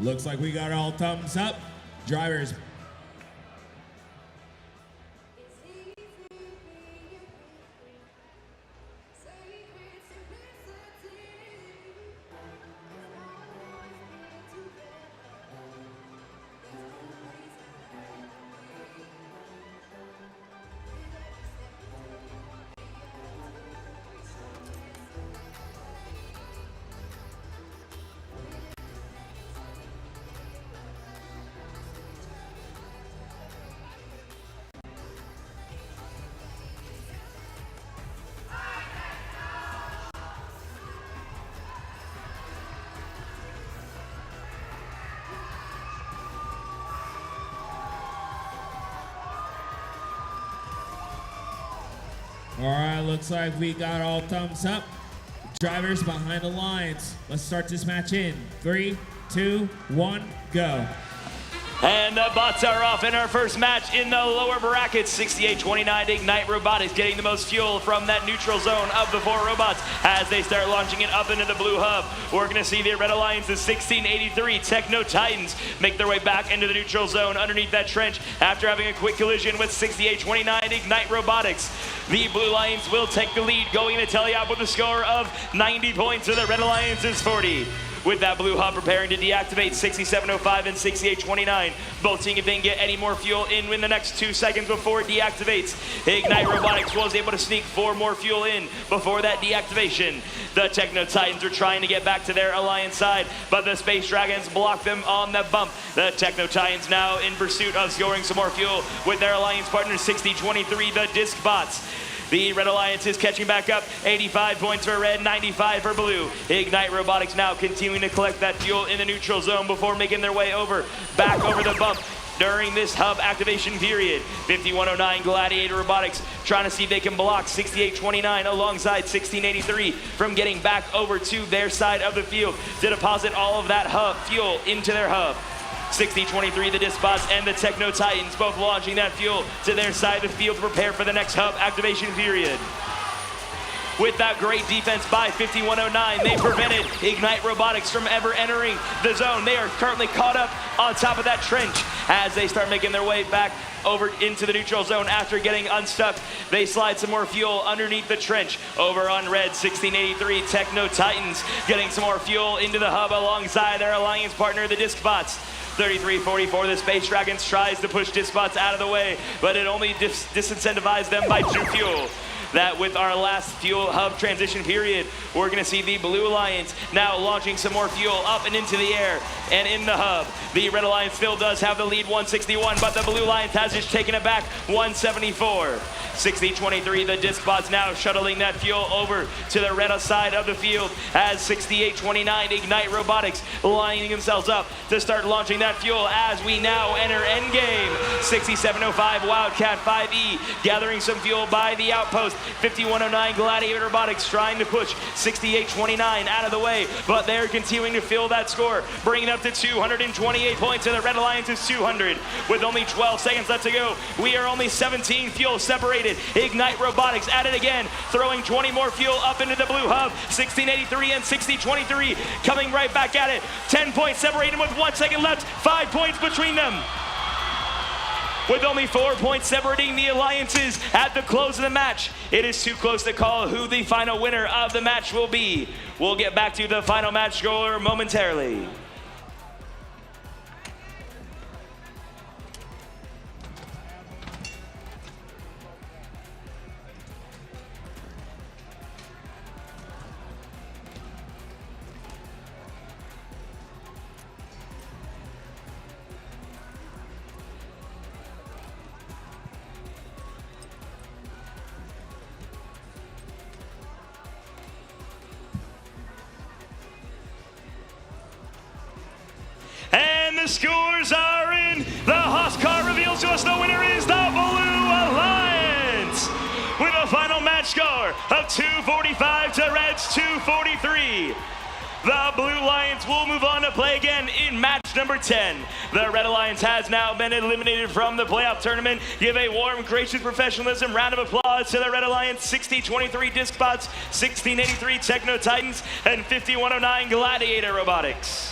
Looks like we got all thumbs up. Drivers. All right, looks like we got all thumbs up. Drivers behind the lines. Let's start this match in 3, 2, 1, go. And the bots are off in our first match in the lower bracket. 68-29 Ignite Robotics getting the most fuel from that neutral zone of the 4 robots as they start launching it up into the blue hub. We're going to see the Red Alliance, the 1683 Techno Titans, make their way back into the neutral zone underneath that trench after having a quick collision with 68-29 Ignite Robotics. The Blue Lions will take the lead, going to Teleop with a score of 90 points, and the Red Alliance is 40. With that blue hub preparing to deactivate 6705 and 6829. Both seeing if they can get any more fuel in the next 2 seconds before it deactivates. Ignite Robotics was able to sneak 4 more fuel in before that deactivation. The Techno Titans are trying to get back to their Alliance side, but the Space Dragons block them on the bump. The Techno Titans now in pursuit of scoring some more fuel with their Alliance partner 6023, the Disc Bots. The Red Alliance is catching back up. 85 points for red, 95 for blue. Ignite Robotics now continuing to collect that fuel in the neutral zone before making their way back over the bump during this hub activation period. 5109 Gladiator Robotics trying to see if they can block 6829 alongside 1683 from getting back over to their side of the field to deposit all of that hub fuel into their hub. 6023, the Dispots, and the Techno Titans both launching that fuel to their side of the field to prepare for the next hub activation period. With that great defense by 5109, they prevented Ignite Robotics from ever entering the zone. They are currently caught up on top of that trench as they start making their way back over into the neutral zone after getting unstuck. They slide some more fuel underneath the trench. Over on red, 1683 Techno Titans getting some more fuel into the hub alongside their Alliance partner, the Discbots. 3344, the Space Dragons tries to push Discbots out of the way, but it only disincentivizes them by 2 fuel. That with our last fuel hub transition period, we're gonna see the Blue Alliance now launching some more fuel up and into the air and in the hub. The Red Alliance still does have the lead, 161, but the Blue Alliance has just taken it back, 174. 6023, the Discbots now shuttling that fuel over to the red side of the field as 6829 Ignite Robotics lining themselves up to start launching that fuel as we now enter endgame. 6705 Wildcat 5E gathering some fuel by the outpost. 5109 Gladiator Robotics trying to push 6829 out of the way, but they're continuing to fill that score, bringing up to 228 points, and the Red Alliance is 200. With only 12 seconds left to go, we are only 17 fuel separated. Ignite Robotics at it again, throwing 20 more fuel up into the blue hub. 1683 and 6023 coming right back at it. 10 points separated with 1 second left, 5 points between them. With only 4 points separating the alliances at the close of the match, it is too close to call who the final winner of the match will be. We'll get back to the final match score momentarily. And the scores are in. The Haas car reveals to us the winner is the Blue Alliance with a final match score of 245 to Red's 243. The Blue Lions will move on to play again in match number 10. The Red Alliance has now been eliminated from the playoff tournament. Give a warm, gracious professionalism round of applause to the Red Alliance, 6023 Discbots, 1683 Techno Titans, and 5109 Gladiator Robotics.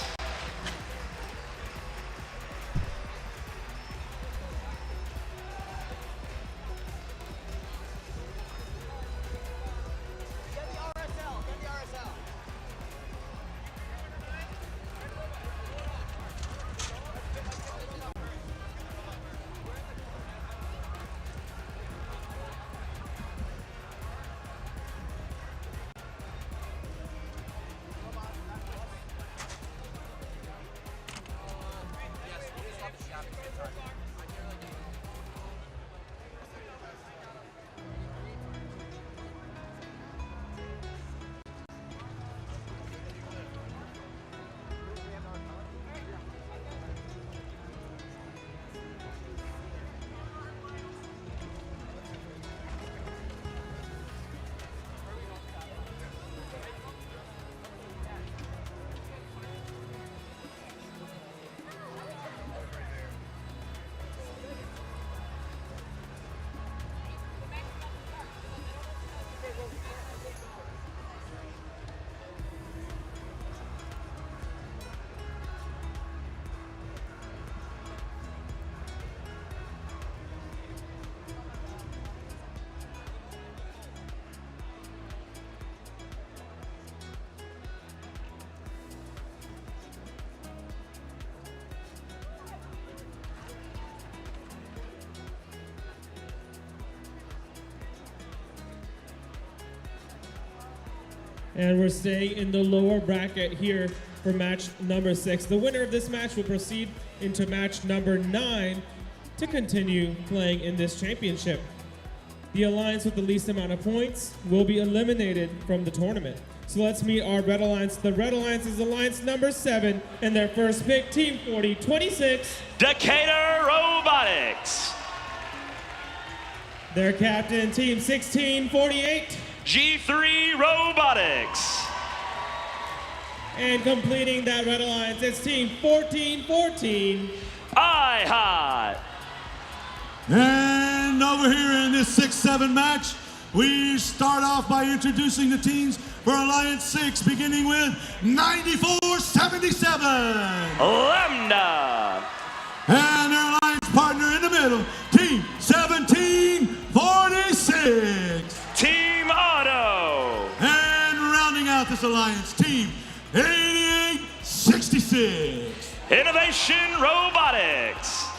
And we're staying in the lower bracket here for match number 6. The winner of this match will proceed into match number 9 to continue playing in this championship. The alliance with the least amount of points will be eliminated from the tournament. So let's meet our Red Alliance. The Red Alliance is alliance number 7, and their first pick, Team 4026. Decatur Robotics. Their captain, Team 1648. G3 Robotics. And completing that Red Alliance, it's Team 1414. IHOT. And over here in this 6-7 match, we start off by introducing the teams for Alliance 6, beginning with 9477. Lambda. And their alliance partner in the middle, Team 1746. Team Auto. And rounding out this alliance, Team 8866. Innovation Robotics.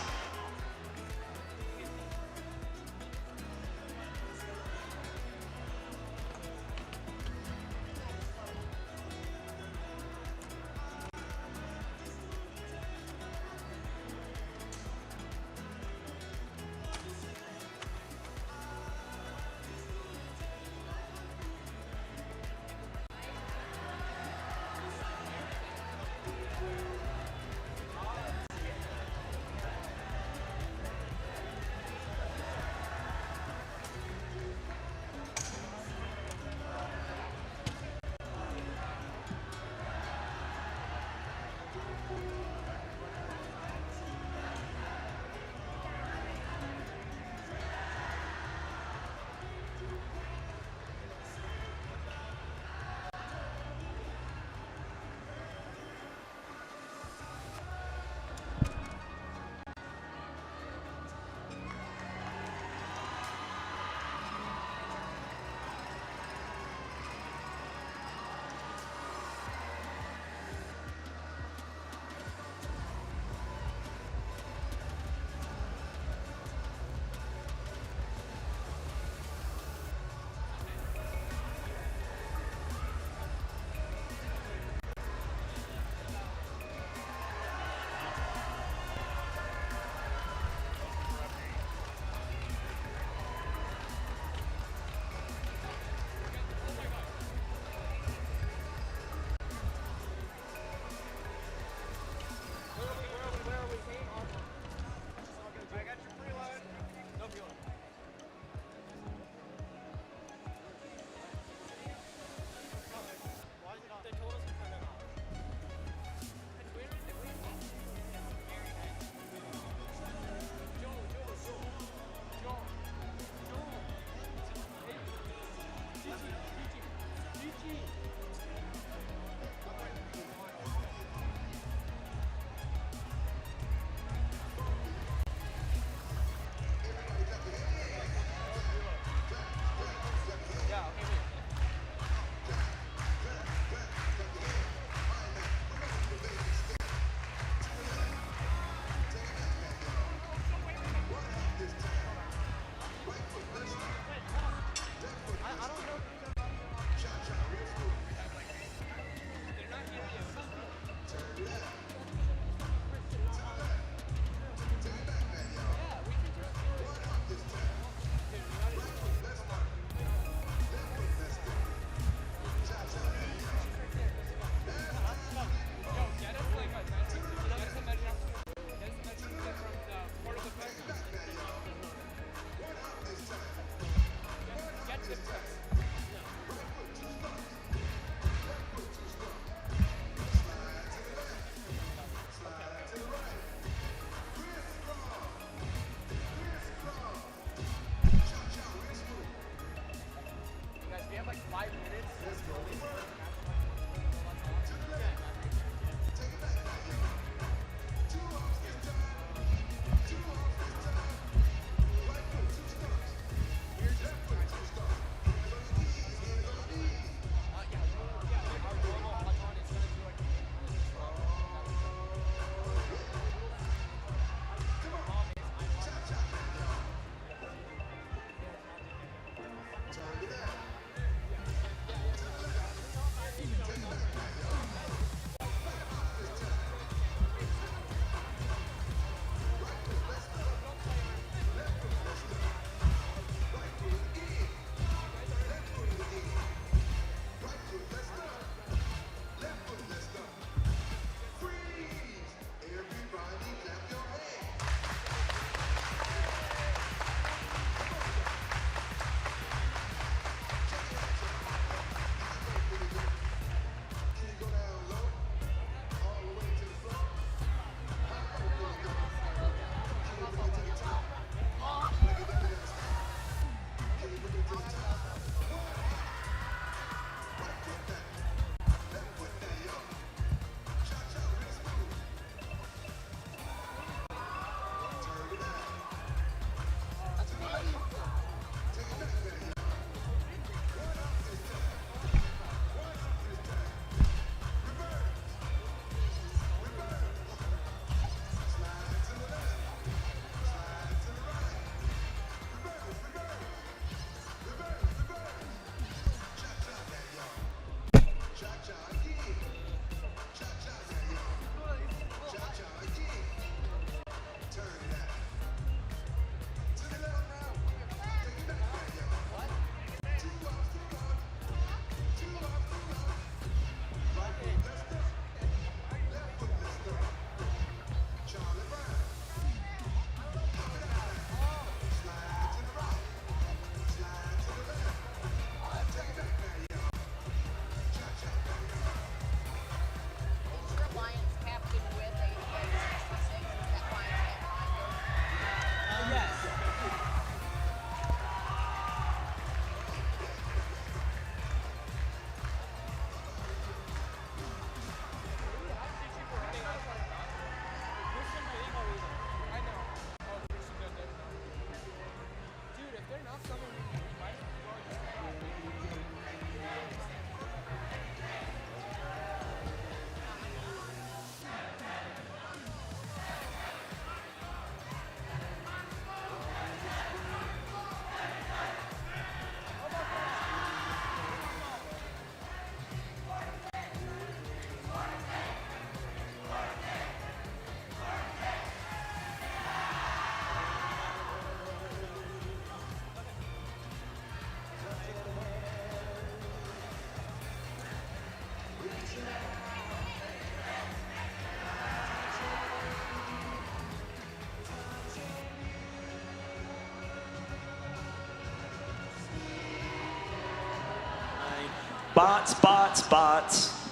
Bots, bots, bots.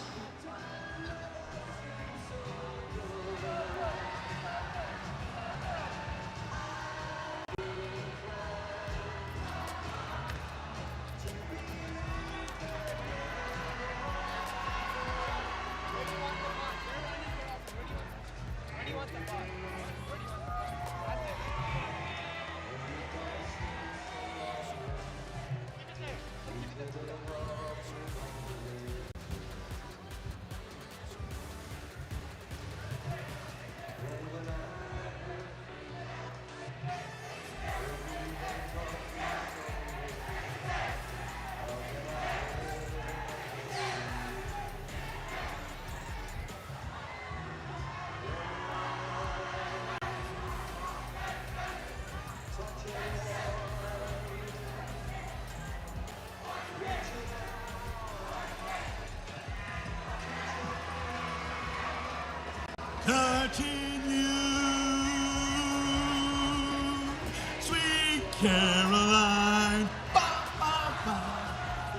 Continue, sweet Caroline. Ba, ba, ba.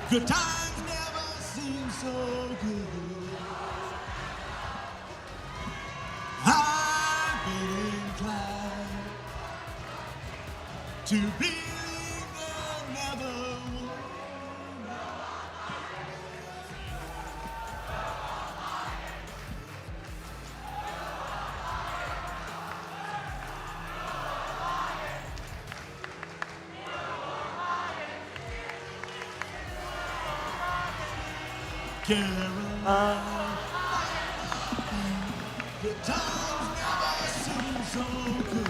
Good times never seem so good. I've been inclined to believe there never was. Caroline, the times never seem so good.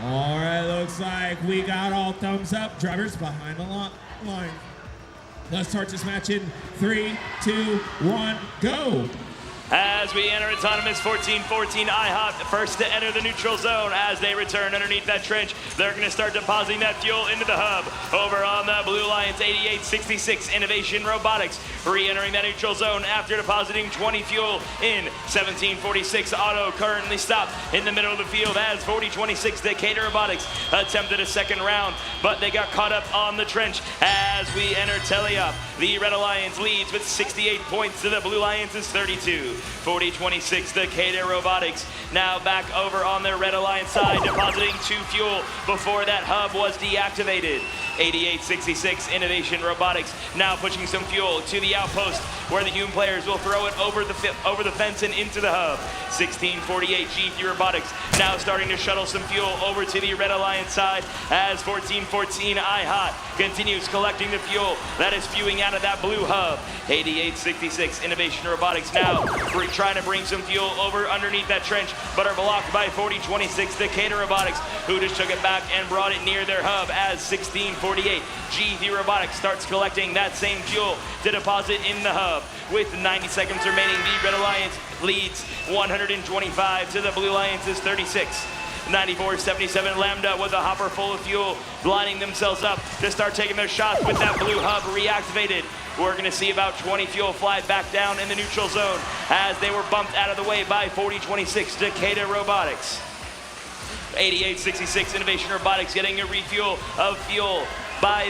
All right, looks like we got all thumbs up. Drivers behind the line. Let's start this match in 3, 2, 1, go. As we enter autonomous 14-14 IHOP, first to enter the neutral zone. As they return underneath that trench, they're going to start depositing that fuel into the hub. Over on the Blue Lions 8866 Innovation Robotics, re-entering that neutral zone after depositing 20 fuel in 1746 Auto currently stopped in the middle of the field as 4026 Decatur Robotics attempted a second round, but they got caught up on the trench. As we enter Teleop, the Red Alliance leads with 68 points to the Blue Lions is 32. 4026 Decatur Robotics now back over on their Red Alliance side, depositing 2 fuel before that hub was deactivated. 8866 Innovation Robotics now pushing some fuel to the outpost where the human players will throw it over the fence and into the hub. 1648 G3 Robotics now starting to shuttle some fuel over to the Red Alliance side as 1414 IHOT continues collecting the fuel that is spewing out of that blue hub. 8866 Innovation Robotics now trying to bring some fuel over underneath that trench, but are blocked by 4026 Decatur Robotics, who just took it back and brought it near their hub as 1648 G3 Robotics starts collecting that same fuel to deposit in the hub. With 90 seconds remaining, the Red Alliance leads 125 to the Blue Alliance's 36. 94-77 Lambda with a hopper full of fuel, lining themselves up to start taking their shots with that blue hub reactivated. We're going to see about 20 fuel fly back down in the neutral zone as they were bumped out of the way by 40-26 Decatur Robotics. 88-66 Innovation Robotics getting a refuel of fuel by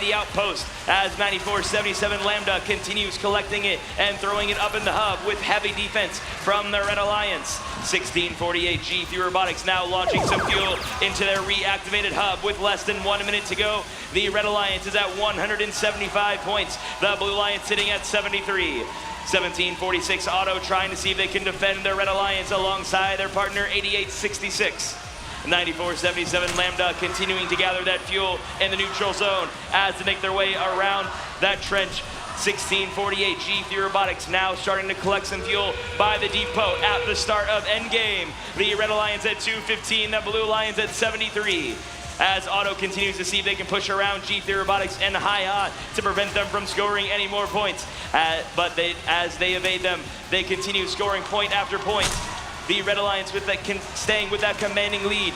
the outpost as 94-77 Lambda continues collecting it and throwing it up in the hub with heavy defense from the Red Alliance. 1648 G3 Robotics now launching some fuel into their reactivated hub with less than 1 minute to go. The Red Alliance is at 175 points. The Blue Alliance sitting at 73. 1746 Auto trying to see if they can defend their Red Alliance alongside their partner 8866. 94-77 Lambda continuing to gather that fuel in the neutral zone as they make their way around that trench. 1648 G3 Robotics now starting to collect some fuel by the depot at the start of endgame. The Red Alliance at 215, the Blue Alliance at 73. As Auto continues to see if they can push around G3 Robotics and Hi-Hat to prevent them from scoring any more points. But as they evade them, they continue scoring point after point. The Red Alliance with that staying with that commanding lead.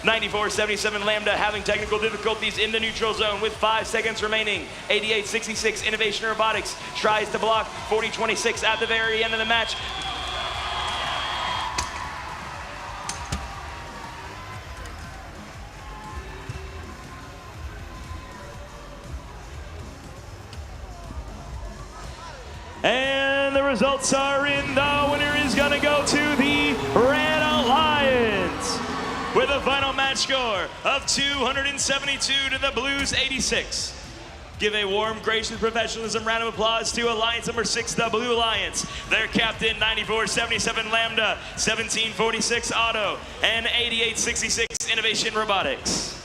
94-77 Lambda having technical difficulties in the neutral zone with 5 seconds remaining. 88-66 Innovation Robotics tries to block 40-26 at the very end of the match. And the results are in. The winner is going to go to the Red Alliance with a final match score of 272 to the Blues 86. Give a warm, gracious professionalism round of applause to Alliance number 6, the Blue Alliance. Their captain, 94-77 Lambda, 1746 Auto, and 88-66 Innovation Robotics.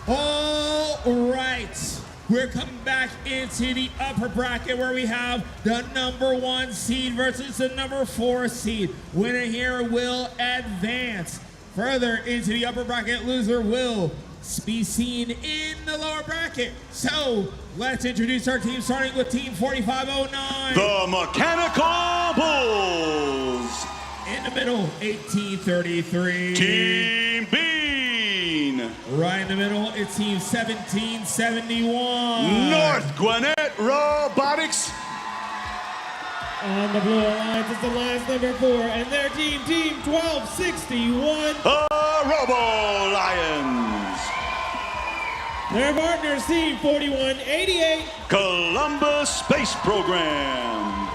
All right, we're coming back into the upper bracket where we have the #1 seed versus the #4 seed. Winner here will advance. Further into the upper bracket, loser will be seen in the lower bracket. So let's introduce our team, starting with Team 4509. The Mechanical Bulls. In the middle, 1833. Team Bean. Right in the middle, it's Team 1771. North Gwinnett Robotics. On the Blue Alliance is Alliance #4 and their team, Team 1261. Robo Lions. Their partners, Team 4188. Columbus Space Program.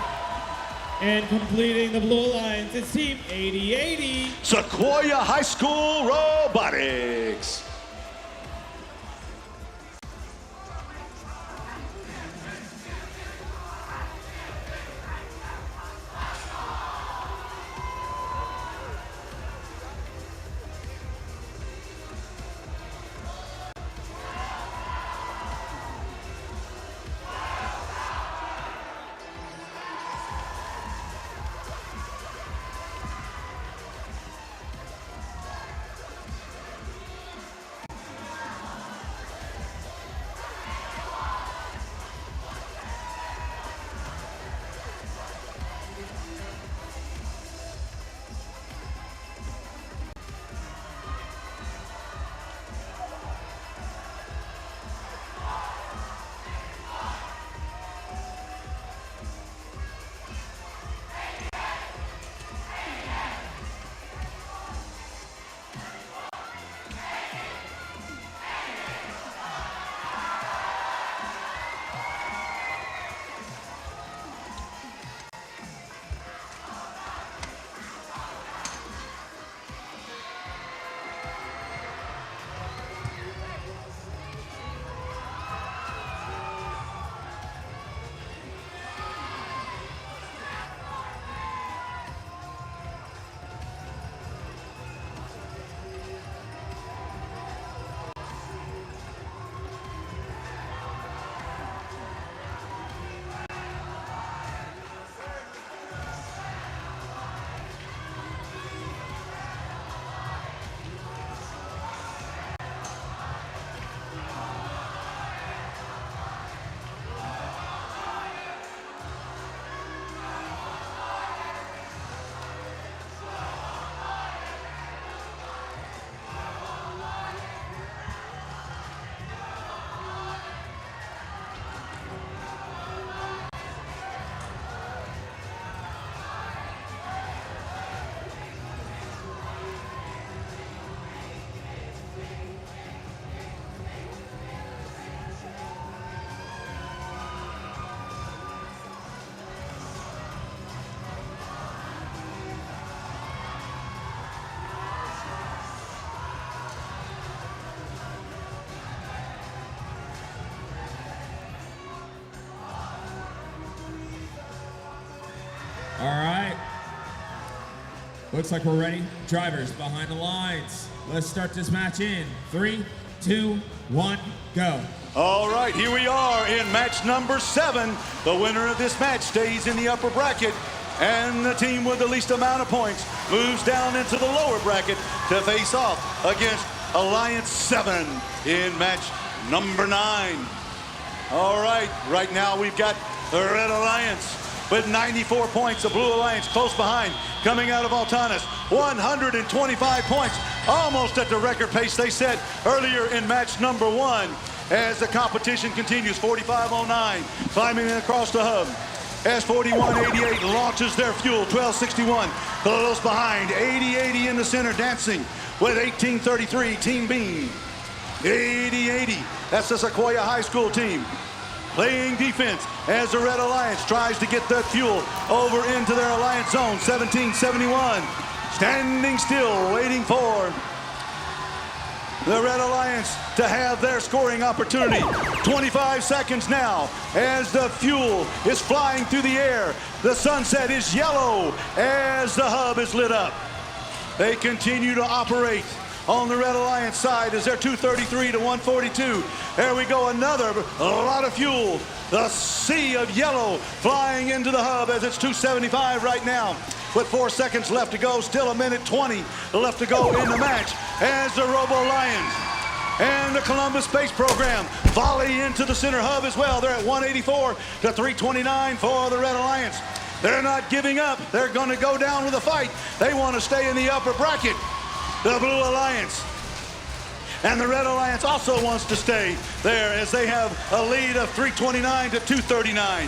And completing the Blue Alliance, it's Team 8080. Sequoia High School Robotics. Looks like we're ready. Drivers behind the lines. Let's start this match in 3, 2, 1, go. All right, here we are in match number 7. The winner of this match stays in the upper bracket, and the team with the least amount of points moves down into the lower bracket to face off against Alliance 7 in match number 9. All right now we've got the Red Alliance with 94 points. The Blue Alliance close behind, coming out of Altanas, 125 points, almost at the record pace they set earlier in match number 1. As the competition continues, 4509 climbing across the hub. As 4188 launches their fuel, 1261 close behind, 8080 in the center dancing with 1833 Team Bean. 8080, that's the Sequoia High School team, playing defense as the Red Alliance tries to get that fuel over into their Alliance zone. 1771 standing still, waiting for the Red Alliance to have their scoring opportunity. 25 seconds now as the fuel is flying through the air. The sunset is yellow as the hub is lit up. They continue to operate on the Red Alliance side as they're 233 to 142. There we go, another lot of fuel. The sea of yellow flying into the hub as it's 275 right now. With 4 seconds left to go, still 1:20 left to go in the match as the Robo Lions and the Columbus Space Program volley into the center hub as well. They're at 184 to 329 for the Red Alliance. They're not giving up. They're going to go down with a fight. They want to stay in the upper bracket. The Blue Alliance and the Red Alliance also wants to stay there as they have a lead of 329 to 239.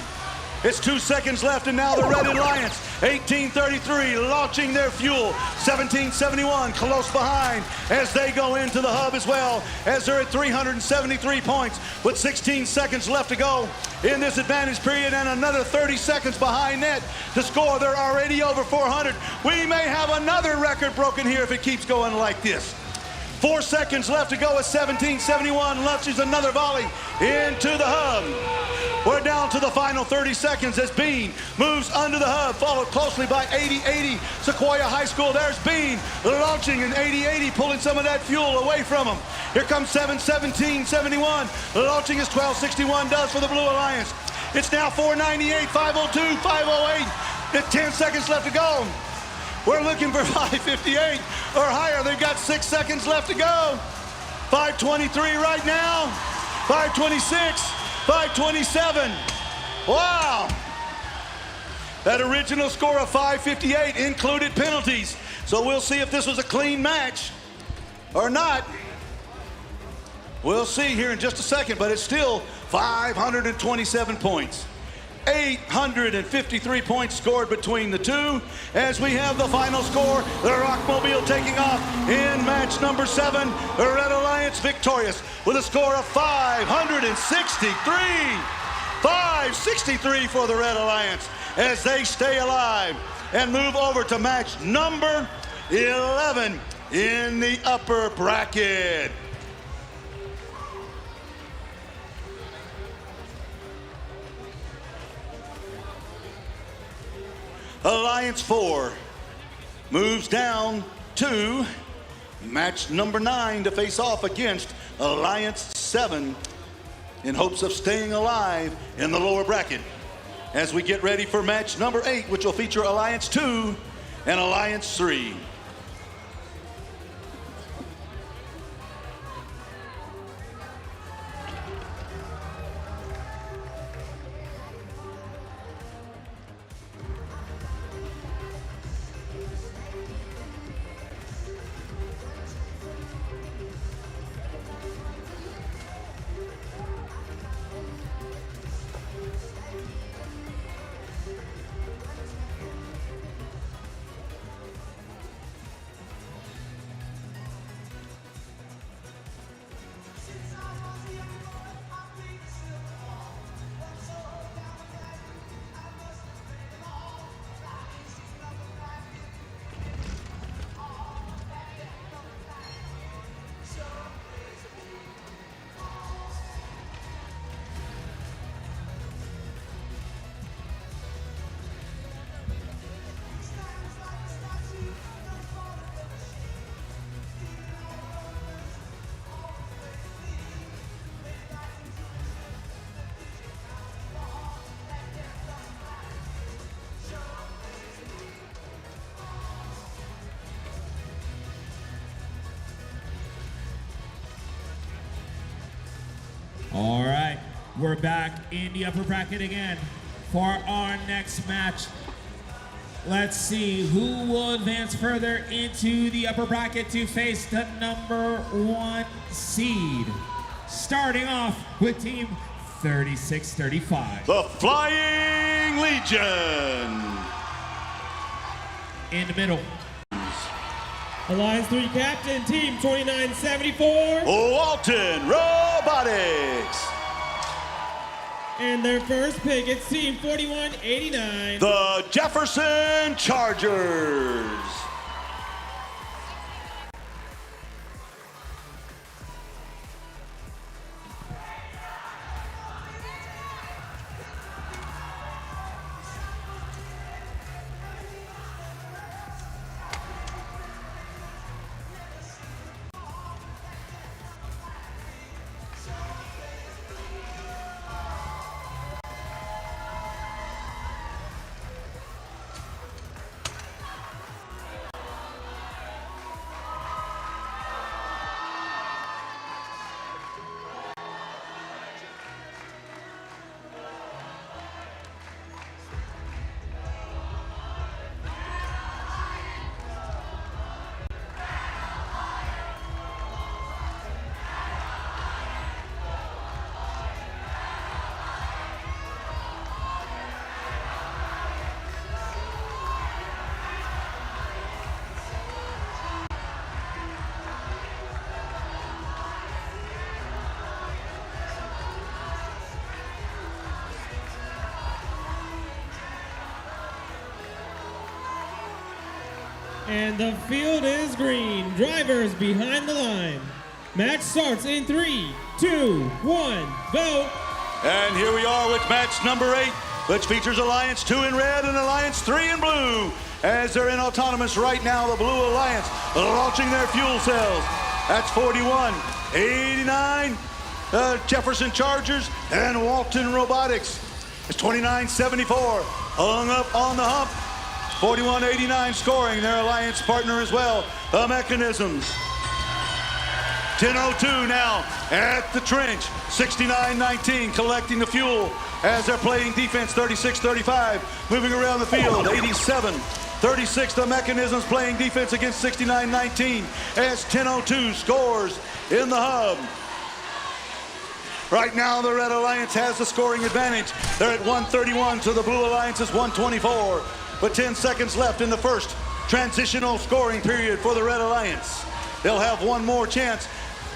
It's 2 seconds left, and now the Red Alliance, 1833, launching their fuel. 1771 close behind as they go into the hub as well, as they're at 373 points with 16 seconds left to go in this advantage period, and another 30 seconds behind net to score. They're already over 400. We may have another record broken here if it keeps going like this. 4 seconds left to go as 1771 launches another volley into the hub. We're down to the final 30 seconds as Bean moves under the hub, followed closely by 8080 Sequoia High School. There's Bean launching, and 8080 pulling some of that fuel away from him. Here comes 71771 launching as 1261 does for the Blue Alliance. It's now 498, 502, 508. It's 10 seconds left to go. We're looking for 558 or higher. They've got 6 seconds left to go. 523 right now. 526, 527. Wow. That original score of 558 included penalties. So we'll see if this was a clean match or not. We'll see here in just a second, but it's still 527 points. 853 points scored between the two as we have the final score. The Rockmobile taking off in match number 7. The Red Alliance victorious with a score of 563. 563 for the Red Alliance as they stay alive and move over to match number 11 in the upper bracket. Alliance 4 moves down to match number 9 to face off against Alliance 7 in hopes of staying alive in the lower bracket as we get ready for match number 8, which will feature Alliance 2 and Alliance 3. We're back in the upper bracket again for our next match. Let's see who will advance further into the upper bracket to face the #1 seed. Starting off with team 3635. The Flying Legion. In the middle. Alliance 3 captain, team 2974. Walton Robotics. And their first pick, it's team 4189. The Jefferson Chargers. And the field is green. Drivers behind the line. Match starts in 3, 2, 1, go. And here we are with match number 8, which features Alliance 2 in red and Alliance 3 in blue. As they're in autonomous right now, the Blue Alliance launching their fuel cells. That's 4189, Jefferson Chargers and Walton Robotics. It's 2974, hung up on the hump. 4189 scoring, their alliance partner as well, the Mechanisms. 10:02 now at the trench. 6919 collecting the fuel as they're playing defense. 3635 moving around the field. 87-36 the Mechanisms playing defense against 6919 as 10:02 scores in the hub. Right now the Red Alliance has the scoring advantage. They're at 131 to the Blue Alliance's 124. With 10 seconds left in the first transitional scoring period for the Red Alliance. They'll have one more chance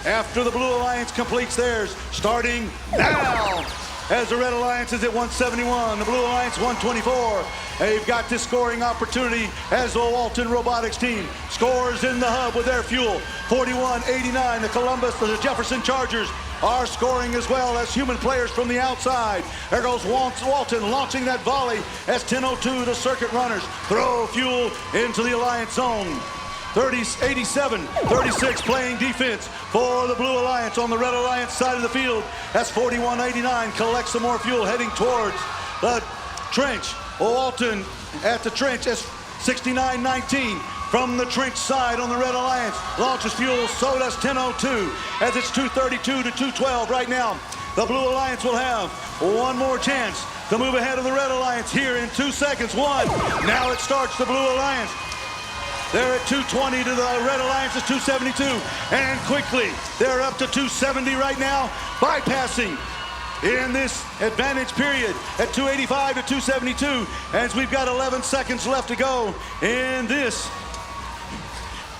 after the Blue Alliance completes theirs, starting now. As the Red Alliance is at 171, the Blue Alliance 124. They've got this scoring opportunity as the Walton Robotics team scores in the hub with their fuel. 4189, the Jefferson Chargers are scoring as well as human players from the outside. There goes Walton launching that volley as 10:02 the circuit runners throw fuel into the Alliance zone. 87-36 playing defense for the Blue Alliance on the Red Alliance side of the field. That's 4189 collects some more fuel heading towards the trench. Walton at the trench as 6919 from the trench side on the Red Alliance launches fuel, so does 10:02 as it's 232 to 212 right now. The Blue Alliance will have one more chance to move ahead of the Red Alliance here in 2 seconds. One, now it starts the Blue Alliance. They're at 220 to the Red Alliance is 272, and quickly they're up to 270 right now, bypassing in this advantage period at 285 to 272 as we've got 11 seconds left to go in this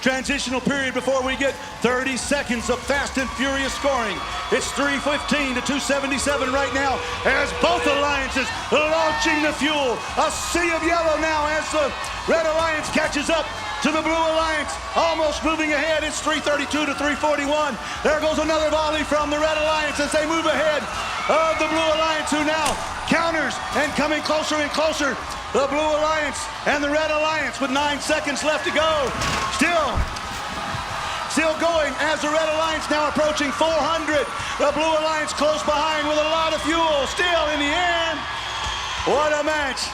transitional period before we get 30 seconds of fast and furious scoring. It's 315 to 277 right now as both alliances launching the fuel. A sea of yellow now as the Red Alliance catches up to the Blue Alliance, almost moving ahead. It's 332 to 341. There goes another volley from the Red Alliance as they move ahead of the Blue Alliance, who now counters and coming closer and closer. The Blue Alliance and the Red Alliance with 9 seconds left to go. Still going as the Red Alliance now approaching 400. The Blue Alliance close behind with a lot of fuel. Still in the end, what a match.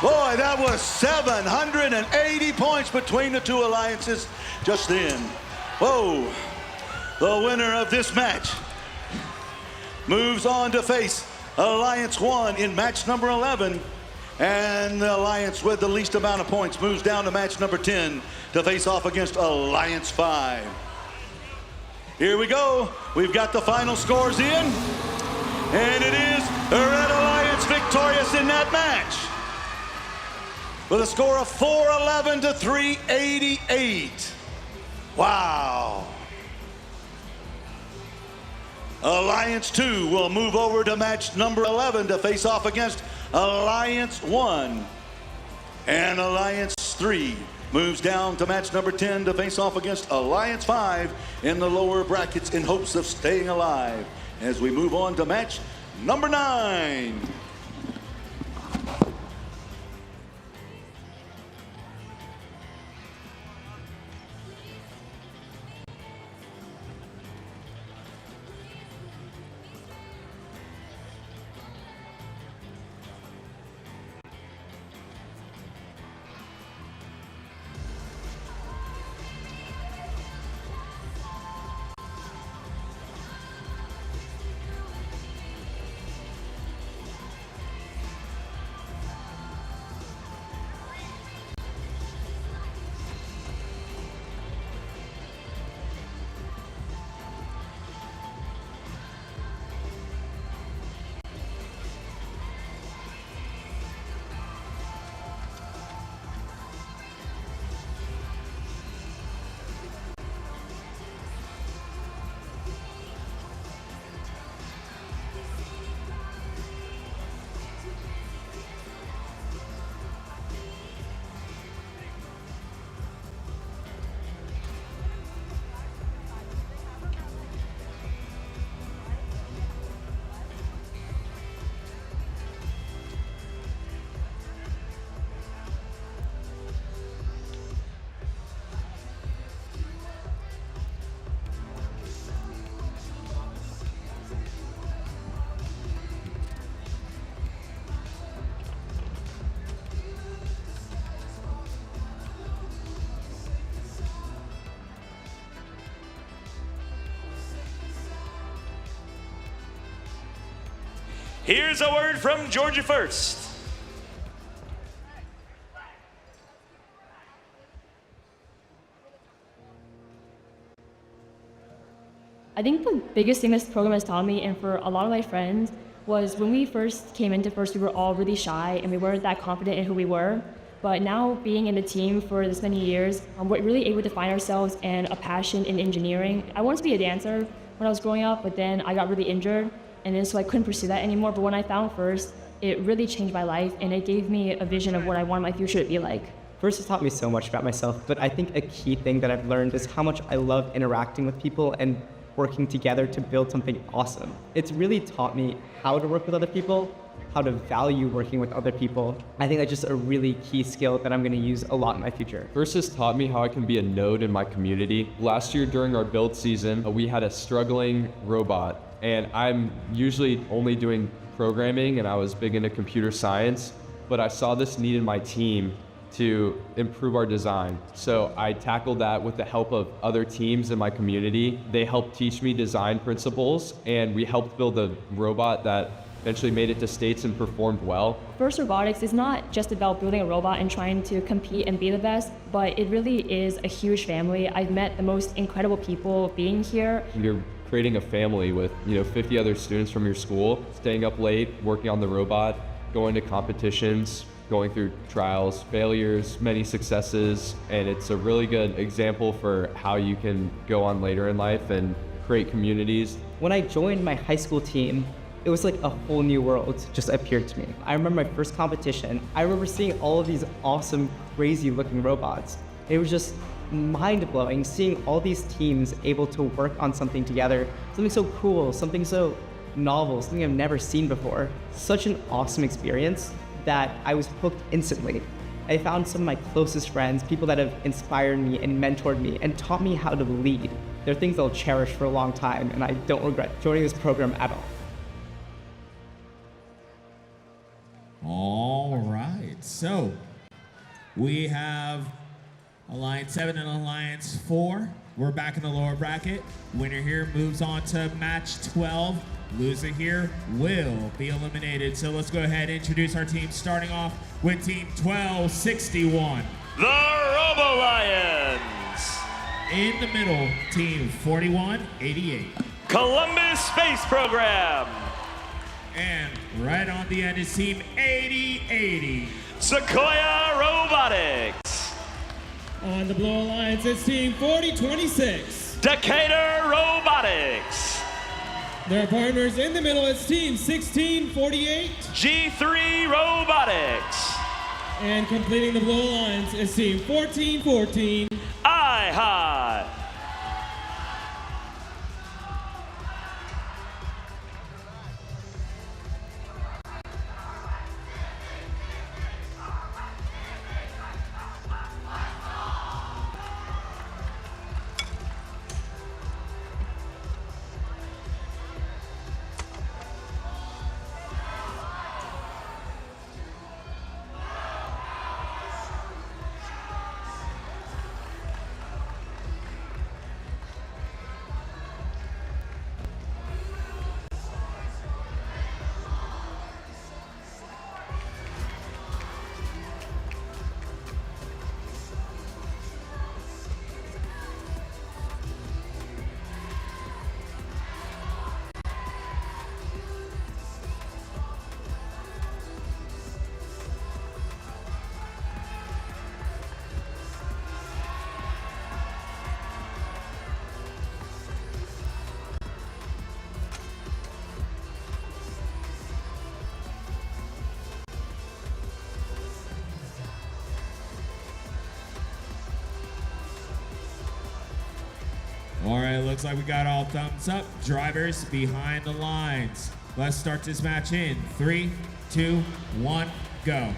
Boy, that was 780 points between the two alliances just then. Whoa, the winner of this match moves on to face Alliance 1 in match number 11. And the Alliance with the least amount of points moves down to match number 10 to face off against Alliance 5. Here we go. We've got the final scores in. And it is the Red Alliance victorious in that match with a score of 411 to 388. Wow. Alliance 2 will move over to match number 11 to face off against Alliance 1. And Alliance 3 moves down to match number 10 to face off against Alliance 5 in the lower brackets in hopes of staying alive as we move on to match number 9. Here's a word from Georgia First. I think the biggest thing this program has taught me, and for a lot of my friends, was when we first came into First, we were all really shy and we weren't that confident in who we were. But now being in the team for this many years, we're really able to find ourselves and a passion in engineering. I wanted to be a dancer when I was growing up, but then I got really injured, and then so I couldn't pursue that anymore. But when I found First, it really changed my life, and it gave me a vision of what I want my future to be like. First has taught me so much about myself, but I think a key thing that I've learned is how much I love interacting with people and working together to build something awesome. It's really taught me how to work with other people, how to value working with other people. I think that's just a really key skill that I'm going to use a lot in my future. First has taught me how I can be a node in my community. Last year during our build season, we had a struggling robot, and I'm usually only doing programming, and I was big into computer science, but I saw this need in my team to improve our design. So I tackled that with the help of other teams in my community. They helped teach me design principles, and we helped build a robot that eventually made it to states and performed well. First Robotics is not just about building a robot and trying to compete and be the best, but it really is a huge family. I've met the most incredible people being here. You're creating a family with 50 other students from your school, staying up late, working on the robot, going to competitions, going through trials, failures, many successes, and it's a really good example for how you can go on later in life and create communities. When I joined my high school team, it was like a whole new world just appeared to me. I remember my first competition. I remember seeing all of these awesome, crazy looking robots. It was just mind-blowing seeing all these teams able to work on something together, something so cool, something so novel, something I've never seen before. Such an awesome experience that I was hooked instantly. I found some of my closest friends, people that have inspired me and mentored me and taught me how to lead. They're things I'll cherish for a long time, and I don't regret joining this program at all. All right, so we have Alliance 7 and Alliance 4. We're back in the lower bracket. Winner here moves on to match 12. Loser here will be eliminated. So let's go ahead and introduce our team, starting off with Team 1261. The Robo Lions. In the middle, Team 4188. Columbus Space Program. And right on the end is Team 8080. Sequoia Robotics. On the Blue Alliance, it's Team 4026. Decatur Robotics. Their partners in the middle, it's Team 1648. G3 Robotics. And completing the Blue Alliance is Team 1414. IHOT. All right, looks like we got all thumbs up. Drivers behind the lines. Let's start this match in 3, 2, 1, go.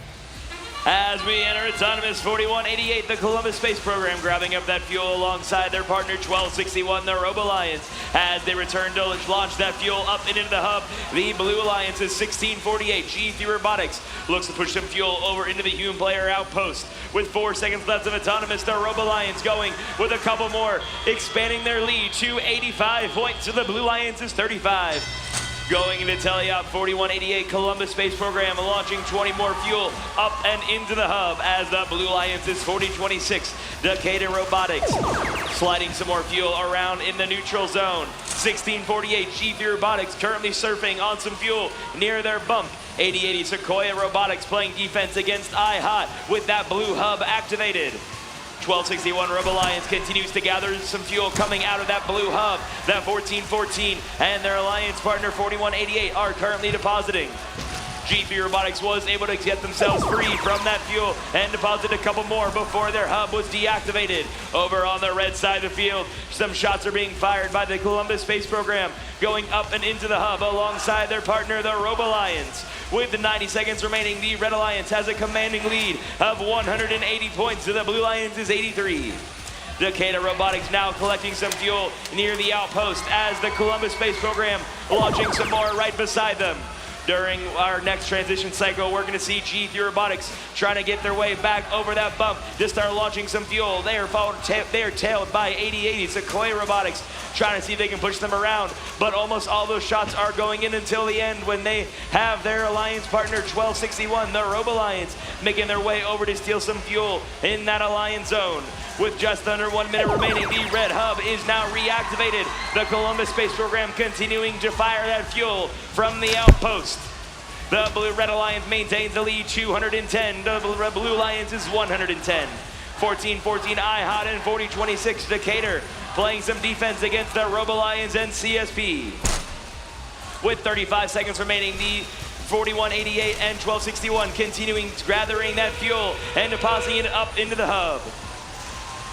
As we enter autonomous 4188, the Columbus Space Program grabbing up that fuel alongside their partner 1261, the Robo Alliance. As they return to launch that fuel up and into the hub, the Blue Alliance is 1648. G3 Robotics looks to push some fuel over into the human player outpost. With 4 seconds left of autonomous, the Robo Alliance going with a couple more, expanding their lead to 85 points to the Blue Alliance is 35. Going into teleop 4188, Columbus Space Program launching 20 more fuel up and into the hub as the Blue Alliance is 4026. Decatur Robotics sliding some more fuel around in the neutral zone. 1648, G3 Robotics currently surfing on some fuel near their bump. 8080 Sequoia Robotics playing defense against IHOT with that blue hub activated. 1261 Robo Alliance continues to gather some fuel coming out of that blue hub. That 1414 and their alliance partner 4188 are currently depositing. G3 Robotics was able to get themselves free from that fuel and deposit a couple more before their hub was deactivated. Over on the red side of the field, some shots are being fired by the Columbus Space Program, going up and into the hub alongside their partner, the Robo Alliance. With the 90 seconds remaining, the Red Alliance has a commanding lead of 180 points to the Blue Alliance's 83. Decatur Robotics now collecting some fuel near the outpost as the Columbus Space Program launching some more right beside them. During our next transition cycle, we're going to see G3 Robotics trying to get their way back over that bump to start launching some fuel. They are tailed by 8080 Sequoia Robotics, trying to see if they can push them around. But almost all those shots are going in until the end when they have their alliance partner 1261, the Robo Alliance, making their way over to steal some fuel in that alliance zone. With just under 1 minute remaining, the red hub is now reactivated. The Columbus Space Program continuing to fire that fuel from the outpost. The Blue-Red Alliance maintains the lead 210. The Blue Alliance is 110. 1414 IHOT and 4026 Decatur playing some defense against the Robo Alliance and CSP. With 35 seconds remaining, the 4188 and 1261 continuing gathering that fuel and depositing it up into the hub.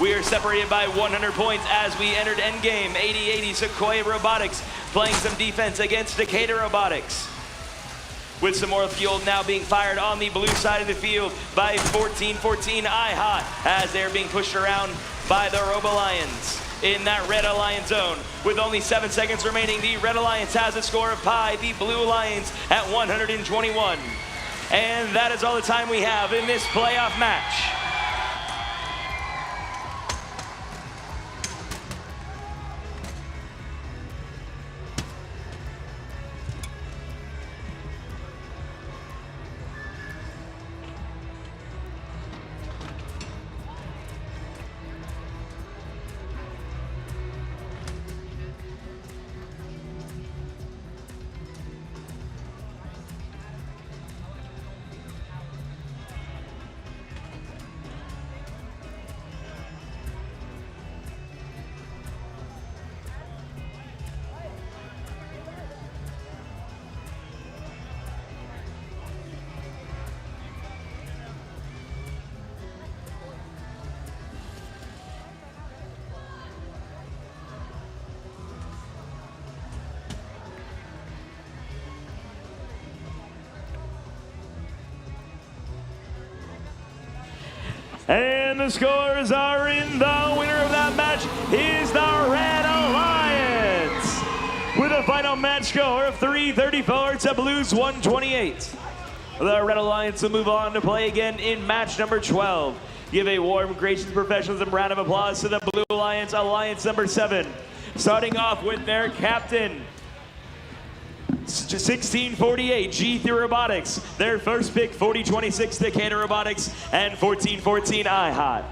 We are separated by 100 points as we entered endgame. 8080 Sequoia Robotics playing some defense against Decatur Robotics. With some more fuel now being fired on the blue side of the field by 1414 IHOT as they're being pushed around by the Robo Lions in that Red Alliance zone. With only 7 seconds remaining, the Red Alliance has a score of pi, the Blue Alliance at 121. And that is all the time we have in this playoff match. And the scores are in. The winner of that match is the Red Alliance with a final match score of 334 to Blues 128. The Red Alliance will move on to play again in match number 12. Give a warm, gracious professionalism round of applause to the Blue Alliance, Alliance number 7. Starting off with their captain, 1648 G3 Robotics. Their first pick, 4026 Takeda Robotics, and 1414 iHot.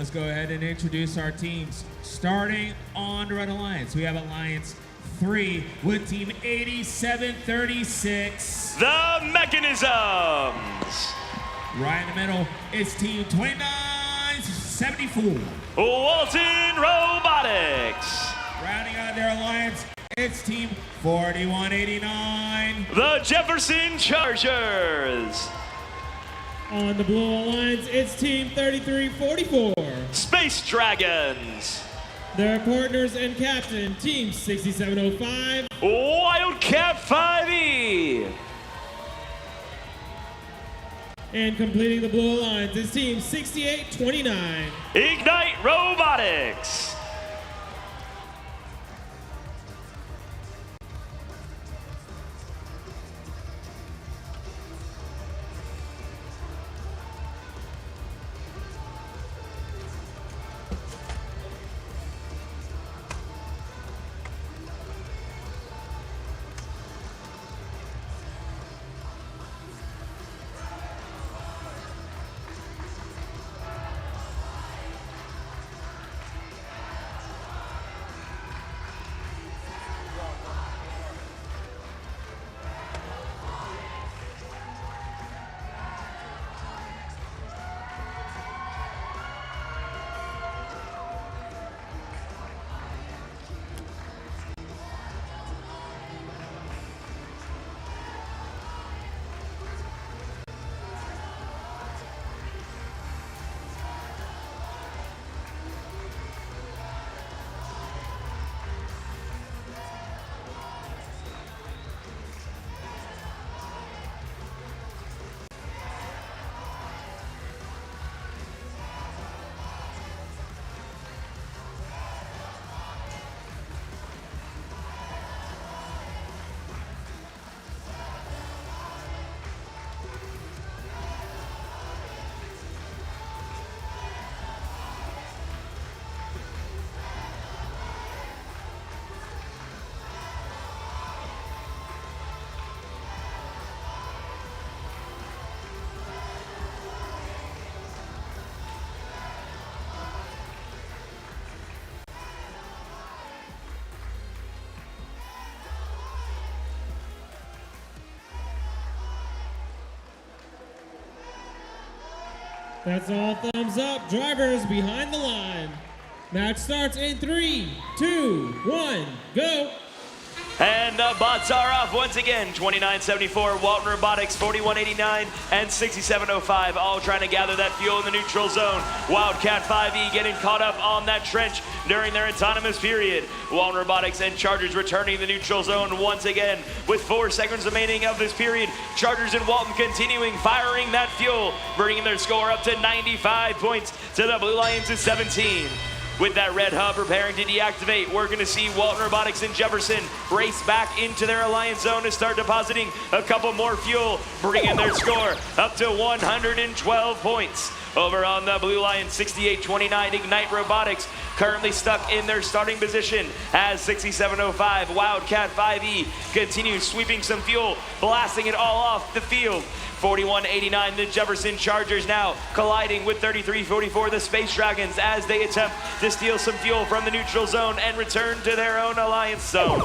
Let's go ahead and introduce our teams. Starting on the Red Alliance, we have Alliance 3 with team 8736. The Mechanisms. Right in the middle is team 2974. Walton Robotics. Rounding out their alliance, it's team 4189. The Jefferson Chargers. On the Blue Alliance, it's Team 3344. Space Dragons. Their partners and captain, Team 6705. Wildcat 5E. And completing the Blue Alliance is Team 6829. Ignite Robotics. That's all thumbs up. Drivers behind the line. Match starts in 3, 2, 1, go. And the bots are off once again. 2974, Walton Robotics, 4189, and 6705, all trying to gather that fuel in the neutral zone. Wildcat 5E getting caught up on that trench during their autonomous period. Walton Robotics and Chargers returning the neutral zone once again with 4 seconds remaining of this period. Chargers and Walton continuing firing that fuel, bringing their score up to 95 points to the Blue Lions' 17. With that red hub preparing to deactivate, we're going to see Walton Robotics and Jefferson race back into their alliance zone to start depositing a couple more fuel, bringing their score up to 112 points. Over on the Blue Lions, 6829 Ignite Robotics currently stuck in their starting position as 6705 Wildcat 5E continues sweeping some fuel, blasting it all off the field. 4189, the Jefferson Chargers now colliding with 3344, the Space Dragons, as they attempt to steal some fuel from the neutral zone and return to their own alliance zone.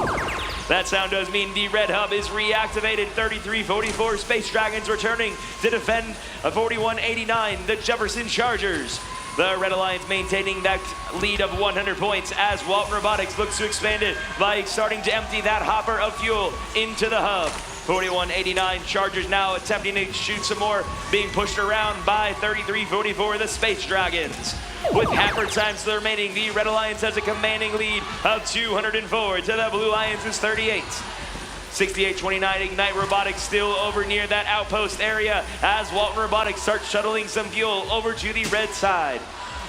That sound does mean the red hub is reactivated. 3344 Space Dragons returning to defend 4189, the Jefferson Chargers. The Red Alliance maintaining that lead of 100 points as Walton Robotics looks to expand it by starting to empty that hopper of fuel into the hub. 4189 Chargers now attempting to shoot some more, being pushed around by 3344, the Space Dragons. With half time still remaining, the Red Alliance has a commanding lead of 204 to the Blue Lions' 38. 6829 Ignite Robotics still over near that outpost area as Walton Robotics starts shuttling some fuel over to the red side.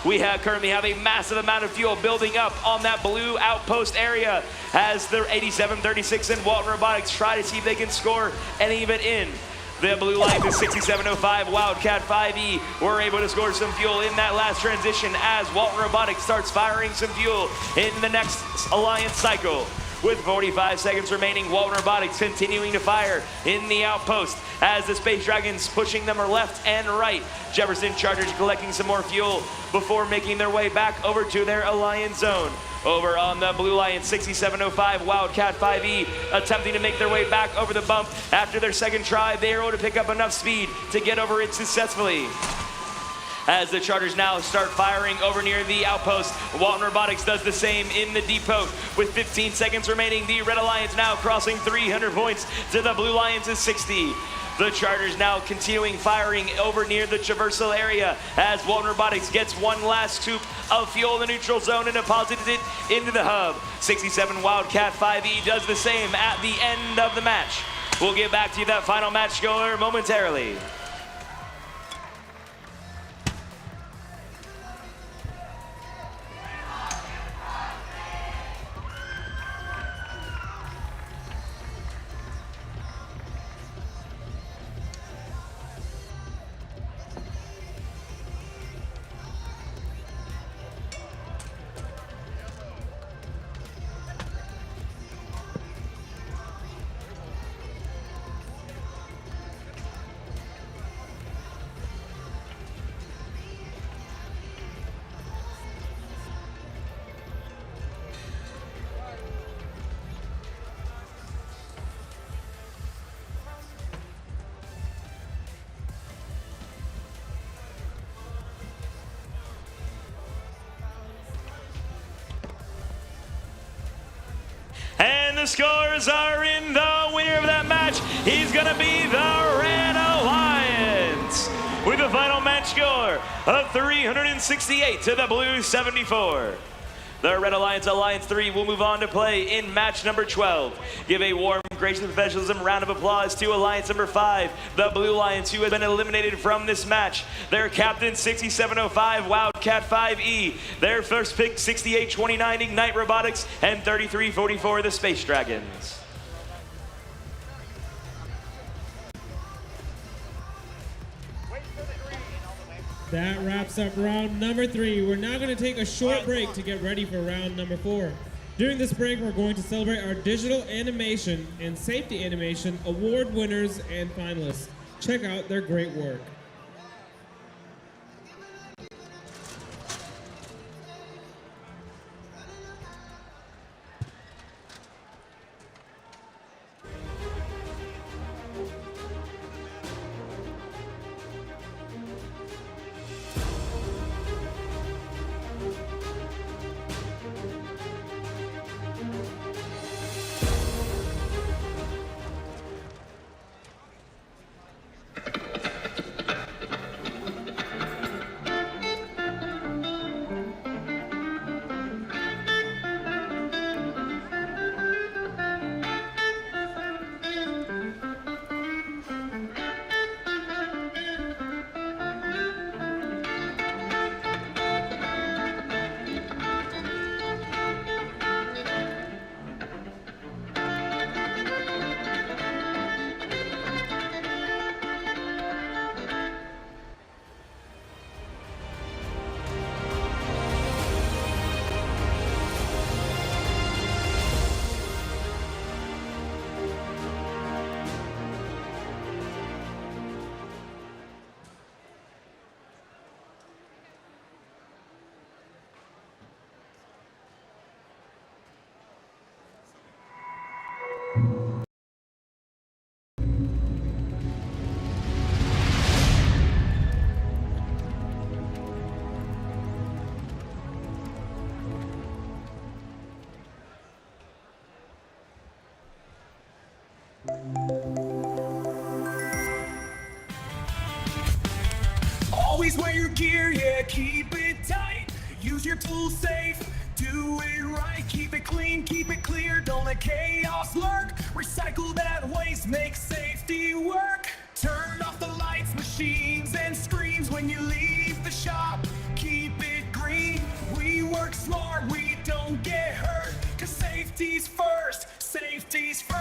We currently have a massive amount of fuel building up on that blue outpost area as the 8736 and Walton Robotics try to see if they can score any of it in. The Blue Lions is 6705, Wildcat 5E were able to score some fuel in that last transition as Walton Robotics starts firing some fuel in the next alliance cycle. With 45 seconds remaining, Walton Robotics continuing to fire in the outpost as the Space Dragons pushing them left and right. Jefferson Chargers collecting some more fuel before making their way back over to their alliance zone. Over on the Blue Lions, 6705, Wildcat 5E attempting to make their way back over the bump. After their second try, they are able to pick up enough speed to get over it successfully. As the Chargers now start firing over near the outpost, Walton Robotics does the same in the depot. With 15 seconds remaining, the Red Alliance now crossing 300 points to the Blue Lions' 60. The Chargers now continuing firing over near the traversal area as Walton Robotics gets one last scoop of fuel in the neutral zone and deposits it into the hub. 67 Wildcat 5E does the same at the end of the match. We'll get back to you that final match score momentarily. And the scores are in. The winner of that match, he's going to be the Red Alliance with a final match score of 368 to the Blue 74. The Red Alliance Alliance 3 will move on to play in match number 12. Give a warm, gracious professionalism round of applause to Alliance number 5, the Blue Lions, who has been eliminated from this match. Their captain, 6705 Wildcat 5E. Their first pick, 6829 Ignite Robotics, and 3344 the Space Dragons. That wraps up round number 3. We're now going to take a short break to get ready for round number 4. During this break, we're going to celebrate our digital animation and safety animation award winners and finalists. Check out their great work. Always wear your gear, yeah, keep it tight. Use your tools safe, do it right. Keep it clean, keep it clear, don't let chaos lurk. Recycle that waste, make safety work. Turn off the lights, machines, and screens when you leave the shop. Keep it green, we work smart, we don't get hurt. Cause safety's first, safety's first.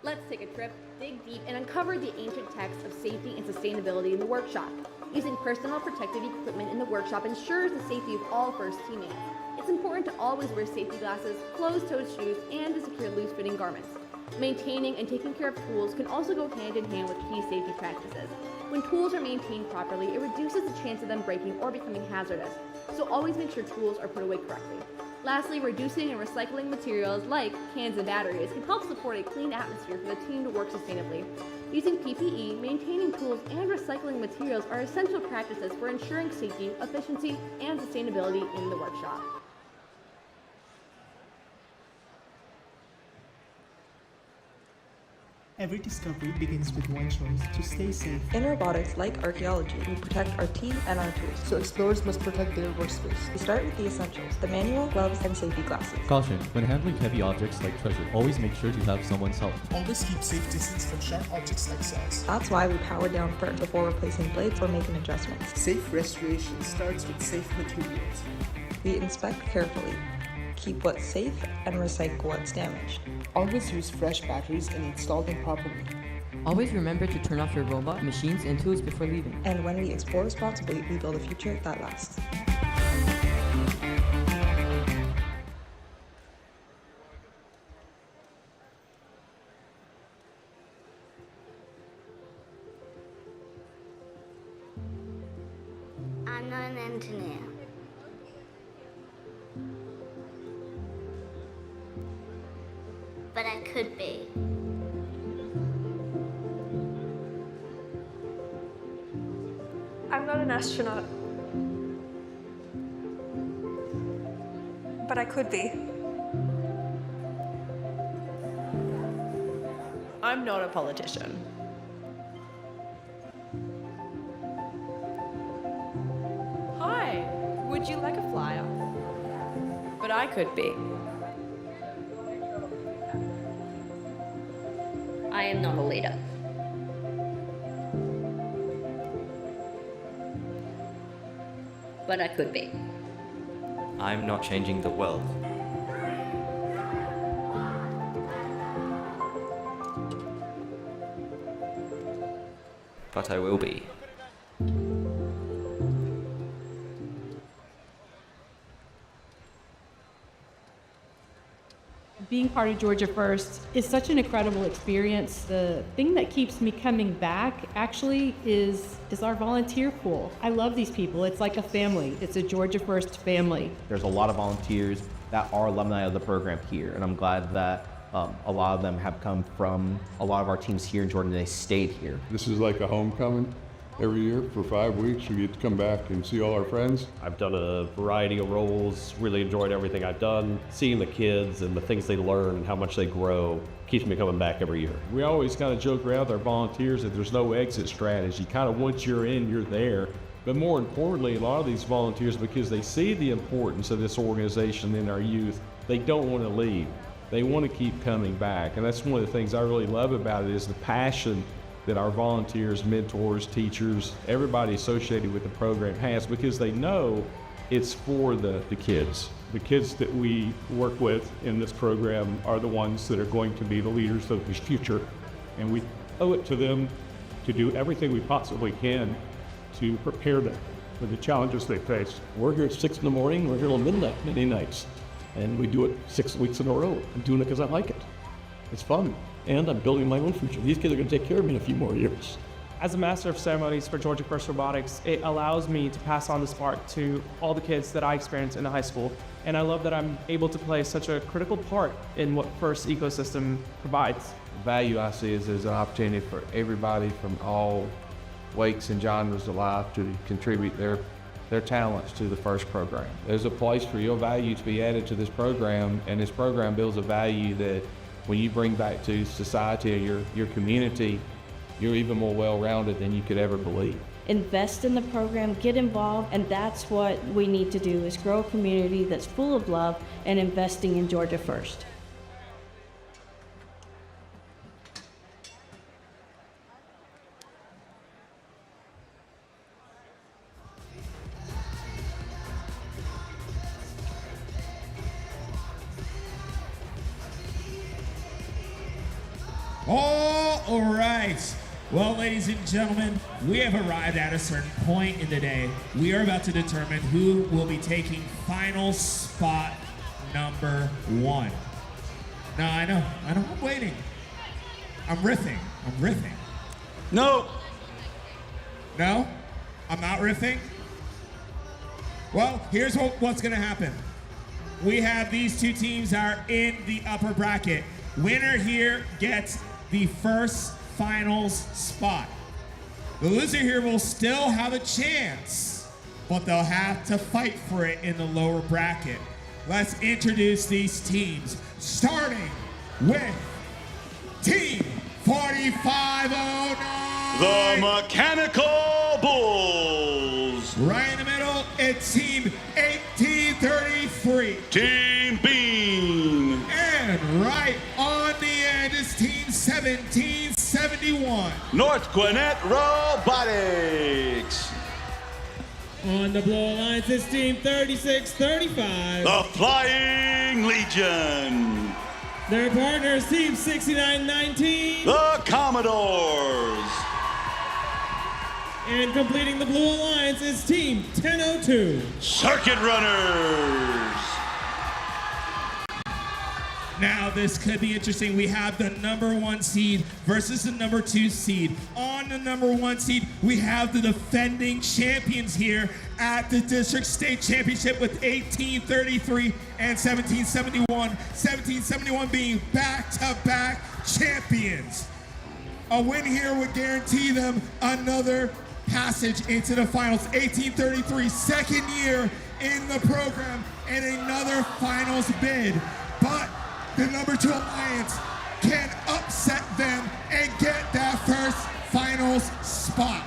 Let's take a trip, dig deep, and uncover the ancient texts of safety and sustainability in the workshop. Using personal protective equipment in the workshop ensures the safety of all first teammates. It's important to always wear safety glasses, closed-toed shoes, and to secure loose-fitting garments. Maintaining and taking care of tools can also go hand in hand with key safety practices. When tools are maintained properly, it reduces the chance of them breaking or becoming hazardous, so always make sure tools are put away correctly. Lastly, reducing and recycling materials like cans and batteries can help support a clean atmosphere for the team to work sustainably. Using PPE, maintaining tools, and recycling materials are essential practices for ensuring safety, efficiency, and sustainability in the workshop. Every discovery begins with one choice: to stay safe. In robotics, like archaeology, we protect our team and our tools. So explorers must protect their workspace. We start with the essentials: the manual, gloves, and safety glasses. Caution: when handling heavy objects like treasure, always make sure to have someone's help. Always keep safe distance from sharp objects like saws. That's why we power down first before replacing blades or making adjustments. Safe restoration starts with safe materials. We inspect carefully, keep what's safe, and recycle what's damaged. Always use fresh batteries and install them properly. Always remember to turn off your robot, machines, and tools before leaving. And when we explore responsibly, we build a future that lasts. I'm not an engineer. But I could be. I'm not an astronaut. But I could be. I'm not a politician. Hi, would you like a flyer? But I could be. I am not a leader. But I could be. I'm not changing the world. But I will be. Being part of Georgia First is such an incredible experience. The thing that keeps me coming back actually is our volunteer pool. I love these people. It's like a family. It's a Georgia First family. There's a lot of volunteers that are alumni of the program here, and I'm glad that a lot of them have come from a lot of our teams here in Jordan. They stayed here. This is like a homecoming. Every year for 5 weeks, we get to come back and see all our friends. I've done a variety of roles, really enjoyed everything I've done. Seeing the kids and the things they learn and how much they grow keeps me coming back every year. We always kind of joke around with our volunteers that there's no exit strategy. Kind of once you're in, you're there. But more importantly, a lot of these volunteers, because they see the importance of this organization in our youth, they don't want to leave. They want to keep coming back. And that's one of the things I really love about it is the passion that our volunteers, mentors, teachers, everybody associated with the program has, because they know it's for the kids. The kids that we work with in this program are the ones that are going to be the leaders of the future. And we owe it to them to do everything we possibly can to prepare them for the challenges they face. We're here at 6 in the morning, we're here till midnight many nights. And we do it 6 weeks in a row. I'm doing it because I like it. It's fun. And I'm building my own future. These kids are going to take care of me in a few more years. As a Master of Ceremonies for Georgia First Robotics, it allows me to pass on the spark to all the kids that I experienced in the high school. And I love that I'm able to play such a critical part in what FIRST ecosystem provides. The value I see is there's an opportunity for everybody from all weights and genres alive to contribute their talents to the FIRST program. There's a place for your value to be added to this program, and this program builds a value that when you bring back to society or your community, you're even more well-rounded than you could ever believe. Invest in the program, get involved, and that's what we need to do, is grow a community that's full of love and investing in Georgia first. All right. Well, ladies and gentlemen, we have arrived at a certain point in the day. We are about to determine who will be taking final spot number 1. Now, I know, I'm waiting. I'm riffing. No. No? I'm not riffing? Well, here's what's gonna happen. We have these two teams that are in the upper bracket. Winner here gets the first finals spot. The loser here will still have a chance, but they'll have to fight for it in the lower bracket. Let's introduce these teams, starting with Team 4509. The Mechanical Bulls. Right in the middle, it's Team 1833. Team Bean. And right on the end is Team 1771. North Gwinnett Robotics. On the Blue Alliance is Team 3635. The Flying Legion. Their partners, Team 6919. The Commodores. And completing the Blue Alliance is Team 1002. Circuit Runners. Now this could be interesting. We have the number 1 seed versus the number 2 seed. On the number 1 seed, we have the defending champions here at the District State Championship with 1833 and 1771. 1771 being back-to-back champions. A win here would guarantee them another passage into the finals. 1833, second year in the program, and another finals bid. But the number 2 alliance can upset them and get that first finals spot.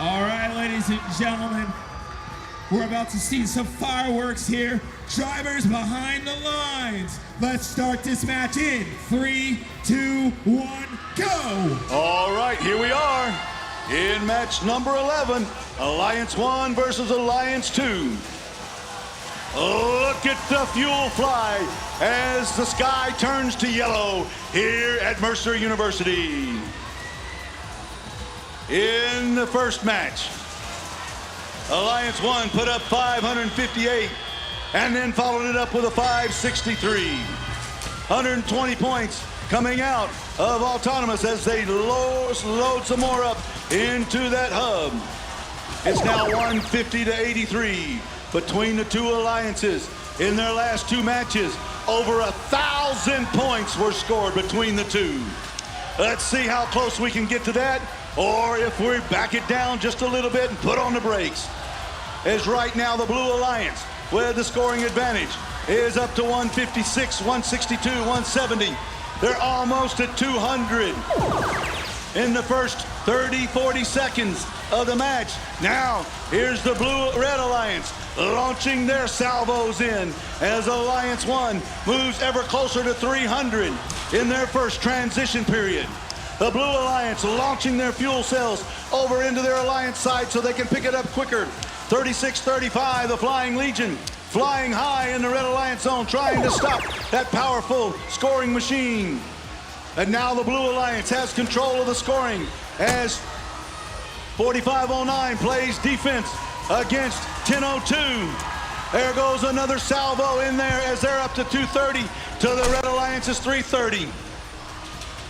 All right, ladies and gentlemen, we're about to see some fireworks here. Drivers behind the lines. Let's start this match in 3, 2, 1, go. All right, here we are in match number 11, Alliance 1 versus Alliance 2. Look at the fuel fly as the sky turns to yellow here at Mercer University. In the first match, Alliance 1 put up 558 and then followed it up with a 563. 120 points coming out of Autonomous as they load some more up into that hub. It's now 150 to 83 between the two alliances. In their last two matches, over 1,000 points were scored between the two. Let's see how close we can get to that, or if we back it down just a little bit and put on the brakes. As right now the Blue Alliance with the scoring advantage is up to 156, 162, 170. They're almost at 200 in the first 30, 40 seconds of the match. Now, here's the Blue-Red Alliance launching their salvos in as Alliance 1 moves ever closer to 300 in their first transition period. The Blue Alliance launching their fuel cells over into their Alliance side so they can pick it up quicker. 36-35, the Flying Legion flying high in the Red Alliance zone, trying to stop that powerful scoring machine. And now the Blue Alliance has control of the scoring as 4509 plays defense against 1002. There goes another salvo in there as they're up to 230 to the Red Alliance's 330.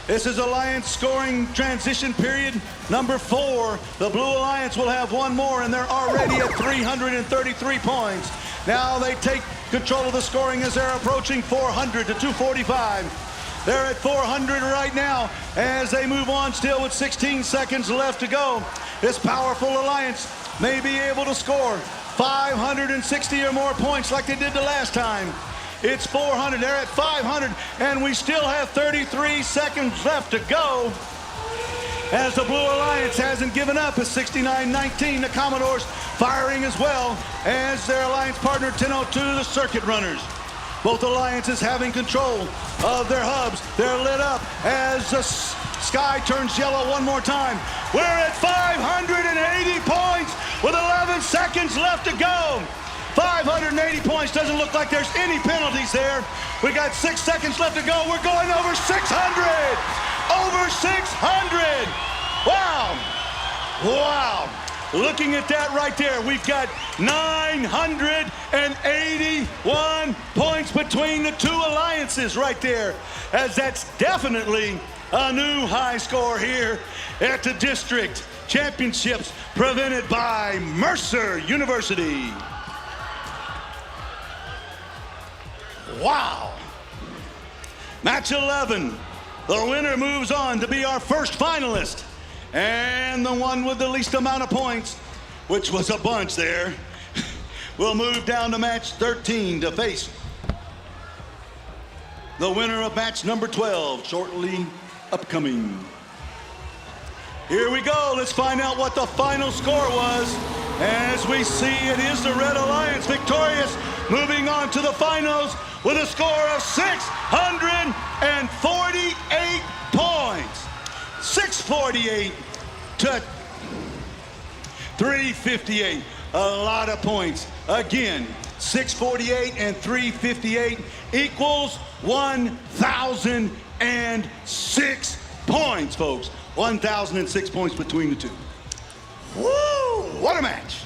This is Alliance scoring transition period number 4. The Blue Alliance will have one more and they're already at 333 points. Now they take control of the scoring as they're approaching 400 to 245. They're at 400 right now as they move on still with 16 seconds left to go. This powerful alliance may be able to score 560 or more points like they did the last time. It's 400, they're at 500, and we still have 33 seconds left to go. As the Blue Alliance hasn't given up, it's 69-19, the Commodores firing as well as their alliance partner 1002, the Circuit Runners. Both alliances having control of their hubs. They're lit up as the sky turns yellow one more time. We're at 580 points with 11 seconds left to go. 580 points, doesn't look like there's any penalties there. We got 6 seconds left to go. We're going over 600. Over 600. Wow. Wow. Looking at that right there, we've got 981 points between the two alliances right there, as that's definitely a new high score here at the district championships presented by Mercer University. Wow. Match 11. The winner moves on to be our first finalist. And the one with the least amount of points, which was a bunch there, will move down to match 13 to face the winner of match number 12, shortly upcoming. Here we go. Let's find out what the final score was. As we see, it is the Red Alliance victorious, moving on to the finals with a score of 648 points. 648 to 358. A lot of points. Again, 648 and 358 equals 1,006 points, folks. 1,006 points between the two. Woo! What a match.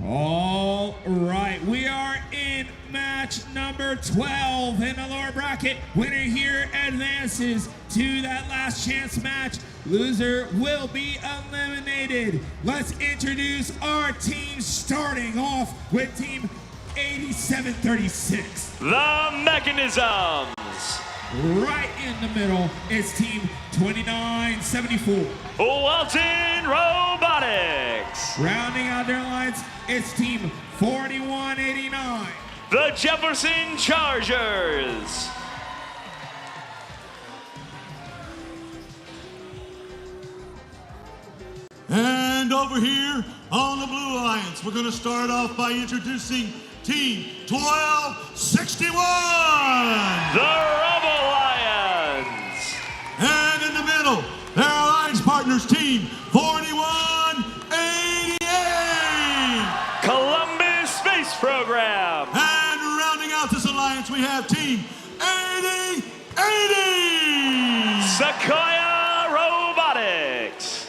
All All right, we are in match number 12 in the lower bracket. Winner here advances to that last chance match. Loser will be eliminated. Let's introduce our team, starting off with team 8736. The Mechanisms. Right in the middle is team 2974. Walton Robotics. Rounding out their lines, it's team 4189. The Jefferson Chargers. And over here on the Blue Alliance, we're going to start off by introducing Team 1261. The Robo Lions. And in the middle, their alliance partners, Team 4188. Columbus Space Program. And rounding out this alliance, we have Team 8080. Sequoia Robotics.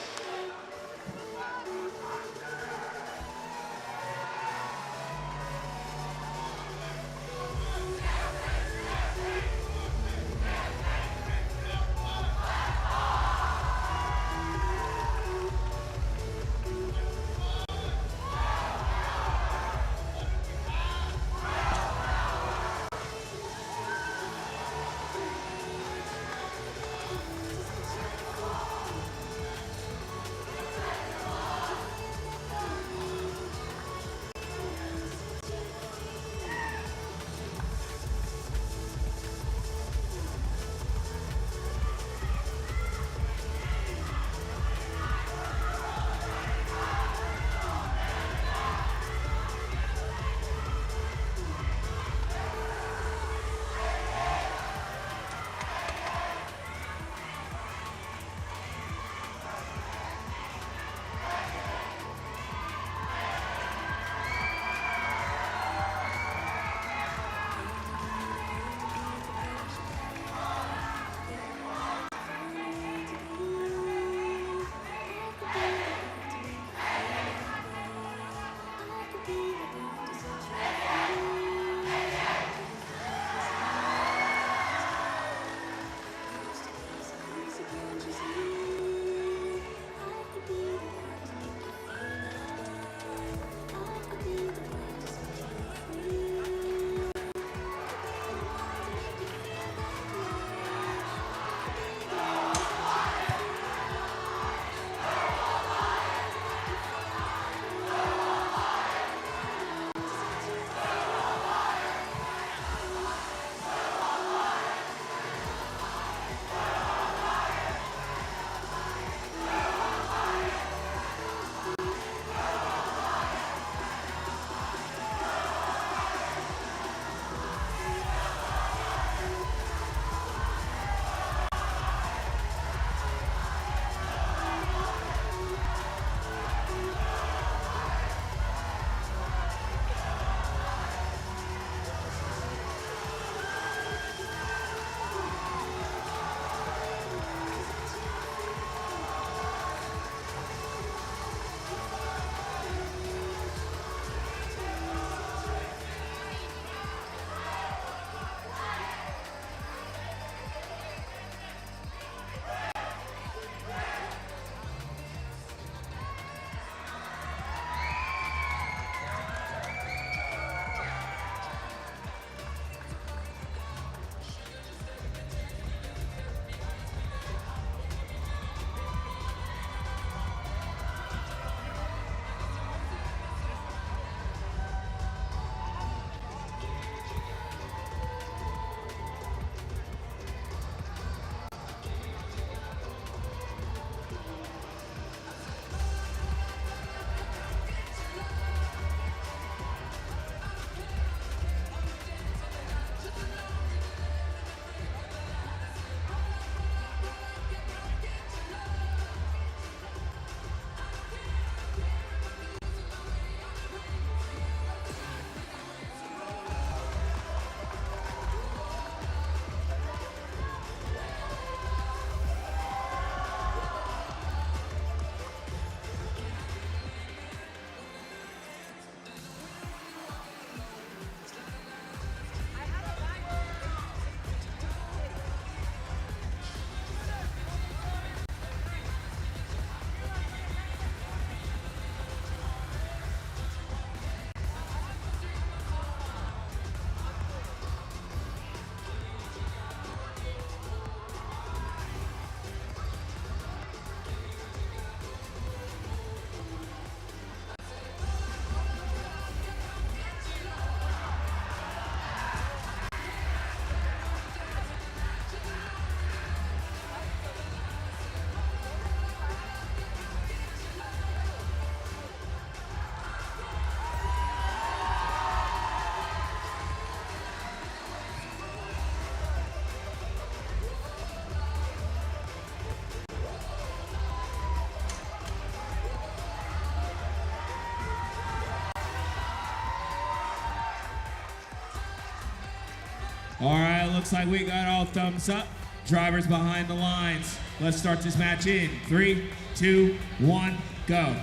All right, looks like we got all thumbs up. Drivers behind the lines. Let's start this match in 3, 2, 1, go.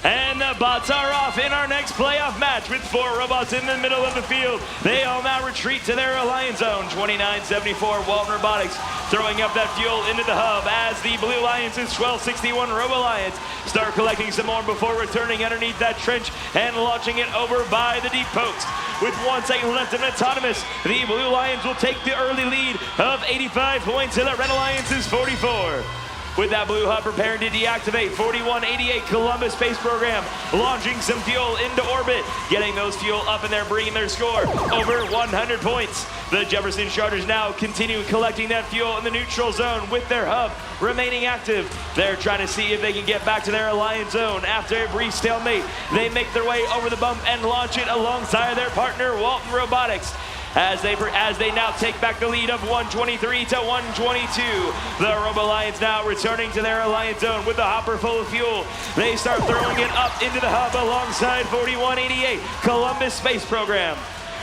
And the bots are off in our next playoff match with 4 robots in the middle of the field. They all now retreat to their alliance zone. 2974 Walton Robotics throwing up that fuel into the hub as the Blue Alliance's 1261 Robo Alliance start collecting some more before returning underneath that trench and launching it over by the deep pokes. With 1 second left in autonomous, the Blue Lions will take the early lead of 85 points to the Red Alliance's 44. With that blue hub preparing to deactivate, 4188 Columbus Space Program launching some fuel into orbit, getting those fuel up in there, bringing their score over 100 points. The Jefferson Chargers now continue collecting that fuel in the neutral zone with their hub remaining active. They're trying to see if they can get back to their alliance zone. After a brief stalemate, they make their way over the bump and launch it alongside their partner, Walton Robotics. As they now take back the lead of 123 to 122. The Robo Lions now returning to their alliance zone with the hopper full of fuel. They start throwing it up into the hub alongside 4188 Columbus Space Program.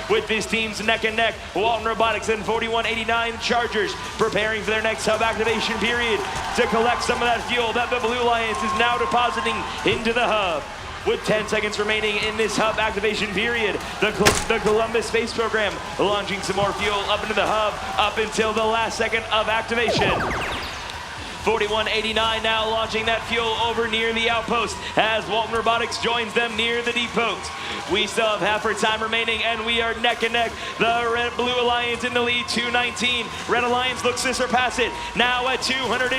With these teams neck and neck, Walton Robotics and 4189 Chargers preparing for their next hub activation period to collect some of that fuel that the Blue Lions is now depositing into the hub. With 10 seconds remaining in this hub activation period, the Columbus Space Program launching some more fuel up into the hub up until the last second of activation. 4189 now launching that fuel over near the outpost as Walton Robotics joins them near the deep pokes. We still have half our time remaining and we are neck and neck. The Red-Blue Alliance in the lead, 219. Red Alliance looks to surpass it, now at 220.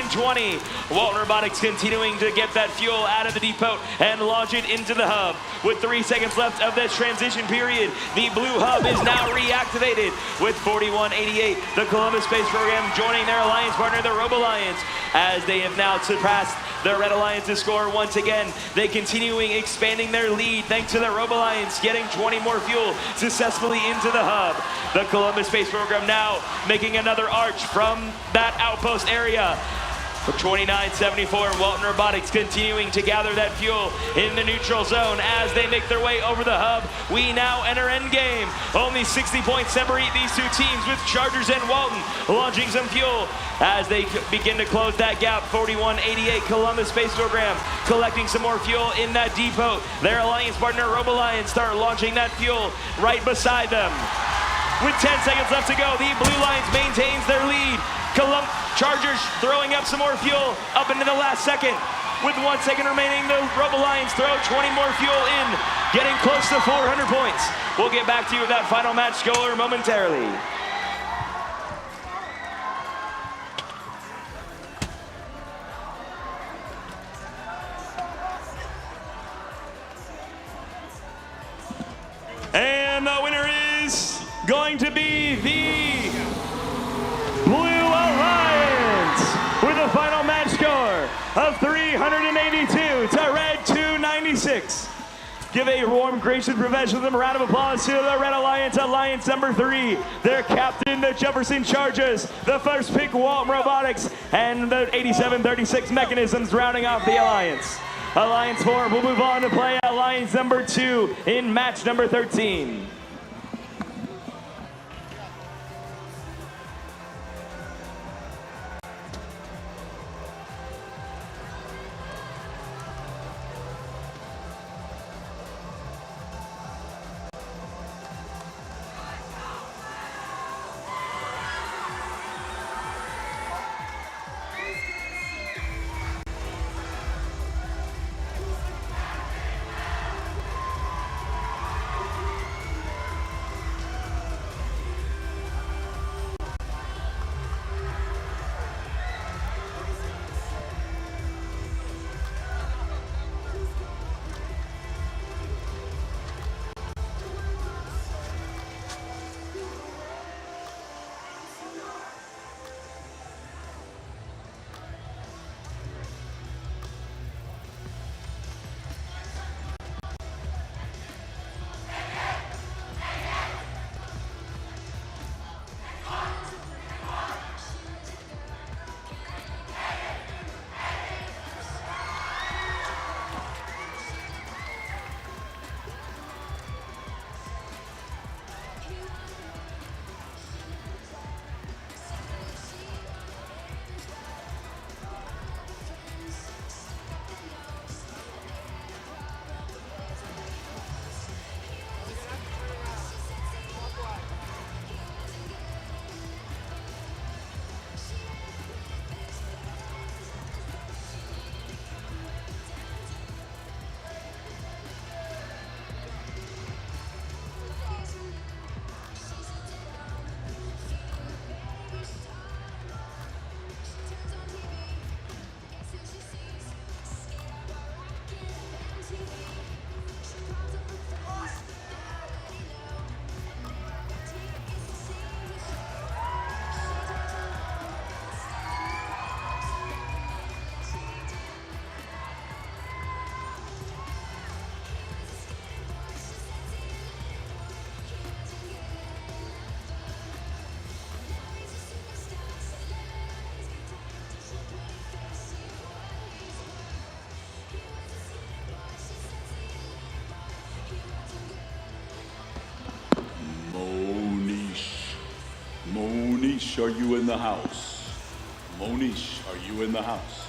Walton Robotics continuing to get that fuel out of the depot and launch it into the hub. With 3 seconds left of this transition period, the blue hub is now reactivated with 4188. The Columbus Space Program joining their alliance partner, the Robo Lions, as they have now surpassed the Red Alliance's score once again. They continuing expanding their lead thanks to the Robo Lions getting 20 more fuel successfully into the hub. The Columbus Space Program now making another arch from that outpost area. For 2974, Walton Robotics continuing to gather that fuel in the neutral zone as they make their way over the hub. We now enter endgame. Only 60 points separate these two teams with Chargers and Walton launching some fuel as they begin to close that gap. 4188 Columbus Space Program collecting some more fuel in that depot. Their alliance partner Robo Lions start launching that fuel right beside them. With 10 seconds left to go, the Blue Lions maintains their lead. Chargers throwing up some more fuel up into the last second. With 1 second remaining, the Robo Lions throw 20 more fuel in, getting close to 400 points. We'll get back to you with that final match score momentarily. And the winner is going to be the Blue Alliance with a final match score of 382 to Red 296. Give a warm, gracious, professional round of applause to the Red Alliance, Alliance number 3. Their captain, the Jefferson Chargers, the first pick, Walton Robotics, and the 8736 Mechanisms rounding off the Alliance. Alliance 4 will move on to play Alliance number 2 in match number 13. Monish, are you in the house? Monish, are you in the house?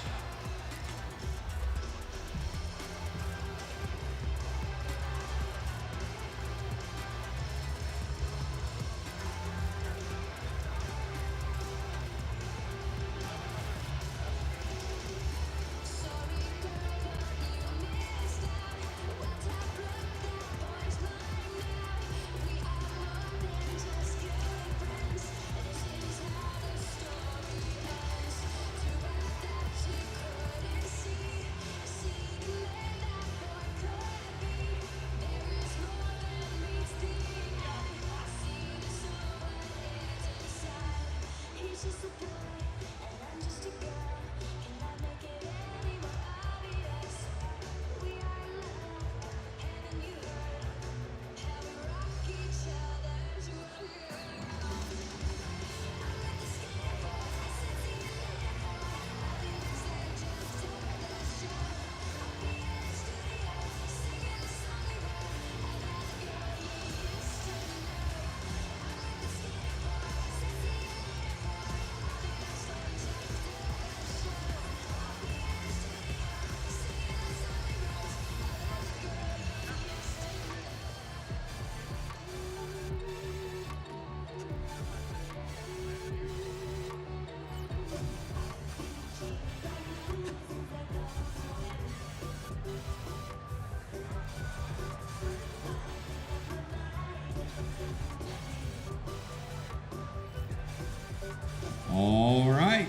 All right.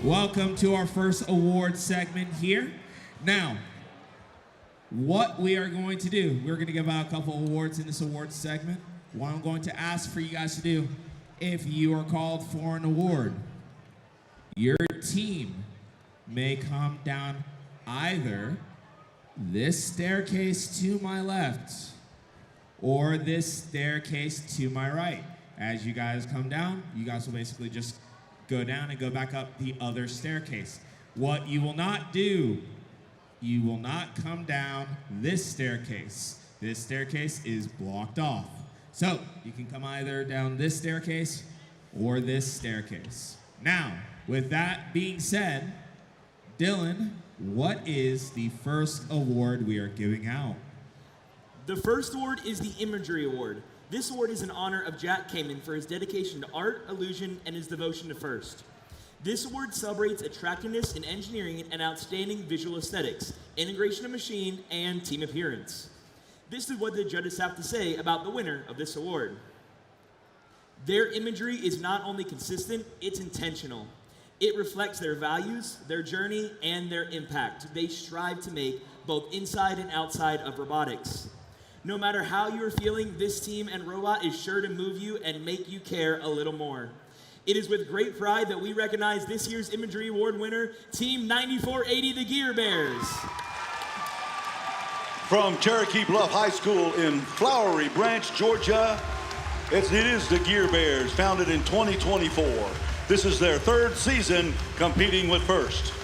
Welcome to our first award segment here. Now, what we are going to do, we're going to give out a couple awards in this awards segment. What I'm going to ask for you guys to do, if you are called for an award, your team may come down either this staircase to my left or this staircase to my right. As you guys come down, you guys will basically just go down and go back up the other staircase. What you will not do, you will not come down this staircase. This staircase is blocked off. So you can come either down this staircase or this staircase. Now, with that being said, Dylan, what is the first award we are giving out? The first award is the Imagery Award. This award is in honor of Jack Kamen for his dedication to art, illusion, and his devotion to first. This award celebrates attractiveness in engineering and outstanding visual aesthetics, integration of machine, and team appearance. This is what the judges have to say about the winner of this award. Their imagery is not only consistent, it's intentional. It reflects their values, their journey, and their impact they strive to make both inside and outside of robotics. No matter how you are feeling, this team and robot is sure to move you and make you care a little more. It is with great pride that we recognize this year's Imagery Award winner, Team 9480, the Gear Bears. From Cherokee Bluff High School in Flowery Branch, Georgia, it is the Gear Bears, founded in 2024. This is their third season competing with First.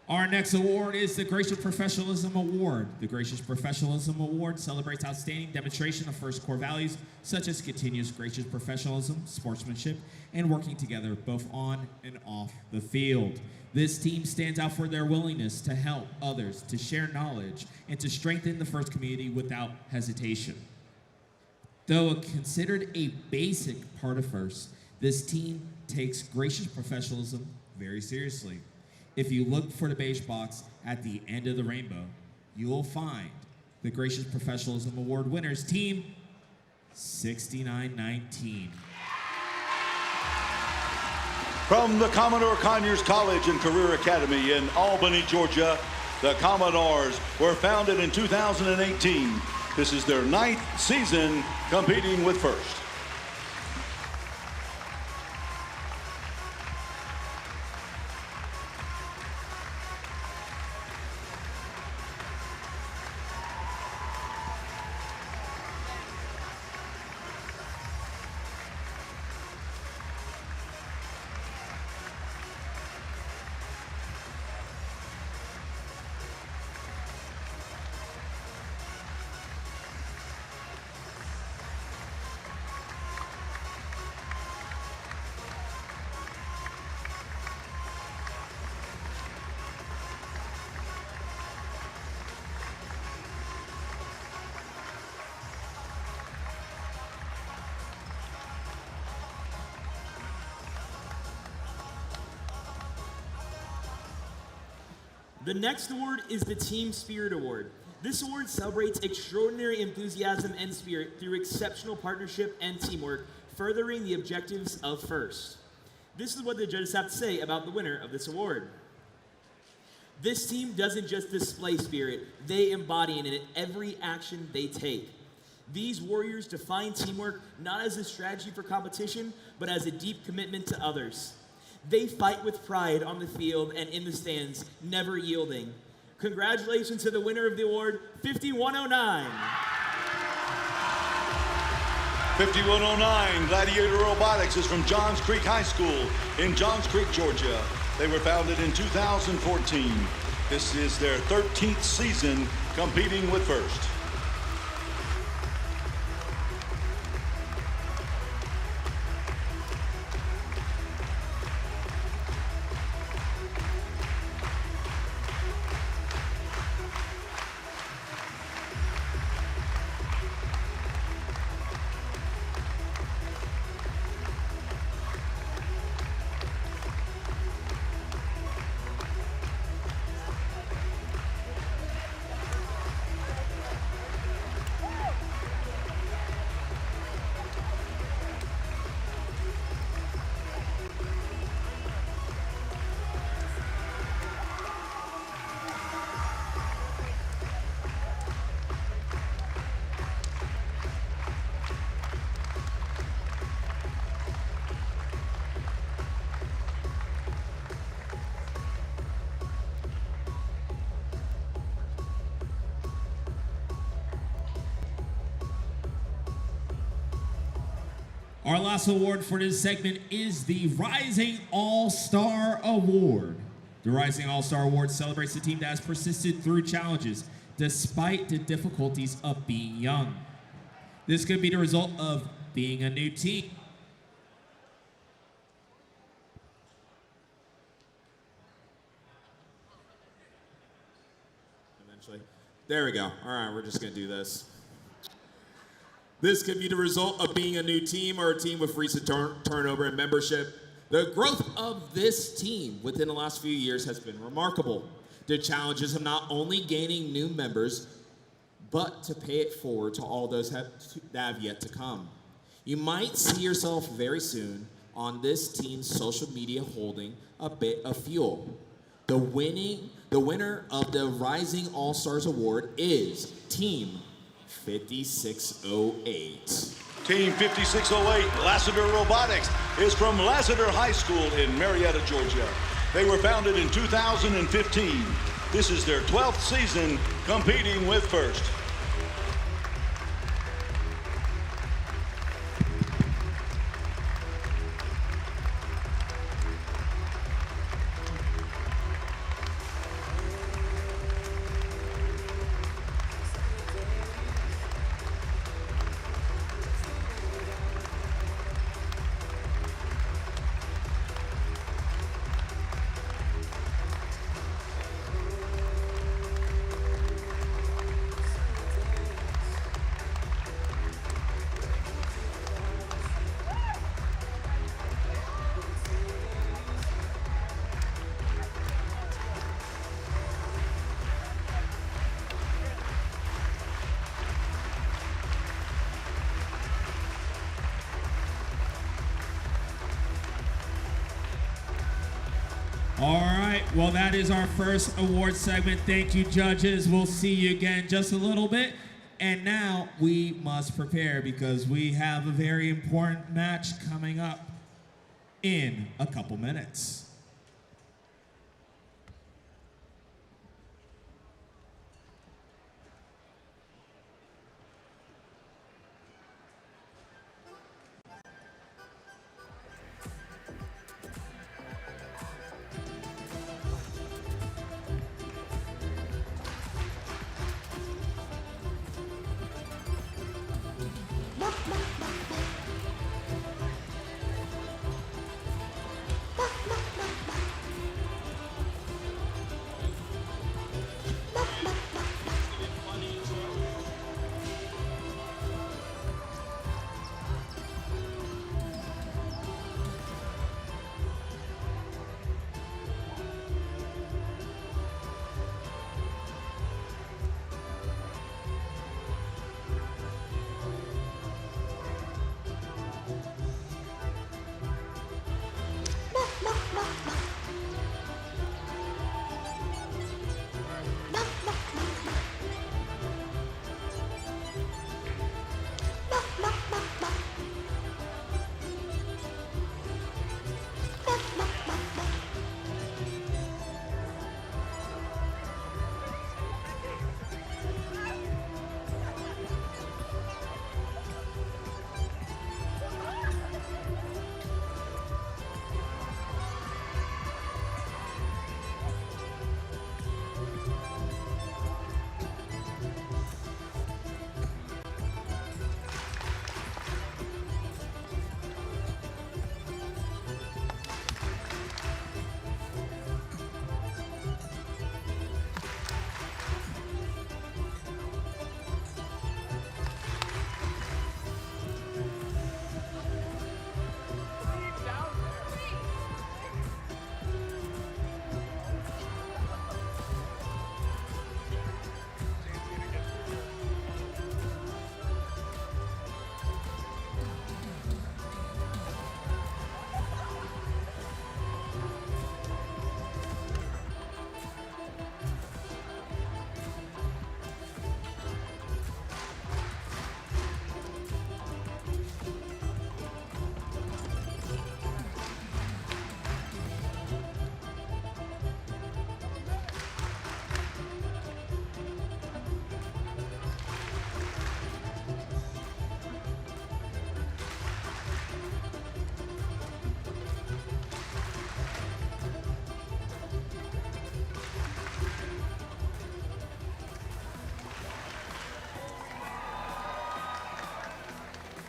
Our next award is the Gracious Professionalism Award. The Gracious Professionalism Award celebrates outstanding demonstration of first core values such as continuous gracious professionalism, sportsmanship, and working together both on and off the field. This team stands out for their willingness to help others, to share knowledge, and to strengthen the first community without hesitation. Though considered a basic part of first, this team takes gracious professionalism very seriously. If you look for the beige box at the end of the rainbow, you will find the Gracious Professionalism Award winners, Team 6919. From the Commodore Conyers College and Career Academy in Albany, Georgia, the Commodores were founded in 2018. This is their 9th season competing with first. The next award is the Team Spirit Award. This award celebrates extraordinary enthusiasm and spirit through exceptional partnership and teamwork, furthering the objectives of FIRST. This is what the judges have to say about the winner of this award. This team doesn't just display spirit, they embody it in every action they take. These warriors define teamwork not as a strategy for competition, but as a deep commitment to others. They fight with pride on the field and in the stands, never yielding. Congratulations to the winner of the award, 5109. 5109 Gladiator Robotics is from Johns Creek High School in Johns Creek, Georgia. They were founded in 2014. This is their 13th season competing with first. Our last award for this segment is the Rising All-Star Award. The Rising All-Star Award celebrates the team that has persisted through challenges despite the difficulties of being young. This could be the result of being a new team. Eventually. There we go. All right, we're just going to do this. This could be the result of being a new team or a team with recent turnover in membership. The growth of this team within the last few years has been remarkable. The challenges of not only gaining new members, but to pay it forward to all those that have yet to come. You might see yourself very soon on this team's social media holding a bit of fuel. The winner of the Rising All-Stars Award is Team 5608. Team 5608, Lassiter Robotics, is from Lassiter High School in Marietta, Georgia. They were founded in 2015. This is their 12th season competing with first. All right, well, that is our first award segment. Thank you, judges. We'll see you again just a little bit. And now we must prepare because we have a very important match coming up in a couple minutes.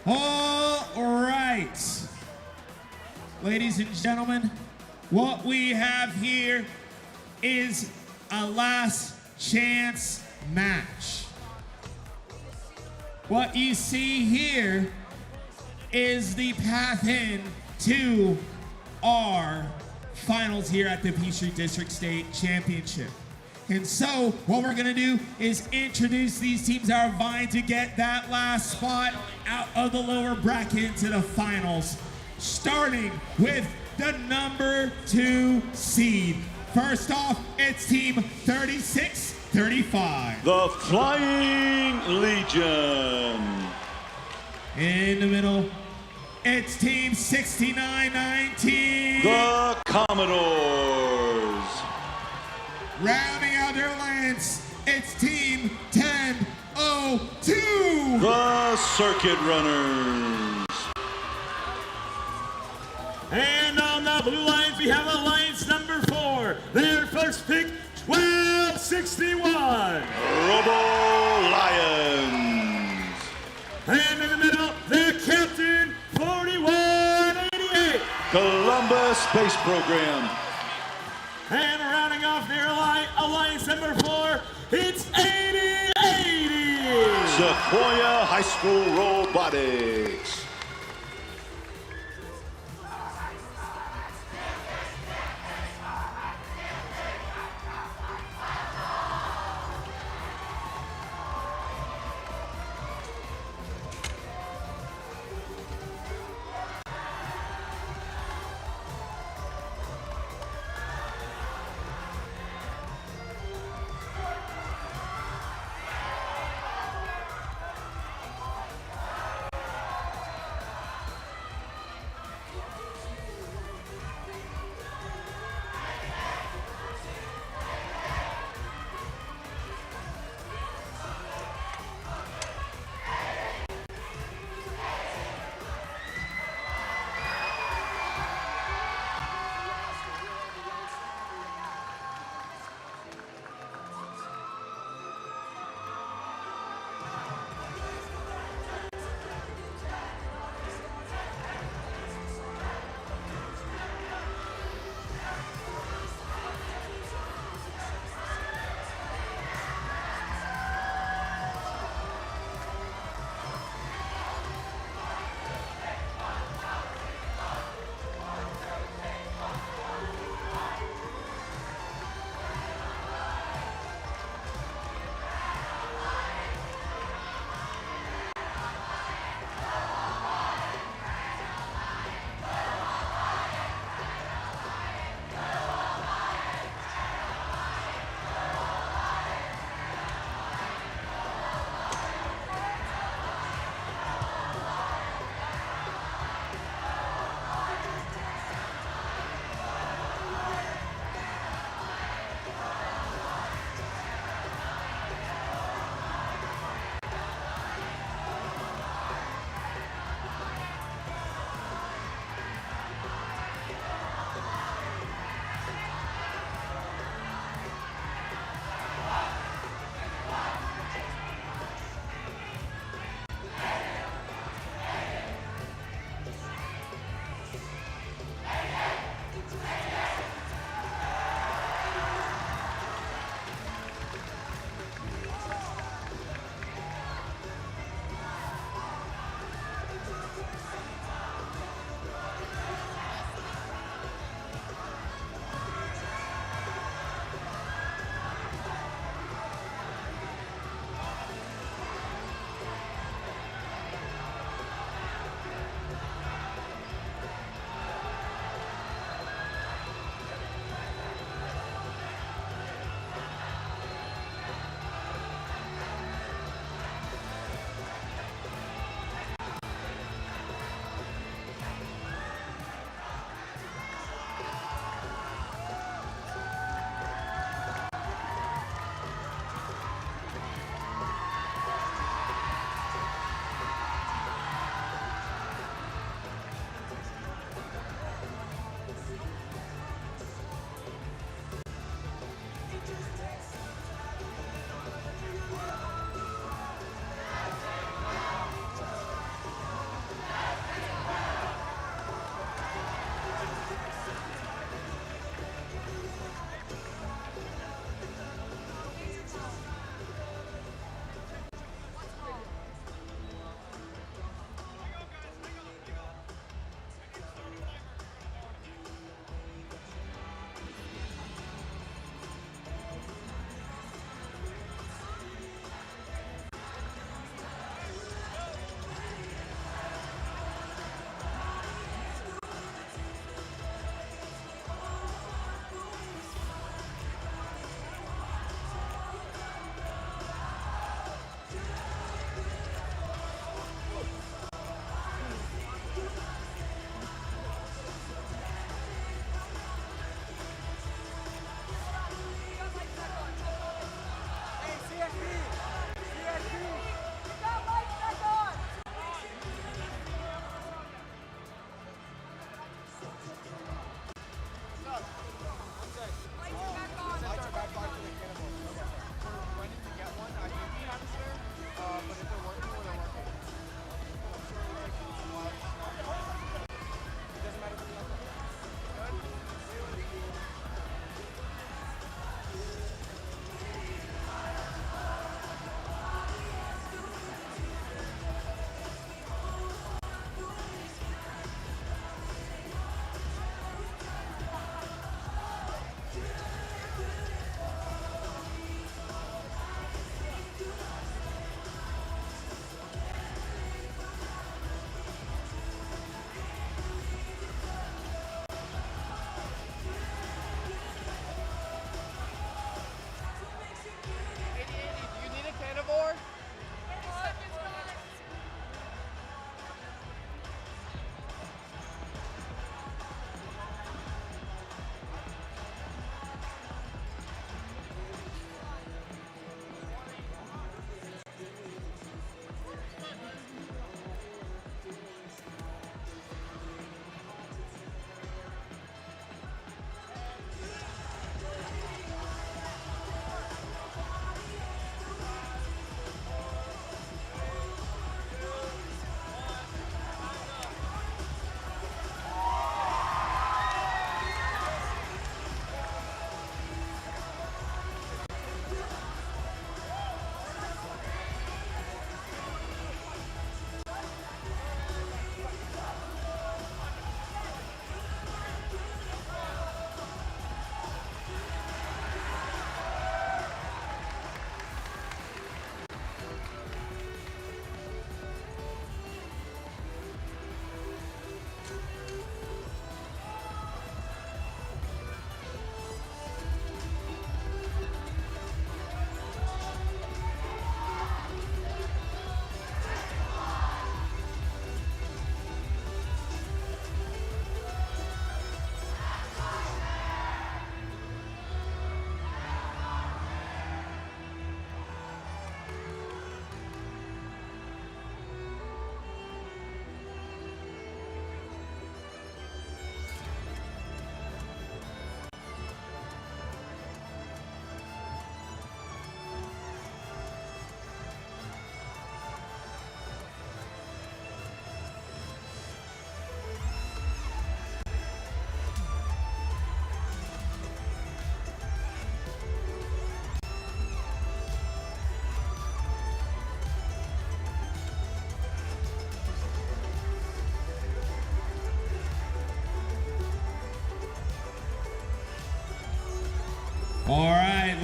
All right, ladies and gentlemen, what we have here is a last chance match. What you see here is the path in to our finals here at the Peachtree District State Championship. And so what we're gonna do is introduce these teams that are vying to get that last spot out of the lower bracket into the finals, starting with the number 2 seed. First off, it's team 36-35. The Flying Legion. In the middle, it's team 69-19. The Commodores. Rounding out their alliance, it's team 10-02. The Circuit Runners. And on the blue lines, we have alliance number 4. Their first pick, 1261. Robo Lions. And in the middle, their captain, 4188. Columbus Space Program. And rounding off their alliance number 4, it's 8080. Sequoia High School Robotics.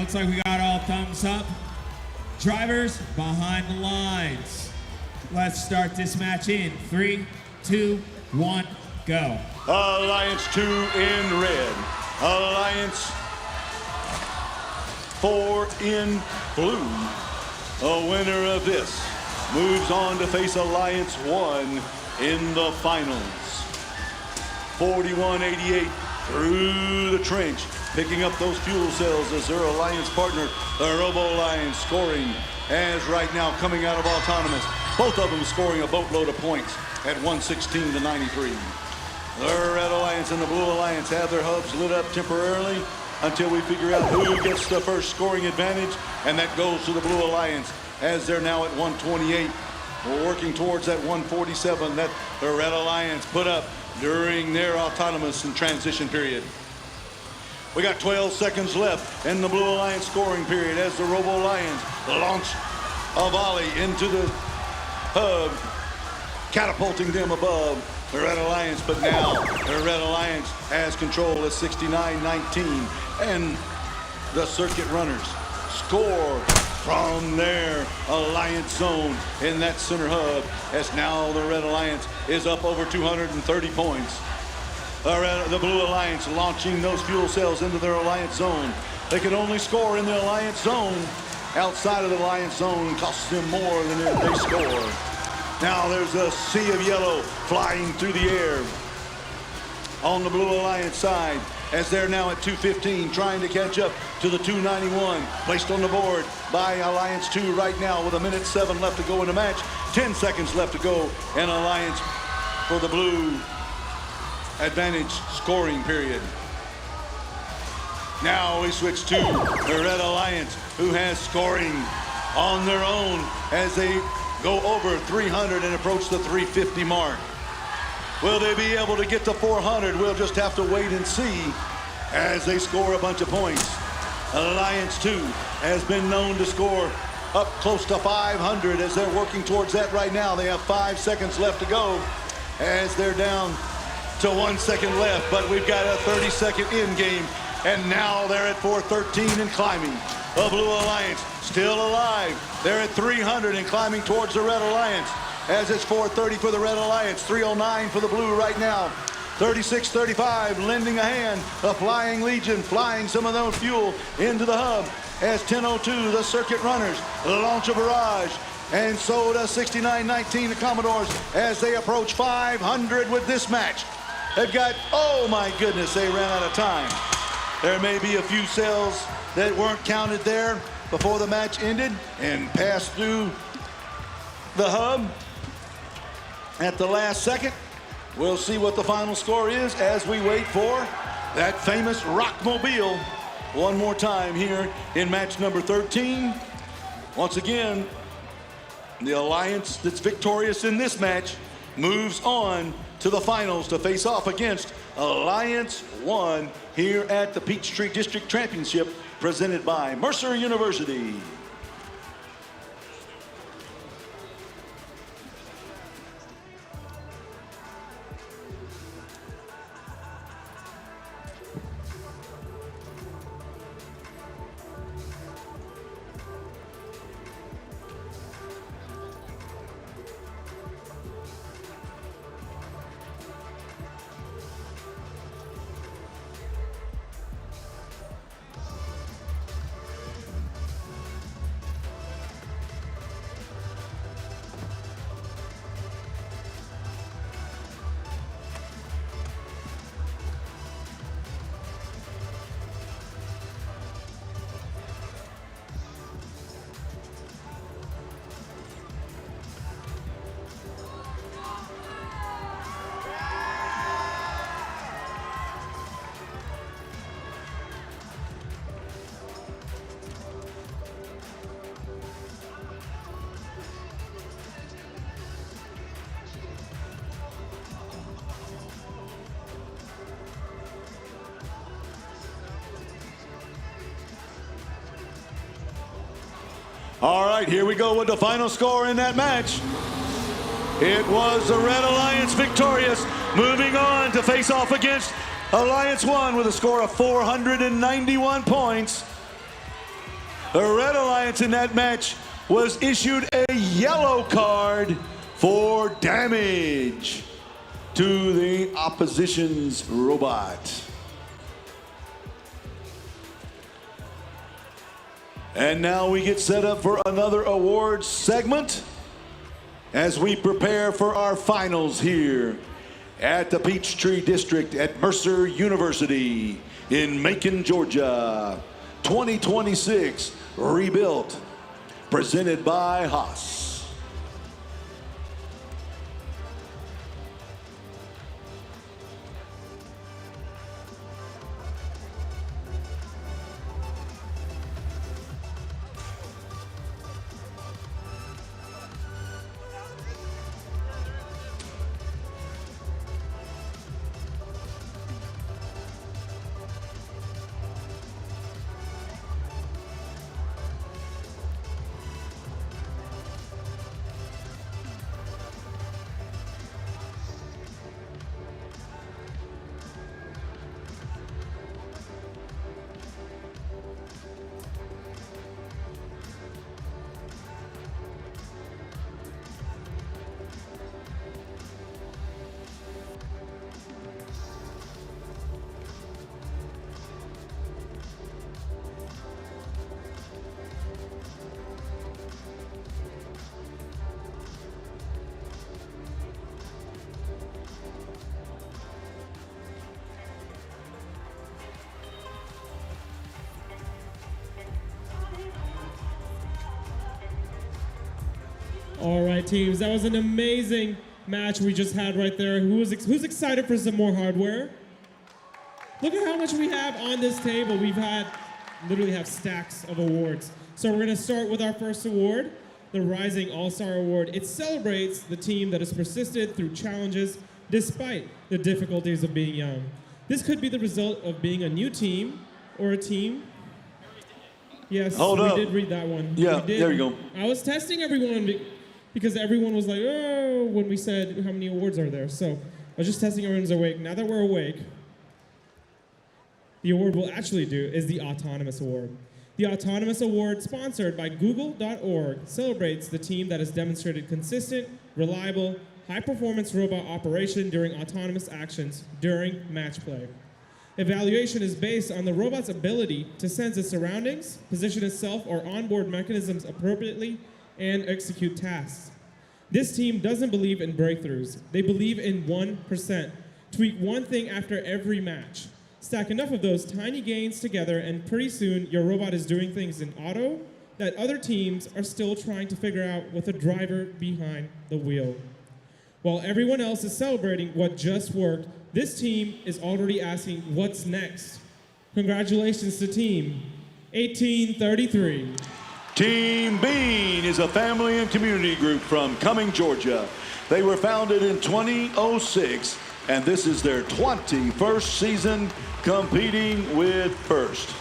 looks like we got all thumbs up. Drivers behind the lines. Let's start this match in 3, 2, 1, go. Alliance 2 in red. Alliance 4 in blue. A winner of this moves on to face Alliance 1 in the finals. 41-88 through the trench, picking up those fuel cells as their Alliance partner, the Robo Alliance, scoring as right now coming out of autonomous. Both of them scoring a boatload of points at 116-93. The Red Alliance and the Blue Alliance have their hubs lit up temporarily until we figure out who gets the first scoring advantage, and that goes to the Blue Alliance as they're now at 128. We're working towards that 147 that the Red Alliance put up during their autonomous and transition period. We got 12 seconds left in the Blue Alliance scoring period as the Robo Alliance launch a volley into the hub, catapulting them above the Red Alliance, but now the Red Alliance has control at 69-19, and the circuit runners score from their Alliance zone in that center hub, as now the Red Alliance is up over 230 points. The Blue Alliance launching those fuel cells into their Alliance zone. They can only score in the Alliance zone. Outside of the Alliance zone costs them more than if they score. Now there's a sea of yellow flying through the air on the Blue Alliance side as they're now at 215, trying to catch up to the 291 placed on the board by Alliance 2 right now with 1:07 left to go in the match, 10 seconds left to go in Alliance for the Blue advantage scoring period. Now we switch to the Red Alliance, who has scoring on their own as they go over 300 and approach the 350 mark. Will they be able to get to 400? We'll just have to wait and see as they score a bunch of points. Alliance 2 has been known to score up close to 500 as they're working towards that right now. They have 5 seconds left to go as they're down to 1 second left, but we've got a 30-second end game, and now they're at 413 and climbing. The Blue Alliance still alive. They're at 300 and climbing towards the Red Alliance as it's 430 for the Red Alliance, 309 for the Blue right now. 36-35 lending a hand. The Flying Legion flying some of those fuel into the hub as 10:02 the circuit runners launch a barrage. And so does 69-19 the Commodores as they approach 500 with this match. They've got, oh my goodness, they ran out of time. There may be a few cells that weren't counted there before the match ended and passed through the hub at the last second. We'll see what the final score is as we wait for that famous Rockmobile one more time here in match number 13. Once again, the Alliance that's victorious in this match moves on to the finals to face off against Alliance 1 here at the Peachtree District Championship presented by Mercer University. All right, here we go with the final score in that match. It was the Red Alliance victorious, moving on to face off against Alliance 1 with a score of 491 points. The Red Alliance in that match was issued a yellow card for damage to the opposition's robot. And now we get set up for another awards segment as we prepare for our finals here at the Peachtree District at Mercer University in Macon, Georgia. 2026 Rebuilt, presented by Haas. All right, teams, that was an amazing match we just had right there. Who's excited for some more hardware? Look at how much we have on this table. Literally have stacks of awards. So we're gonna start with our first award, the Rising All-Star Award. It celebrates the team that has persisted through challenges despite the difficulties of being young. This could be the result of being a new team or a team. Yes, Hold up. We did read that one. Yeah, We did. there you go. I was testing everyone because everyone was like, oh, when we said how many awards are there. So I was just testing everyone's awake. Now that we're awake, the award we'll actually do is the Autonomous Award. The Autonomous Award, sponsored by Google.org, celebrates the team that has demonstrated consistent, reliable, high-performance robot operation during autonomous actions during match play. Evaluation is based on the robot's ability to sense its surroundings, position itself or onboard mechanisms appropriately, and execute tasks. This team doesn't believe in breakthroughs. They believe in 1%. Tweak one thing after every match. Stack enough of those tiny gains together, and pretty soon your robot is doing things in auto that other teams are still trying to figure out with a driver behind the wheel. While everyone else is celebrating what just worked, this team is already asking what's next. Congratulations to Team 1833. Team Bean is a family and community group from Cumming, Georgia. They were founded in 2006, and this is their 21st season competing with First.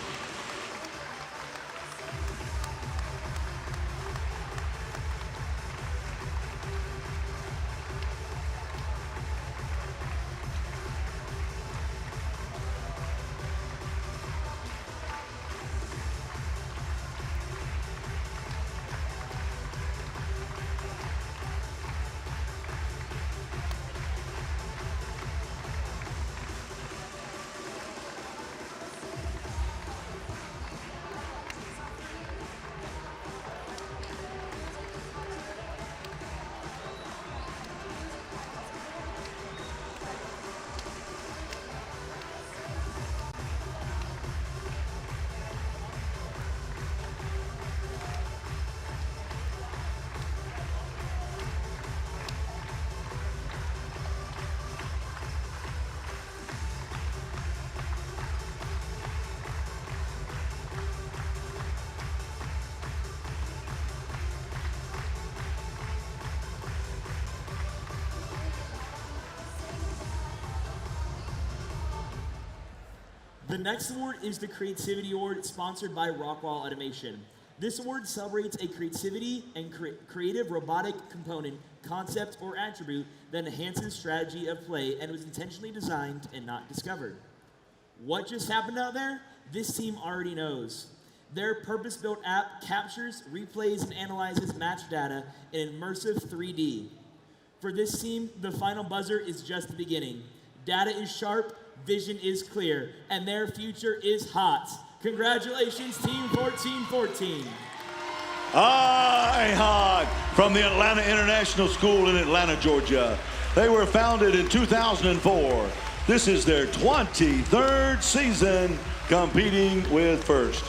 The next award is the Creativity Award, sponsored by Rockwall Automation. This award celebrates a creativity and creative robotic component, concept, or attribute that enhances strategy of play and was intentionally designed and not discovered. What just happened out there? This team already knows. Their purpose-built app captures, replays, and analyzes match data in immersive 3D. For this team, the final buzzer is just the beginning. Data is sharp, vision is clear, and their future is hot. Congratulations, Team 1414. Hot from the Atlanta International School in Atlanta, Georgia. They were founded in 2004. This is their 23rd season competing with First.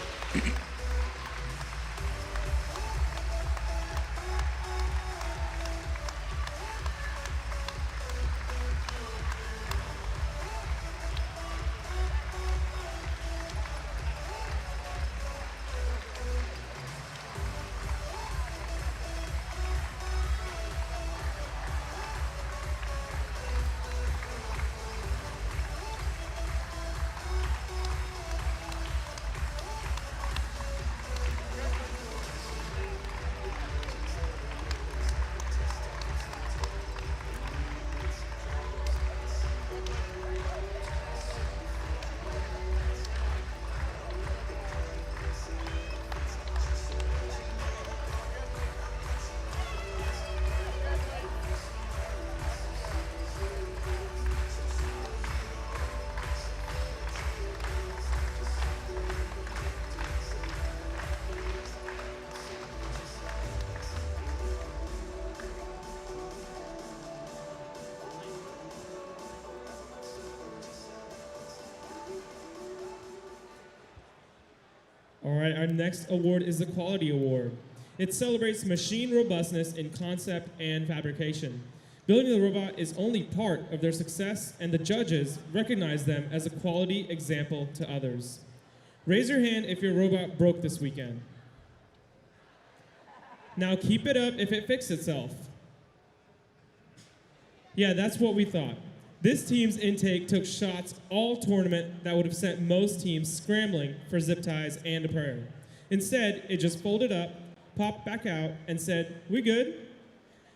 All right, our next award is the Quality Award. It celebrates machine robustness in concept and fabrication. Building the robot is only part of their success, and the judges recognize them as a quality example to others. Raise your hand if your robot broke this weekend. Now keep it up if it fixed itself. Yeah, that's what we thought. This team's intake took shots all tournament that would have sent most teams scrambling for zip ties and a prayer. Instead, it just folded up, popped back out, and said, "We good?"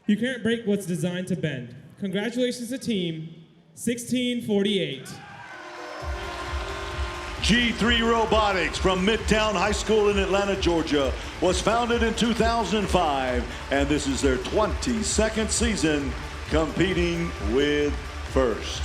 You can't break what's designed to bend. Congratulations to Team 1648. G3 Robotics from Midtown High School in Atlanta, Georgia, was founded in 2005, and this is their 22nd season competing with First.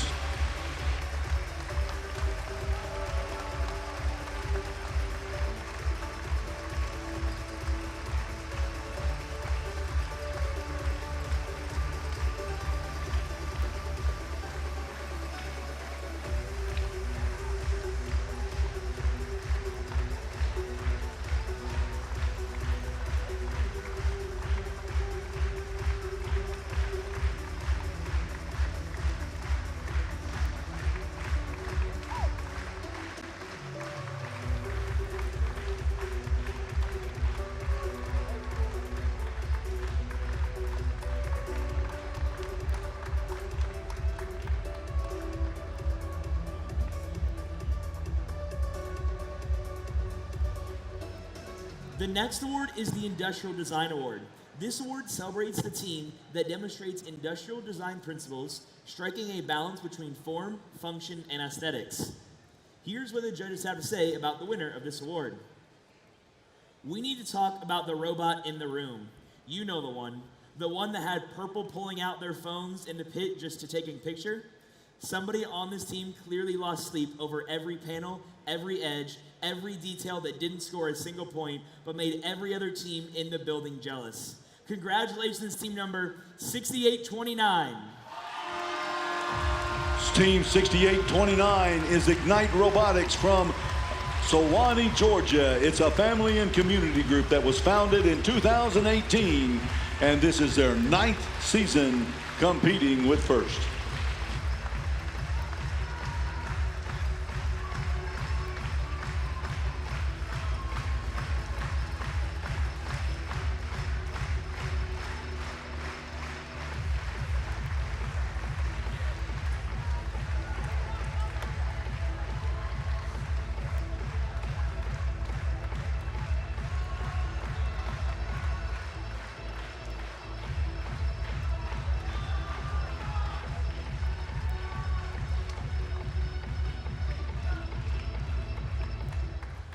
The next award is the Industrial Design Award. This award celebrates the team that demonstrates industrial design principles, striking a balance between form, function, and aesthetics. Here's what the judges have to say about the winner of this award. We need to talk about the robot in the room. You know the one that had purple pulling out their phones in the pit just to take a picture. Somebody on this team clearly lost sleep over every panel, every edge, every detail that didn't score a single point, but made every other team in the building jealous. Congratulations, team number 6829. Team 6829 is Ignite Robotics from Sewanee, Georgia. It's a family and community group that was founded in 2018, and this is their 9th season competing with First.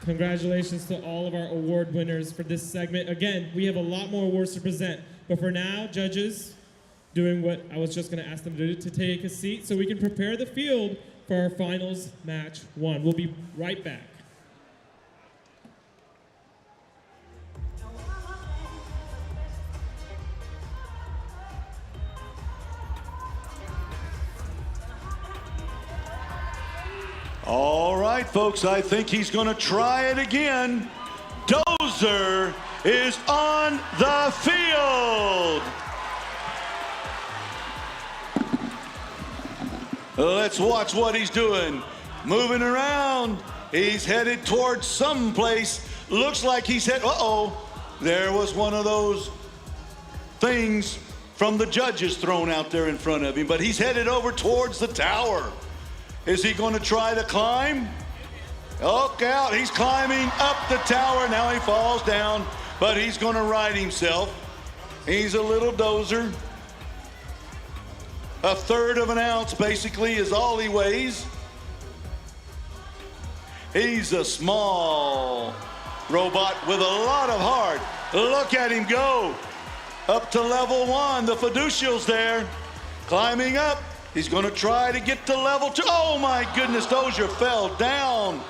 Congratulations to all of our award winners for this segment. Again, we have a lot more awards to present, but for now, judges, doing what I was just going to ask them to do, to take a seat so we can prepare the field for our finals match 1. We'll be right back. All right, folks, I think he's going to try it again. Dozer is on the field. Let's watch what he's doing. Moving around. He's headed towards someplace. Looks like he's there was one of those things from the judges thrown out there in front of him, but he's headed over towards the tower. Is he going to try to climb? Look out, he's climbing up the tower. Now he falls down, but he's going to right himself. He's a little dozer. 1/3 of an ounce basically is all he weighs. He's a small robot with a lot of heart. Look at him go. Up to level 1, the fiducial's there. Climbing up. He's going to try to get to level 2. Oh my goodness, Dozier fell down.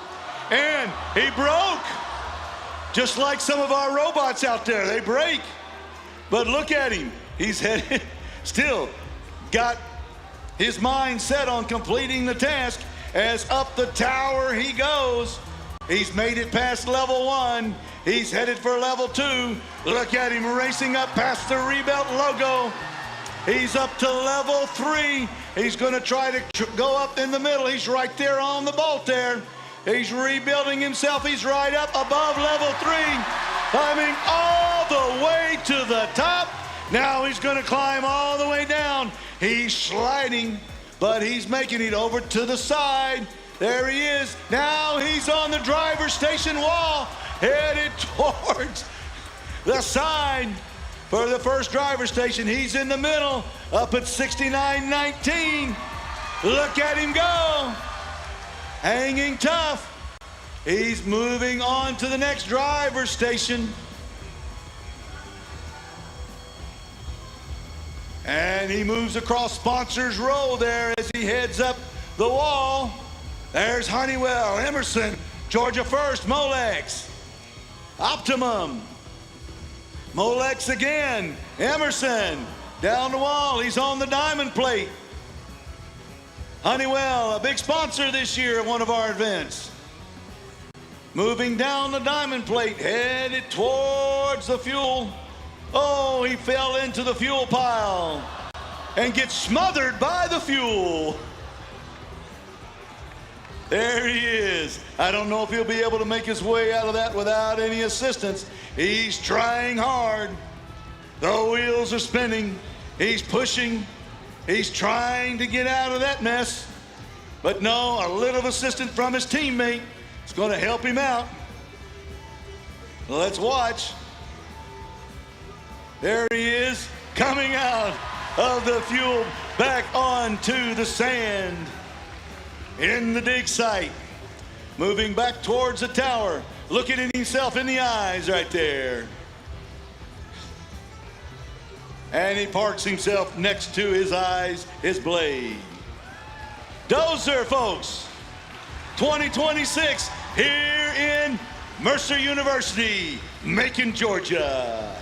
And he broke. Just like some of our robots out there, they break. But look at him. He's headed, still got his mind set on completing the task as up the tower he goes. He's made it past level 1. He's headed for level 2. Look at him racing up past the Rebuilt logo. He's up to level 3. He's going to try to go up in the middle. He's right there on the bolt there. He's rebuilding himself. He's right up above level 3, climbing all the way to the top. Now he's going to climb all the way down. He's sliding, but he's making it over to the side. There he is. Now he's on the driver's station wall, headed towards the side. For the first driver station, he's in the middle, up at 69.19. Look at him go. Hanging tough. He's moving on to the next driver station. And he moves across Sponsors Row there as he heads up the wall. There's Honeywell, Emerson, Georgia First, Molex, Optimum. Molex again, Emerson, down the wall, he's on the diamond plate. Honeywell, a big sponsor this year at one of our events. Moving down the diamond plate, headed towards the fuel. Oh, he fell into the fuel pile and gets smothered by the fuel. There he is. I don't know if he'll be able to make his way out of that without any assistance. He's trying hard. The wheels are spinning. He's pushing. He's trying to get out of that mess. But no, a little assistance from his teammate is going to help him out. Let's watch. There he is, coming out of the fuel, back onto the sand in the dig site. Moving back towards the tower, looking at himself in the eyes right there. And he parks himself next to his eyes, his blade. Dozer, folks, 2026 here in Mercer University, Macon, Georgia.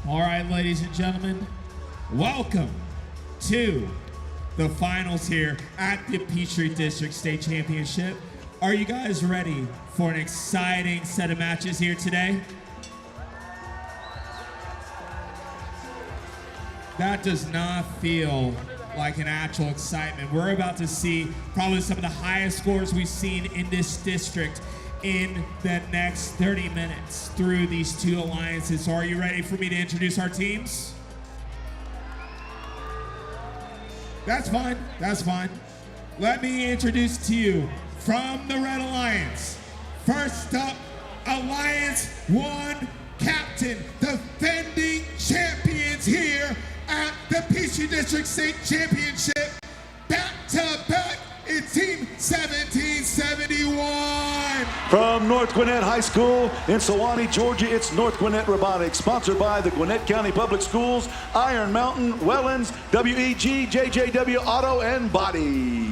All right, ladies and gentlemen, welcome to the finals here at the Peachtree District State Championship. Are you guys ready for an exciting set of matches here today? That does not feel like an actual excitement. We're about to see probably some of the highest scores we've seen in this district in the next 30 minutes through these two alliances. So are you ready for me to introduce our teams? That's fine, that's fine. Let me introduce to you from the Red Alliance. First up, Alliance 1 Captain, defending champions here at the Peachtree District State Championship. Back to back, it's Team 1771. From North Gwinnett High School in Sewanee, Georgia, it's North Gwinnett Robotics, sponsored by the Gwinnett County Public Schools, Iron Mountain, Wellens, WEG, JJW Auto and Body.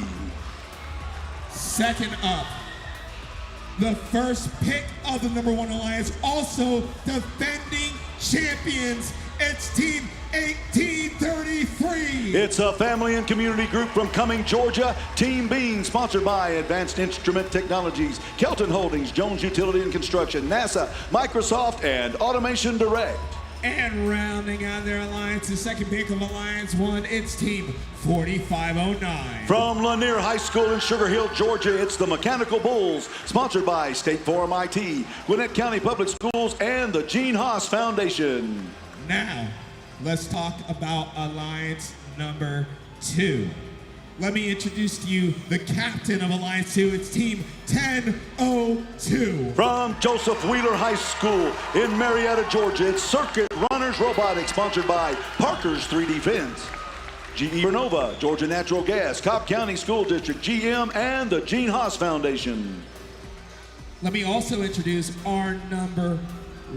Second up, the first pick of the #1 Alliance, also defending champions, it's Team 1833. It's a family and community group from Cumming, Georgia. Team Bean, sponsored by Advanced Instrument Technologies, Kelton Holdings, Jones Utility and Construction, NASA, Microsoft, and Automation Direct. And rounding out their alliance, the second pick of Alliance 1, it's Team 4509. From Lanier High School in Sugar Hill, Georgia, it's the Mechanical Bulls, sponsored by State Farm IT, Gwinnett County Public Schools, and the Gene Haas Foundation. Now, let's talk about Alliance number 2. Let me introduce to you the captain of Alliance 2. It's Team 1002. From Joseph Wheeler High School in Marietta, Georgia, it's Circuit Runners Robotics, sponsored by Parker's 3D Fence, GE Vernova, Georgia Natural Gas, Cobb County School District, GM, and the Gene Haas Foundation. Let me also introduce our number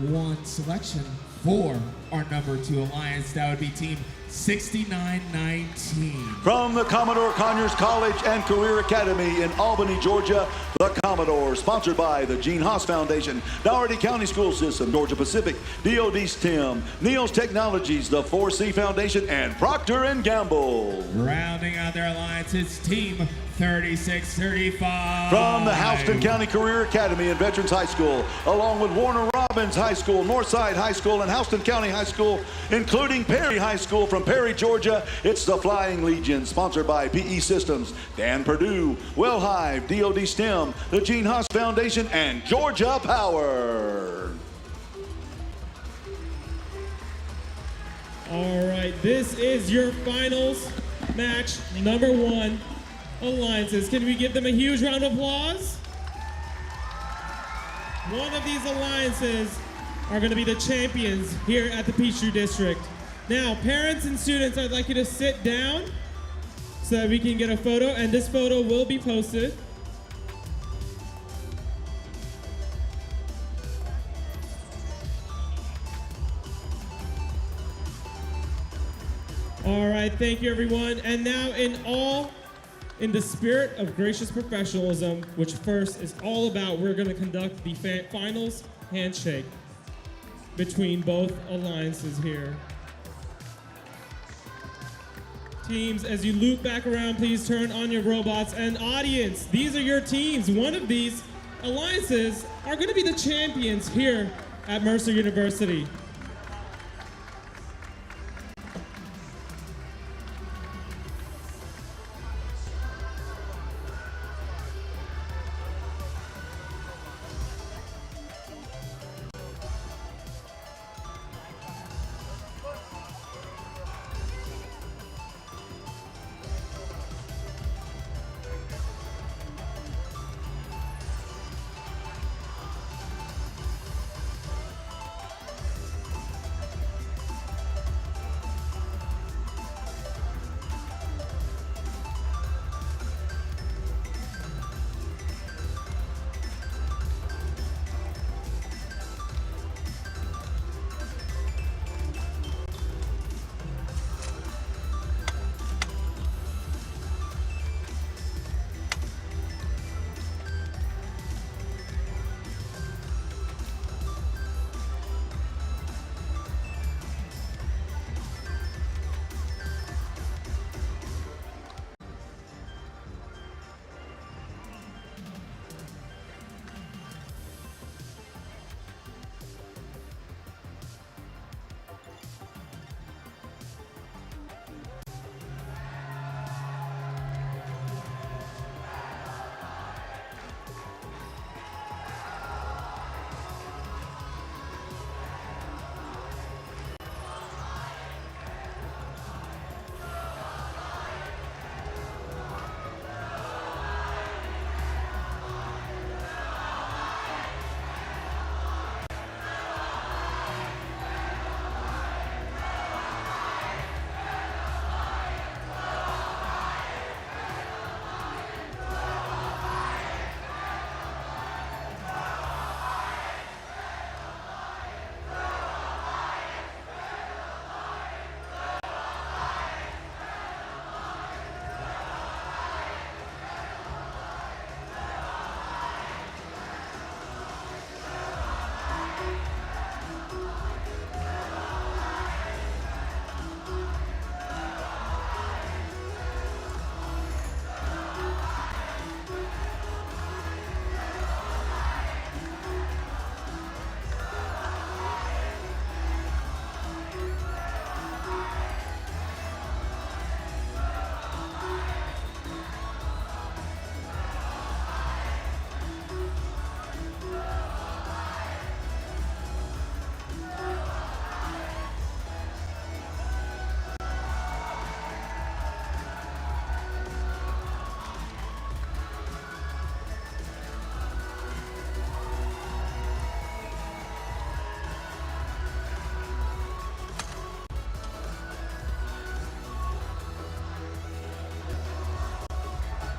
1 selection for our number 2 alliance. That would be Team 6919. From the Commodore Conyers College and Career Academy in Albany, Georgia, the Commodore, sponsored by the Gene Haas Foundation, Dougherty County School System, Georgia Pacific, DoD STEM, Neos Technologies, the 4C Foundation, and Procter & Gamble. Rounding out their alliance, it's Team 3635. From the Houston County Career Academy and Veterans High School, along with Warner Robins High School, Northside High School, and Houston County High School, including Perry High School from Perry, Georgia, it's the Flying Legion, sponsored by PE Systems, Dan Perdue, Well Hive, DoD STEM, the Gene Haas Foundation, and Georgia Power. All right, this is your finals match, #1 alliances. Can we give them a huge round of applause? One of these alliances are going to be the champions here at the Peachtree District. Now, parents and students, I'd like you to sit down so that we can get a photo, and this photo will be posted. All right, thank you everyone. And now in the spirit of gracious professionalism, which first is all about, we're gonna conduct the finals handshake between both alliances here. Teams, as you loop back around, please turn on your robots. And audience, these are your teams. One of these alliances are gonna be the champions here at Mercer University.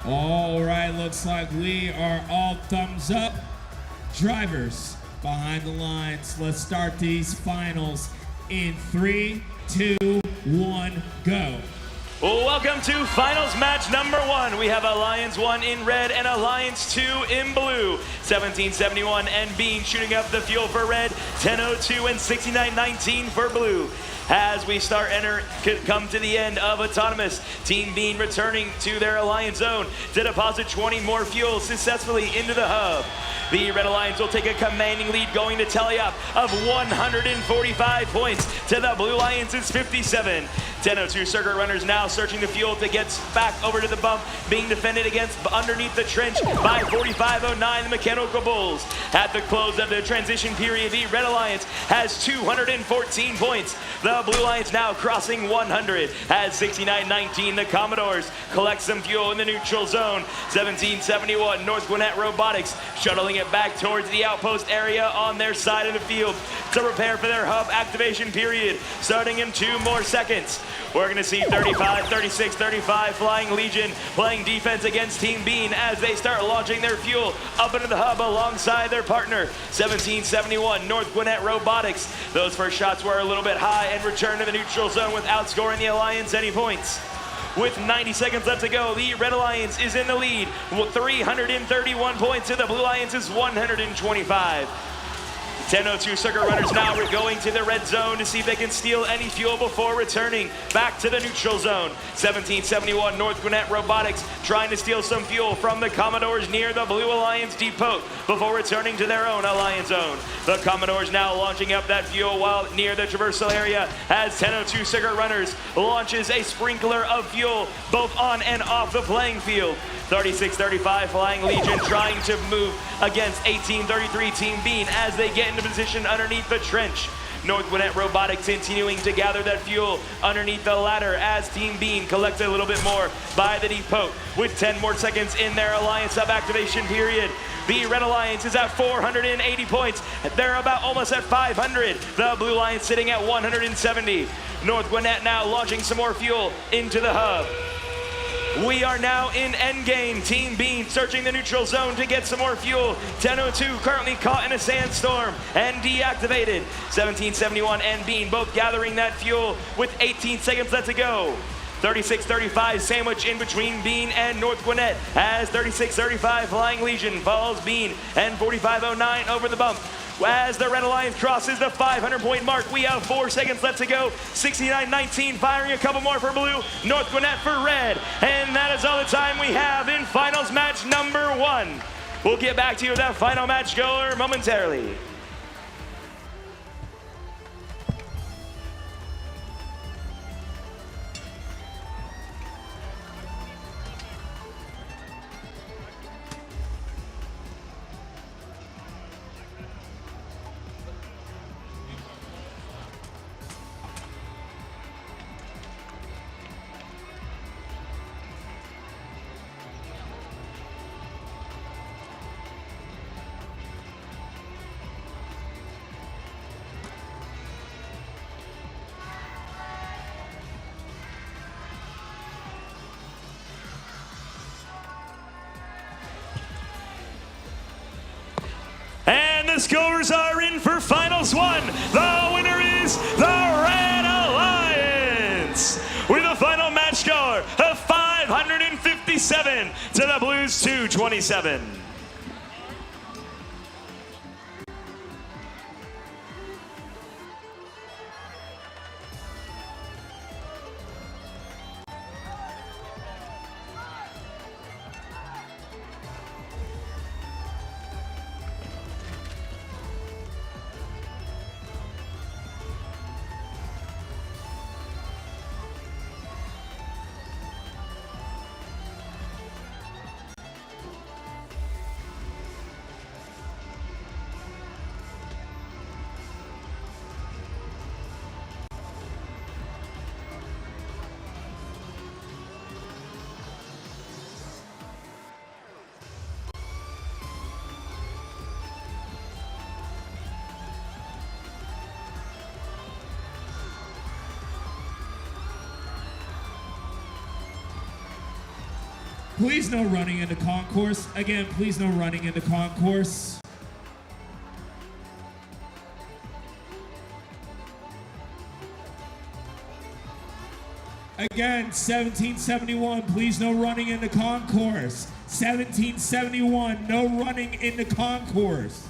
All right, looks like we are all thumbs up. Drivers behind the lines. Let's start these finals in 3, 2, 1, go. Welcome to finals match number 1. We have Alliance 1 in red and Alliance 2 in blue. 1771 and Bean shooting up the fuel for red. 10:02 and 69:19 for blue. As we come to the end of Autonomous, Team Bean returning to their Alliance zone to deposit 20 more fuel successfully into the hub. The Red Alliance will take a commanding lead, going to tally up of 145 points to the Blue Alliance's 57. 10:02 circuit runners now searching the fuel to get back over to the bump, being defended against underneath the trench by 4509, the Mechanical Bulls. At the close of the transition period, the Red Alliance has 214 points. The Blue Alliance now crossing 100 as 6919, the Commodores collect some fuel in the neutral zone. 1771, North Gwinnett Robotics shuttling it back towards the outpost area on their side of the field to prepare for their hub activation period, starting in 2 more seconds. We're going to see 35, 36, 35 Flying Legion playing defense against Team Bean as they start launching their fuel up into the hub alongside their partner, 1771 North Gwinnett Robotics. Those first shots were a little bit high and return to the neutral zone without scoring the Alliance any points. With 90 seconds left to go, the Red Alliance is in the lead with 331 points to the Blue Alliance's 125. 10:02 circuit runners now are going to the red zone to see if they can steal any fuel before returning back to the neutral zone. 1771 North Gwinnett Robotics trying to steal some fuel from the Commodores near the Blue Alliance depot before returning to their own Alliance zone. The Commodores now launching up that fuel while near the traversal area as 10:02 circuit runners launches a sprinkler of fuel both on and off the playing field. 36-35 Flying Legion trying to move against 1833 Team Bean as they get into position underneath the trench. North Gwinnett Robotics continuing to gather that fuel underneath the ladder as Team Bean collects a little bit more by the depot with 10 more seconds in their Alliance Hub activation period. The Red Alliance is at 480 points. They're about almost at 500. The Blue Alliance sitting at 170. North Gwinnett now launching some more fuel into the hub. We are now in endgame. Team Bean searching the neutral zone to get some more fuel. 10:02 currently caught in a sandstorm and deactivated. 1771 and Bean both gathering that fuel with 18 seconds left to go. 36-35 sandwich in between Bean and North Gwinnett as 36-35 Flying Legion follows Bean and 4509 over the bump. As the Red Alliance crosses the 500-point mark, we have 4 seconds left to go. 69-19 firing a couple more for blue, North Gwinnett for red. And that is all the time we have in finals match number 1. We'll get back to you with that final match goer momentarily. And the scores are in for Finals 1. The winner is the Red Alliance with a final match score of 557 to the Blues 227. Please no running into concourse. Again, please no running into concourse. Again, 1771, please no running into concourse. 1771, no running into concourse.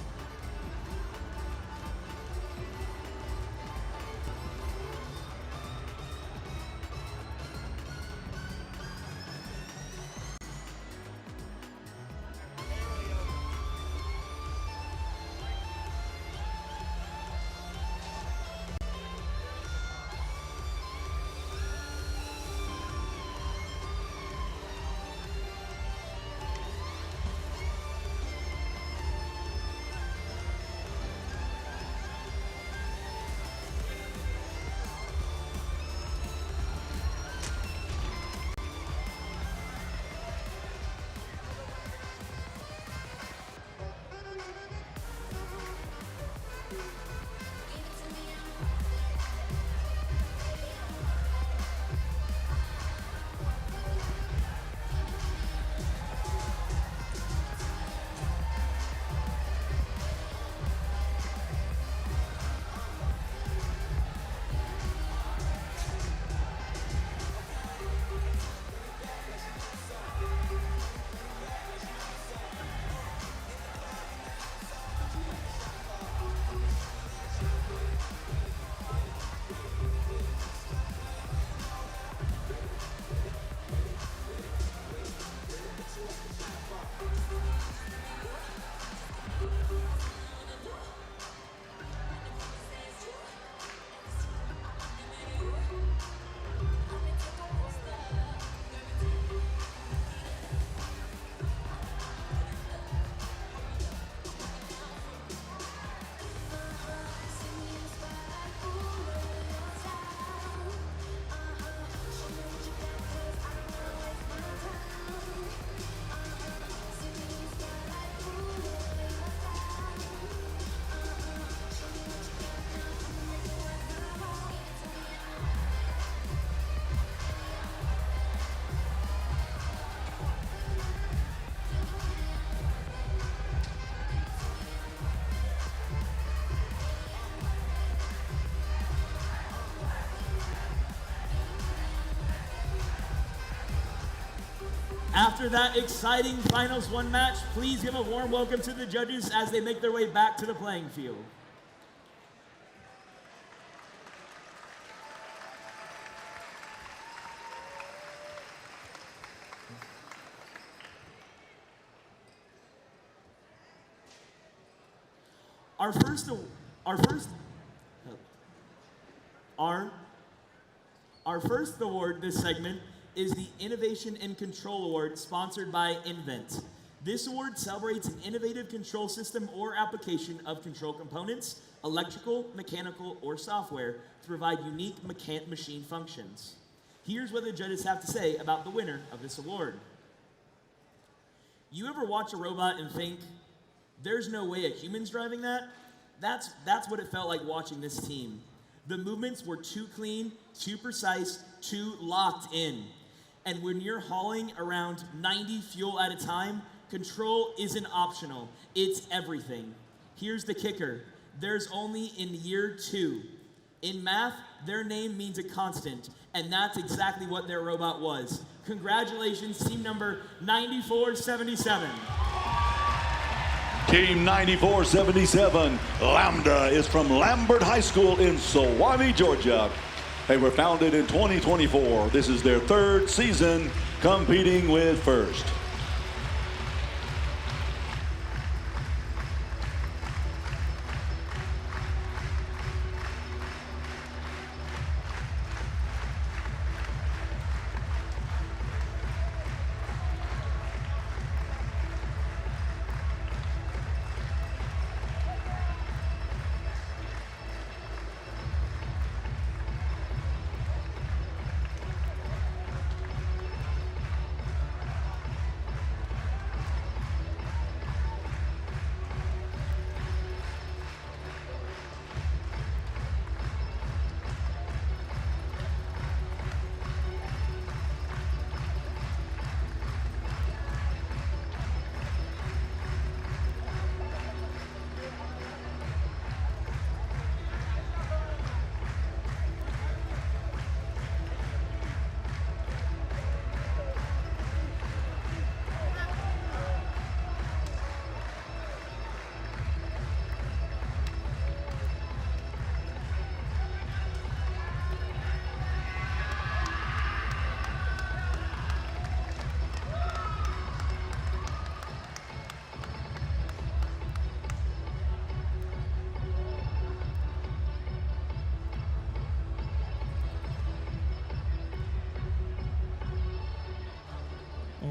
After that exciting Finals 1 match, please give a warm welcome to the judges as they make their way back to the playing field. Our first award this segment is the Innovation and Control Award, sponsored by Invent. This award celebrates an innovative control system or application of control components, electrical, mechanical, or software to provide unique machine functions. Here's what the judges have to say about the winner of this award. You ever watch a robot and think, there's no way a human's driving that? That's what it felt like watching this team. The movements were too clean, too precise, too locked in. And when you're hauling around 90 fuel at a time, control isn't optional, it's everything. Here's the kicker, there's only in year 2. In math, their name means a constant, and that's exactly what their robot was. Congratulations, team number 9477. Team 9477, Lambda, is from Lambert High School in Suwanee, Georgia. They were founded in 2024. This is their 3rd season competing with First.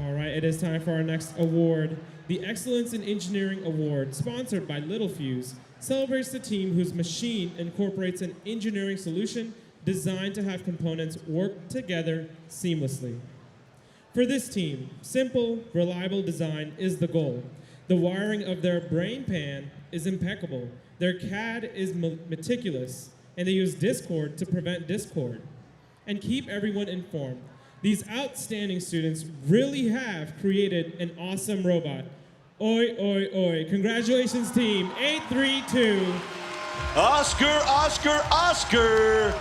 All right, it is time for our next award. The Excellence in Engineering Award, sponsored by Littlefuse, celebrates the team whose machine incorporates an engineering solution designed to have components work together seamlessly. For this team, simple, reliable design is the goal. The wiring of their brain pan is impeccable. Their CAD is meticulous, and they use Discord to prevent discord and keep everyone informed. These outstanding students really have created an awesome robot. Oi, oi, oi. Congratulations, team 832. Oscar, Oscar, Oscar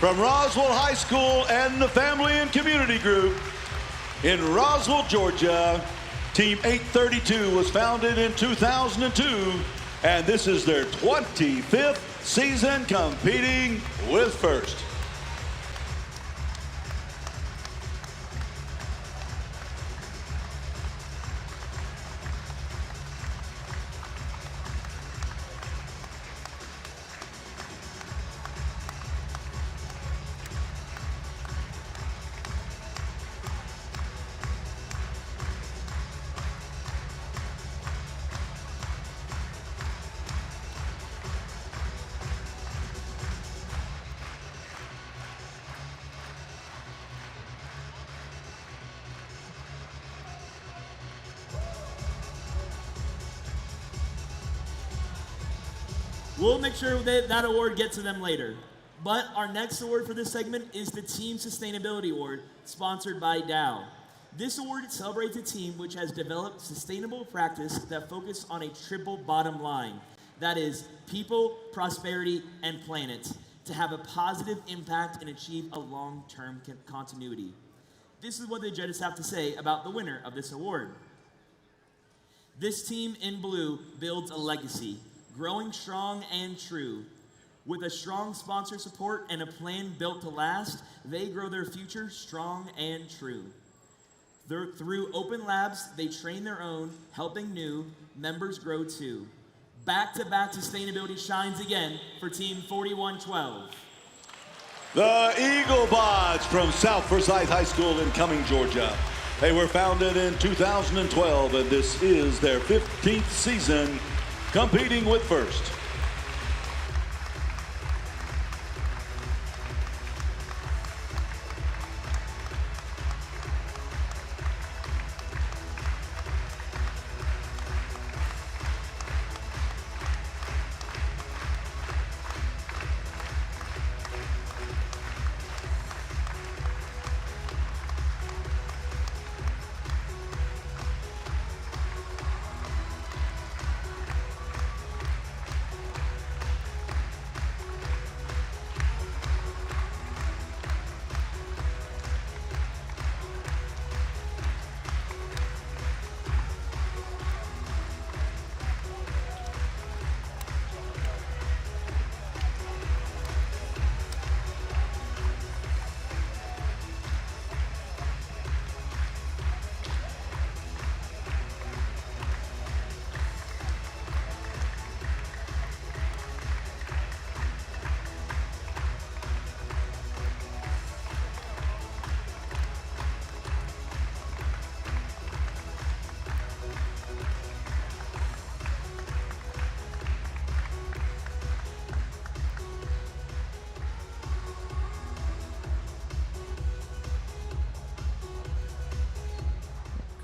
from Roswell High School and the Family and Community Group in Roswell, Georgia. Team 832 was founded in 2002, and this is their 25th season competing with First. We'll make sure that that award gets to them later. But our next award for this segment is the Team Sustainability Award, sponsored by Dow. This award celebrates a team which has developed sustainable practice that focus on a triple bottom line. That is, people, prosperity, and planet, to have a positive impact and achieve a long-term continuity. This is what the judges have to say about the winner of this award. This team in blue builds a legacy, growing strong and true. With a strong sponsor support and a plan built to last, they grow their future strong and true. Through open labs, they train their own, helping new members grow too. Back-to-back sustainability shines again for Team 4112. The Eaglebots from South Forsyth High School in Cumming, Georgia. They were founded in 2012, and this is their 15th season competing with First.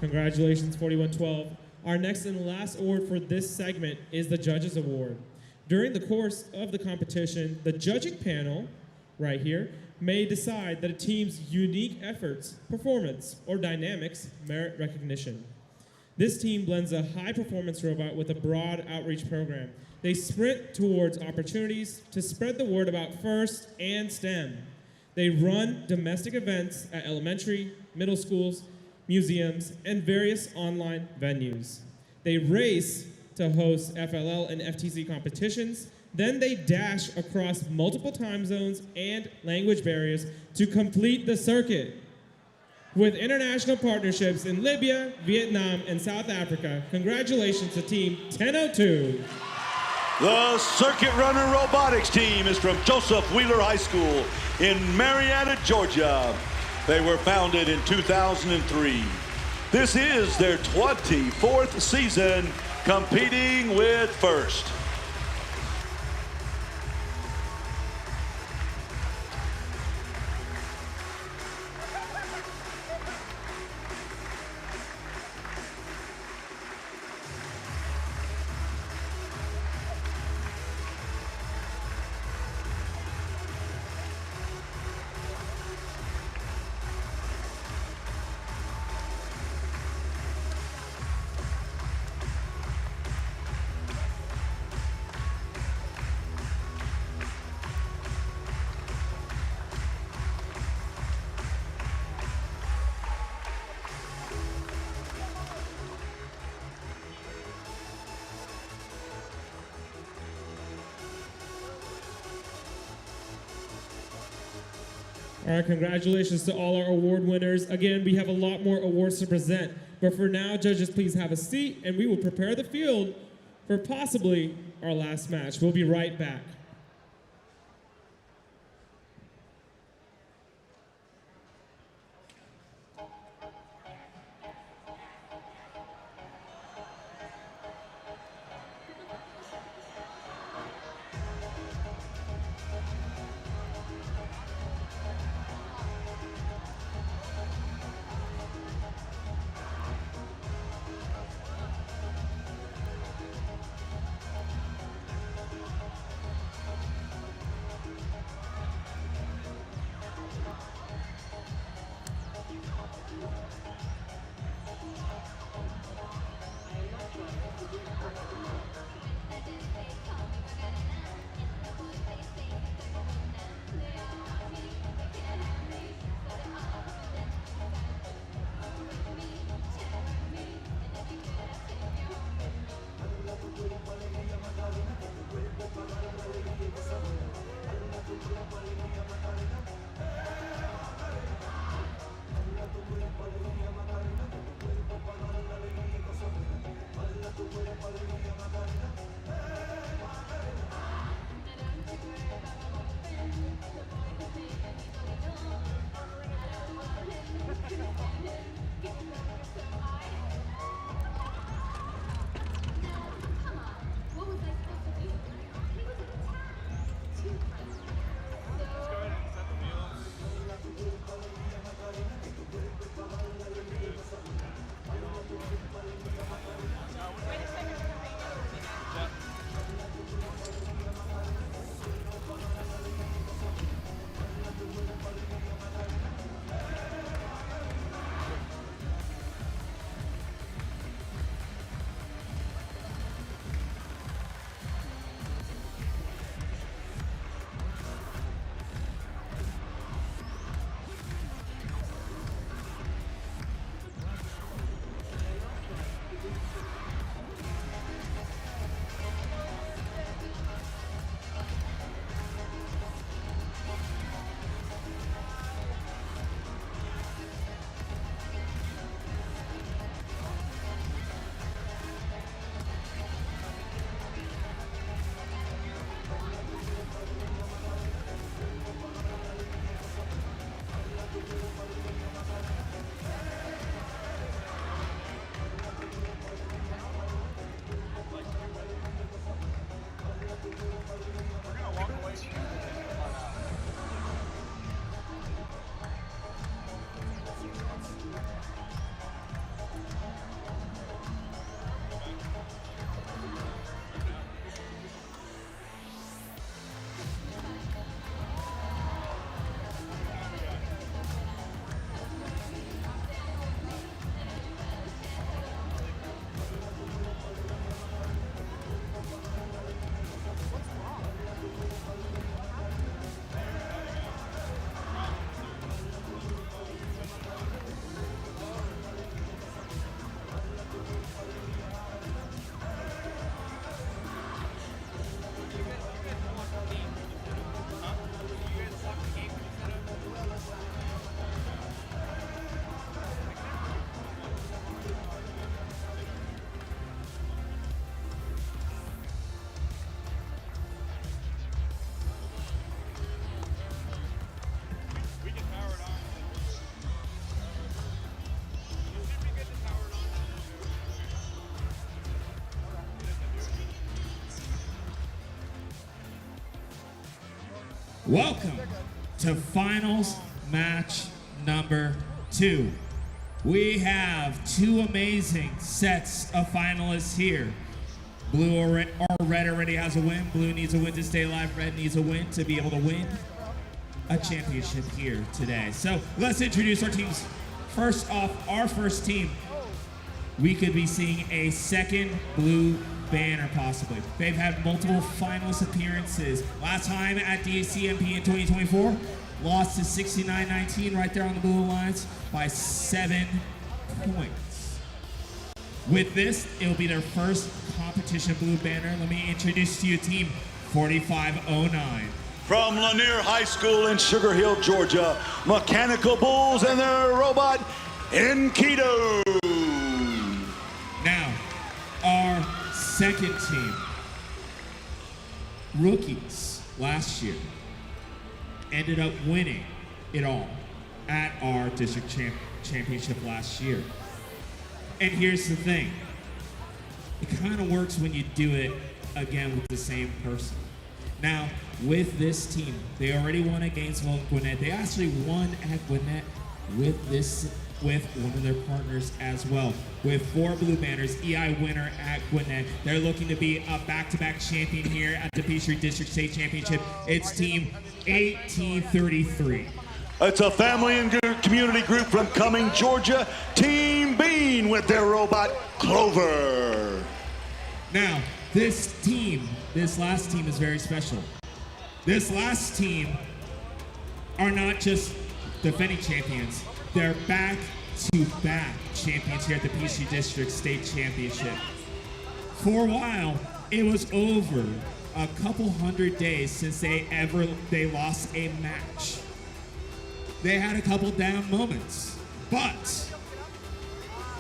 Congratulations, 4112. Our next and last award for this segment is the Judges Award. During the course of the competition, the judging panel, right here, may decide that a team's unique efforts, performance, or dynamics merit recognition. This team blends a high-performance robot with a broad outreach program. They sprint towards opportunities to spread the word about FIRST and STEM. They run domestic events at elementary, middle schools, museums, and various online venues. They race to host FLL and FTC competitions. Then they dash across multiple time zones and language barriers to complete the circuit. With international partnerships in Libya, Vietnam, and South Africa, congratulations to Team 1002. The Circuit Runner Robotics team is from Joseph Wheeler High School in Marietta, Georgia. They were founded in 2003. This is their 24th season competing with First. All right, congratulations to all our award winners. Again, we have a lot more awards to present, but for now, judges, please have a seat, and we will prepare the field for possibly our last match. We'll be right back. Welcome to finals match number 2. We have 2 amazing sets of finalists here. Blue or red already has a win. Blue needs a win to stay alive. Red needs a win to be able to win a championship here today. So let's introduce our teams. First off, our first team, we could be seeing a second blue banner possibly. They've had multiple finalist appearances. Last time at DCMP in 2024, lost to 69-19 right there on the blue lines by 7 points. With this, it'll be their first competition blue banner. Let me introduce to you team 4509. From Lanier High School in Sugar Hill, Georgia, Mechanical Bulls and their robot, Enkidu. Now, our second team, rookies last year, ended up winning it all at our district championship last year. And here's the thing, it kind of works when you do it again with the same person. Now, with this team, they already won at Gainesville and Gwinnett. They actually won at Gwinnett with one of their partners as well. With 4 blue banners, EI winner at Gwinnett. They're looking to be a back-to-back champion here at the Peachtree District State Championship. It's team 1833. It's a family and community group from Cumming, Georgia, Team Bean with their robot, Clover. Now, this last team is very special. This last team are not just defending champions, they're back-to-back champions here at the Peachtree District State Championship. For a while, it was over a couple hundred days since they lost a match. They had a couple down moments, but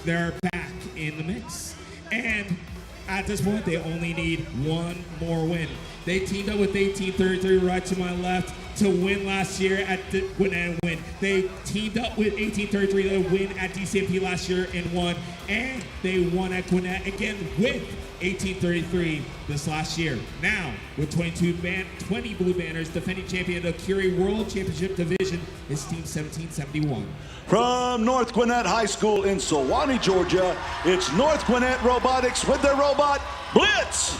they're back in the mix. And at this point, they only need one more win. They teamed up with 1833 right to my left to win last year at the Gwinnett win. They teamed up with 1833 to win at DCMP last year and won. And they won at Gwinnett again with 1833 this last year. Now, with 20 blue banners, defending champion of the Curie World Championship Division is Team 1771. From North Gwinnett High School in Sewanee, Georgia, it's North Gwinnett Robotics with their robot, Blitz.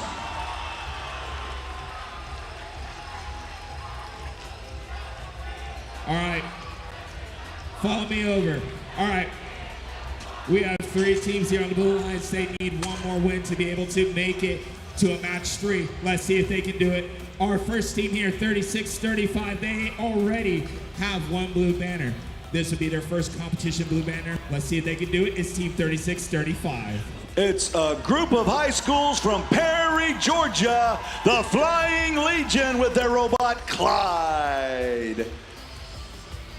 All right, follow me over. All right, we have 3 teams here on the blue lines. They need one more win to be able to make it to a match 3. Let's see if they can do it. Our first team here, 36-35, they already have 1 blue banner. This would be their first competition blue banner. Let's see if they can do it. It's team 36-35. It's a group of high schools from Perry, Georgia, the Flying Legion with their robot, Clyde.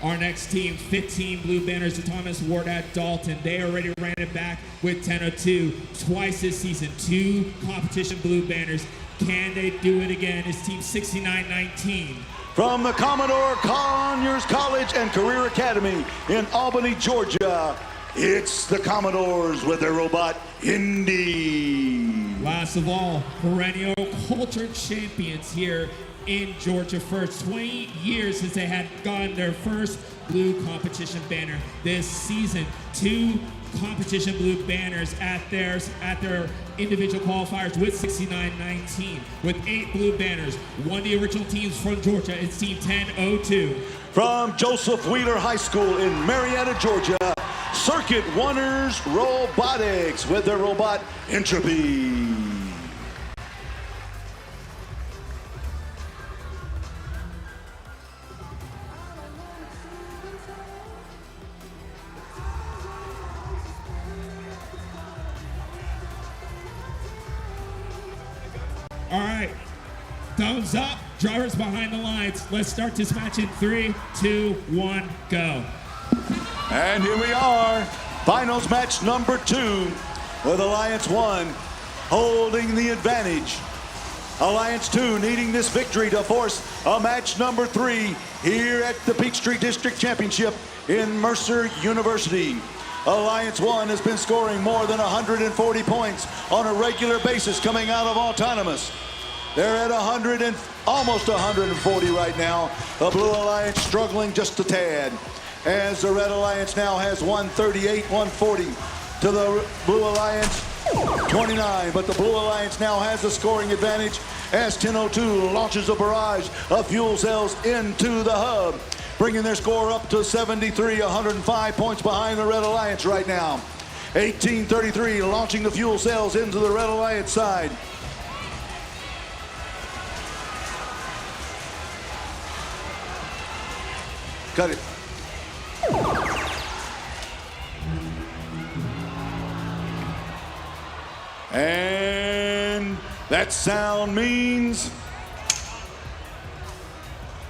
Our next team, 15 blue banners, the Thomas Ward at Dalton. They already ran it back with 10-02 twice this season. 2 competition blue banners. Can they do it again? It's team 69-19. From the Commodore Conyers College and Career Academy in Albany, Georgia, it's the Commodores with their robot, Indy. Last of all, perennial culture champions here in Georgia First. 20 years since they had gotten their first blue competition banner. This season, 2 competition blue banners at their individual qualifiers with 69-19. With 8 blue banners, one of the original teams from Georgia, it's team 10-02. From Joseph Wheeler High School in Marietta, Georgia, Circuit Wonders Robotics with their robot, Entropy. All right, thumbs up, drivers behind the lines. Let's start this match in 3, 2, 1, go. And here we are, finals match number 2, with Alliance 1 holding the advantage. Alliance 2 needing this victory to force a match number 3 here at the Peachtree District Championship in Mercer University. Alliance 1 has been scoring more than 140 points on a regular basis coming out of autonomous. They're at almost 140 right now. The Blue Alliance struggling just a tad, as the Red Alliance now has 138, 140 to the Blue Alliance 29, but the Blue Alliance now has the scoring advantage as 1002 launches a barrage of fuel cells into the hub, bringing their score up to 73, 105 points behind the Red Alliance right now. 1833 launching the fuel cells into the Red Alliance side. Cut it. And that sound means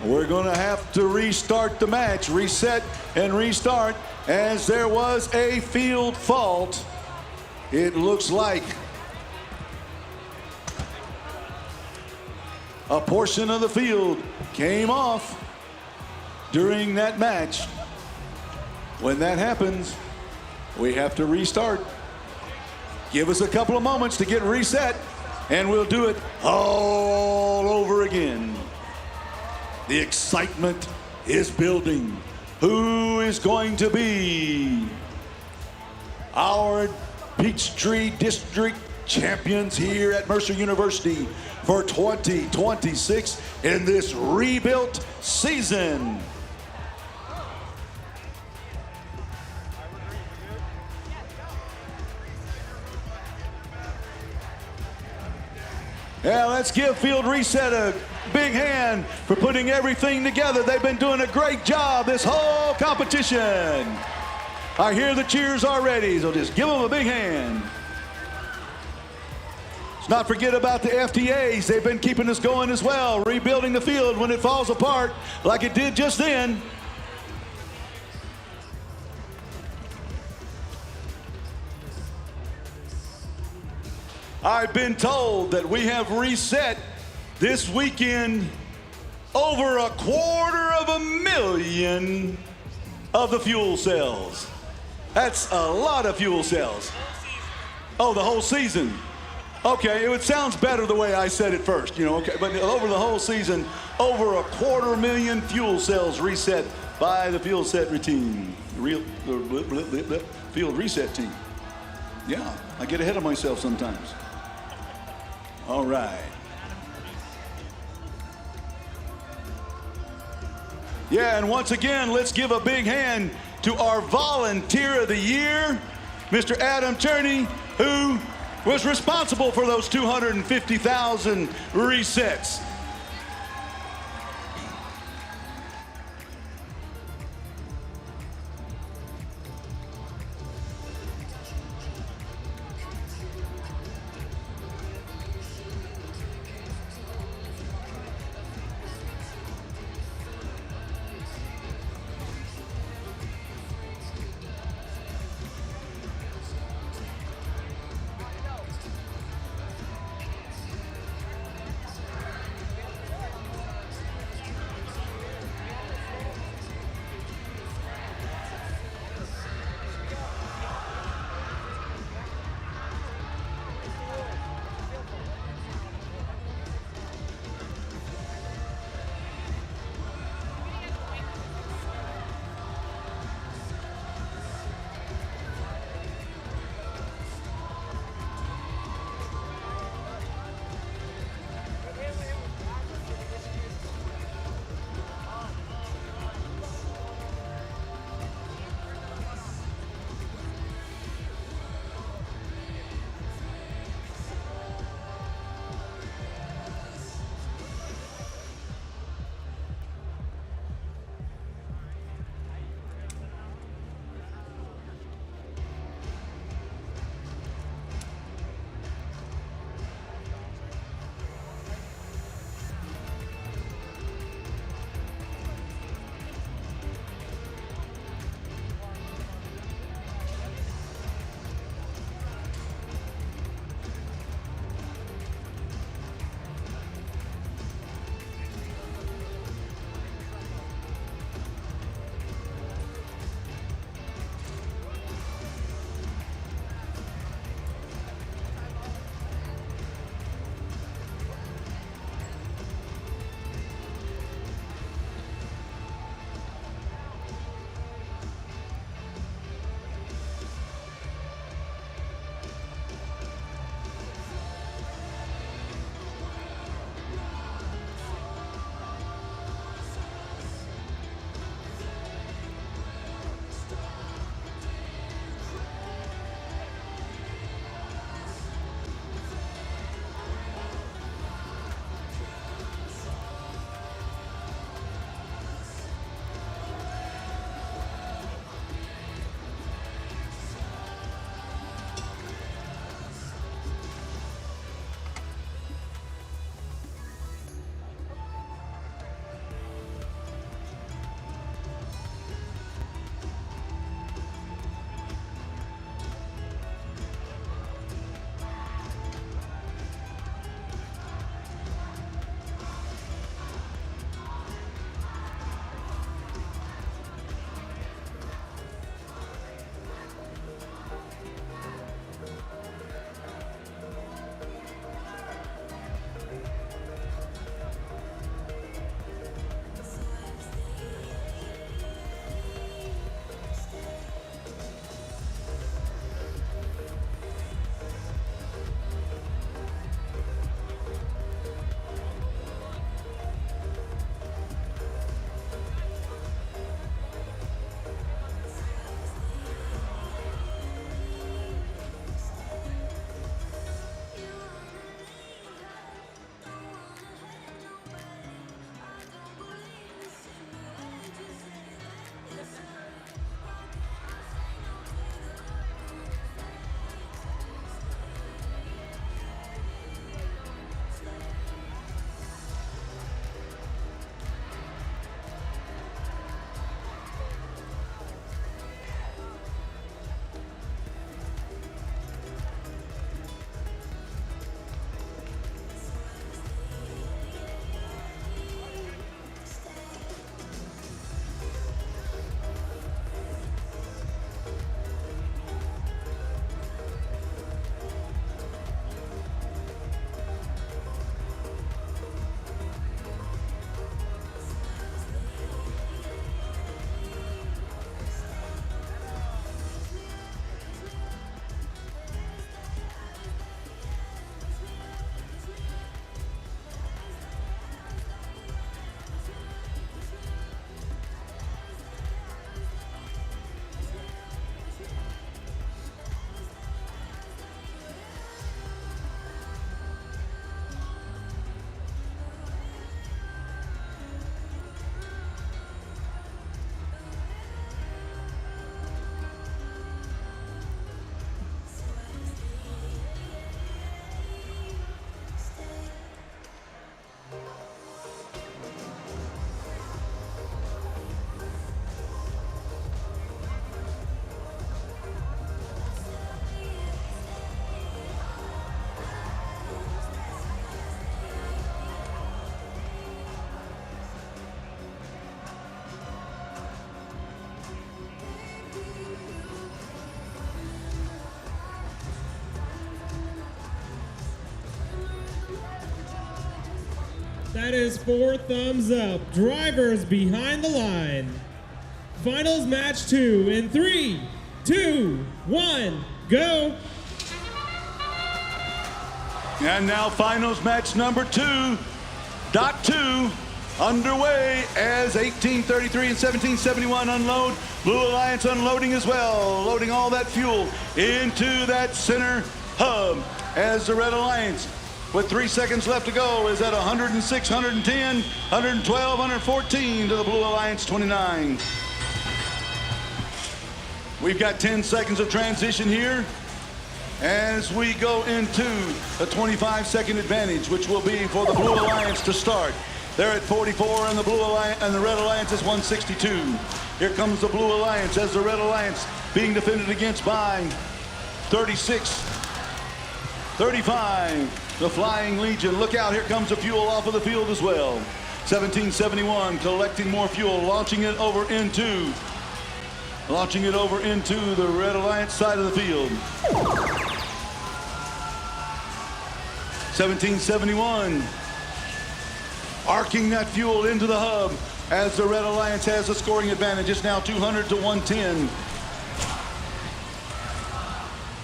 we're going to have to restart the match, reset and restart, as there was a field fault. It looks like a portion of the field came off during that match. When that happens, we have to restart. Give us a couple of moments to get reset, and we'll do it all over again. The excitement is building. Who is going to be our Peachtree District champions here at Mercer University for 2026 in this rebuilt season? Yeah, let's give Field Reset a big hand for putting everything together. They've been doing a great job this whole competition. I hear the cheers already, so just give them a big hand. Let's not forget about the FTAs. They've been keeping us going as well, rebuilding the field when it falls apart like it did just then. I've been told that we have reset this weekend over 250,000 of the fuel cells. That's a lot of fuel cells. Oh, the whole season. Okay, it sounds better the way I said it first, you know, okay, but over the whole season, over 250,000 fuel cells reset by the field set team, field reset team. Yeah, I get ahead of myself sometimes. All right. Yeah, and once again, let's give a big hand to our Volunteer of the Year, Mr. Adam Turney, who was responsible for those 250,000 resets. That is 4 thumbs up. Drivers behind the line. Finals match 2 in 3, 2, 1, go. And now finals match number 2.2 underway as 1833 and 1771 unload. Blue Alliance unloading as well, loading all that fuel into that center hub as the Red Alliance, with 3 seconds left to go, is at 106, 110, 112, 114 to the Blue Alliance 29. We've got 10 seconds of transition here as we go into a 25-second advantage, which will be for the Blue Alliance to start. They're at 44, and the Blue Alliance and the Red Alliance is 162. Here comes the Blue Alliance as the Red Alliance being defended against by 36, 35. The Flying Legion. Look out! Here comes the fuel off of the field as well. 1771 collecting more fuel, launching it over into the Red Alliance side of the field. 1771 arcing that fuel into the hub as the Red Alliance has a scoring advantage. It's now 200 to 110.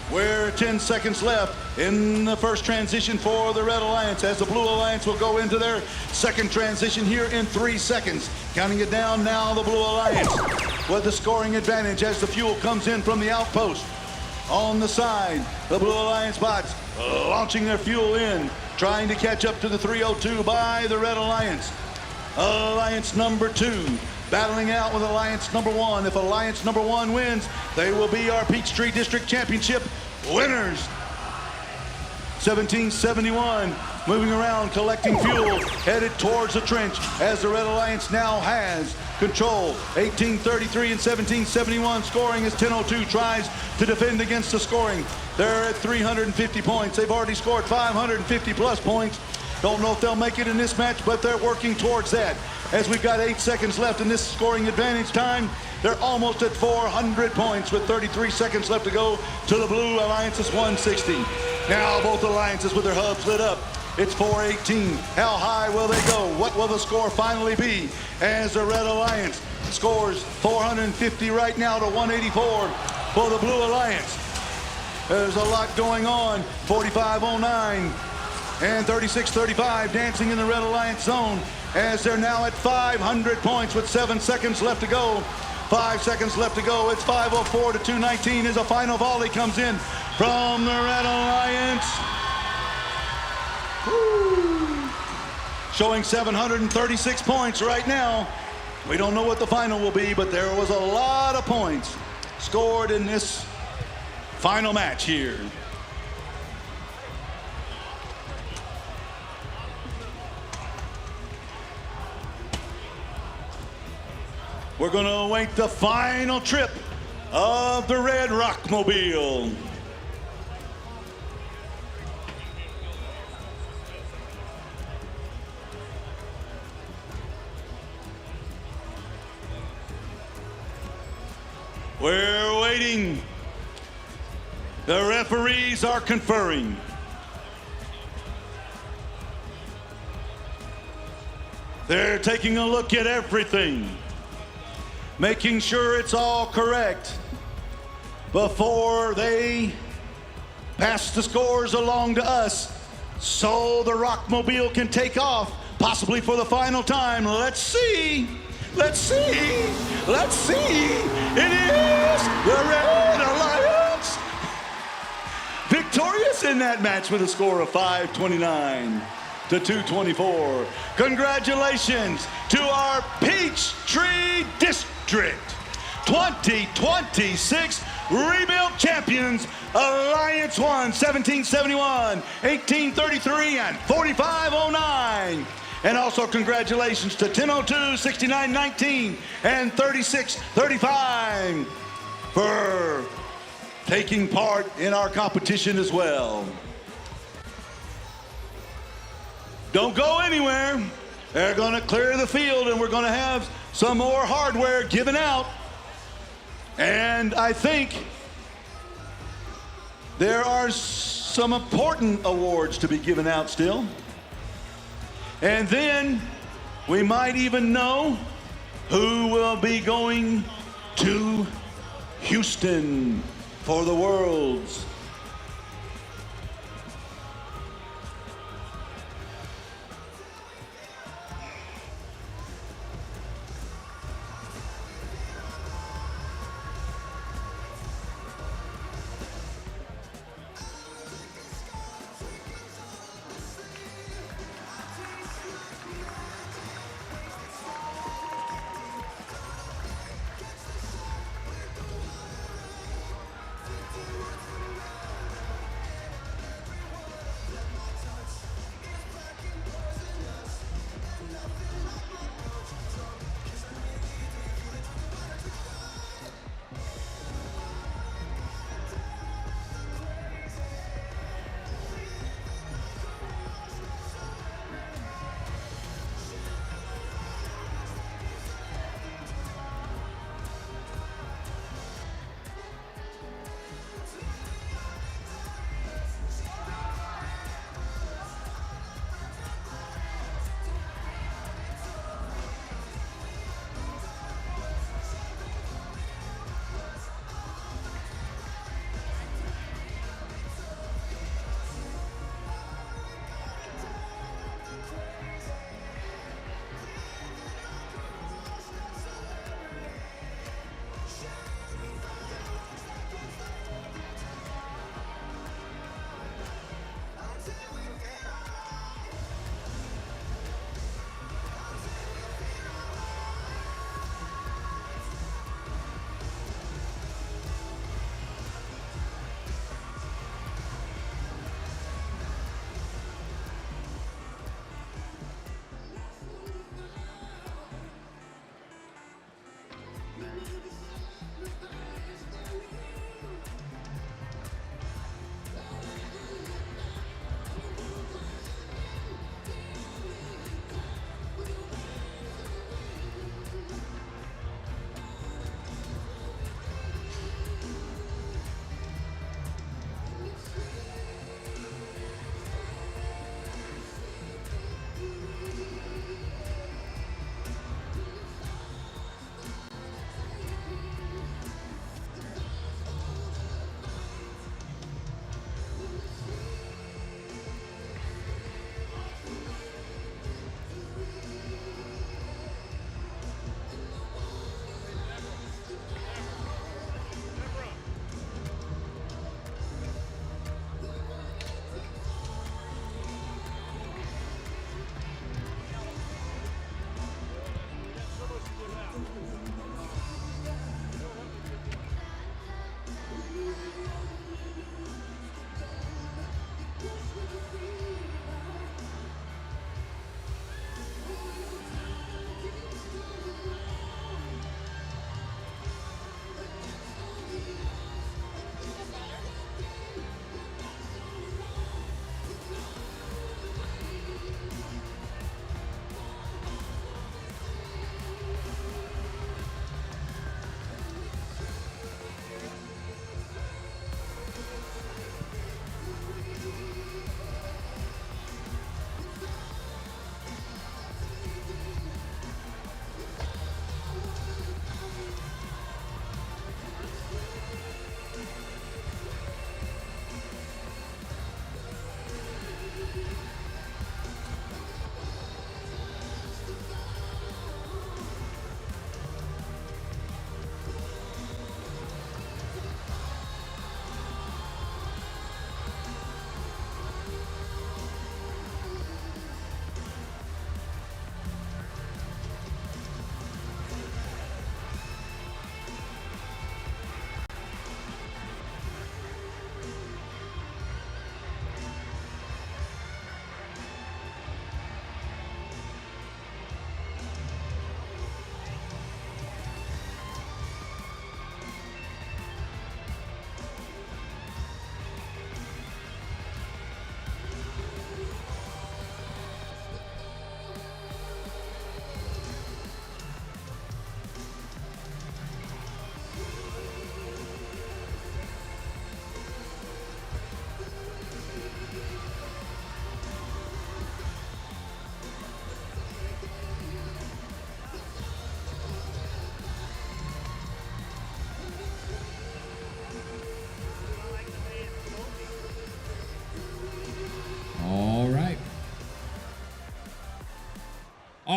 We're 10 seconds left in the first transition for the Red Alliance, as the Blue Alliance will go into their second transition here in 3 seconds. Counting it down now, the Blue Alliance with the scoring advantage as the fuel comes in from the outpost. On the side, the Blue Alliance bots launching their fuel in, trying to catch up to the 302 by the Red Alliance. Alliance number 2 battling out with Alliance number 1. If Alliance number 1 wins, they will be our Peachtree District Championship winners. 1771 moving around, collecting fuel, headed towards the trench as the Red Alliance now has control. 1833 and 1771 scoring as 1002 tries to defend against the scoring. They're at 350 points. They've already scored 550 plus points. Don't know if they'll make it in this match, but they're working towards that. As we've got 8 seconds left in this scoring advantage time, they're almost at 400 points with 33 seconds left to go to the Blue Alliance's 160. Now both alliances with their hubs lit up. It's 418. How high will they go? What will the score finally be as the Red Alliance scores 450 right now to 184 for the Blue Alliance? There's a lot going on. 4509 and 3635 dancing in the Red Alliance zone as they're now at 500 points with 7 seconds left to go. 5 seconds left to go. It's 504 to 219 as a final volley comes in from the Red Alliance. Woo. Showing 736 points right now. We don't know what the final will be, but there was a lot of points scored in this final match here. We're going to await the final trip of the Red Rockmobile. We're waiting. The referees are conferring. They're taking a look at everything, making sure it's all correct before they pass the scores along to us so the Rockmobile can take off, possibly for the final time. Let's see. Let's see. Let's see. It is the Red Alliance victorious in that match with a score of 529 to 224. Congratulations to our Peachtree District 2026 rebuilt champions, Alliance 1, 1771, 1833, and 4509. And also congratulations to 1002, 6919, and 3635 for taking part in our competition as well. Don't go anywhere. They're going to clear the field, and we're going to have some more hardware given out. And I think there are some important awards to be given out still. And then we might even know who will be going to Houston for the Worlds.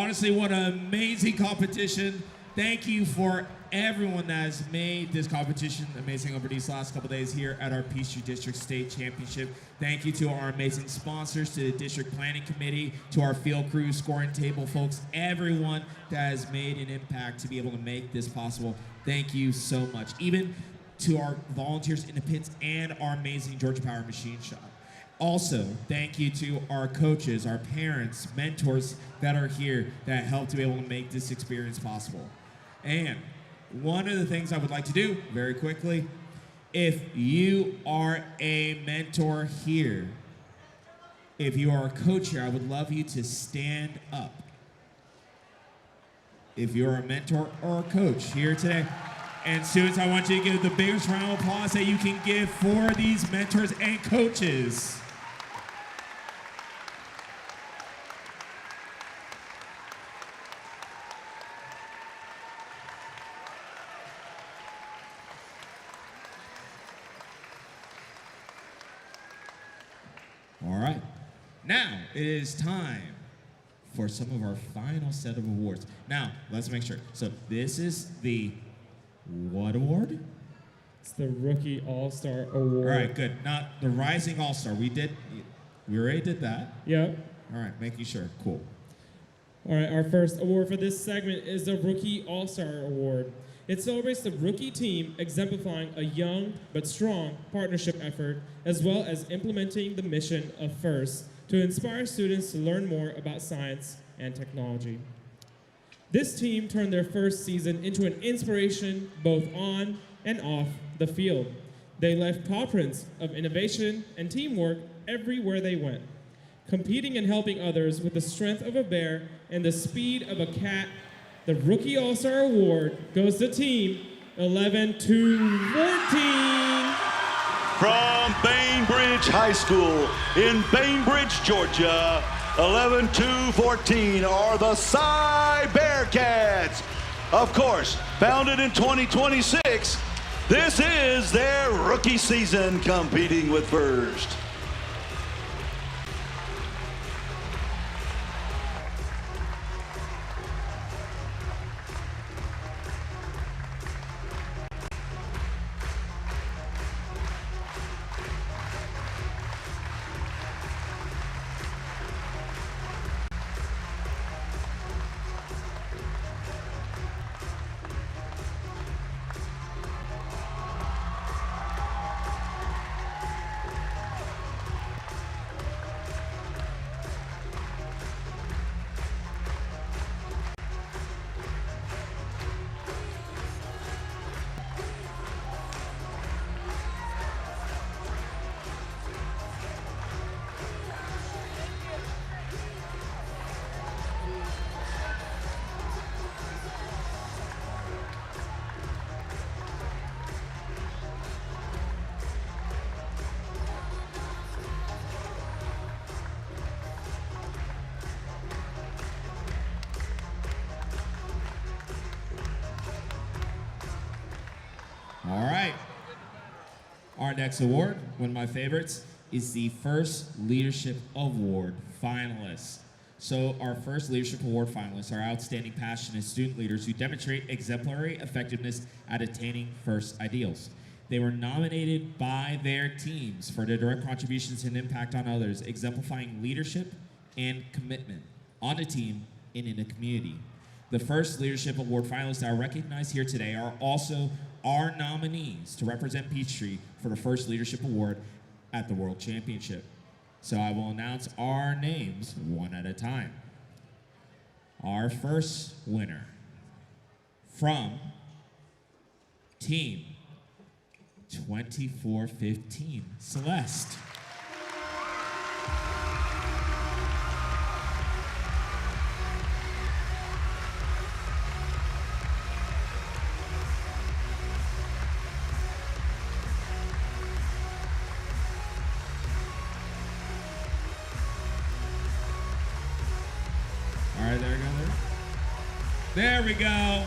honestly, what an amazing competition. Thank you for everyone that has made this competition amazing over these last couple days here at our Peachtree District State Championship. Thank you to our amazing sponsors, to the District Planning Committee, to our field crew, scoring table folks, everyone that has made an impact to be able to make this possible. Thank you so much. Even to our volunteers in the pits and our amazing Georgia Power Machine Shop. Also, thank you to our coaches, our parents, mentors that are here that help to be able to make this experience possible. And one of the things I would like to do very quickly, if you are a mentor here, if you are a coach here, I would love you to stand up. If you're a mentor or a coach here today. And students, I want you to give the biggest round of applause that you can give for these mentors and coaches. All right, now it is time for some of our final set of awards. Now, let's make sure. So this is the what award? It's the Rookie All-Star Award. All right, good. Not the Rising All-Star. We already did that. Yep. All right, making sure. Cool. All right, our first award for this segment is the Rookie All-Star Award. It celebrates the rookie team exemplifying a young but strong partnership effort, as well as implementing the mission of FIRST to inspire students to learn more about science and technology. This team turned their first season into an inspiration both on and off the field. They left paw prints of innovation and teamwork everywhere they went, competing and helping others with the strength of a bear and the speed of a cat. The Rookie All-Star Award goes to Team 11-14. From Bainbridge High School in Bainbridge, Georgia, 11-14 are the Cy Bearcats. Of course, founded in 2026, this is their rookie season competing with FIRST. All right. Our next award, one of my favorites, is the First Leadership Award finalists. So our First Leadership Award finalists are outstanding, passionate student leaders who demonstrate exemplary effectiveness at attaining FIRST ideals. They were nominated by their teams for their direct contributions and impact on others, exemplifying leadership and commitment on a team and in a community. The First Leadership Award finalists that are recognized here today are also our nominees to represent Peachtree for the First Leadership Award at the World Championship. So I will announce our names one at a time. Our first winner from Team 2415, Celeste. All right, there we go. There we go.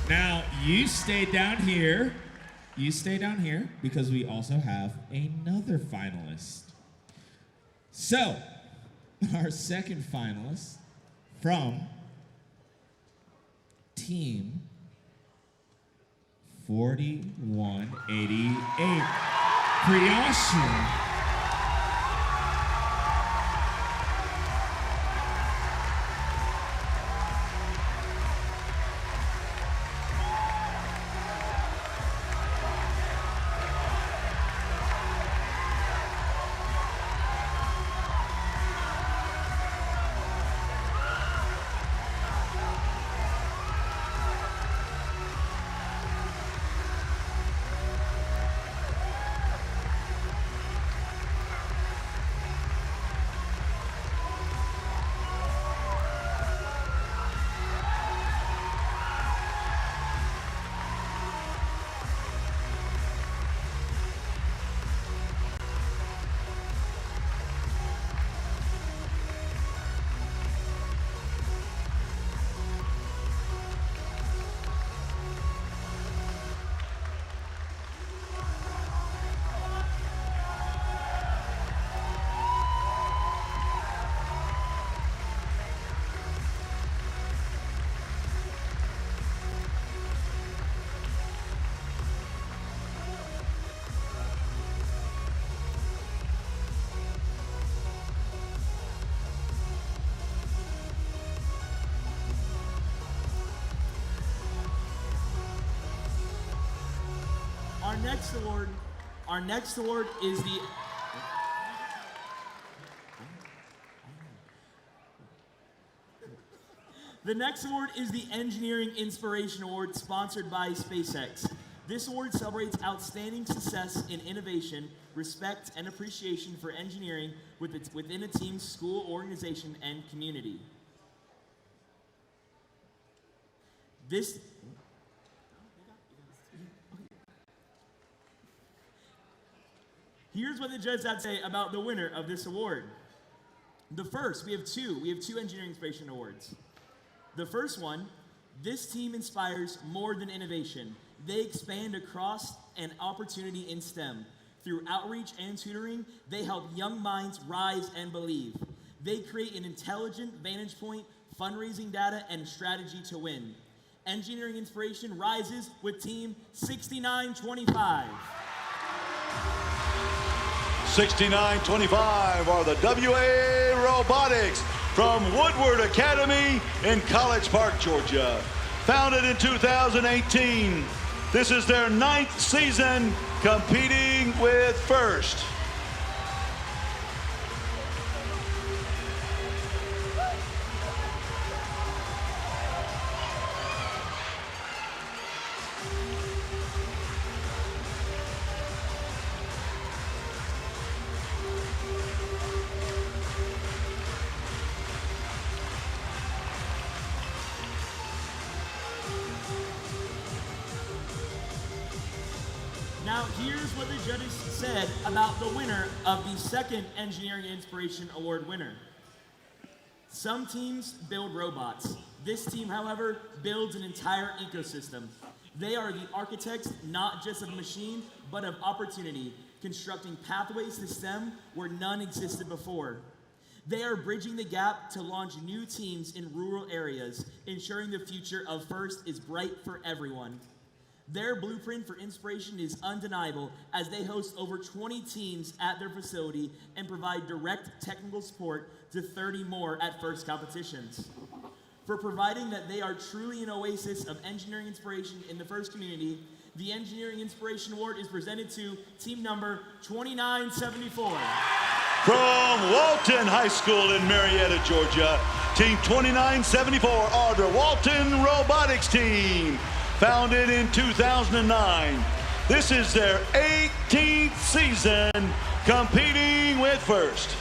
Now, you stay down here. You stay down here because we also have another finalist. So, our second finalist from Team 4188, Priyashu. Our next award is the next award is the Engineering Inspiration Award, sponsored by SpaceX. This award celebrates outstanding success in innovation, respect, and appreciation for engineering within a team, school, organization, and community. Here's what the judges had to say about the winner of this award. We have two Engineering Inspiration Awards. The first one, this team inspires more than innovation. They expand across an opportunity in STEM. Through outreach and tutoring, they help young minds rise and believe. They create an intelligent vantage point, fundraising data, and strategy to win. Engineering Inspiration rises with Team 6925. 6925 are the WA Robotics from Woodward Academy in College Park, Georgia. Founded in 2018, this is their 9th season competing with FIRST. Now, here's what the judges said about the winner of the second Engineering Inspiration Award winner. Some teams build robots. This team, however, builds an entire ecosystem. They are the architects not just of machine, but of opportunity, constructing pathways to STEM where none existed before. They are bridging the gap to launch new teams in rural areas, ensuring the future of FIRST is bright for everyone. Their blueprint for inspiration is undeniable, as they host over 20 teams at their facility and provide direct technical support to 30 more at FIRST competitions. For providing that they are truly an oasis of engineering inspiration in the FIRST community, the Engineering Inspiration Award is presented to team number 2974. From Walton High School in Marietta, Georgia, Team 2974 are the Walton Robotics Team. Founded in 2009. This is their 18th season competing with FIRST.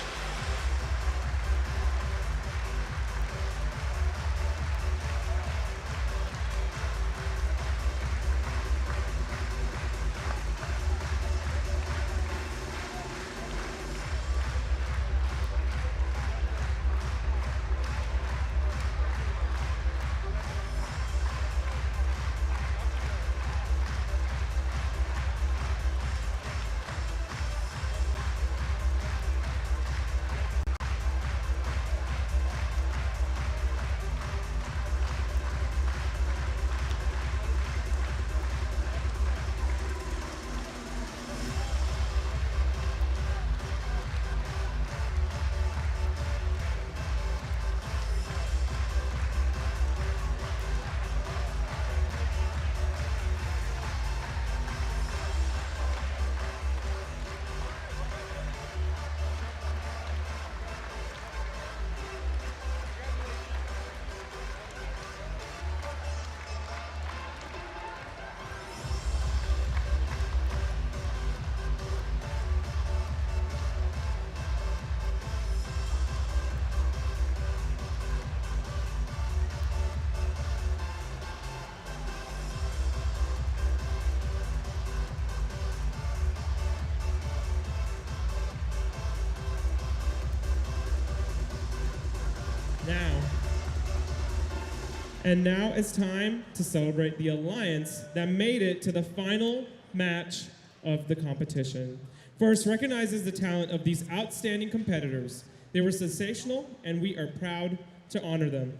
And now it's time to celebrate the alliance that made it to the final match of the competition. First recognizes the talent of these outstanding competitors. They were sensational, and we are proud to honor them.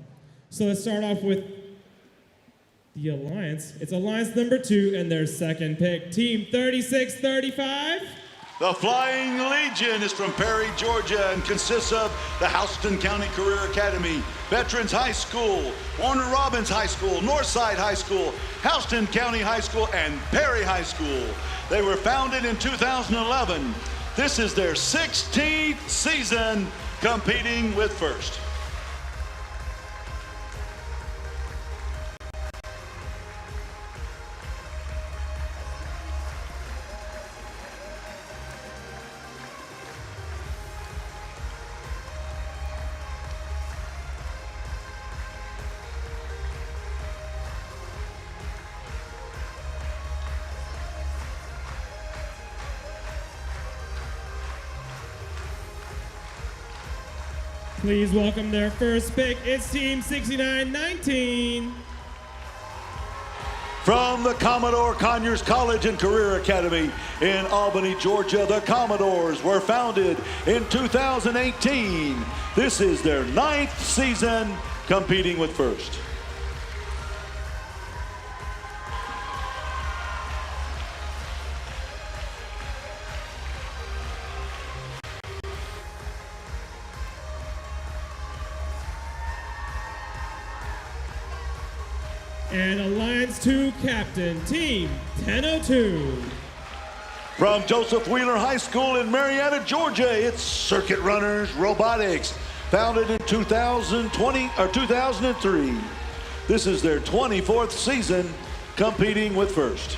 So let's start off with the alliance. It's alliance number 2 and their second pick, Team 3635. The Flying Legion is from Perry, Georgia, and consists of the Houston County Career Academy, Veterans High School, Warner Robins High School, Northside High School, Houston County High School, and Perry High School. They were founded in 2011. This is their 16th season competing with First. Please welcome their first pick. It's Team 6919. From the Commodore Conyers College and Career Academy in Albany, Georgia, the Commodores were founded in 2018. This is their 9th season competing with First. And Alliance 2 Captain, Team 1002. From Joseph Wheeler High School in Marietta, Georgia, it's Circuit Runners Robotics, founded in 2003. This is their 24th season competing with First.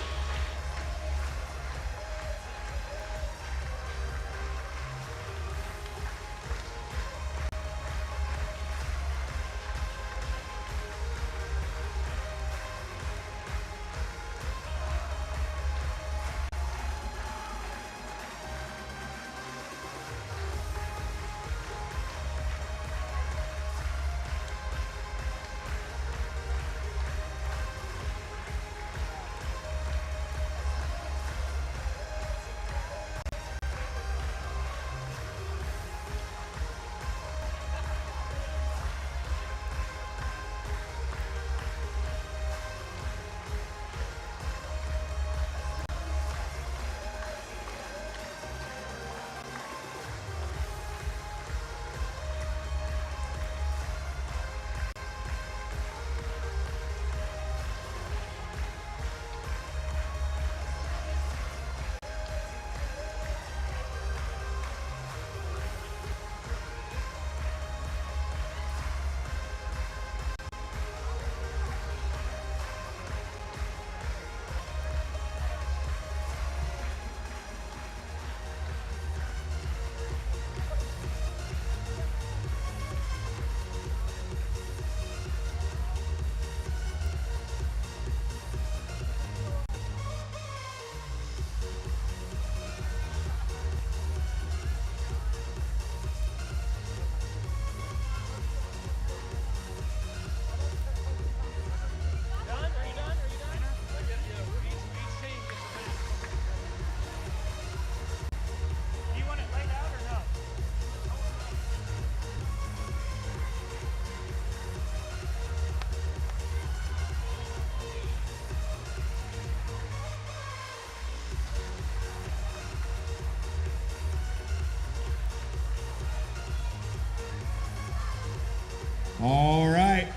All right.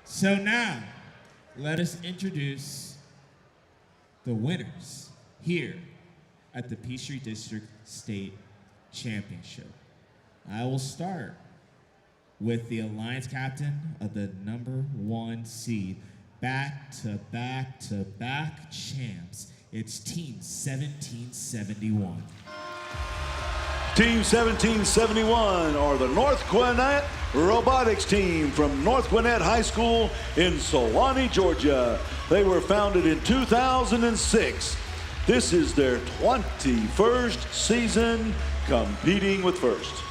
So now, let us introduce the winners here at the Peachtree District State Championship. I will start with the Alliance captain of the #1 seed, back-to-back-to-back champs. It's Team 1771. Team 1771 are the North Gwinnett Robotics team from North Gwinnett High School in Sewanee, Georgia. They were founded in 2006. This is their 21st season competing with First.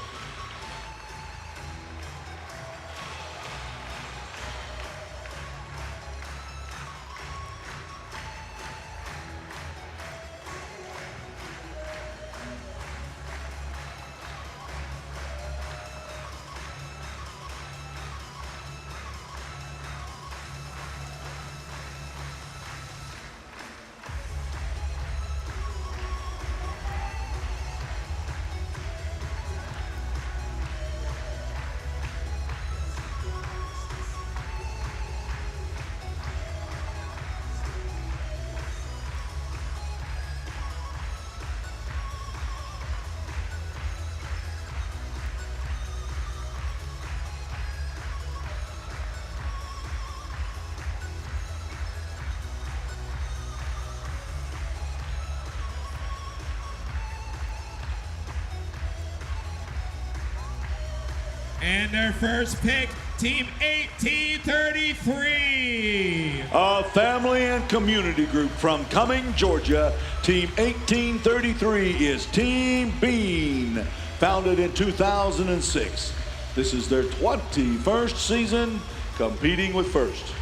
And their first pick, Team 1833. A family and community group from Cumming, Georgia. Team 1833 is Team Bean, founded in 2006. This is their 21st season competing with First.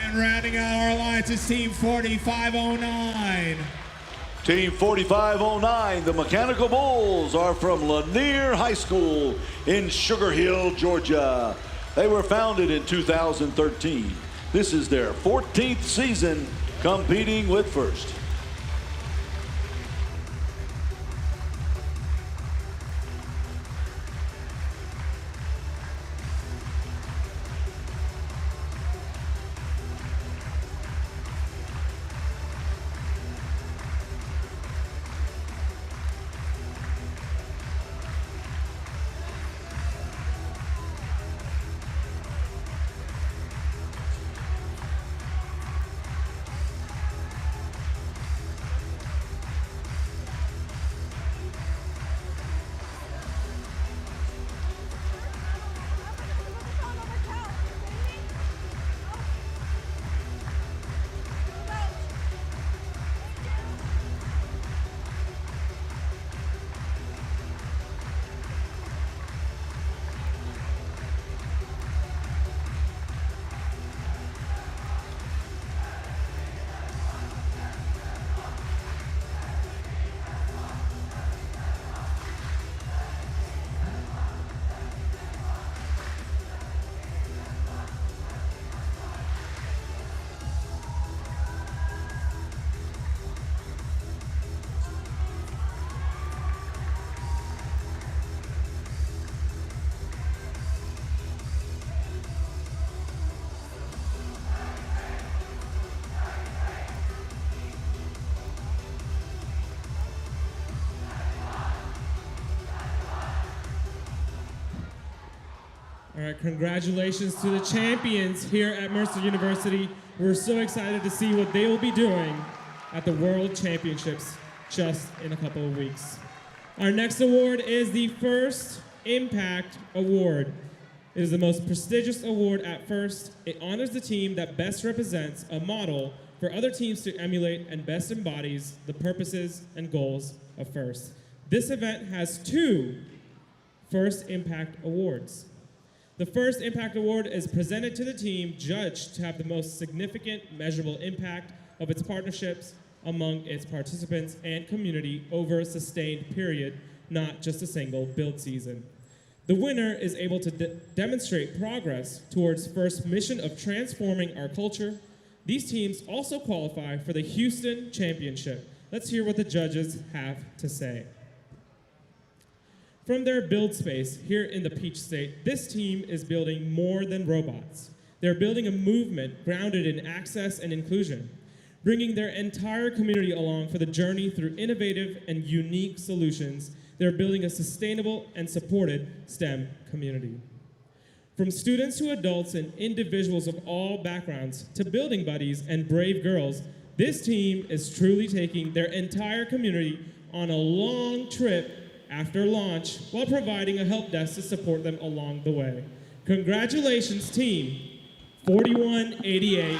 And rounding out our alliance is Team 4509. Team 4509, the Mechanical Bulls, are from Lanier High School in Sugar Hill, Georgia. They were founded in 2013. This is their 14th season competing with First. All right, congratulations to the champions here at Mercer University. We're so excited to see what they will be doing at the World Championships just in a couple of weeks. Our next award is the First Impact Award. It is the most prestigious award at First. It honors the team that best represents a model for other teams to emulate and best embodies the purposes and goals of First. This event has 2 First Impact Awards. The First Impact Award is presented to the team judged to have the most significant measurable impact of its partnerships among its participants and community over a sustained period, not just a single build season. The winner is able to demonstrate progress towards First's mission of transforming our culture. These teams also qualify for the Houston Championship. Let's hear what the judges have to say. From their build space here in the Peach State, this team is building more than robots. They're building a movement grounded in access and inclusion, bringing their entire community along for the journey through innovative and unique solutions. They're building a sustainable and supported STEM community. From students to adults and individuals of all backgrounds to building buddies and brave girls, this team is truly taking their entire community on a long trip after launch while providing a help desk to support them along the way. Congratulations, Team 4188.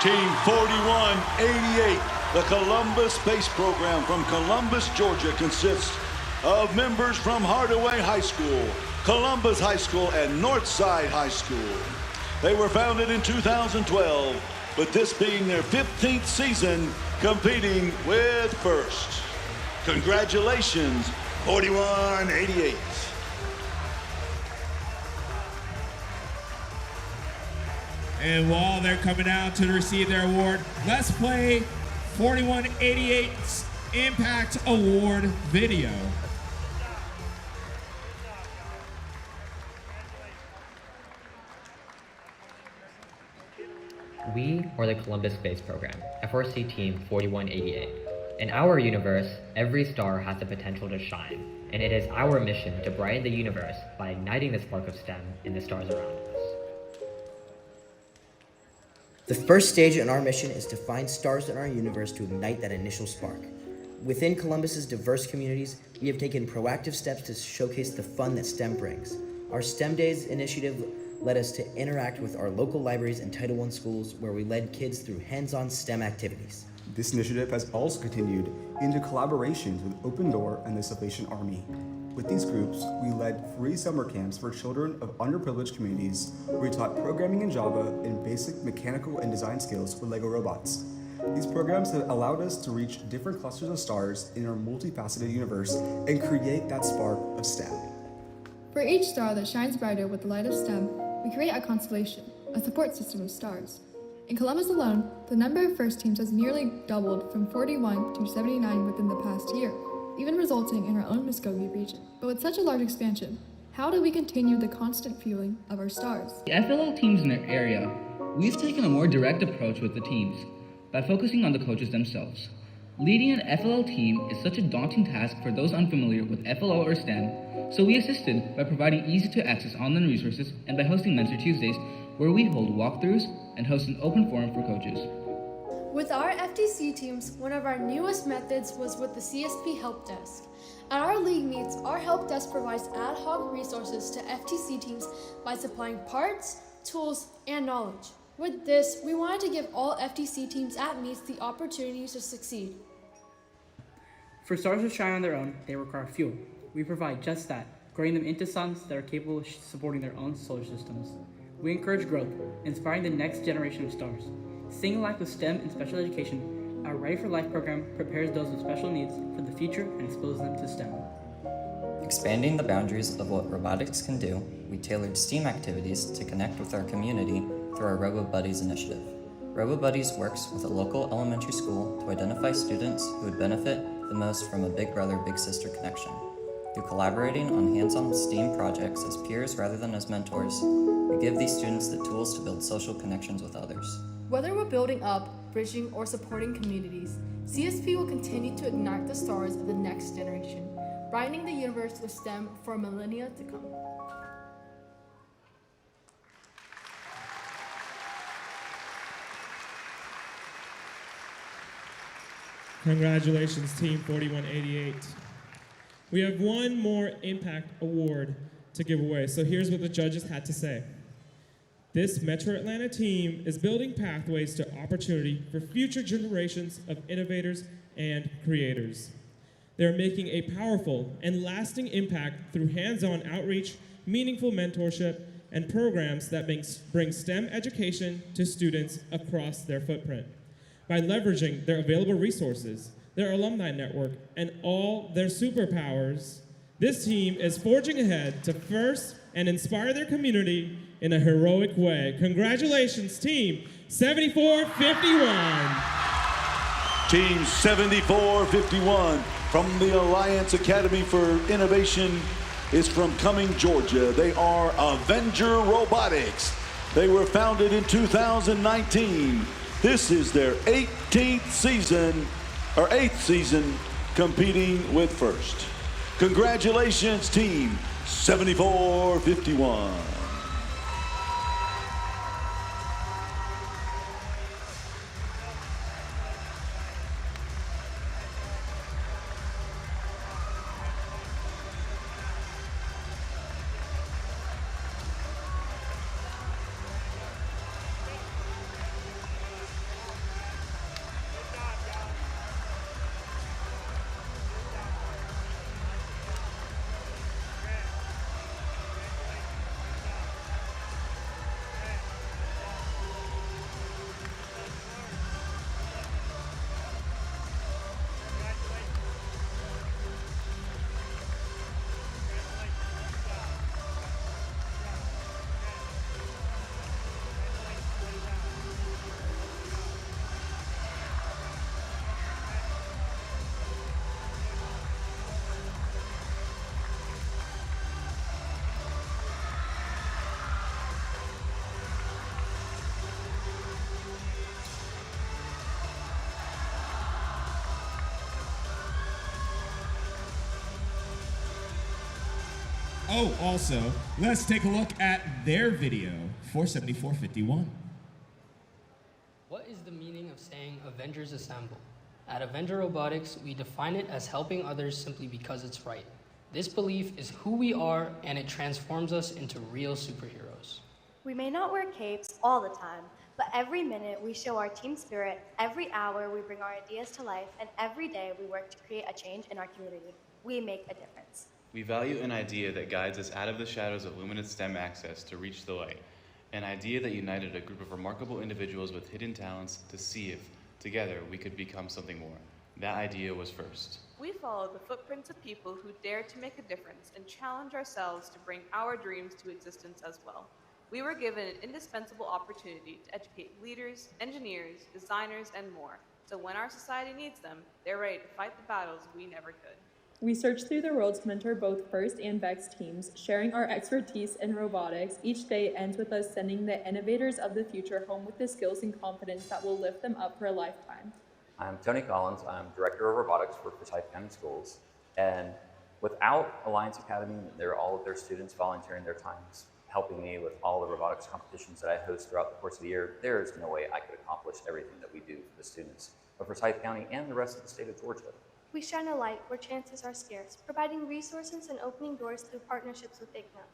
Team 4188, the Columbus Space Program from Columbus, Georgia, consists of members from Hardaway High School, Columbus High School and Northside High School. They were founded in 2012, with this being their 15th season competing with First. Congratulations, 4188. And while they're coming out to receive their award, let's play 4188's Impact Award video. We are the Columbus Space Program, FRC Team 4188. In our universe, every star has the potential to shine, and it is our mission to brighten the universe by igniting the spark of STEM in the stars around us. The first stage in our mission is to find stars in our universe to ignite that initial spark. Within Columbus's diverse communities, we have taken proactive steps to showcase the fun that STEM brings. Our STEM Days initiative led us to interact with our local libraries and Title I schools, where we led kids through hands-on STEM activities. This initiative has also continued into collaborations with Open Door and the Salvation Army. With these groups, we led free summer camps for children of underprivileged communities, where we taught programming in Java and basic mechanical and design skills with Lego robots. These programs have allowed us to reach different clusters of stars in our multifaceted universe and create that spark of STEM. For each star that shines brighter with the light of STEM, we create a constellation, a support system of stars. In Columbus alone, the number of FIRST teams has nearly doubled from 41 to 79 within the past year, even resulting in our own Muskogee region. But with such a large expansion, how do we continue the constant fueling of our stars? The FLL teams in our area, we've taken a more direct approach with the teams by focusing on the coaches themselves. Leading an FLL team is such a daunting task for those unfamiliar with FLL or STEM, so we assisted by providing easy-to-access online resources and by hosting Mentor Tuesdays, where we hold walkthroughs and host an open forum for coaches. With our FTC teams, one of our newest methods was with the CSP Help Desk. At our league meets, our Help Desk provides ad hoc resources to FTC teams by supplying parts, tools, and knowledge. With this, we wanted to give all FTC teams at meets the opportunity to succeed. For stars to shine on their own, they require fuel. We provide just that, growing them into suns that are capable of supporting their own solar systems. We encourage growth, inspiring the next generation of stars. Staying alive with STEM and special education, our Ready for Life program prepares those with special needs for the future and exposes them to STEM. Expanding the boundaries of what robotics can do, we tailored STEAM activities to connect with our community through our RoboBuddies initiative. RoboBuddies works with a local elementary school to identify students who would benefit the most from a Big Brother, Big Sister connection. Through collaborating on hands-on STEAM projects as peers rather than as mentors, we give these students the tools to build social connections with others. Whether we're building up, bridging, or supporting communities, CSP will continue to ignite the stars of the next generation, brightening the universe with STEM for millennia to come. Congratulations, Team 4188. We have one more Impact Award to give away, so here's what the judges had to say. This Metro Atlanta team is building pathways to opportunity for future generations of innovators and creators. They're making a powerful and lasting impact through hands-on outreach, meaningful mentorship, and programs that bring STEM education to students across their footprint. By leveraging their available resources, their alumni network, and all their superpowers, this team is forging ahead to first and inspire their community in a heroic way. Congratulations, Team 7451. Team 7451 from the Alliance Academy for Innovation is from Cumming, Georgia. They are Avenger Robotics. They were founded in 2019. This is their 8th season competing with First. Congratulations, Team 7451. Oh, also, let's take a look at their video for 7451. What is the meaning of saying Avengers Assemble? At Avenger Robotics, we define it as helping others simply because it's right. This belief is who we are, and it transforms us into real superheroes. We may not wear capes all the time, but every minute we show our team spirit, every hour we bring our ideas to life, and every day we work to create a change in our community. We make a difference. We value an idea that guides us out of the shadows of limited STEM access to reach the light. An idea that united a group of remarkable individuals with hidden talents to see if, together, we could become something more. That idea was first. We follow the footprints of people who dare to make a difference and challenge ourselves to bring our dreams to existence as well. We were given an indispensable opportunity to educate leaders, engineers, designers, and more, so when our society needs them, they're ready to fight the battles we never could. We search through the world to mentor both FIRST and VEX teams, sharing our expertise in robotics. Each day ends with us sending the innovators of the future home with the skills and confidence that will lift them up for a lifetime. I'm Tony Collins. I'm Director of Robotics for Forsyth County Schools. And without Alliance Academy and all of their students volunteering their times, helping me with all the robotics competitions that I host throughout the course of the year, there is no way I could accomplish everything that we do for the students of Forsyth County and the rest of the state of Georgia. We shine a light where chances are scarce, providing resources and opening doors through partnerships with IGNA.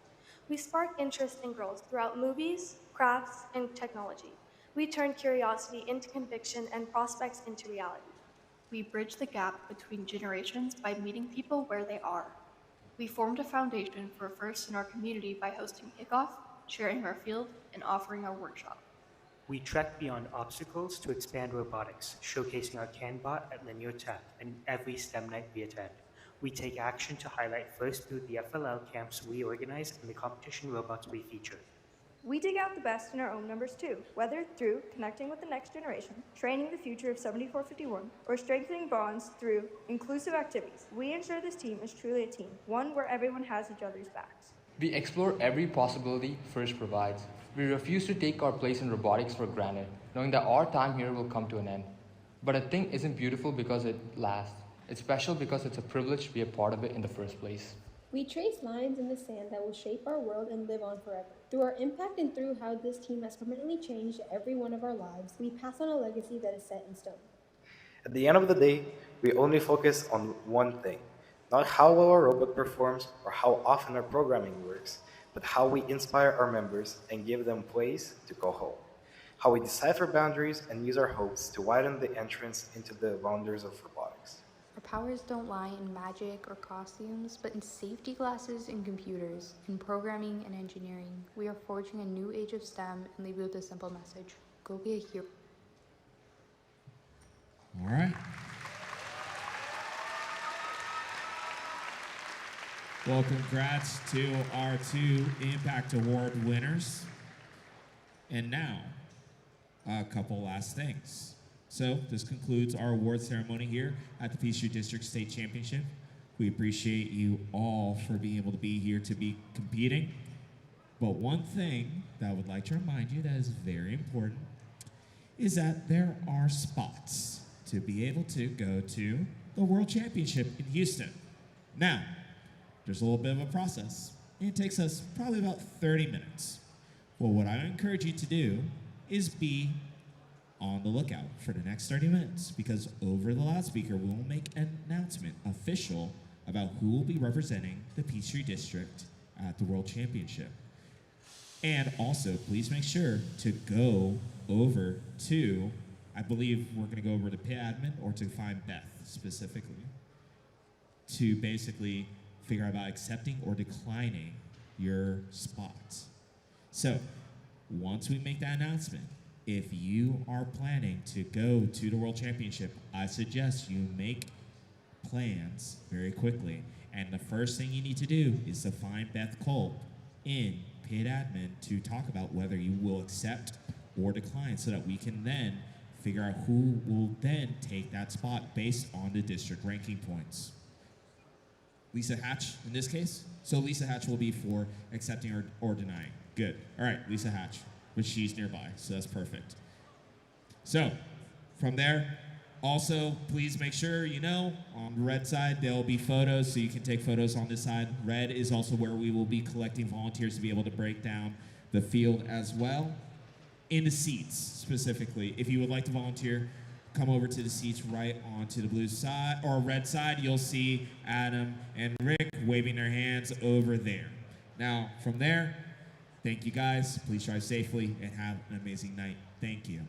We spark interest in girls throughout movies, crafts, and technology. We turn curiosity into conviction and prospects into reality. We bridge the gap between generations by meeting people where they are. We formed a foundation for firsts in our community by hosting kickoff, sharing our field, and offering our workshop. We trek beyond obstacles to expand robotics, showcasing our CanBot at Linear Tech and every STEM night we attend. We take action to highlight first through the FLL camps we organize and the competition robots we feature. We dig out the best in our own numbers too, whether through connecting with the next generation, training the future of 7451, or strengthening bonds through inclusive activities. We ensure this team is truly a team, one where everyone has each other's backs. We explore every possibility FIRST provides. We refuse to take our place in robotics for granted, knowing that our time here will come to an end. But a thing isn't beautiful because it lasts. It's special because it's a privilege to be a part of it in the first place. We trace lines in the sand that will shape our world and live on forever. Through our impact and through how this team has permanently changed every one of our lives, we pass on a legacy that is set in stone. At the end of the day, we only focus on one thing, not how well our robot performs or how often our programming works, but how we inspire our members and give them a place to go home. How we decipher boundaries and use our hopes to widen the entrance into the wonders of robotics. Our powers don't lie in magic or costumes, but in safety glasses and computers, in programming and engineering. We are forging a new age of STEM and leave you with a simple message. Go be a hero. All right. Well, congrats to our two Impact Award winners. And now, a couple last things. So this concludes our award ceremony here at the Peachtree District State Championship. We appreciate you all for being able to be here to be competing. But one thing that I would like to remind you that is very important is that there are spots to be able to go to the World Championship in Houston. Now, there's a little bit of a process. It takes us probably about 30 minutes. Well, what I encourage you to do is be on the lookout for the next 30 minutes, because over the loudspeaker, we will make an announcement official about who will be representing the Peachtree District at the World Championship. And also, please make sure to go over to, I believe we're gonna go over to pit admin or to find Beth specifically, to basically figure out about accepting or declining your spot. So, once we make that announcement, if you are planning to go to the World Championship, I suggest you make plans very quickly. And the first thing you need to do is to find Beth Culp in pit admin to talk about whether you will accept or decline, so that we can then figure out who will then take that spot based on the district ranking points. Lisa Hatch in this case. So Lisa Hatch will be for accepting or denying. Good. All right, Lisa Hatch, but she's nearby, so that's perfect. So from there, Also, please make sure, on the red side, there will be photos, so you can take photos on this side. Red is also where we will be collecting volunteers to be able to break down the field as well. In the seats, specifically. If you would like to volunteer, come over to the seats right onto the blue side, or red side. You'll see Adam and Rick waving their hands over there. Now, from there, thank you guys. Please drive safely and have an amazing night. Thank you.